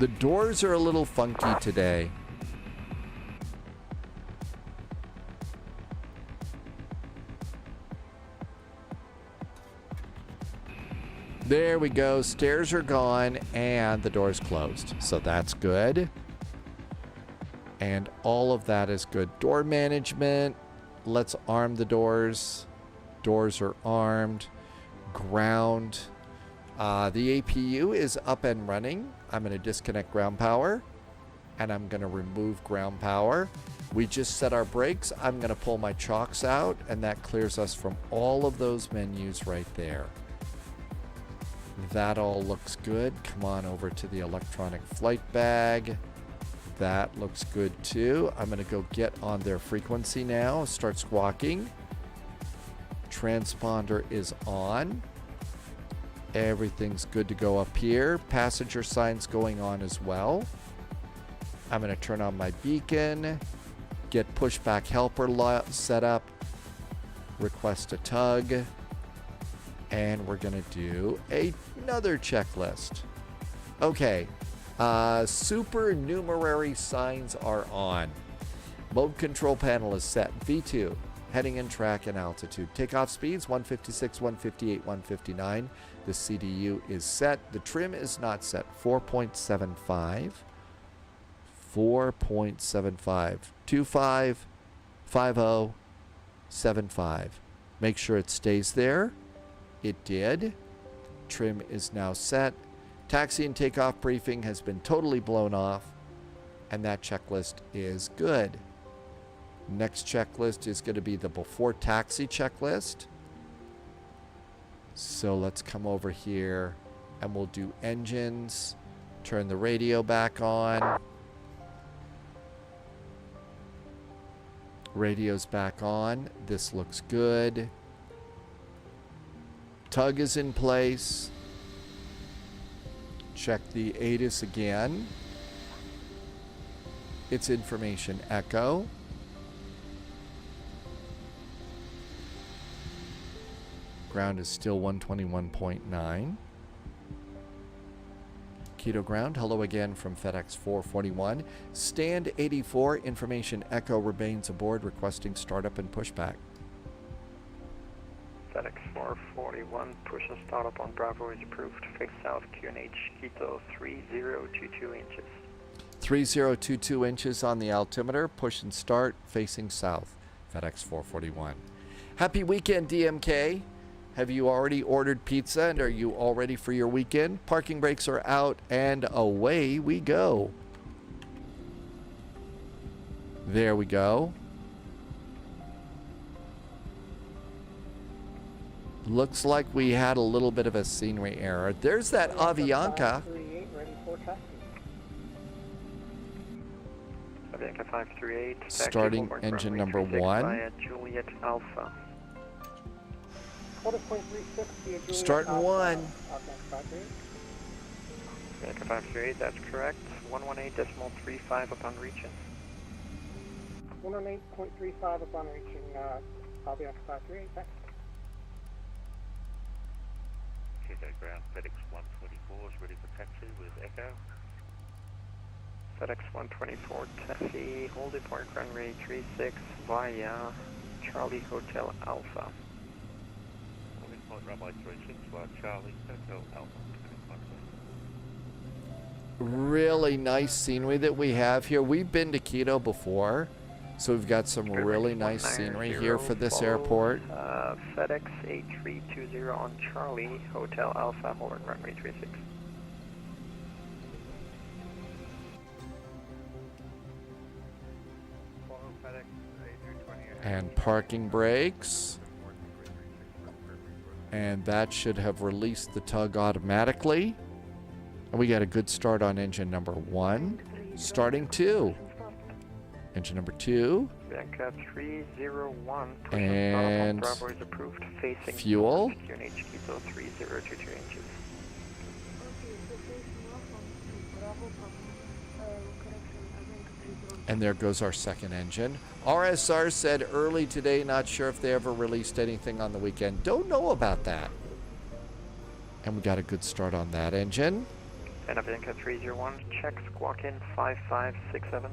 The doors are a little funky today. There we go. Stairs are gone and the door's closed. So that's good. And all of that is good. Door management. Let's arm the doors. Doors are armed. Ground. The APU is up and running. I'm going to disconnect ground power. And I'm going to remove ground power. We just set our brakes. I'm going to pull my chocks out. And that clears us from all of those menus right there. That all looks good. Come on over to the electronic flight bag. That looks good too. I'm going to go get on their frequency now. Start squawking. Transponder is on. Everything's good to go up here. Passenger signs going on as well. I'm going to turn on my beacon. Get pushback helper set up. Request a tug. And we're going to do another checklist. Okay. Supernumerary signs are on. Mode control panel is set. V2. Heading and track and altitude. Takeoff speeds 156, 158, 159. The CDU is set. The trim is not set. 4.75. 4.75. 25, 50, 75. Make sure it stays there. It did. Trim is now set. Taxi and takeoff briefing has been totally blown off. And that checklist is good. Next checklist is going to be the before taxi checklist. So let's come over here and we'll do engines. Turn the radio back on. Radio's back on. This looks good. Tug is in place. Check the ATIS again. It's information echo. Ground is still 121.9. Keto ground, hello again from FedEx 441. Stand 84, information echo remains aboard, requesting startup and pushback. FedEx 441, push and startup on Bravo is approved. Face south, QNH, Quito 3022 inches. 3022 inches on the altimeter, push and start, facing south, FedEx 441. Happy weekend, DMK. Have you already ordered pizza and are you all ready for your weekend? Parking brakes are out and away we go. There we go. Looks like we had a little bit of a scenery error. There's that Avianca. Avianca 538. Starting engine number 1. Via Juliet Alpha. Starting 1. Avianca 538, that's correct. 118.35 upon reaching. 118.35 upon reaching Avianca 538, thanks. Chicago ground, FedEx 124 is ready for taxi with Echo. FedEx 124 taxi, hold depart runway 36 via Charlie Hotel Alpha. Hold depart runway 36 via Charlie Hotel Alpha. Really nice scenery that we have here. We've been to Quito before, so we've got some really nice scenery here for this airport. FedEx 8320 on Charlie Hotel Alpha, hold on runway 36. And parking brakes. And that should have released the tug automatically. And we got a good start on engine number 1. Starting 2. Engine number 2. Bianca 301. And Bravo is approved. Facing fuel. QNH Quito 3022 inches. And there goes our second engine. RSR said early today, not sure if they ever released anything on the weekend. Don't know about that. And we got a good start on that engine. And Avianca 301, check squawk in 5567.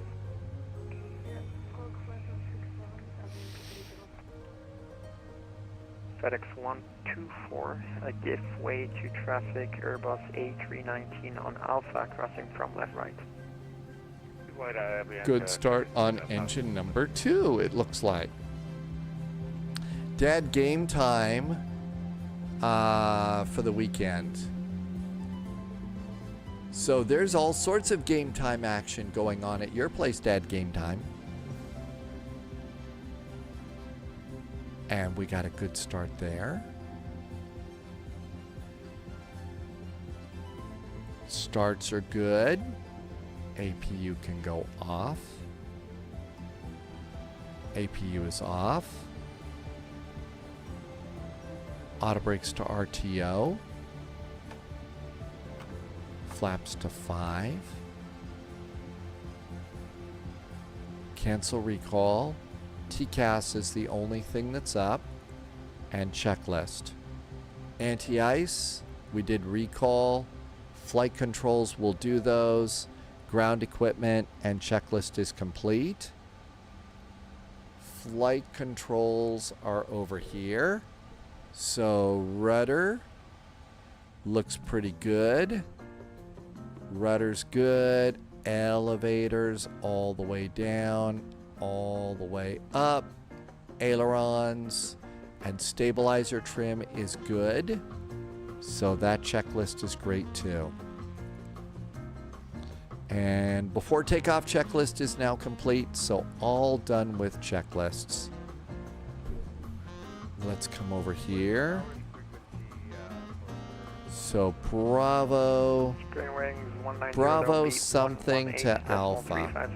FedEx 124, a give way to traffic, Airbus A319 on Alpha, crossing from left right. Good start on engine number 2, it looks like. Dad, game time for the weekend. So there's all sorts of game time action going on at your place, Dad, game time. And we got a good start there. Starts are good. APU can go off. APU is off. Auto brakes to RTO. Flaps to 5. Cancel recall. TCAS is the only thing that's up. And checklist. Anti-ice, we did recall. Flight controls will do those. Ground equipment and checklist is complete. Flight controls are over here. So rudder looks pretty good. Rudder's good. Elevators all the way down, all the way up. Ailerons and stabilizer trim is good. So that checklist is great too. And before takeoff checklist is now complete, so all done with checklists. Let's come over here. So Bravo, Bravo something to Alpha.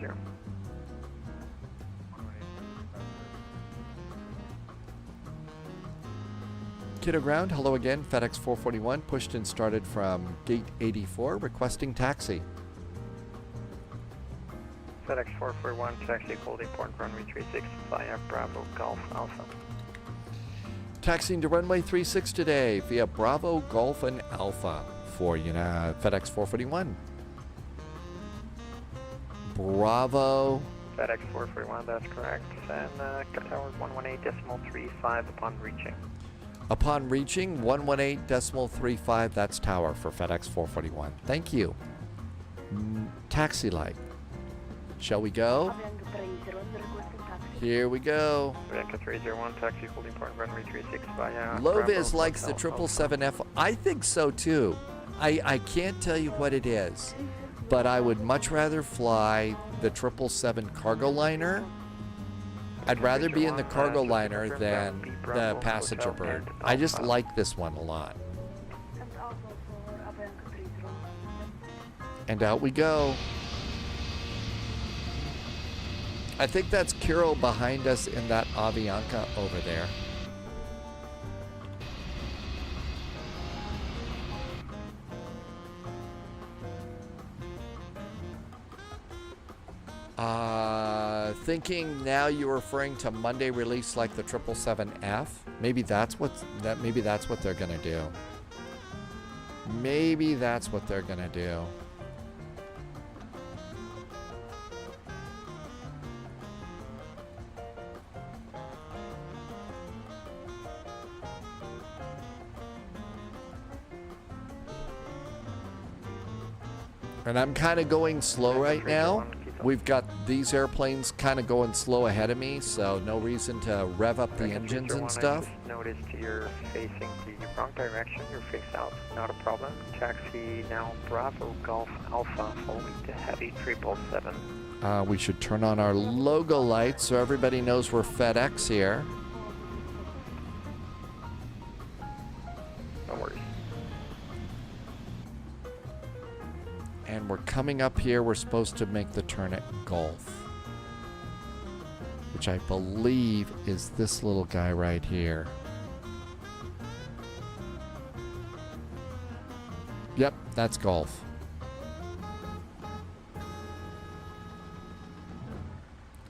Kiddo Ground, hello again. FedEx 441 pushed and started from gate 84, requesting taxi. FedEx 441, taxi holding point runway 36 via Bravo Golf Alpha. Taxiing to runway 36 today via Bravo Golf and Alpha for FedEx 441. Bravo. FedEx 441, that's correct. And tower 118.35 upon reaching. Upon reaching 118.35, that's tower for FedEx 441. Thank you. Taxi light. Shall we go? Here we go. Bianca 301, taxi holding point runway 36 via Loviz likes the 777F. I think so too. I can't tell you what it is, but I would much rather fly the 777 cargo liner. I'd rather be in the cargo liner than the passenger bird. I just like this one a lot. And out we go. I think that's Kiro behind us in that Avianca over there. Thinking now you're referring to Monday release like the 777F. Maybe that's what they're gonna do. Maybe that's what they're gonna do. And I'm kind of going slow right now. We've got these airplanes kind of going slow ahead of me, so no reason to rev up the engines and stuff. Notice you're facing the wrong direction. You're faced out. Not a problem. Taxi now Bravo Golf Alpha following to heavy 777. We should turn on our logo lights so everybody knows we're FedEx here. No worries. And we're coming up here. We're supposed to make the turn at Gulf, which I believe is this little guy right here. Yep, that's Gulf.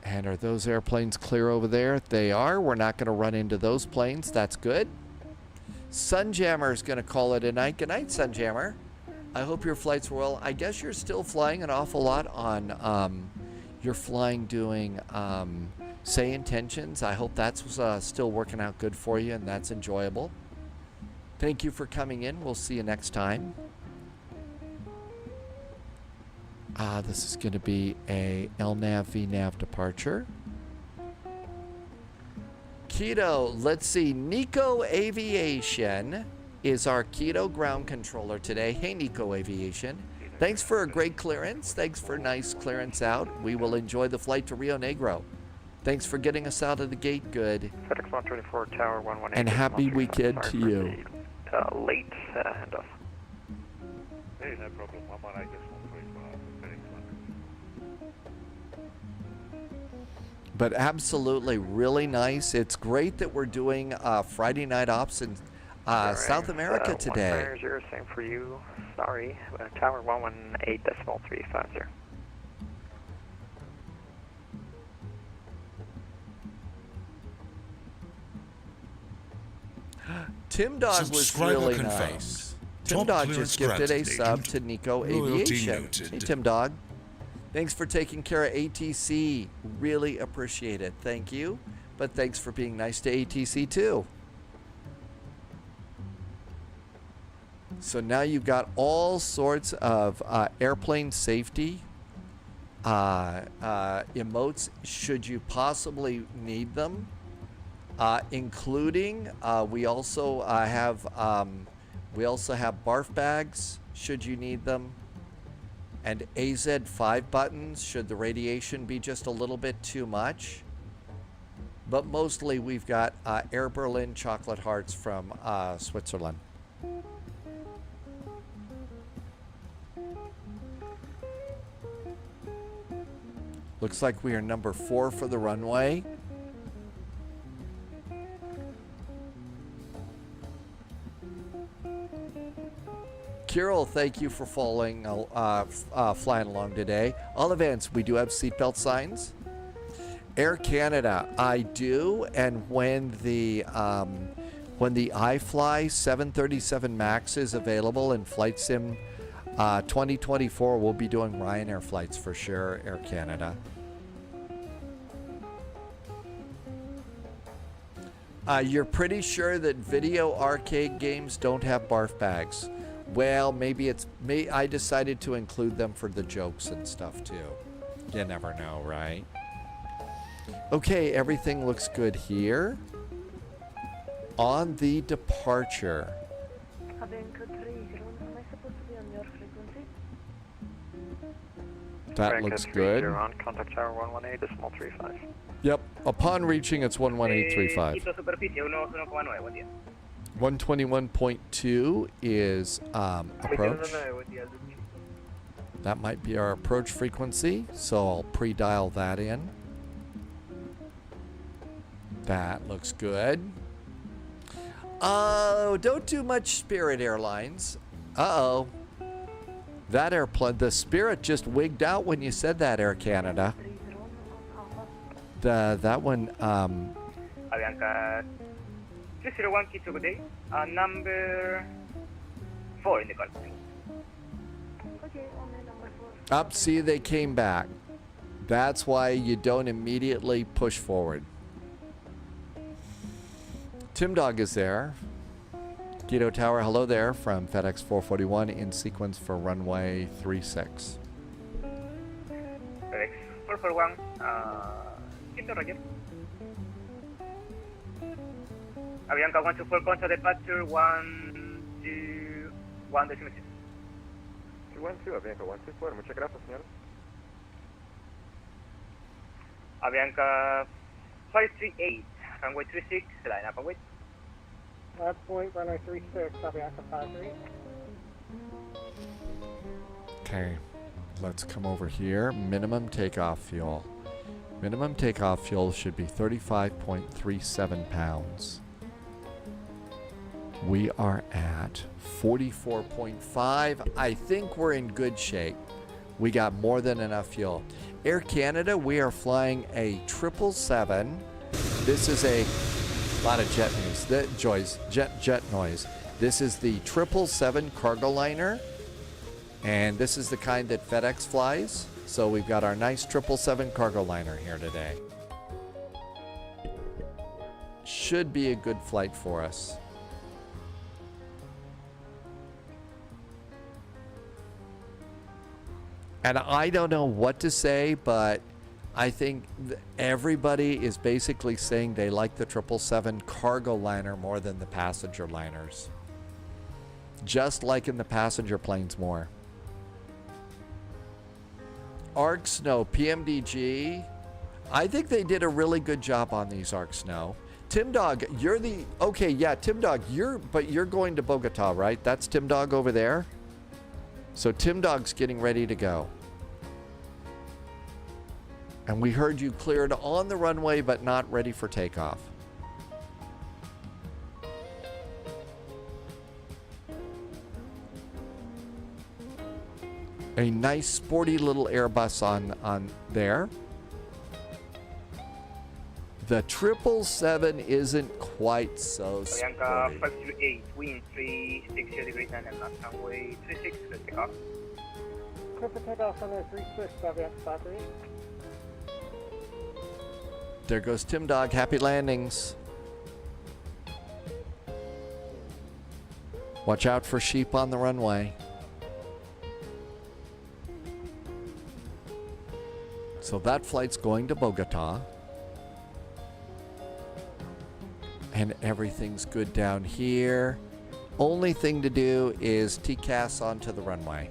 And are those airplanes clear over there? They are. We're not going to run into those planes. That's good. Sunjammer is going to call it a night. Good night, Sunjammer. I hope your flights were well. I guess you're still flying an awful lot on, you're flying doing, say intentions. I hope that's still working out good for you and that's enjoyable. Thank you for coming in. We'll see you next time. This is going to be a LNAV VNAV departure. Keto, let's see. Nico Aviation is our Keto ground controller today. Hey, Nico Aviation. Thanks for a great clearance. Thanks for nice clearance out. We will enjoy the flight to Rio Negro. Thanks for getting us out of the gate good. FedEx 124, Tower 118. And happy weekend to you. Late handoff. Hey, no problem. 118 FedEx 1. But absolutely really nice. It's great that we're doing Friday night ops in South America today. 190, same for you. Sorry. Tower 118.350. Tim Dog was Subscriber really confirmed. nice. Tim Top Dog clearance just gifted a granted, sub agent. to Nico Loyalty Aviation. noted. Hey, Tim Dog. Thanks for taking care of ATC. Really appreciate it. Thank you. But thanks for being nice to ATC too. So now you've got all sorts of airplane safety emotes should you possibly need them, including we also have barf bags should you need them, and AZ5 buttons should the radiation be just a little bit too much. But mostly we've got Air Berlin chocolate hearts from Switzerland. Looks like we are number 4 for the runway. Kirill, thank you for flying along today. All events, we do have seatbelt signs. Air Canada, I do, and when the iFly 737 Max is available in Flight Sim 2024, we'll be doing Ryanair flights for sure, Air Canada. You're pretty sure that video arcade games don't have barf bags. Well, maybe I decided to include them for the jokes and stuff too. You never know, right? Okay, everything looks good here. On the departure. That looks good. You're on contact tower 118.35. Yep. Upon reaching, it's 11835. 121.2 is approach. That might be our approach frequency, so I'll pre-dial that in. That looks good. Oh, don't do much Spirit Airlines. Uh-oh. That airplane, the Spirit just wigged out when you said that, Air Canada. That one, Avianca 301 Quito, good day. Number 4 in the call. Okay, only number 4. up, see, they came back. That's why you don't immediately push forward. Tim Dog is there. Guido Tower, hello there from FedEx 441 in sequence for runway 36. FedEx 441, Quito, Roger. Avianca 124, contra departure 121.6. 212, Avianca 124, muchas gracias, señor. Avianca 538, runway 36, line up and wait. Last point, runway 36, Avianca 53. Okay, let's come over here. Minimum takeoff fuel. Minimum takeoff fuel should be 35.37 pounds. We are at 44.5. I think we're in good shape. We got more than enough fuel. Air Canada, we are flying a 777. This is a lot of jet noise. Jet noise. This is the 777 cargo liner, and this is the kind that FedEx flies. So we've got our nice 777 cargo liner here today. Should be a good flight for us. And I don't know what to say, but I think everybody is basically saying they like the 777 cargo liner more than the passenger liners. Just like in the passenger planes more. Arc Snow, PMDG. I think they did a really good job on these Arc Snow. Tim Dog, you're the... Okay, yeah, Tim Dog, you're going to Bogota, right? That's Tim Dog over there? So Tim Dog's getting ready to go. And we heard you cleared on the runway, but not ready for takeoff. A nice sporty little Airbus on there. The 777 isn't quite so Avianca sporty. 528, wind 360 degrees and left runway 36, let's take off. Clear for takeoff on 36, Avianca 53. There goes Tim Dog. Happy landings. Watch out for sheep on the runway. So that flight's going to Bogota. And everything's good down here. Only thing to do is TCAS onto the runway.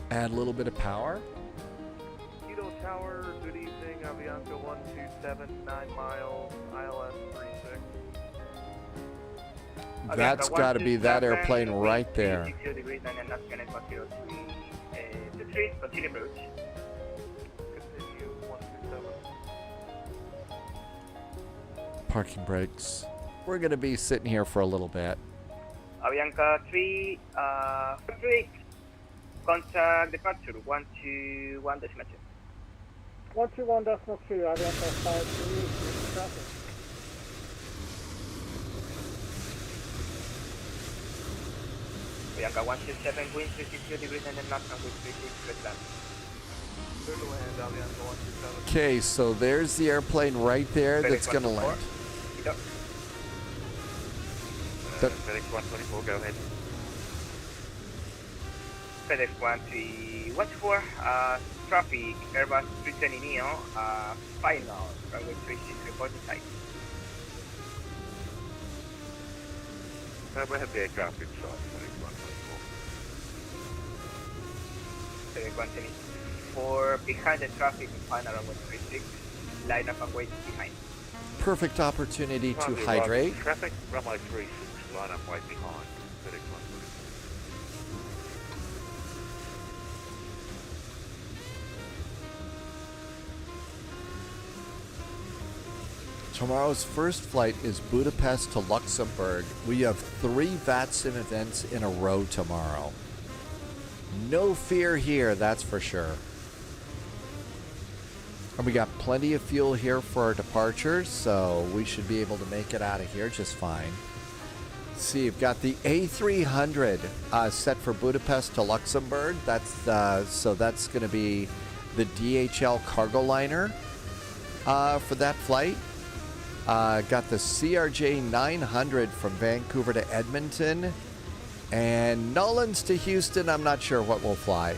Add a little bit of power. Quito Tower, good evening. Avianca 127, 9 miles, ILS 36. That's got to be that airplane right there. 60 degrees and then that's going to continue to 3, continue approach. Continue 127. Parking brakes. We're going to be sitting here for a little bit. Avianca 3, 3, contact departure 121 decimal 2. 121.2, Avianca 53, traffic. Avianca 127, wind 360 degrees and then left runway 36, let's land. Clear to land, Avianca 127. Okay, so there's the airplane right there that's going to land. Quito. FedEx 124, go ahead. FedEx 13124, traffic, Airbus 320 Neo, final, runway 36, reporting site. We have the aircraft inside, FedEx 124. FedEx 124, behind the traffic, final, runway 36, line up and wait behind. Perfect opportunity to Runway hydrate. right, traffic, runway 36, line up right behind, FedEx 124. Tomorrow's first flight is Budapest to Luxembourg. We have 3 VATSIM events in a row tomorrow. No fear here, that's for sure. And we got plenty of fuel here for our departure, so we should be able to make it out of here just fine. See, you've got the A300 set for Budapest to Luxembourg. So that's going to be the DHL cargo liner for that flight. Got the CRJ 900 from Vancouver to Edmonton. And Nolan's to Houston. I'm not sure what we'll fly.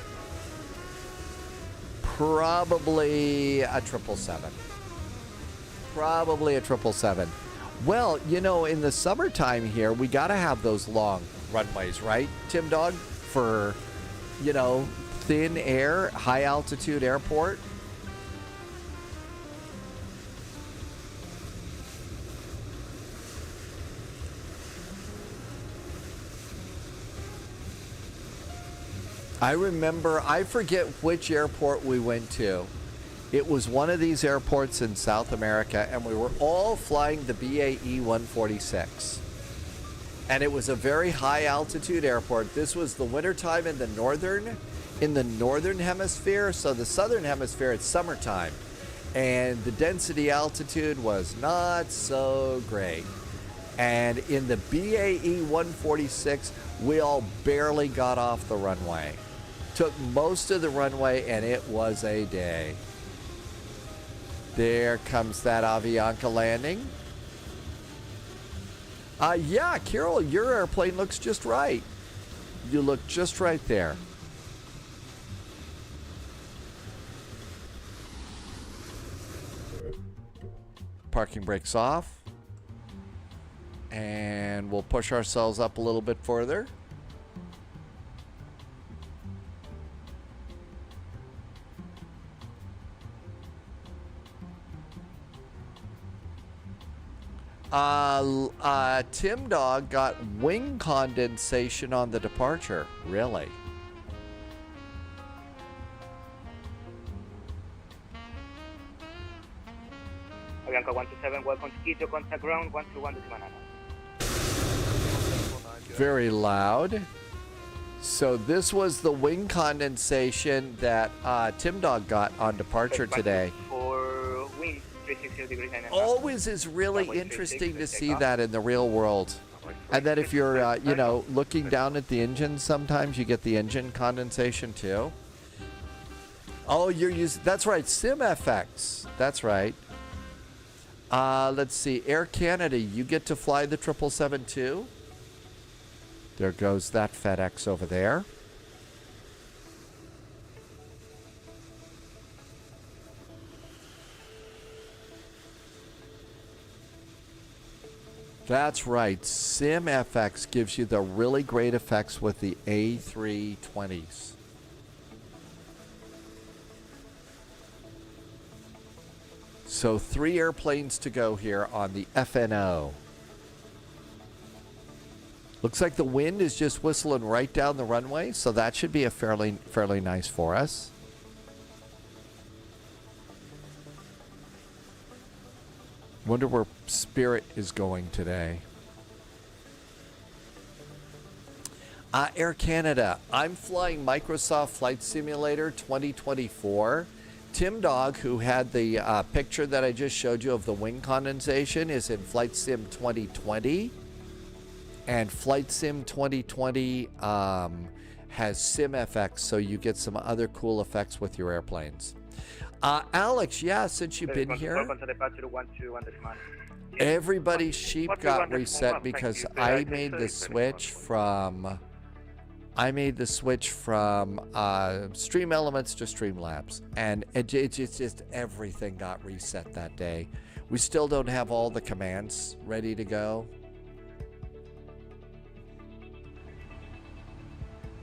Probably a 777. Probably a 777. Well, you know, in the summertime here, we got to have those long runways, right, Tim Dog? For, you know, thin air, high altitude airport. I remember, I forget which airport we went to. It was one of these airports in South America, and we were all flying the BAE 146. And it was a very high altitude airport. This was the wintertime in the northern hemisphere. So the southern hemisphere, it's summertime. And the density altitude was not so great. And in the BAE 146, we all barely got off the runway. Took most of the runway, and it was a day. There comes that Avianca landing. Yeah, Carol, your airplane looks just right. You look just right there. Parking brakes off. And we'll push ourselves up a little bit further. Tim Dog got wing condensation on the departure. Really? Avianca 127, welcome to Quito, contact ground 121 decimal 9. Very loud. So this was the wing condensation that Tim Dog got on departure today. For wind 360 degrees and Always is really interesting to see that in the real world. And then if you're, you know, looking down at the engine, sometimes you get the engine condensation too. Oh, you're using, that's right, SimFX. That's right. Let's see, Air Canada, you get to fly the 777 too? There goes that FedEx over there. That's right. SimFX gives you the really great effects with the A320s. So 3 airplanes to go here on the FNO. Looks like the wind is just whistling right down the runway, so that should be a fairly nice for us. Wonder where Spirit is going today. Air Canada, I'm flying Microsoft Flight Simulator 2024. Tim Dog, who had the picture that I just showed you of the wing condensation, is in Flight Sim 2020. And Flight Sim 2020 has SimFX, so you get some other cool effects with your airplanes. Alex, yeah, since you've been here, everybody's sheep got reset because I made the switch from Stream Elements to Streamlabs, and it's just everything got reset that day. We still don't have all the commands ready to go.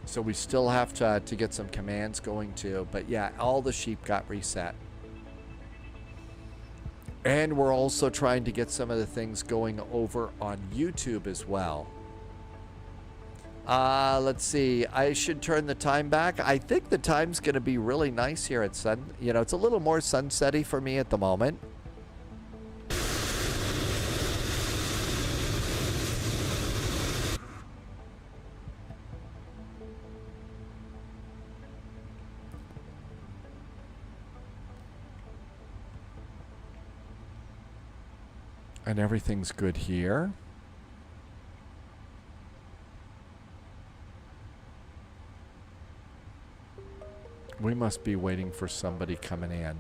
So we still have to get some commands going too. But yeah, all the sheep got reset. And we're also trying to get some of the things going over on YouTube as well. Let's see. I should turn the time back. I think the time's going to be really nice here at sun. You know, it's a little more sunsetty for me at the moment. And everything's good here. We must be waiting for somebody coming in.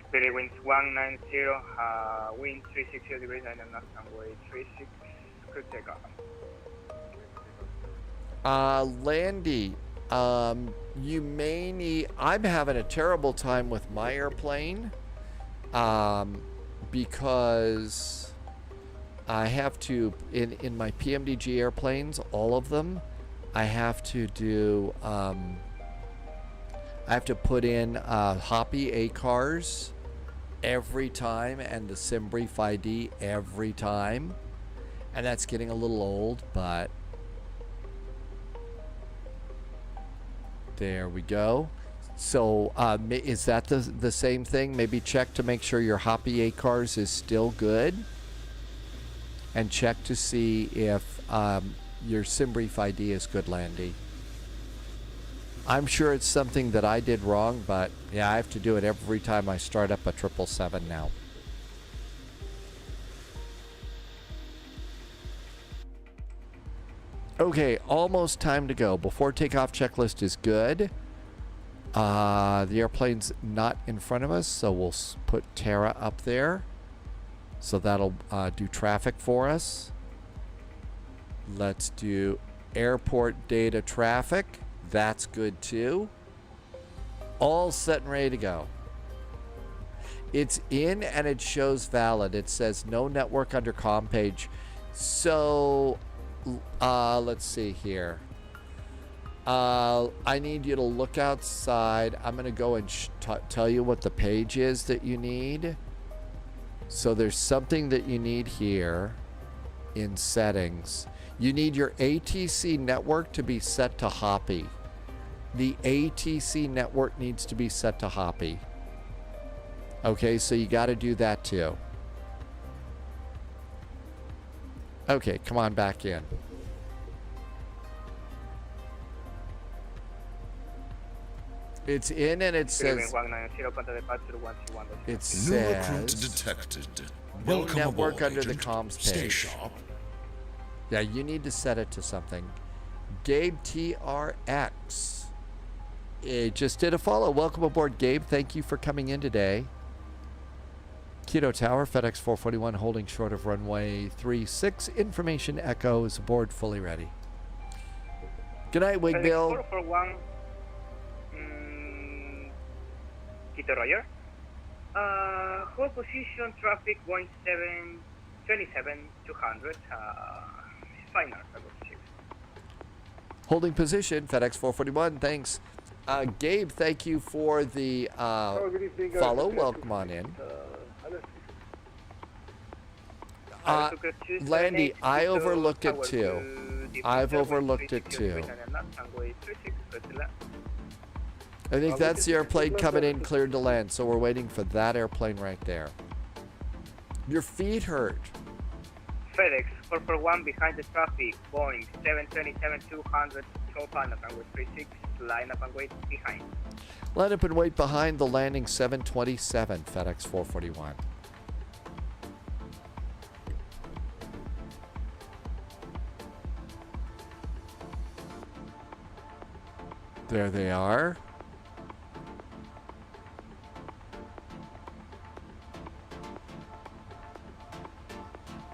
Spirit winds 190, wind 360 degrees and knots runway 36, cruise takeoff. Landy, you may need, I'm having a terrible time with my airplane because I have to, in my PMDG airplanes, all of them, I have to do, I have to put in Hoppy ACARs every time and the SimBrief ID every time. And that's getting a little old, but there we go. So is that the same thing? Maybe check to make sure your Hoppy ACARs is still good. And check to see if your SimBrief ID is good, Landy. I'm sure it's something that I did wrong, but yeah, I have to do it every time I start up a 777 now. Okay, almost time to go. Before takeoff checklist is good. The airplane's not in front of us, so we'll put Tara up there. So that'll do traffic for us. Let's do airport data traffic. That's good too. All set and ready to go. It's in and it shows valid. It says no network under comm page. So let's see here. I need you to look outside. I'm going to go and tell you what the page is that you need. So there's something that you need here in settings. You need your ATC network to be set to Hoppy. The ATC network needs to be set to Hoppy. Okay, so you got to do that too. Okay, come on back in. It's in and it says... It New recruit says... detected. No Welcome network aboard, under the agent. comms Stay page. sharp. Yeah, you need to set it to something. Gabe TRX. It just did a follow. Welcome aboard, Gabe. Thank you for coming in today. Quito Tower, FedEx 441, holding short of runway 36. Information Echo is aboard, fully ready. Good night, Wig Bill. 441, Quito Roger. Hold position, traffic 27, final, I will see. Holding position, FedEx 441, thanks. Gabe, thank you for the good evening, follow. Welcome on in. Landy, I overlooked it too. I've overlooked it too. I think that's the airplane coming in cleared to land, so we're waiting for that airplane right there. Your feet hurt. FedEx 441 behind the traffic, Boeing 727-200, show final runway 36, line up and wait behind. Line up and wait behind the landing 727, FedEx 441. There they are.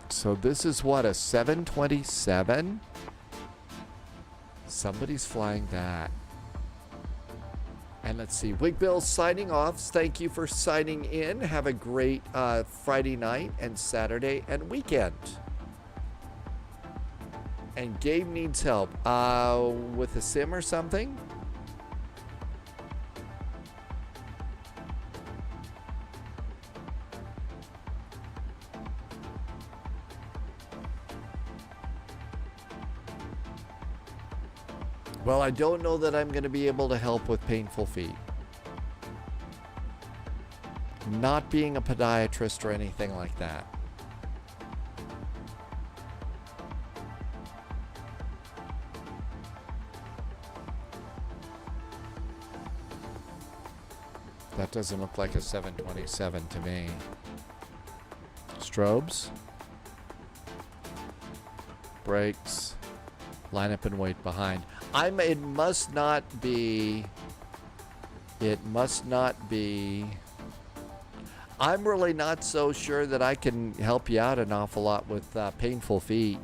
So this is what, a 727? Somebody's flying that. And let's see, Wig Bill signing off. Thank you for signing in. Have a great Friday night and Saturday and weekend. And Gabe needs help with a sim or something. Well, I don't know that I'm going to be able to help with painful feet. Not being a podiatrist or anything like that. That doesn't look like a 727 to me. Strobes. Brakes. Line up and wait behind. It must not be. I'm really not so sure that I can help you out an awful lot with painful feet.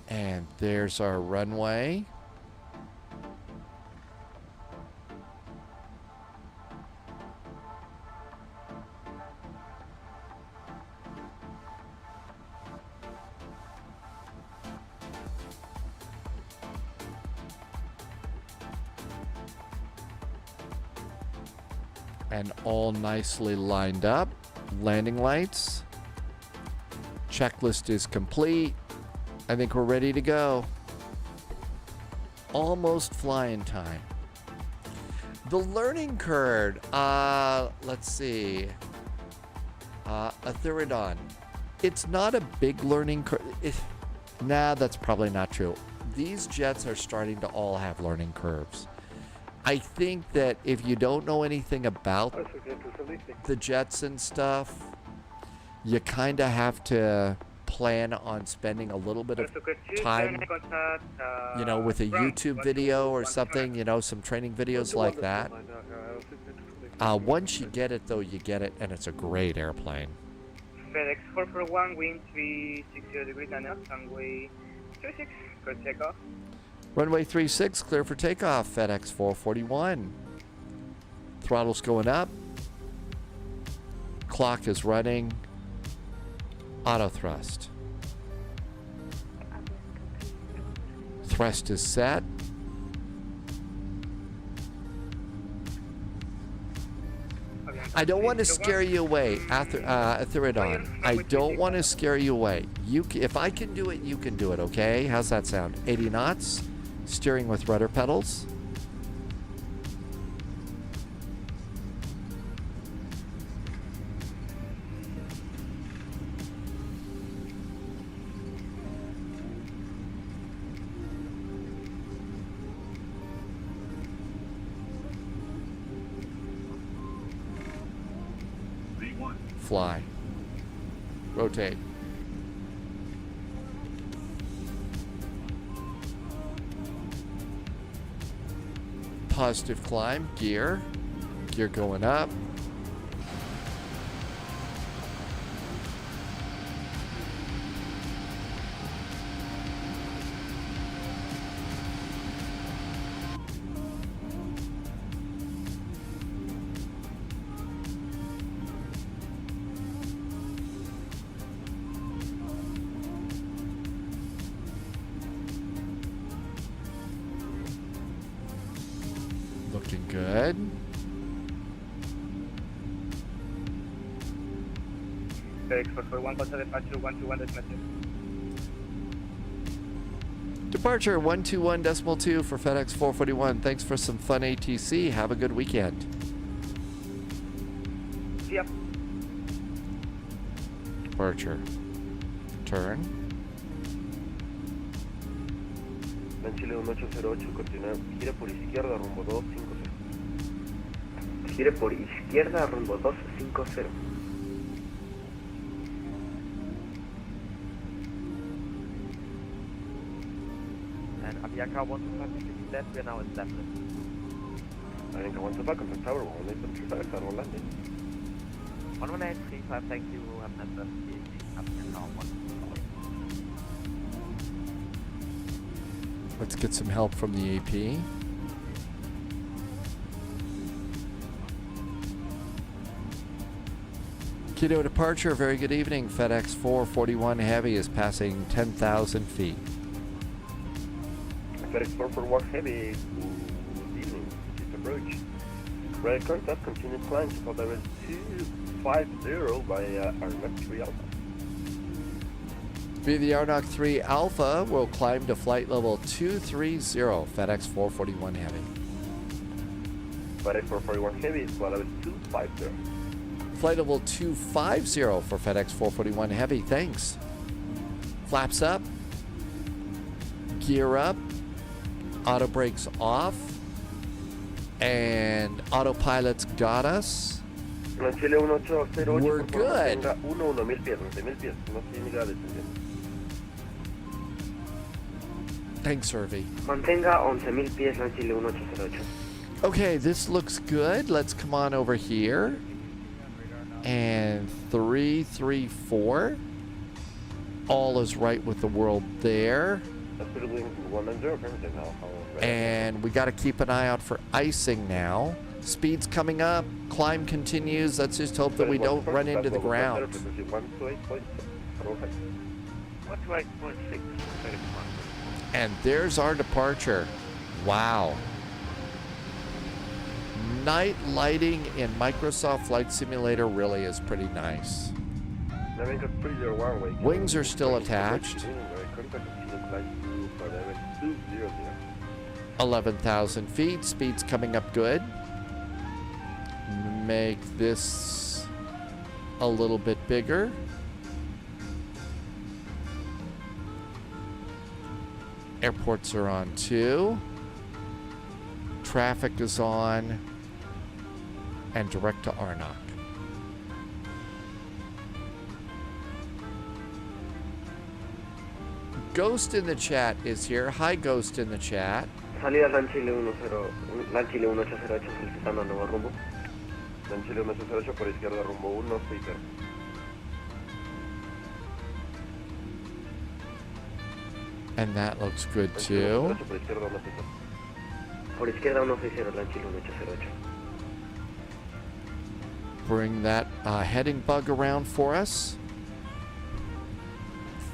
And there's our runway. And all nicely lined up. Landing lights. Checklist is complete. I think we're ready to go. Almost flying time. The learning curve. Let's see. A Thuridon. It's not a big learning curve. Nah, that's probably not true. These jets are starting to all have learning curves. I think that if you don't know anything about the jets and stuff, you kind of have to plan on spending a little bit of time, you know, with a YouTube video or something, you know, some training videos like that. Once you get it, though, you get it, and it's a great airplane. FedEx 441, wind 360 degrees and up, runway 36, good takeoff. Runway 36, clear for takeoff, FedEx 441. Throttle's going up. Clock is running. Auto thrust. Thrust is set. I don't want to scare you away, Thuridon. I don't want to scare you away. If I can do it, you can do it, okay? How's that sound? 80 knots. Steering with rudder pedals. fly. Rotate. Positive climb, gear. Gear going up. Looking good. FedEx 441, contact departure 121.2. Departure 121.2 for FedEx 441. Thanks for some fun ATC. Have a good weekend. Yep. Departure. Turn. Chile 1808, continúa, gira por izquierda rumbo 250. Gire por izquierda rumbo 250. And Avianca 125 left, we are now in Zeppelin. Avianca 125, contact tower 11835, start landing. 11835, thank you, have a nice rest of the evening. Avianca 125. Let's get some help from the AP. Quito departure, very good evening. FedEx 441 Heavy is passing 10,000 feet. FedEx 441 Heavy, good evening. It's approach. Right contact, continue climb, so there is 250 by Arnock 3 Alpha. Via the Arnock 3 Alpha, will climb to flight level 230, FedEx 441 Heavy. FedEx 441 Heavy is flight level 250. Flight level 250 for FedEx 441 Heavy, thanks. Flaps up. Gear up. Auto brakes off. And autopilot's got us. We're good. Thanks, Irvi. Mantenga 11,000 pies, Chile 1808. Okay, this looks good. Let's come on over here. And 334. All is right with the world there. And we got to keep an eye out for icing now. Speed's coming up. Climb continues. Let's just hope that we don't run into the ground. 128.6. And there's our departure. Wow. Night lighting in Microsoft Flight Simulator really is pretty nice. Wings are still attached. 11,000 feet. Speed's coming up good. Make this a little bit bigger. Airports are on too. Traffic is on. And direct to Arnock. Ghost in the chat is here. Hi, Ghost in the chat. Salida LAN Chile 1808 solicitando nuevo rumbo. LAN Chile 1808 por izquierda rumbo 160. And that looks good too. Por izquierda 160, LAN Chile 1808. Bring that heading bug around for us.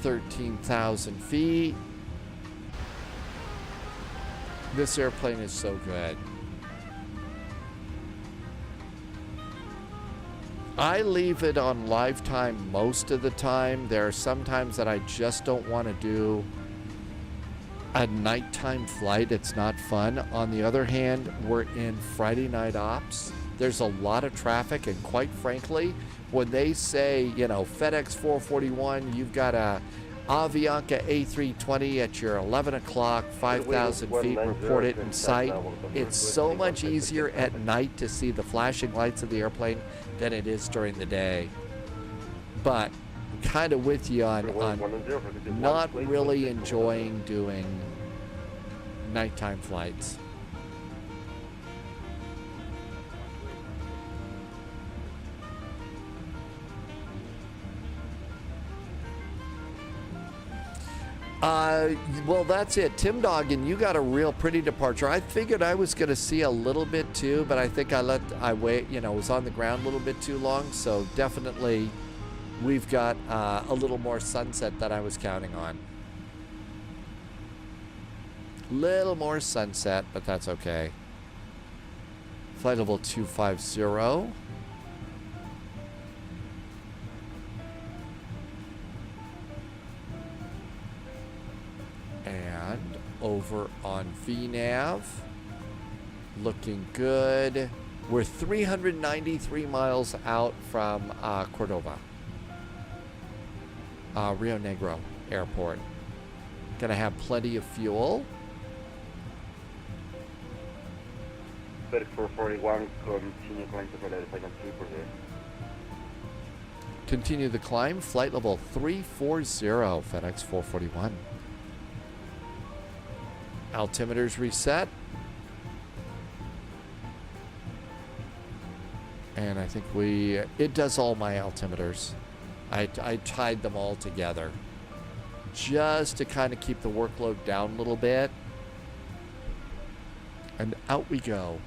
13,000 feet. This airplane is so good. I leave it on lifetime most of the time. There are some times that I just don't want to do a nighttime flight. It's not fun. On the other hand, we're in Friday night ops. There's a lot of traffic, and quite frankly, when they say, you know, FedEx 441, you've got a Avianca A320 at your 11 o'clock, 5,000 feet, report it in sight. It's so much easier at night to see the flashing lights of the airplane than it is during the day. but kind of with you on not really enjoying doing nighttime flights. Well, that's it. Tim Doggan, you got a real pretty departure. I figured I was going to see a little bit too, but I think I was on the ground a little bit too long. So definitely we've got a little more sunset than I was counting on. Little more sunset, but that's okay. Flight level 250. And over on VNAV, looking good. We're 393 miles out from Cordova, Rio Negro Airport. Gonna have plenty of fuel. FedEx 441, continue climb to FedEx 2%. Continue the climb, flight level 340, FedEx 441. Altimeters reset. And I think it does all my altimeters. I tied them all together just to kind of keep the workload down a little bit. And out we go.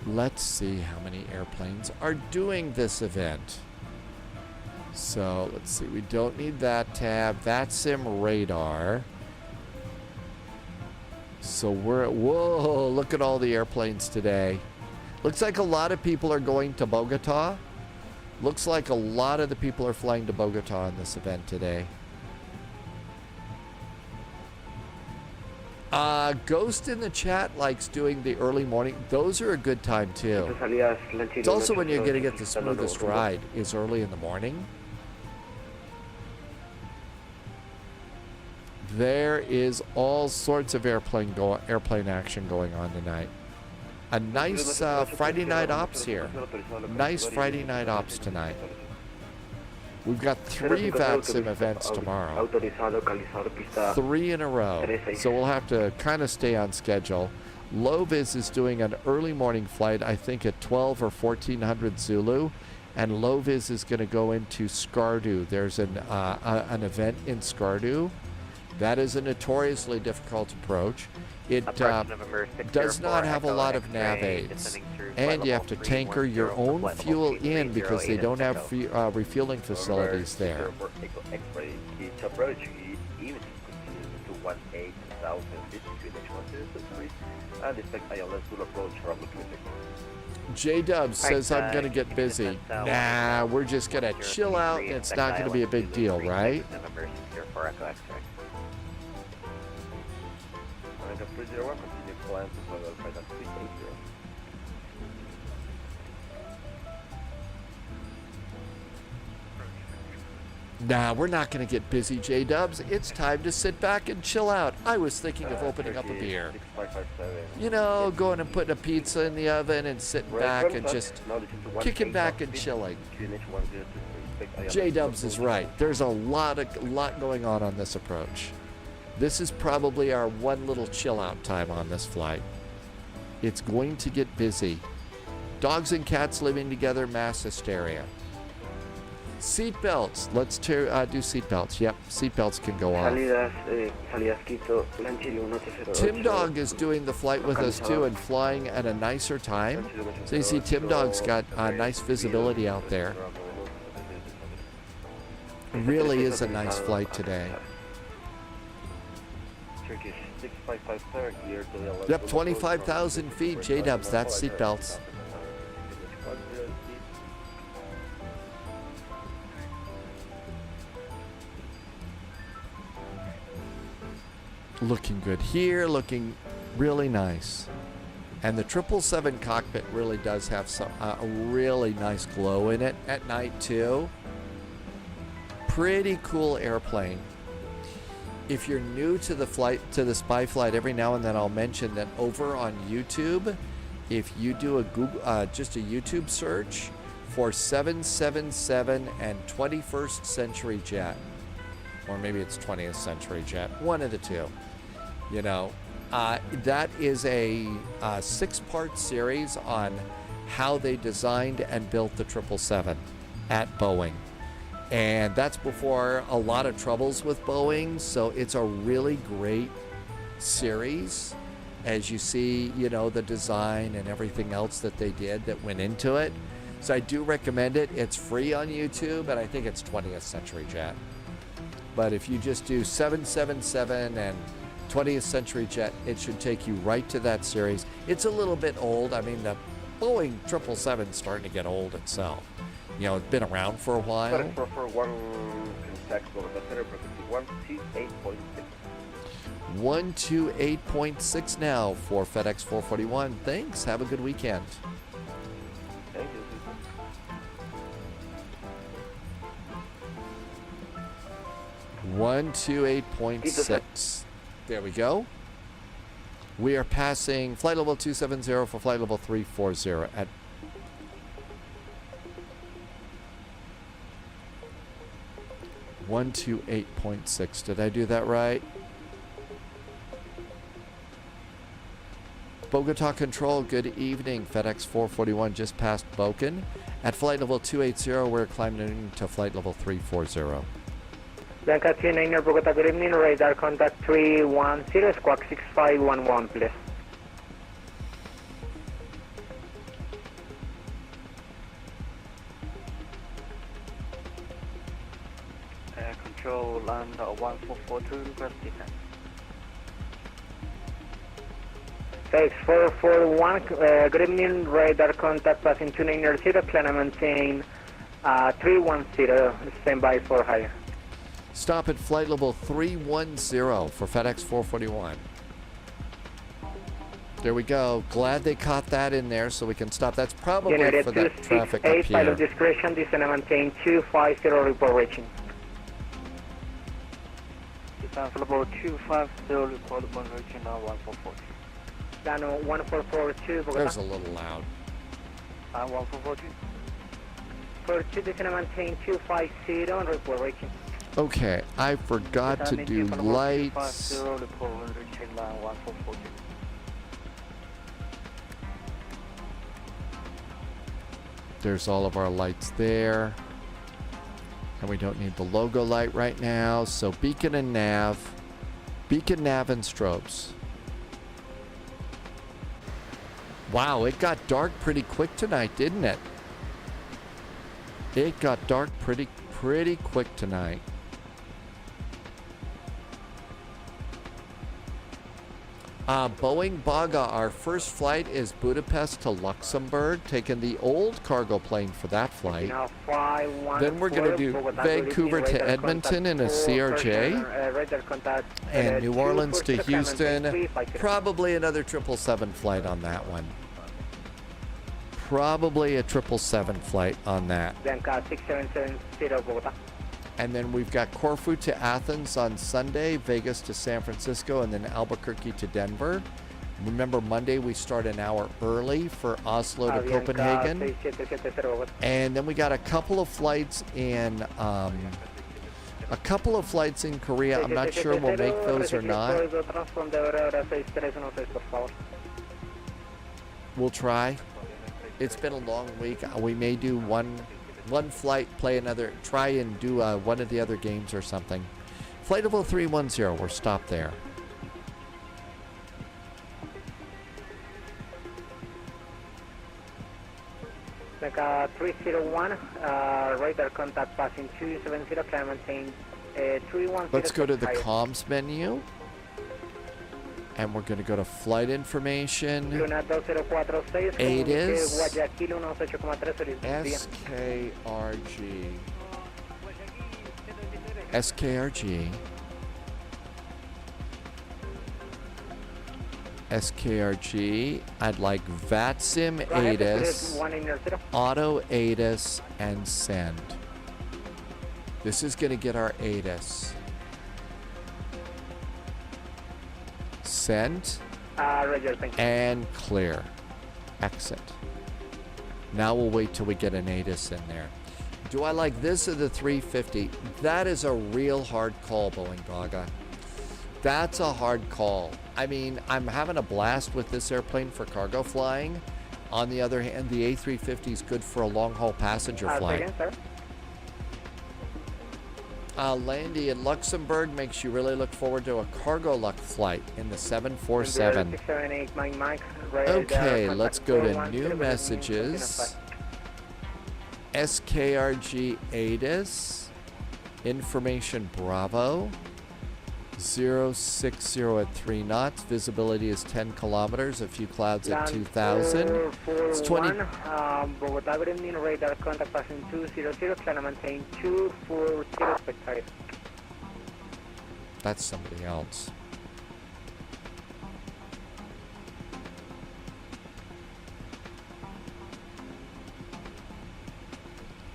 Let's see how many airplanes are doing this event. So let's see, we don't need that tab. VATSIM radar. So whoa, look at all the airplanes today. Looks like a lot of people are going to Bogota. Looks like a lot of the people are flying to Bogota in this event today. Ghost in the chat likes doing the early morning. Those are a good time too. It's also when you're going to get the smoothest ride is early in the morning. There is all sorts of airplane action going on tonight. A nice Friday night ops here. Nice Friday night ops tonight. We've got 3 VATSIM events tomorrow. 3 in a row. So we'll have to kind of stay on schedule. Loviz is doing an early morning flight, I think at 12 or 1400 Zulu. And Loviz is going to go into Skardu. There's an event in Skardu. That is a notoriously difficult approach. It does not have a lot of nav aids. And you have to tanker your own fuel in because they don't have refueling facilities there. J-Dub says I'm going to get busy. Nah, we're just going to chill out and it's not going to be a big deal, right? Nah, we're not going to get busy, J-Dubs. It's time to sit back and chill out. I was thinking of opening up a beer. You know, going and putting a pizza in the oven and sitting back and just kicking back and chilling. J-Dubs is right. There's a lot going on this approach. This is probably our one little chill out time on this flight. It's going to get busy. Dogs and cats living together, mass hysteria. Seatbelts. Let's do seatbelts. Yep, seatbelts can go off. Tim Dog is doing the flight with us too and flying at a nicer time. So you see Tim Dog's got nice visibility out there. It really is a nice flight today. Yep, 25,000 feet, J-Dubs, that's seatbelts. Looking good here, looking really nice. And the 777 cockpit really does have a really nice glow in it at night too. Pretty cool airplane. If you're new to the spy flight, every now and then I'll mention that over on YouTube, if you do a Google, just a YouTube search for 777 and 21st Century Jet. Or maybe it's 20th Century Jet. One of the two. You know, that is a 6-part series on how they designed and built the 777 at Boeing. And that's before a lot of troubles with Boeing. So it's a really great series. As you see, you know, the design and everything else that they did that went into it. So I do recommend it. It's free on YouTube, and I think it's 20th Century Jet. But if you just do 777 and 20th Century Jet, it should take you right to that series. It's a little bit old. I mean, the Boeing 777 is starting to get old itself. You know, it's been around for a while. For one contact for the center frequency 128.6. 128.6 now for FedEx 441. Thanks. Have a good weekend. Thank you. 128.6. There we go. We are passing flight level 270 for flight level 340 at 128.6. Did I do that right? Bogota Control, good evening. FedEx 441 just passed Boken. At flight level 280, we're climbing to flight level 340. Bianca 29er Bogota, good evening. Radar contact 310, squawk 6511, please. Control land 1442, request descent. FedEx 441, good evening. Radar contact passing 290, climb and maintain 310, stand by for higher. Stop at flight level 310 for FedEx 441. There we go. Glad they caught that in there so we can stop. That's probably Generated for that traffic up pilot here. discretion, descend and maintain 250, report reaching. Descent level 250, report reaching now 1442. Plano 1442, Bogota. There's a little loud. 1442. 42, descend and maintain 250, and report reaching. Okay, I forgot to do lights. 250, report reaching now 1442. There's all of our lights there. And we don't need the logo light right now. So beacon and nav. Beacon, nav, and strobes. Wow, it got dark pretty quick tonight, didn't it? It got dark pretty quick tonight. Boeing Baga, our first flight is Budapest to Luxembourg, taking the old cargo plane for that flight. Then we're going to do Vancouver to Edmonton in a CRJ, and New Orleans to Houston. Probably another 777 flight on that one. Probably a 777 flight on that. Bianca 6770 Bogota. And then we've got Corfu to Athens on Sunday, Vegas to San Francisco, and then Albuquerque to Denver. Remember, Monday we start an hour early for Oslo to Copenhagen. And then we got a couple of flights in Korea. I'm not sure we'll make those or not. We'll try. It's been a long week. We may do one flight, play another, try and do one of the other games or something. Flight level 310, we're stopped there. Like 301, radar contact passing 270, climb maintain 310. Let's go to the comms menu. And we're going to go to flight information. ATIS, SKRG, SKRG. I'd like VATSIM ATIS, Auto ATIS, and send. This is going to get our ATIS. Send and clear. Exit. Now we'll wait till we get an ATIS in there. Do I like this or the 350? That is a real hard call, Boeing Braga. That's a hard call. I mean, I'm having a blast with this airplane for cargo flying. On the other hand, the A350 is good for a long-haul passenger flight. Again, sir? Landy in Luxembourg makes you really look forward to a cargo luck flight in the 747. 678 Mike, Okay, let's go to new messages. SKRG ATIS. Information Bravo. 060 at 3 knots. Visibility is 10 kilometers. A few clouds at 2,000. It's 20. Bogotá, good evening, radar contact passing 200, climb maintain 240, spectator. That's somebody else.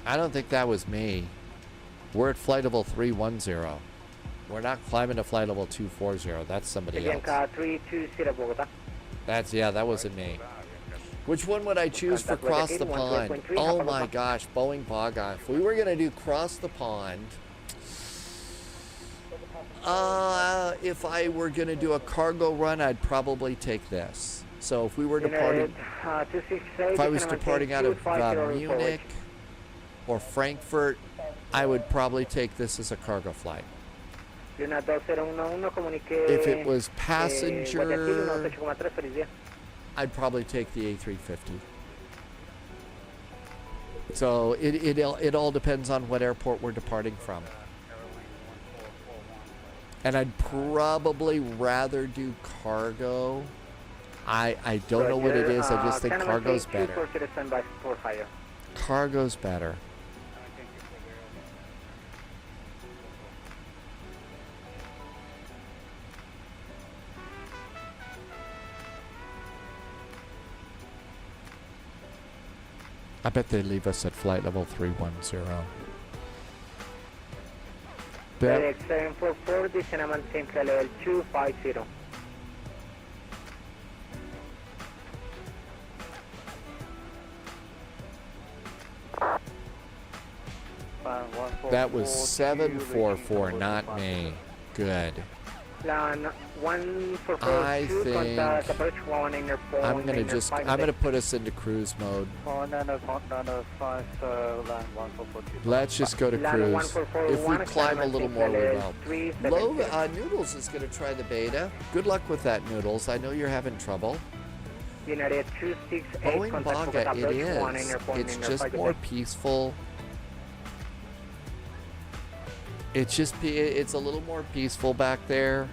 I don't think that was me. We're at flight level 310. We're not climbing to flight level 240. That's somebody else. 320 Bogotá. That wasn't me. Which one would I choose for cross the pond? Oh my gosh, Boeing Braga. If we were going to do cross the pond, if I were going to do a cargo run, I'd probably take this. So if we were departing, if I was departing out of Munich or Frankfurt, I would probably take this as a cargo flight. If it was passenger, I'd probably take the A350. So it all depends on what airport we're departing from. And I'd probably rather do cargo. I don't know what it is. I just think cargo's better. Cargo's better. I bet they leave us at flight level 310. Direct 744, descend and maintain flight level 250. That was 744, not me. Good. I think I'm gonna put us into cruise mode. Let's just go to cruise. If we climb a little more, we will. Noodles is gonna try the beta. Good luck with that, Noodles. I know you're having trouble. Boeing Braga, it is. It's just more peaceful. It's a little more peaceful back there.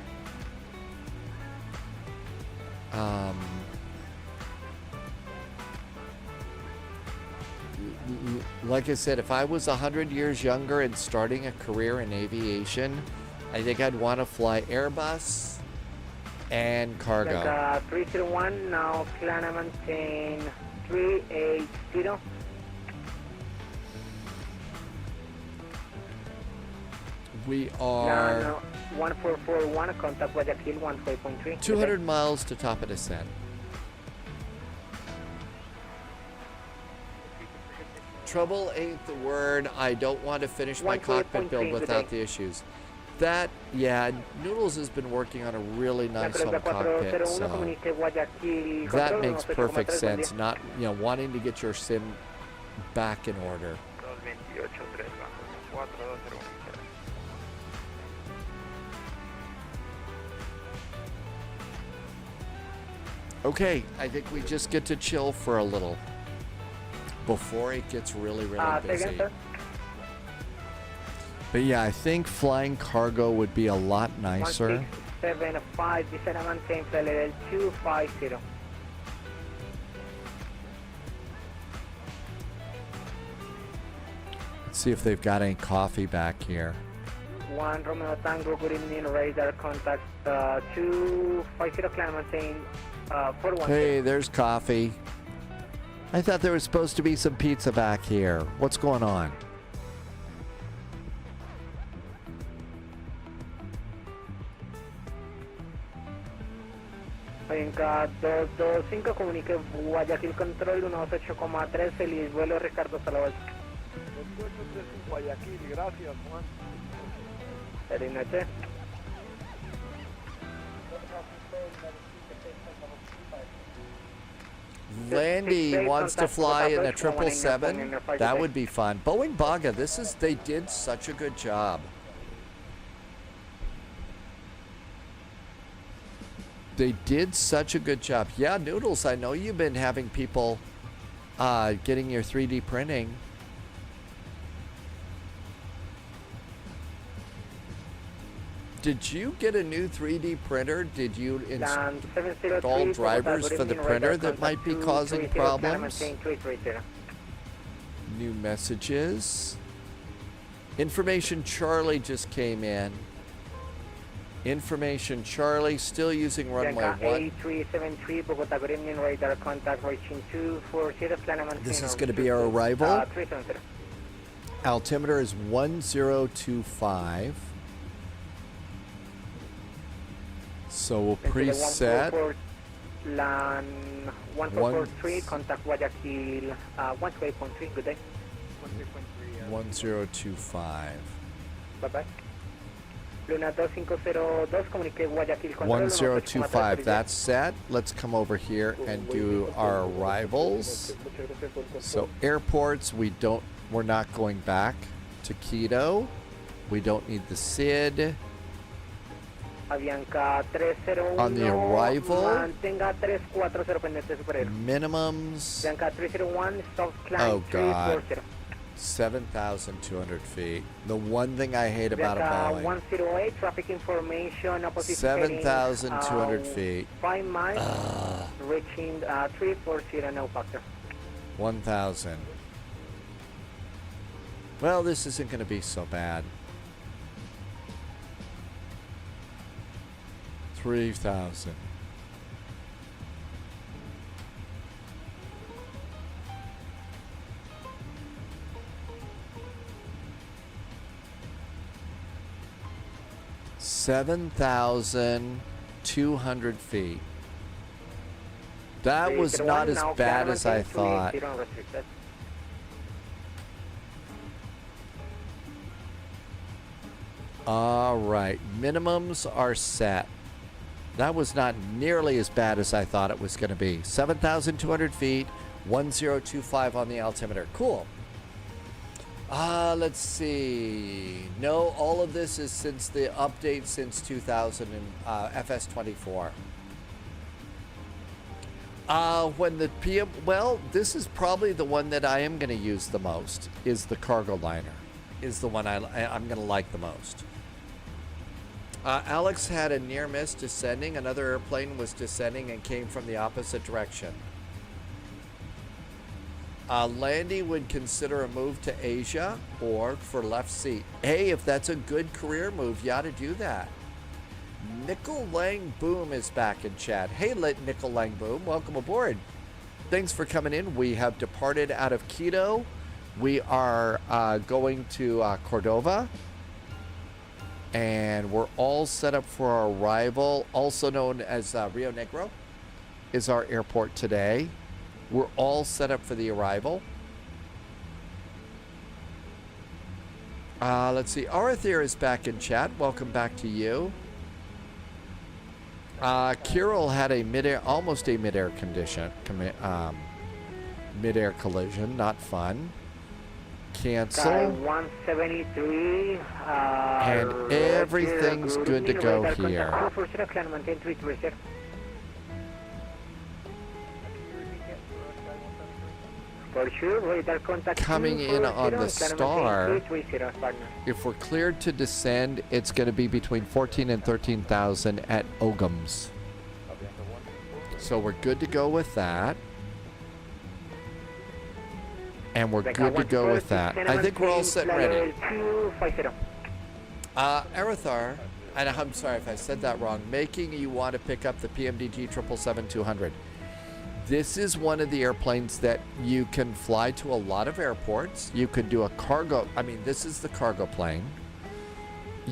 Like I said, if I was 100 years younger and starting a career in aviation, I think I'd want to fly Airbus and cargo. 301, now climb and maintain 380. We are 1441, contact Guayaquil 15.3. 200 miles to top of descent. Trouble ain't the word. I don't want to finish my cockpit build without the issues. Noodles has been working on a really nice home cockpit, so that makes perfect sense. Not, wanting to get your sim back in order. Okay, I think we just get to chill for a little before it gets really, really busy. But yeah, I think flying cargo would be a lot nicer. 175, descend and maintain flight level 250. Let's see if they've got any coffee back here. 1 Romeo Tango, good evening, radar contact 250, climb and maintain 410. Hey, there's coffee. I thought there was supposed to be some pizza back here. What's going on? Avianca 225, comunique Guayaquil Control 128,3, feliz vuelo Ricardo Salvador. 285 Guayaquil, gracias Juan. Feliz noche. Landy wants to fly in a 777. That would be fun. Boeing Baga, they did such a good job. They did such a good job. Yeah, Noodles, I know you've been having people getting your 3D printing. Did you get a new 3D printer? Did you install drivers for the printer that might be causing problems? New messages. Information Charlie just came in. Information Charlie, still using runway 1. 8373, Bogota Gremlin radar contact reaching 240, This is going to be our arrival. Altimeter is 1025. So we'll preset. 1443, contact Guayaquil 128.3, good day. 1025. Bye-bye. Luna 2502, comunique Guayaquil Control 1025, that's set. Let's come over here and do our arrivals. So airports, we're not going back to Quito. We don't need the SID. Avianca 301, on the arrival, mantenga 340 pendiente superior. Minimums. Avianca 301, stop climb. Oh God. 7,200 feet. The one thing I hate about a Boeing. 108, traffic information, opposite 7,200 feet. 5 miles, reaching 340, no factor. 1,000. Well, this isn't going to be so bad. 3,000. $7,200 feet. That was not as bad as I thought. All right, minimums are set. That was not nearly as bad as I thought it was going to be. 7,200 feet, 1025 on the altimeter. Cool. Let's see. No, all of this is since the update since 2000 and FS24. When the PM, well, this is probably the one that I am going to use the most. Is the cargo liner? Is the one I'm going to like the most. Alex had a near miss descending. Another airplane was descending and came from the opposite direction. Landy would consider a move to Asia or for left seat. Hey, if that's a good career move, you ought to do that. Nickel Lang Boom is back in chat. Hey, Nickel Lang Boom, welcome aboard. Thanks for coming in. We have departed out of Quito. We are going to Cordova. And we're all set up for our arrival, also known as Rio Negro, is our airport today. We're all set up for the arrival. Let's see. Arathir is back in chat. Welcome back to you. Kirill had a almost a midair collision. Not fun. Cancel. 173. And everything's good to go here. Coming in on the star, if we're cleared to descend, it's going to be between 14 and 13,000 at Ogums. So we're good to go with that. And we're good to go with that. I think we're all set and ready. Arathar, and I'm sorry if I said that wrong, making you want to pick up the PMDG 777-200. This is one of the airplanes that you can fly to a lot of airports. You could do a cargo, this is the cargo plane.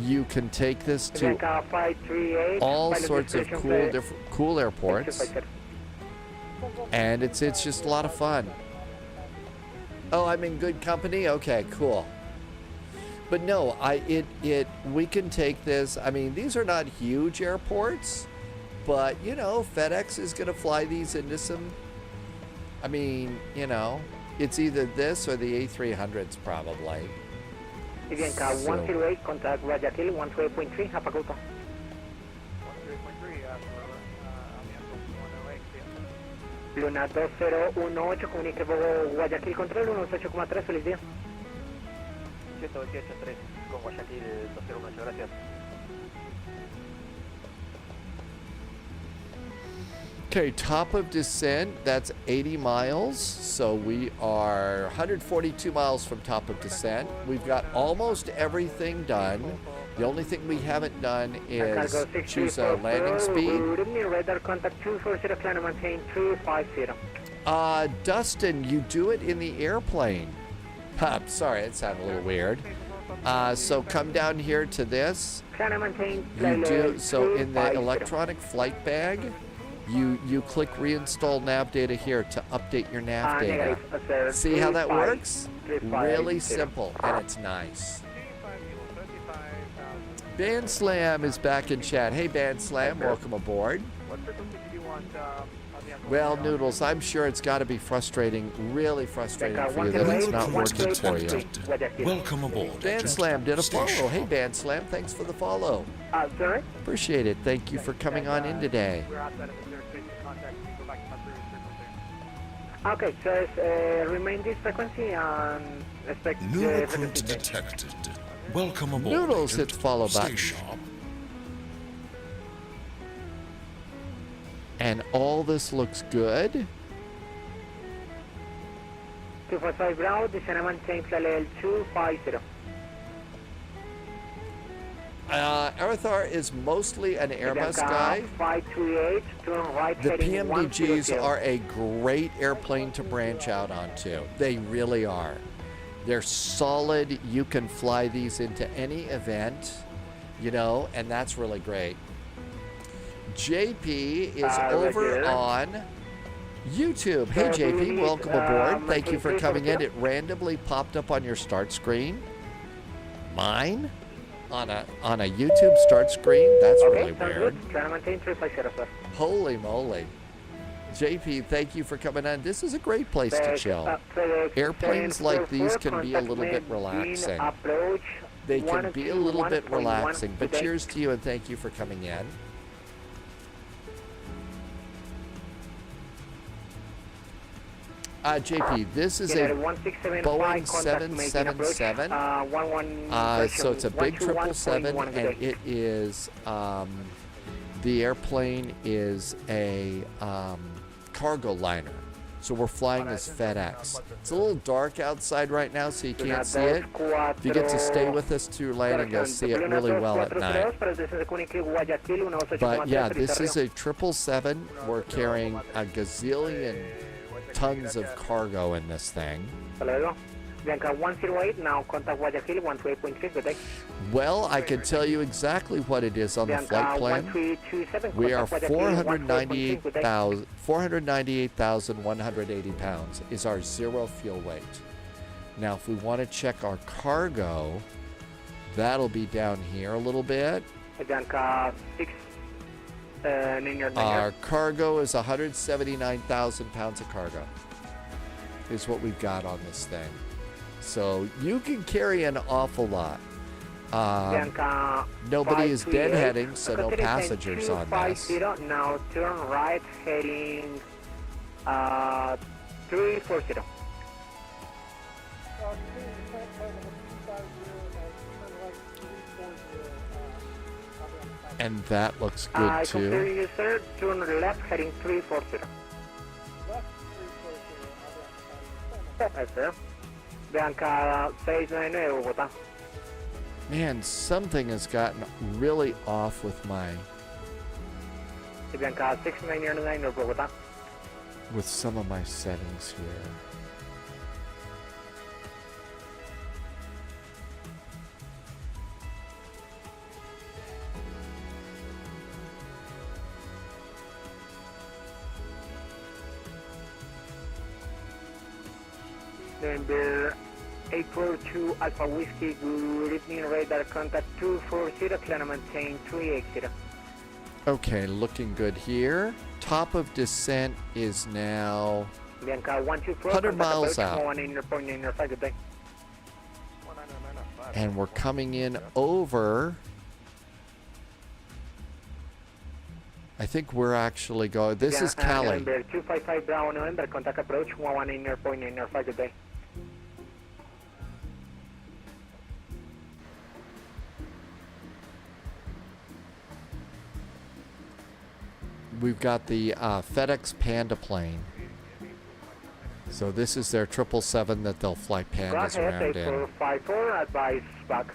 you can take this to Bianca 538, all pilot sorts of destination cool airports, and it's just a lot of fun. Oh, I'm in good company. Okay, cool. But no, we can take this. I mean, these are not huge airports, but you know, FedEx is going to fly these into some. I mean, you know, it's either this or the A300s probably. Bianca 108, contact Guayaquil 128.3, Hapacuto. 108.3, Luna 2018, comunique Guayaquil Control 128,3, feliz día. 128.3 con Guayaquil 208, gracias. Okay, top of descent, that's 80 miles. So we are 142 miles from top of descent. We've got almost everything done. The only thing we haven't done is choose a landing speed. Radar contact 240, climb and maintain 350. Dustin, you do it in the airplane. Sorry, it sounded a little weird. So come down here to this. You do, so in the electronic flight bag, you click reinstall nav data here to update your nav data. See how that works? Really simple, and it's nice. Band Slam is back in chat. Hey Band Slam, welcome aboard. What frequency do you want Well, Noodles, I'm sure it's got to be frustrating, really frustrating for you that it's not working for you. Welcome aboard. Band Slam did a follow. Hey, Band Slam, thanks for the follow. Sorry? Appreciate it. Thank you for coming on in today. We're outside of the third space contact. We go back to my previous frequency. Okay, so remain this frequency and expect New recruit detected. Welcome aboard. Noodles hit the follow Stay button. sharp. And all this looks good. 245 Bravo, descend and maintain flight level 250. Arathar is mostly an Airbus guy. 528, turn right The heading PMDGs 100. are a great airplane to branch out onto. They really are. They're solid. You can fly these into any event, you know, and that's really great. JP is over on YouTube. Hey JP, welcome aboard. Thank you for coming in. It randomly popped up on your start screen. Mine? On a YouTube start screen? That's really weird. Holy moly. JP, thank you for coming on. This is a great place to chill. Airplanes like these can be a little bit relaxing. They can be a little bit relaxing, but cheers to you and thank you for coming in. JP, this is a Boeing 777. So it's a big 777, and it is, the airplane is a cargo liner. So we're flying as FedEx. It's a little dark outside right now, so you can't see it. If you get to stay with us to landing, you'll see it really well at night. But yeah, this is a 777. We're carrying a gazillion tons of cargo in this thing. Bianca 108, now contact Guayaquil 128.3, good day. Well, I can tell you exactly what it is on the flight plan. We are 498,180 pounds is our zero fuel weight. Now, if we want to check our cargo, that'll be down here a little bit. Bianca 6. Our cargo is 179,000 pounds of cargo is what we've got on this thing. So you can carry an awful lot. Nobody is deadheading, so no passengers on this. Now turn right heading 340. And that looks good too. You, sir. Turn left heading 340. Right, sir. Bianca 699, Bogotá. Man, something has gotten really off with my... Bianca 699, Bogotá. With some of my settings here. November 842 Alpha Whiskey, good evening, radar contact 240, climb maintain 380. Okay, looking good here. Top of descent is now Bianca 124, 100 miles out. 190.95, good day. And we're coming in over. I think we're actually going. This is Cali. November 255 Bravo November, contact approach 119.95, good day. We've got the FedEx Panda plane. So this is their 777 that they'll fly Pandas around in. 454, advise back.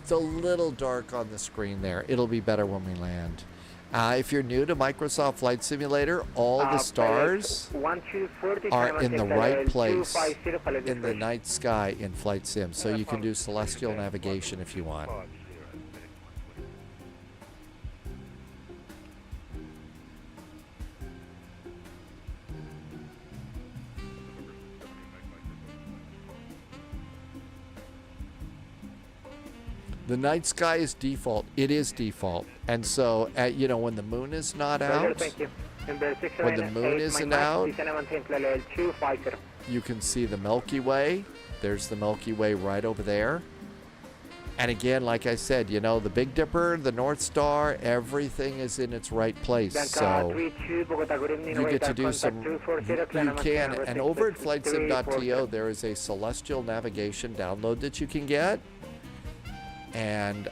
It's a little dark on the screen there. It'll be better when we land. If you're new to Microsoft Flight Simulator, all the stars are in the right place in the night sky in Flight Sim. So you can do celestial navigation if you want. The night sky is default. It is default. And so, when the moon is not out, when the moon isn't out, you can see the Milky Way. There's the Milky Way right over there. And again, like I said, the Big Dipper, the North Star, everything is in its right place. So you get to do some, you can. And over at flightsim.to, there is a celestial navigation download that you can get. And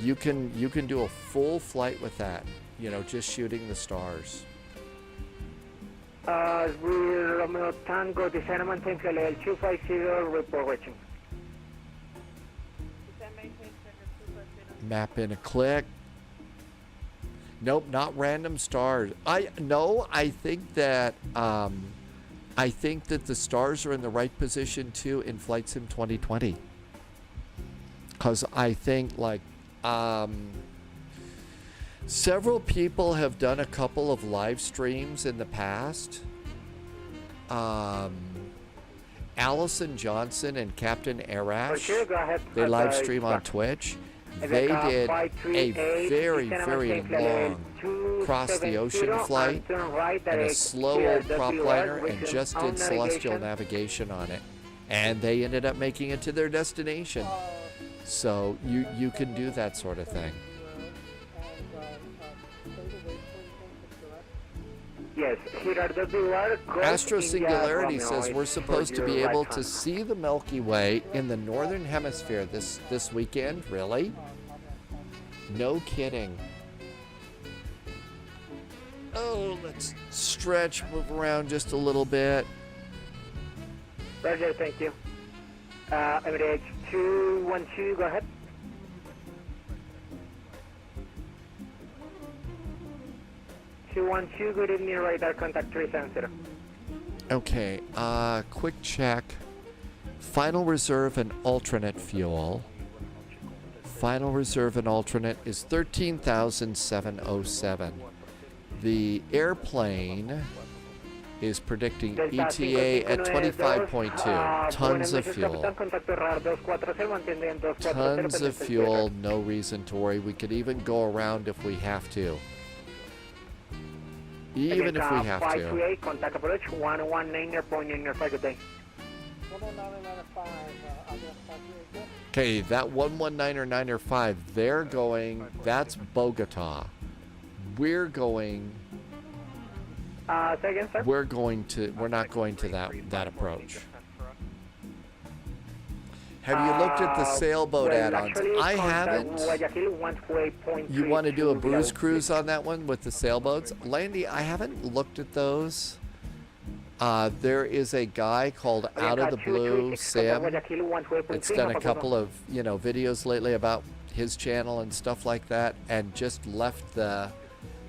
you can do a full flight with that, just shooting the stars. We're Romeo Tango, descend maintain level 250, report reaching. Map in a click. Nope, not random stars. I think that the stars are in the right position too in Flight Sim 2020. Because I think several people have done a couple of live streams in the past. Allison Johnson and Captain Arash, they live stream on Twitch. They did a very, very long cross the ocean flight and a slow old prop liner and just did celestial navigation on it. And they ended up making it to their destination. So you can do that sort of thing. Yes, Astro Singularity says we're supposed to be able to see the Milky Way in the northern hemisphere this weekend. Really? No kidding. Oh, let's stretch, move around just a little bit. Roger, thank you. Emirates 212, go ahead. Good evening, radar contact 370. Okay, quick check. Final reserve and alternate fuel. Final reserve and alternate is 13,707. The airplane is predicting ETA at 25.2. Tons of fuel. Tons of fuel, no reason to worry. We could even go around if we have to. Even if we have to. 528, contact approach 119.95, good day. Okay, that 119.95, they're going, that's Bogota. We're going, say again, sir? we're not going to that approach. Have you looked at the sailboat add-ons? I haven't. You want to do a Bruce cruise on that one with the sailboats? Landy, I haven't looked at those. There is a guy called Out of the Blue Sim. It's done a couple of videos lately about his channel and stuff like that, and just left the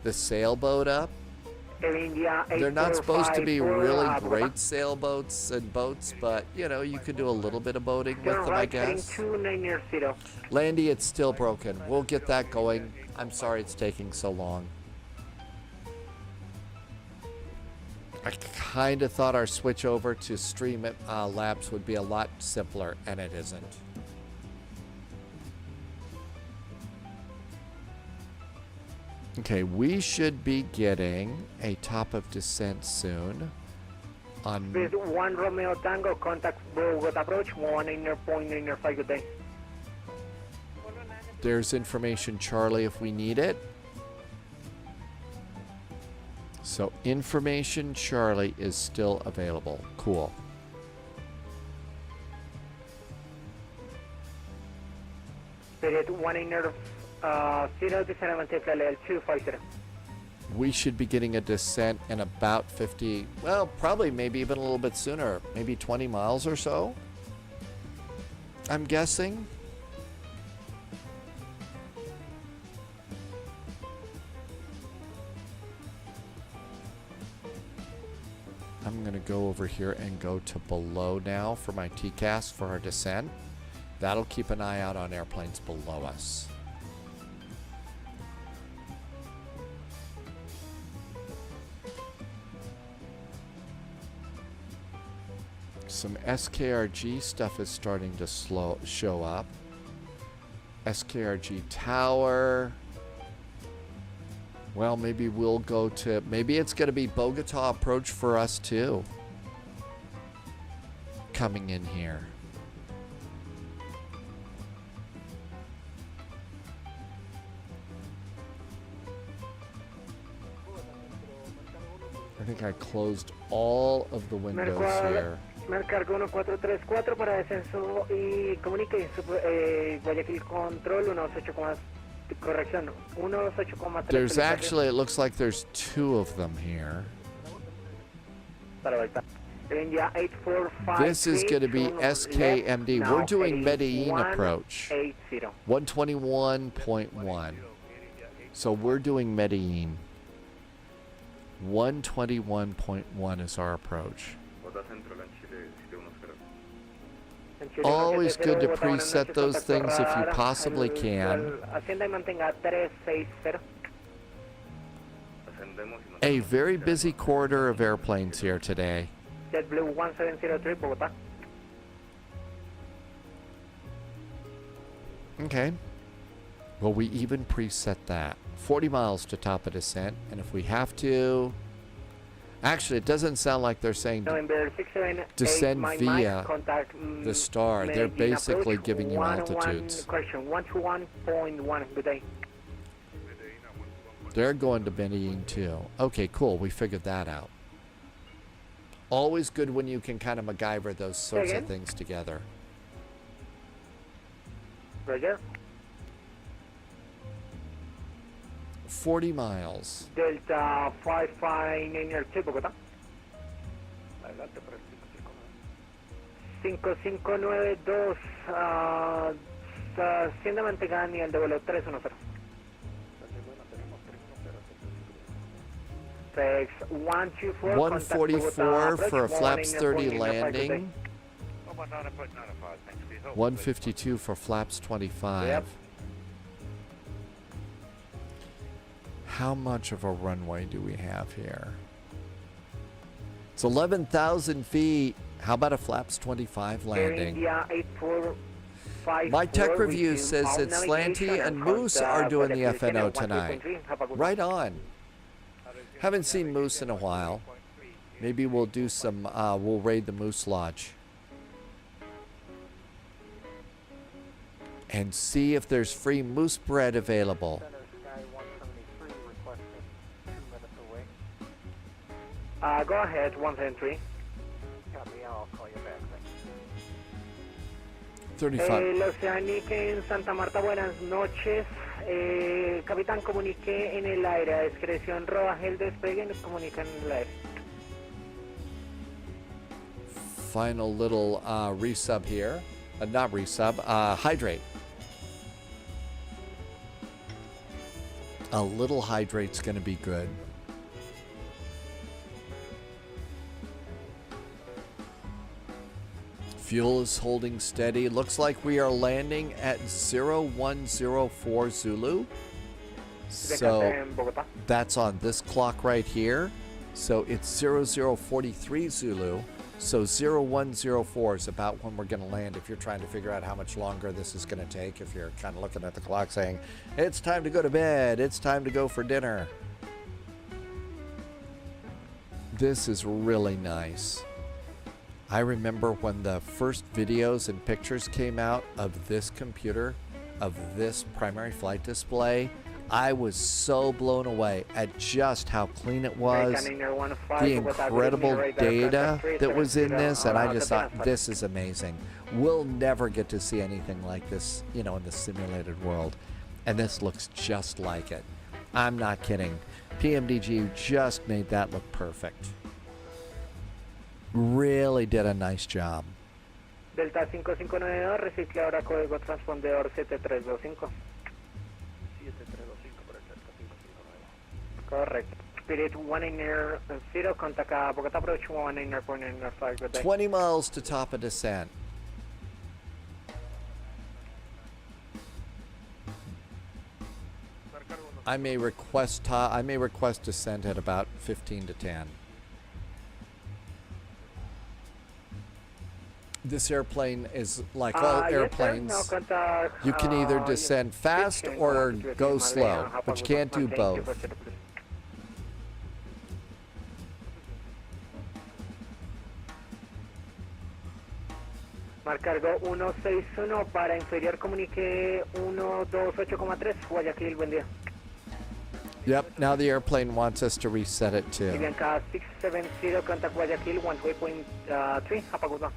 sailboat up. They're not supposed to be really great sailboats and boats, but you could do a little bit of boating with them, I guess. Landy, it's still broken. We'll get that going. I'm sorry it's taking so long. I kind of thought our switch over to Stream Labs would be a lot simpler, and it isn't. Okay, we should be getting a top of descent soon. On 1 Romeo Tango, contact Bogota approach, 190.95, good day. There's information, Charlie, if we need it. So information, Charlie, is still available. Cool. Spirit 190, 0 descent and flight level 250. We should be getting a descent in about 50, well, probably maybe even a little bit sooner, maybe 20 miles or so, I'm guessing. I'm going to go over here and go to below now for my TCAS for our descent. That'll keep an eye out on airplanes below us. Some SKRG stuff is starting to show up. SKRG Tower. Well, maybe we'll go to... Maybe it's going to be Bogota approach for us, too. Coming in here. I think I closed all of the windows here. Marcar 1434 para descenso y comunique Guayaquil Control 128, corrección, 128,3. There's actually, it looks like there's two of them here. This is going to be SKMD. We're doing Medellin approach. 121.1. So we're doing Medellin. 121.1 is our approach. Always good to preset those things if you possibly can. A very busy corridor of airplanes here today. JetBlue 1703 Bogota. Okay. Well, we even preset that. 40 miles to top of descent, and if we have to... Actually, it doesn't sound like they're saying descend via the star. They're basically giving you altitudes. Correction, 121.1, good day. They're going to Medellin too. Okay, cool. We figured that out. Always good when you can kind of MacGyver those sorts of things together. Roger. 40 miles. Delta 5592 Bogotá. 5592, hacienda Mantecada, nivel de vuelo 310. FedEx 124, 144 for a flaps 30 landing. 152 for flaps 25. Yep. How much of a runway do we have here? It's 11,000 feet. How about a flaps 25 landing? India 8454. My tech review says that Slanty and Moose are doing the FNO tonight. Right on. Haven't seen Moose in a while. Maybe we'll do some, we'll raid the Moose Lodge. And see if there's free moose bread available. Go ahead, 173. Copy, I'll call you back. 35. El Oceanic en Santa Marta, buenas noches. Capitán, comunique en el aire. A discreción, rodaje el despegue, nos comunican en el aire. Final little resub here. Not resub, hydrate. A little hydrate's going to be good. Fuel is holding steady. Looks like we are landing at 0104 Zulu. So that's on this clock right here. So it's 0043 Zulu. So 0104 is about when we're going to land if you're trying to figure out how much longer this is going to take. If you're kind of looking at the clock saying, it's time to go to bed, it's time to go for dinner. This is really nice. I remember when the first videos and pictures came out of this computer, of this primary flight display, I was so blown away at just how clean it was, the incredible data that was in this, and I just thought, this is amazing. We'll never get to see anything like this, in the simulated world. And this looks just like it. I'm not kidding. PMDG just made that look perfect. Really did a nice job. Delta 5592, recicle ahora código transpondedor 7325. 7325 por el Delta 559. Correct. Spirit 190, contact Bogota approach 190.95, good day. 20 miles to top of descent. I may request descent at about 15 to 10. This airplane is like all airplanes. Yes, sir. No contact, you can either descend fast or go slow, but you can't do both. Mar cargo 161 para inferior comunique 128,3 Guayaquil, buen día. Yep, now the airplane wants us to reset it too. Bianca 670 contact Guayaquil 1.3 Apagudva.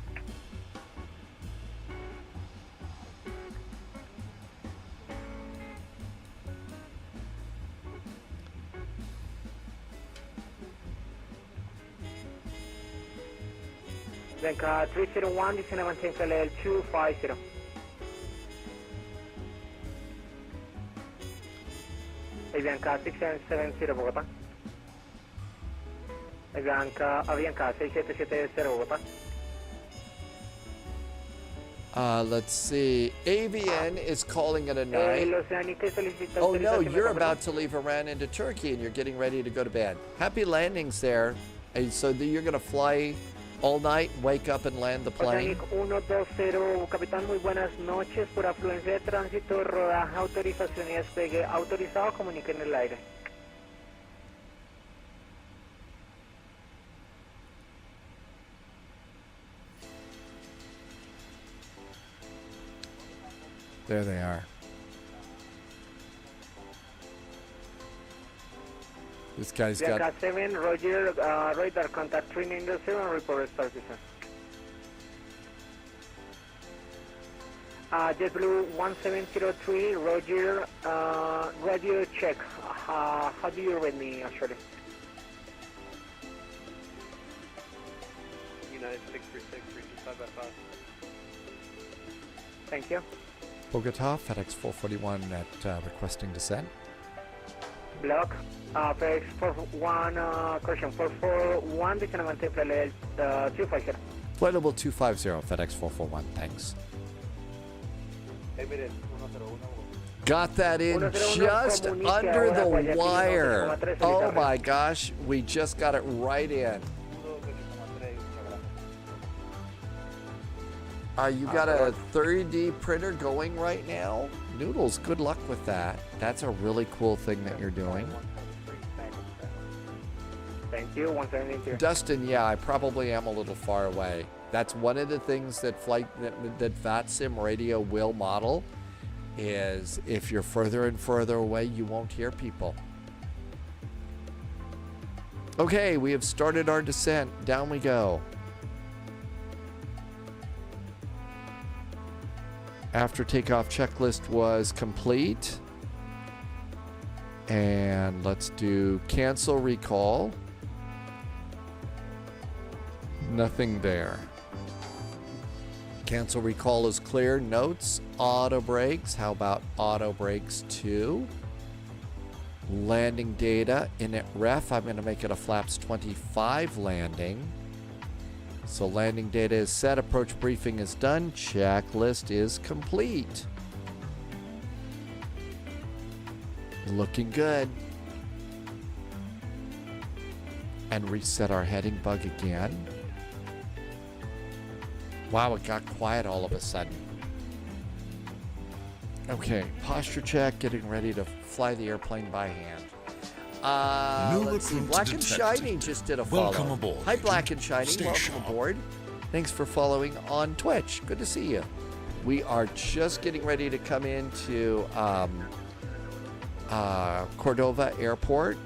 Bianca 301, descend and maintain parallel 250. Bianca 6770 Bogotá. Bianca 6770 Bogotá. Let's see. AVN is calling it a night. Oh no, you're about to leave Iran into Turkey and you're getting ready to go to bed. Happy landings there. And so you're going to fly all night, wake up and land the plane. 120, capitán, muy buenas noches. Por afluencia de tránsito, rodaje, autorización y despegue autorizado, comunique en el aire. There they are. This guy's got... Bianca 7, Roger, radar contact 390 and report start descent. JetBlue 1703, Roger, radio check. How do you read me, actually? United 636, 325 Thank you. Bogota, FedEx 441 at requesting descent. Block, FedEx 41, correction, 441, descend and maintain parallel 250. Flight level 250, FedEx 441, thanks. Got that in just under the wire. Oh my gosh, we just got it right in. You got a 3D printer going right now? Noodles, good luck with that. That's a really cool thing that you're doing. Thank you, 172. Dustin, yeah, I probably am a little far away. That's one of the things that that VATSIM radio will model, is if you're further and further away, you won't hear people. Okay, we have started our descent. Down we go. After takeoff checklist was complete. And let's do cancel recall. Nothing there. Cancel recall is clear. Notes, auto brakes. How about auto brakes 2? Landing data, init ref. I'm going to make it a flaps 25 landing. So landing data is set. Approach briefing is done. Checklist is complete. Looking good. and reset our heading bug again. Wow, it got quiet all of a sudden. Okay, posture check, getting ready to fly the airplane by hand. Let's see. Black and Shiny just did a follow. Welcome aboard. Hi, Black and Shiny. Stay Welcome sharp. aboard. Thanks for following on Twitch. Good to see you. We are just getting ready to come into Cordova Airport,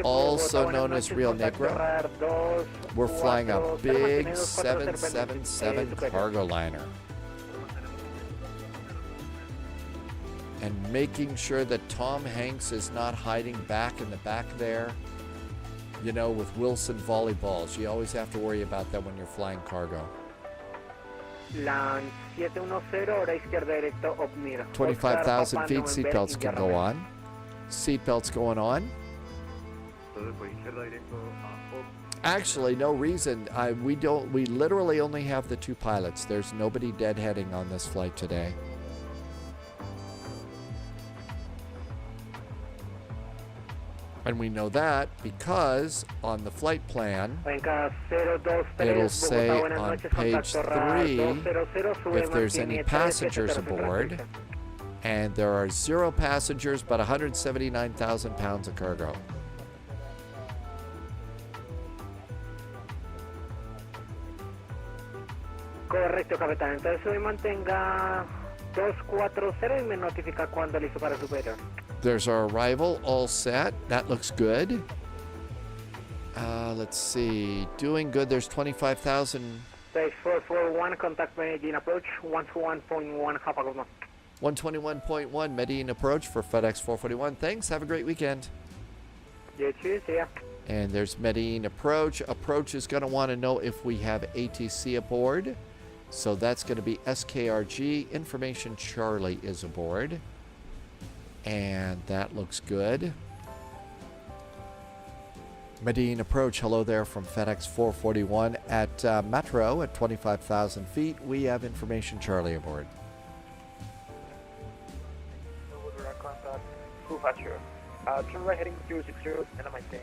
also known as Rio Negro. We're flying a big 777 cargo liner. And making sure that Tom Hanks is not hiding back in the back there, you know, with Wilson volleyballs. You always have to worry about that when you're flying cargo. 25,000 feet, seatbelts can go on. Seatbelts going on. Actually, no reason. We literally only have the 2 pilots. There's nobody deadheading on this flight today. And we know that because on the flight plan, it'll say on page 3 if there's any passengers aboard. And there are 0 passengers, but 179,000 pounds of cargo. Correcto, capitán. Entonces hoy mantenga 240 y me notifica cuando listo para superior. There's our arrival, all set. That looks good. Let's see. Doing good. There's 25,000. 6441, contact Medellin approach, 121.1, have a good one. 121.1 Medellin approach for FedEx 441. Thanks. Have a great weekend. You too. See ya. And there's Medellin approach. Approach is going to want to know if we have ATC aboard. So that's going to be SKRG. Information Charlie is aboard. And that looks good. Medellin approach. Hello there from FedEx 441 at Metro at 25,000 feet. We have Information Charlie aboard. Turn right heading 060 and I'm maintain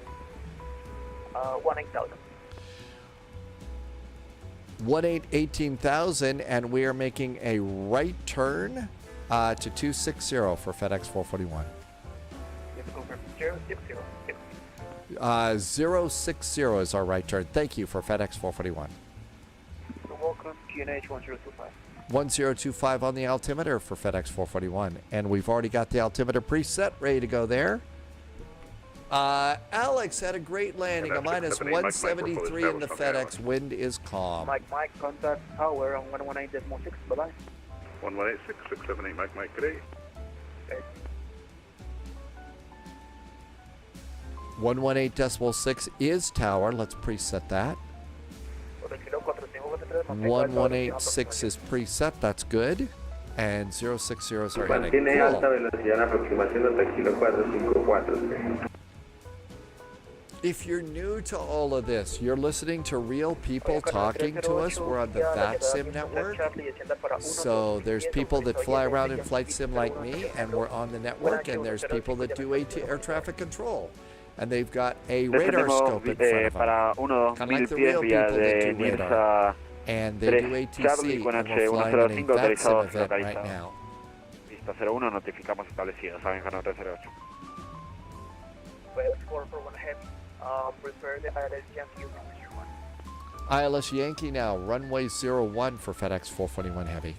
18,000. 18,000, and we are making a right turn to 260 for FedEx 441. You have to confirm 060. 060 is our right turn. Thank you for FedEx 441. You're welcome. QNH 1025. 1025 on the altimeter for FedEx 441. And we've already got the altimeter preset, ready to go there. Alex had a great landing, a minus 173 in the FedEx. Wind is calm. Mike, contact tower on 118.6. Bye-bye. 1186, 678, Mike, good day. Okay. 118.6 is tower. Let's preset that. 1186 is preset. That's good. And 060 is our heading. Cool. If you're new to all of this, you're listening to real people talking to us. We're on the VATSIM network. So there's people that fly around in flight sim like me, and we're on the network. And there's people that do air traffic control. And they've got a radar scope in front of them. Kind of like the real people that do radar. And they do ATC, and we're flying in a VATSIM event right now. Pista 01, notificamos establecido. Saben Hanover 308. Well, 441 heavy. Prepare the ILS Yankee. ILS Yankee now, runway 01 for FedEx 441 Heavy.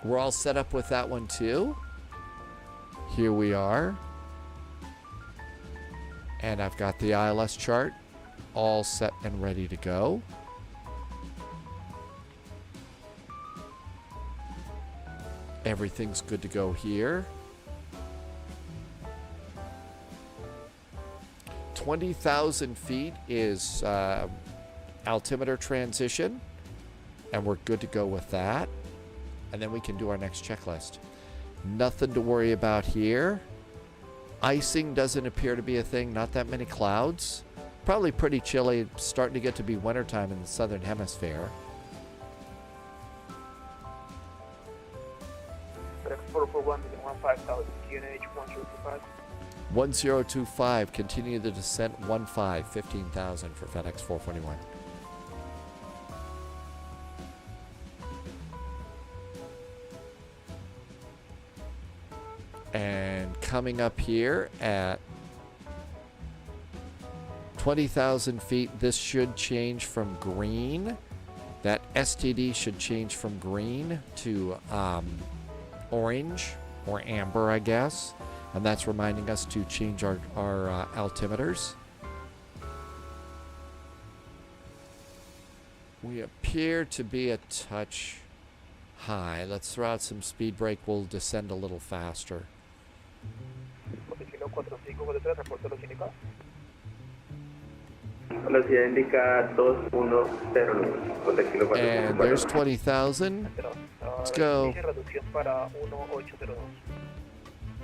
We're all set up with that one too. Here we are. And I've got the ILS chart all set and ready to go. Everything's good to go here. 20,000 feet is altimeter transition, and we're good to go with that. And then we can do our next checklist. Nothing to worry about here. Icing doesn't appear to be a thing. Not that many clouds. Probably pretty chilly. Starting to get to be wintertime in the southern hemisphere. FedEx 441 within 15,000. QNH 1025. 1025, continue the descent 15, 15,000 for FedEx 441. And coming up here at 20,000 feet, this should change from green. That STD should change from green to orange or amber, I guess. And that's reminding us to change our altimeters. We appear to be a touch high. Let's throw out some speed brake. We'll descend a little faster. And there's 20,000. Let's go.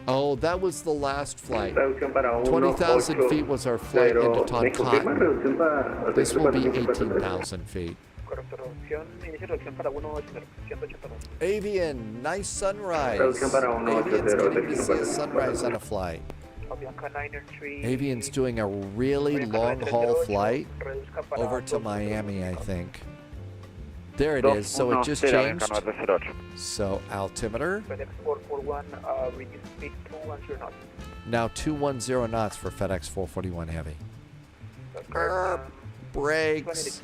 Oh, that was the last flight. 20,000 feet was our flight into Toncontín. This will be 18,000 feet. Avian, nice sunrise. Avian's getting to see a sunrise on a flight. Avian's doing a really long haul flight over to Miami, I think. There it is. So it just changed. So altimeter. Now 210 knots for FedEx 441 Heavy. Brakes.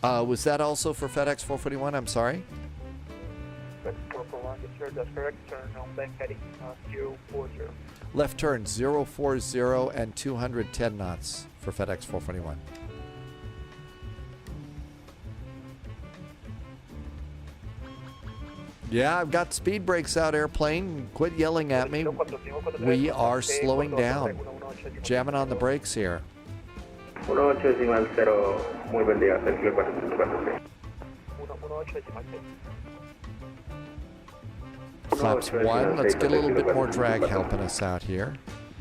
Was that also for FedEx 441? I'm sorry. FedEx 441, yes sir, that's correct. Turn on left heading 040. Left turn 040 and 210 knots for FedEx 441. Yeah, I've got speed brakes out, airplane. Quit yelling at me. We are slowing down. Jamming on the brakes here. Flaps 1. Let's get a little bit more drag helping us out here.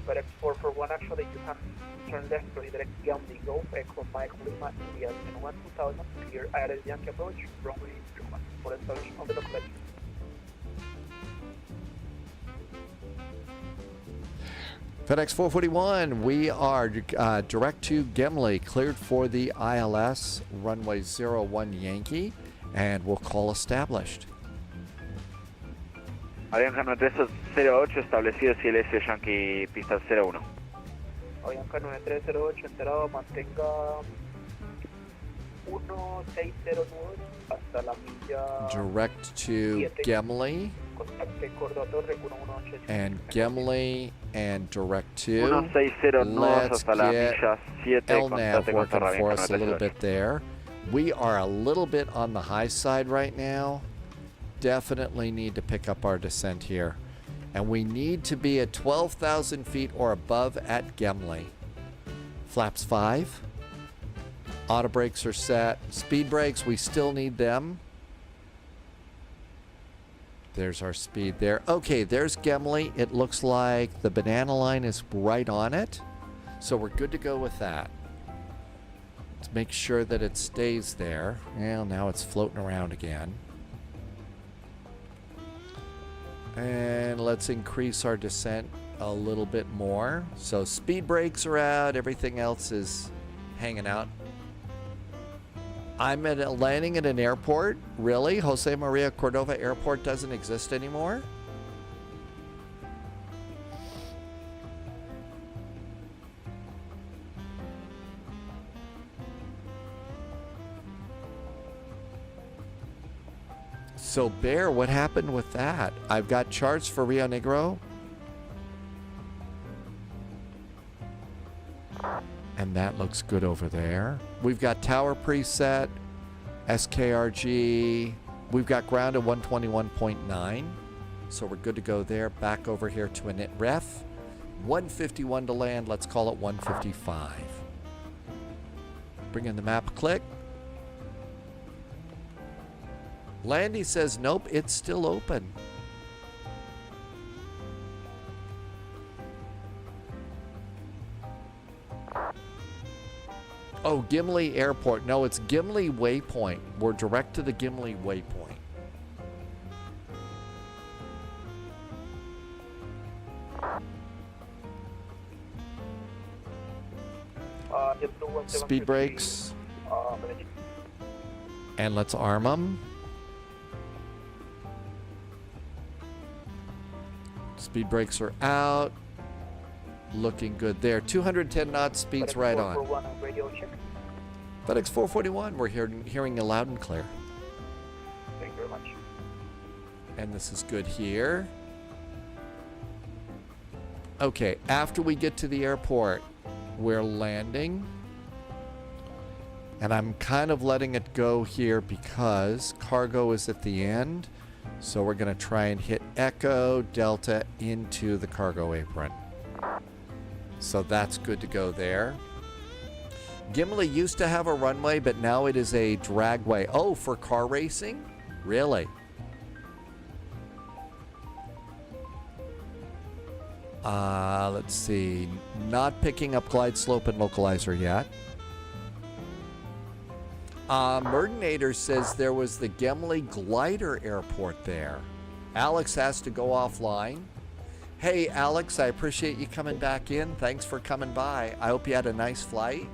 FedEx 441, actually you can turn left for the direct Gambling Golf, Echo Mike Lima, India, 2000, clear ILS Yankee approach, runway 31, for installation on the local edge. FedEx 441, we are direct to Gimli, cleared for the ILS, runway 01 Yankee, and we'll call established. Avianca 9308, establecido CLS Yankee, pista 01. Avianca 9308, enterado, mantenga 1609 hasta la milla. Direct to Gimli. And Gimli and direct to. Let's get LNAV working for us a little bit there. We are a little bit on the high side right now. Definitely need to pick up our descent here. And we need to be at 12,000 feet or above at Gimli. Flaps 5. Auto brakes are set. Speed brakes, we still need them. There's our speed there. Okay, there's Gimli. It looks like the banana line is right on it. So we're good to go with that. Let's make sure that it stays there. Well, now it's floating around again. And let's increase our descent a little bit more. So speed brakes are out. Everything else is hanging out. I'm landing at an airport. Really? Jose Maria Cordova Airport doesn't exist anymore? So, Bear, what happened with that? I've got charts for Rio Negro. And that looks good over there. We've got tower preset, SKRG. We've got ground at 121.9. So we're good to go there. Back over here to init ref. 151 to land. Let's call it 155. Bring in the map, click. Landy says, nope, it's still open. Oh, Gimli Airport. No, it's Gimli Waypoint. We're direct to the Gimli Waypoint. Speed brakes. And let's arm them. Speed brakes are out. Looking good there. 210 knots, speed's right on. FedEx 441, we're hearing you loud and clear. Thank you very much. And this is good here. Okay, after we get to the airport, we're landing. And I'm kind of letting it go here because cargo is at the end. So we're going to try and hit Echo Delta into the cargo apron. So that's good to go there. Gimli used to have a runway, but now it is a dragway. Oh, for car racing? Really? Let's see. Not picking up glide slope and localizer yet. Murdinator says there was the Gimli glider airport there. Alex has to go offline. Hey, Alex, I appreciate you coming back in. Thanks for coming by. I hope you had a nice flight.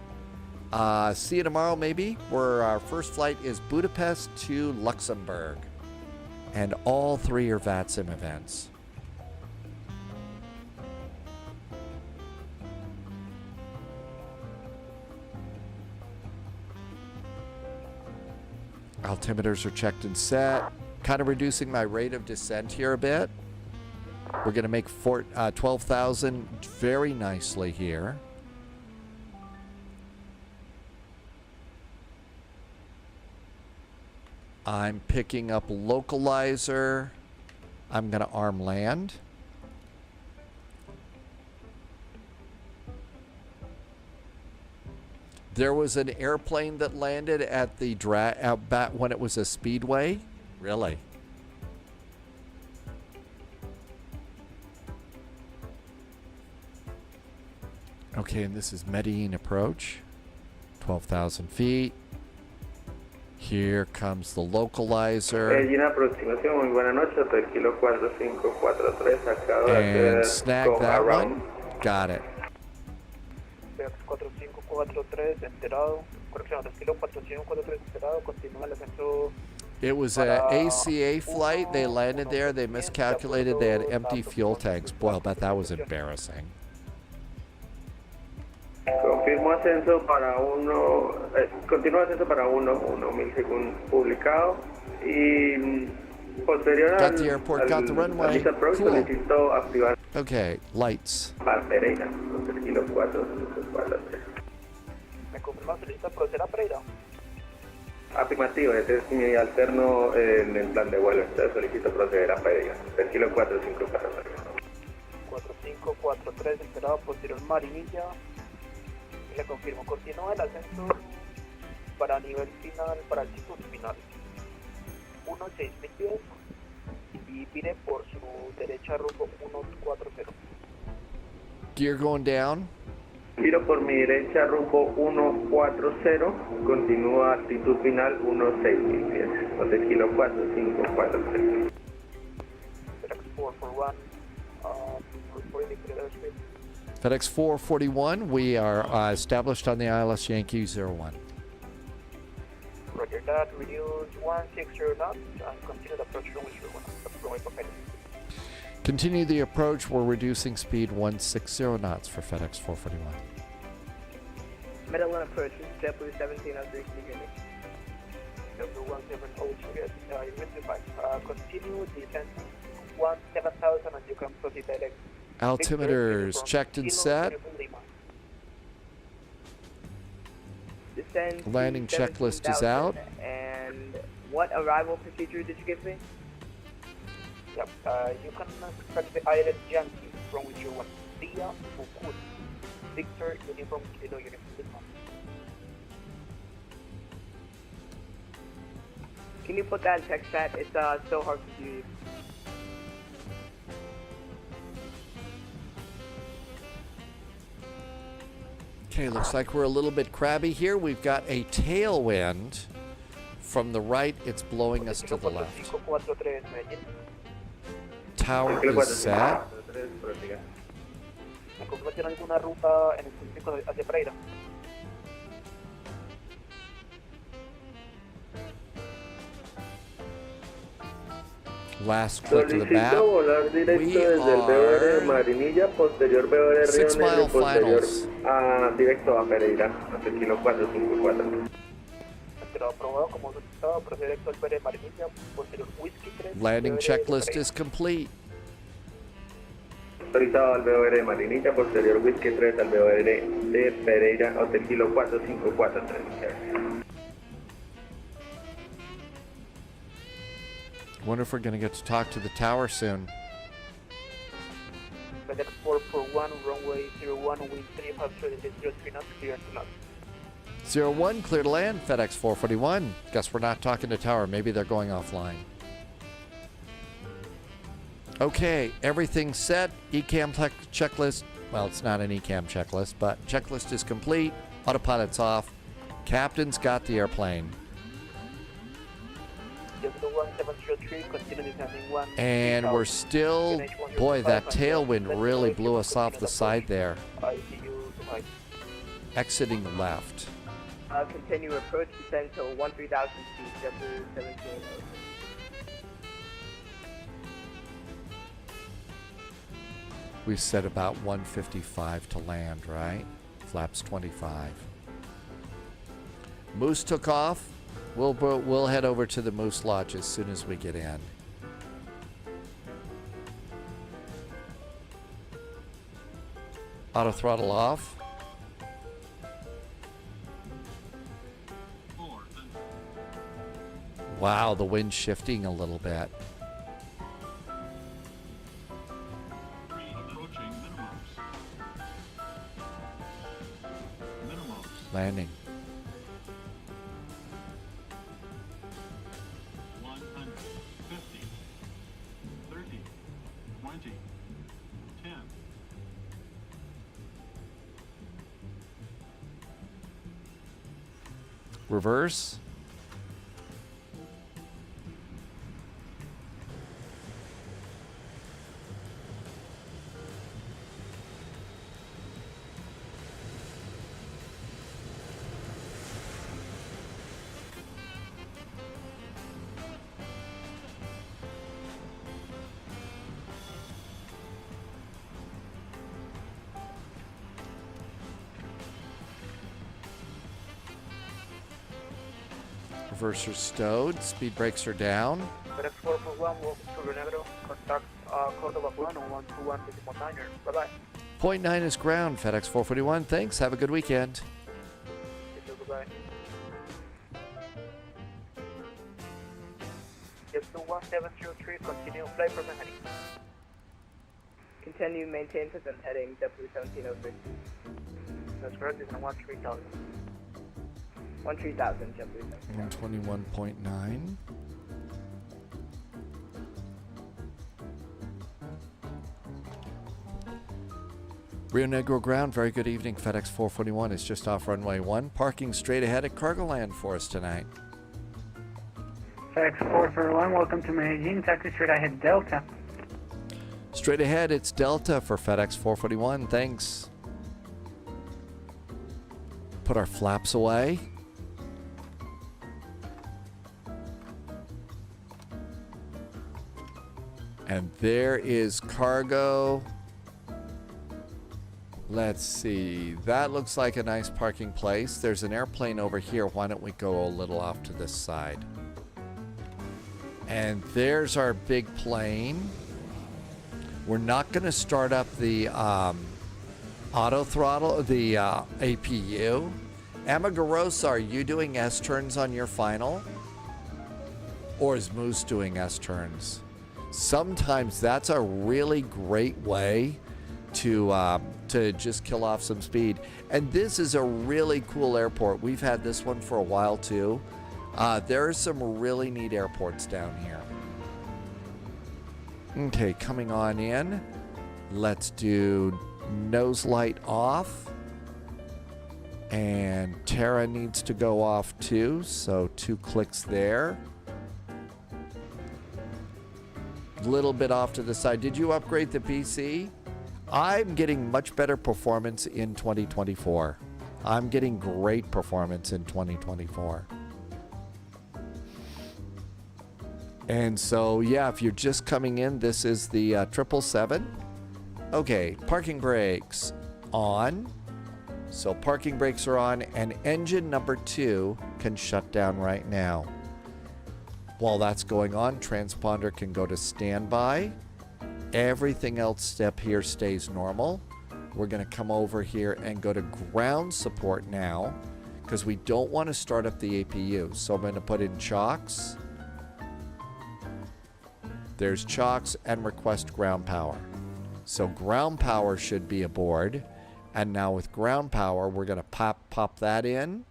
See you tomorrow, maybe, where our first flight is Budapest to Luxembourg. And all 3 are VATSIM events. Altimeters are checked and set. Kind of reducing my rate of descent here a bit. We're going to make 12,000 very nicely here. I'm picking up localizer. I'm going to arm land. There was an airplane that landed at the when it was a speedway. Really? Okay, and this is Medellin approach. 12,000 feet. Here comes the localizer. And snag that one. Got it. It was an ACA flight. They landed there. They miscalculated. They had empty fuel tanks. Boy, I'll bet that was embarrassing. Confirmo ascenso para continúa ascenso para 1000 según publicado y posterior got the airport, got the runway. Cool. Okay, lights. Pereira, kilo 4, ¿Me confirmas si lista proceder a Pereira? Afirmativo, este es mi alterno en el plan de vuelo, entonces solicito proceder a Pereira. El kilo 4543. 4543, esperado posterior Marinilla. Le confirmo, continúa el ascenso para nivel final, para altitud final 16010 y pide por su derecha rumbo 140. Gear going down. Giro por mi derecha rumbo 140, continúa altitud final 16.000 pies, entonces kilo 4543. FedEx 441, reporting the airspace. FedEx 441, we are established on the ILS Yankee 01. Roger that, reduce 160 knots and continue the approach runway 01. Continue the approach, we're reducing speed 160 knots for FedEx 441. Medellin approach, JetBlue 1703, unit. JetBlue 1703, continue descent 17,000 and you can proceed direct. Altimeters checked and set. Landing checklist is out. And what arrival procedure did you give me? Yep, you can expect the ILS Yankee from which you want Dia Fukut. Victor Uniform Kilo Uniform Lima. Can you put that in text chat? It's so hard to see. Okay, looks like we're a little bit crabby here. We've got a tailwind from the right. It's blowing us to the left. Tower is set. Last click of the map. Solicito volar directo We desde el BOR are Marinilla, posterior BOR 6 Río Negro, mile posterior finals. directo a Pereira, hasta el kilo 454. Pero aprobado como solicitado, procede directo al BR Marinilla, posterior Whisky 3. Landing checklist is complete. Autorizado al BOR Marinilla, posterior Whisky 3 al BOR de Pereira, hasta el kilo 4543. Wonder if we're going to get to talk to the tower soon. FedEx 441, runway 01, wind 353 knots, clear to knots. 01, clear to land, FedEx 441. Guess we're not talking to tower. Maybe they're going offline. Okay, everything's set. ECAM checklist. Well, it's not an ECAM checklist, but checklist is complete. Autopilot's off. Captain's got the airplane. And we're still, boy, that tailwind really blew us off the side there. Exiting left. Continue approach, descend to 13,000 feet, Jumper 17. We said about 155 to land, right? Flaps 25. Moose took off. We'll head over to the Moose Lodge as soon as we get in. Auto throttle off. Wow, the wind's shifting a little bit. Landing. 150, 30, 20, 10. Reverse. Reverser stowed. Speed brakes are down. FedEx 441, welcome to Rio Negro. Contact Cordova 121 121 Bye-bye. Point 9 is ground. FedEx 441. Thanks. Have a good weekend. Goodbye. Gibson 1703, continue flight for heading. Continue, maintain present heading, W1703. That's correct, it's on 13,000. 13,000, W1703. 121.9. Rio Negro ground, very good evening. FedEx 441 is just off runway 1, parking straight ahead at Cargo Land for us tonight. FedEx 441, welcome to Medellin, taxi straight ahead Delta. Straight ahead, it's Delta for FedEx 441, thanks. Put our flaps away. And there is cargo. Let's see. That looks like a nice parking place. There's an airplane over here. Why don't we go a little off to this side? And there's our big plane. We're not going to start up the auto throttle, the APU. Amagarosa, are you doing S-turns on your final? Or is Moose doing S-turns? Sometimes that's a really great way to just kill off some speed. And this is a really cool airport. We've had this one for a while too. There are some really neat airports down here. Okay, coming on in. Let's do nose light off. And Terra needs to go off too, so 2 clicks there. Little bit off to the side. Did you upgrade the PC? I'm getting much better performance in 2024. I'm getting great performance in 2024. And so, yeah, if you're just coming in, this is the 777. Okay, parking brakes on. So parking brakes are on, and engine number 2 can shut down right now. While that's going on, transponder can go to standby. Everything else up here stays normal. We're going to come over here and go to ground support now because we don't want to start up the APU. So I'm going to put in chocks. There's chocks and request ground power. So ground power should be aboard. And now with ground power, we're going to pop that in.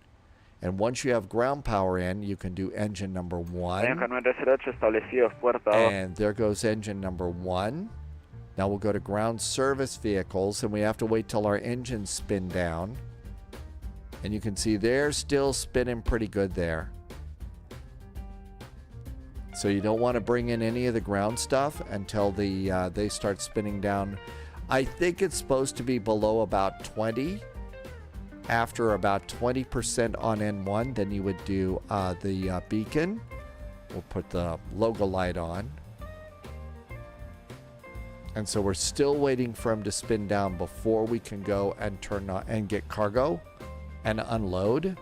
And once you have ground power in, you can do engine number 1. And there goes engine number 1. Now we'll go to ground service vehicles, and we have to wait till our engines spin down. And you can see they're still spinning pretty good there. So you don't want to bring in any of the ground stuff until they start spinning down. I think it's supposed to be below about 20. After about 20% on N1, then you would do the beacon. We'll put the logo light on. And so we're still waiting for them to spin down before we can go and turn on and get cargo and unload.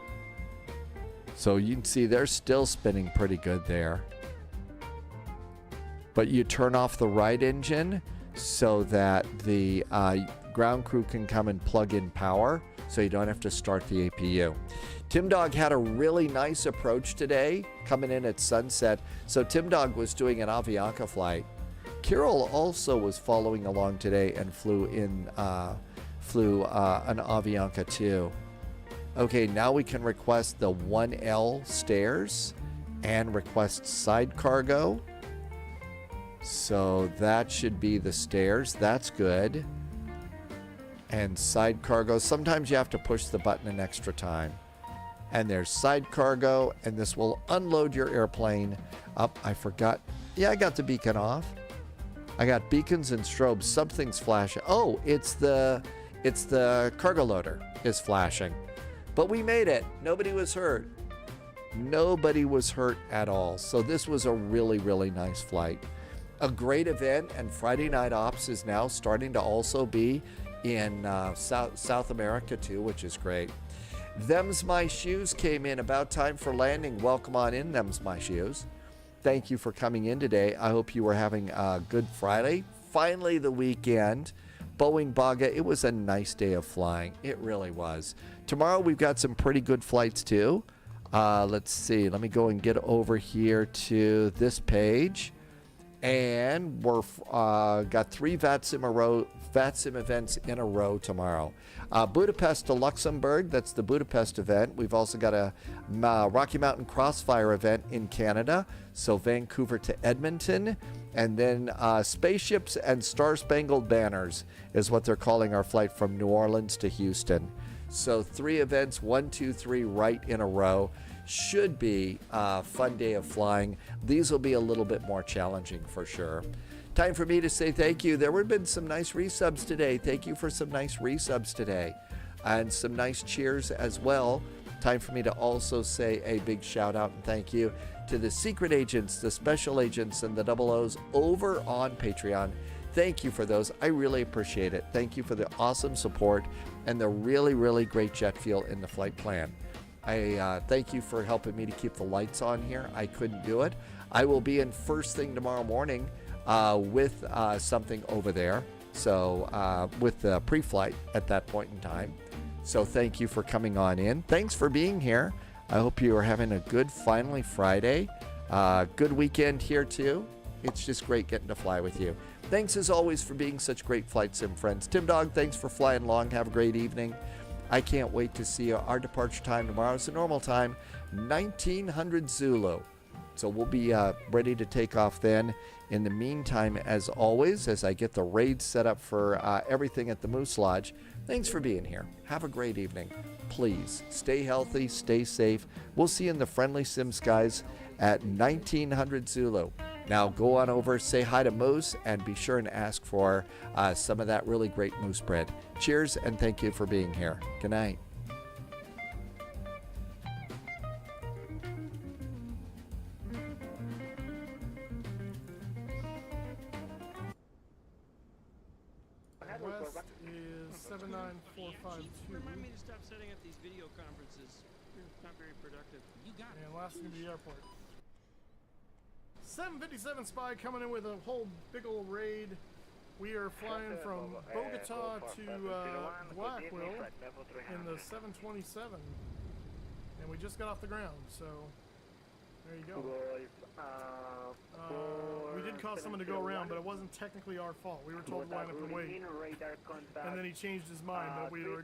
So you can see they're still spinning pretty good there. But you turn off the right engine so that the ground crew can come and plug in power, so you don't have to start the APU. Tim Dog had a really nice approach today, coming in at sunset. So Tim Dog was doing an Avianca flight. Kirill also was following along today and flew an Avianca too. Okay, now we can request the 1L stairs and request side cargo. So that should be the stairs. That's good. And side cargo. Sometimes you have to push the button an extra time. And there's side cargo, and this will unload your airplane. Up, I forgot. Yeah, I got the beacon off. I got beacons and strobes. Something's flashing. Oh, it's the cargo loader is flashing. But we made it. Nobody was hurt. Nobody was hurt at all. So this was a really, really nice flight. A great event, and Friday Night Ops is now starting to also be in South America too, which is great. Them's My Shoes came in. About time for landing. Welcome on in, Them's My Shoes. Thank you for coming in today. I hope you were having a good Friday. Finally the weekend. Boeing Baga, it was a nice day of flying. It really was. Tomorrow we've got some pretty good flights too. Let's see. Let me go and get over here to this page. And we're got 3 VATSIM events in a row tomorrow. Budapest to Luxembourg, that's the Budapest event. We've also got a Rocky Mountain Crossfire event in Canada. So Vancouver to Edmonton. And then Spaceships and Star Spangled Banners is what they're calling our flight from New Orleans to Houston. So 3 events, 1, 2, 3 right in a row. Should be a fun day of flying. These will be a little bit more challenging for sure. Time for me to say thank you. There have been some nice resubs today. Thank you for some nice resubs today. And some nice cheers as well. Time for me to also say a big shout out and thank you to the secret agents, the special agents, and the 00s over on Patreon. Thank you for those. I really appreciate it. Thank you for the awesome support and the really, really great jet fuel in the flight plan. I thank you for helping me to keep the lights on here. I couldn't do it. I will be in first thing tomorrow morning with something over there. So with the pre-flight at that point in time. So thank you for coming on in. Thanks for being here. I hope you are having a good finally Friday. Good weekend here too. It's just great getting to fly with you. Thanks as always for being such great flight sim friends. Tim Dog, thanks for flying along. Have a great evening. I can't wait to see our departure time tomorrow. It's the normal time, 1900 Zulu. So we'll be ready to take off then. In the meantime, as always, as I get the raid set up for everything at the Moose Lodge, thanks for being here. Have a great evening. Please stay healthy, stay safe. We'll see you in the friendly sim skies at 1900 Zulu. Now go on over, say hi to Moose, and be sure and ask for some of that really great moose bread. Cheers, and thank you for being here. Good night. West is 79452. Remind me to stop setting up these video conferences. They're not very productive. You got it. And last to the airport. 757 Spy coming in with a whole big old raid. We are flying from Bogota to Blackwell in the 727. And we just got off the ground, so there you go. We did cause someone to go around, but it wasn't technically our fault. We were told to line up and wait. And then he changed his mind, but we were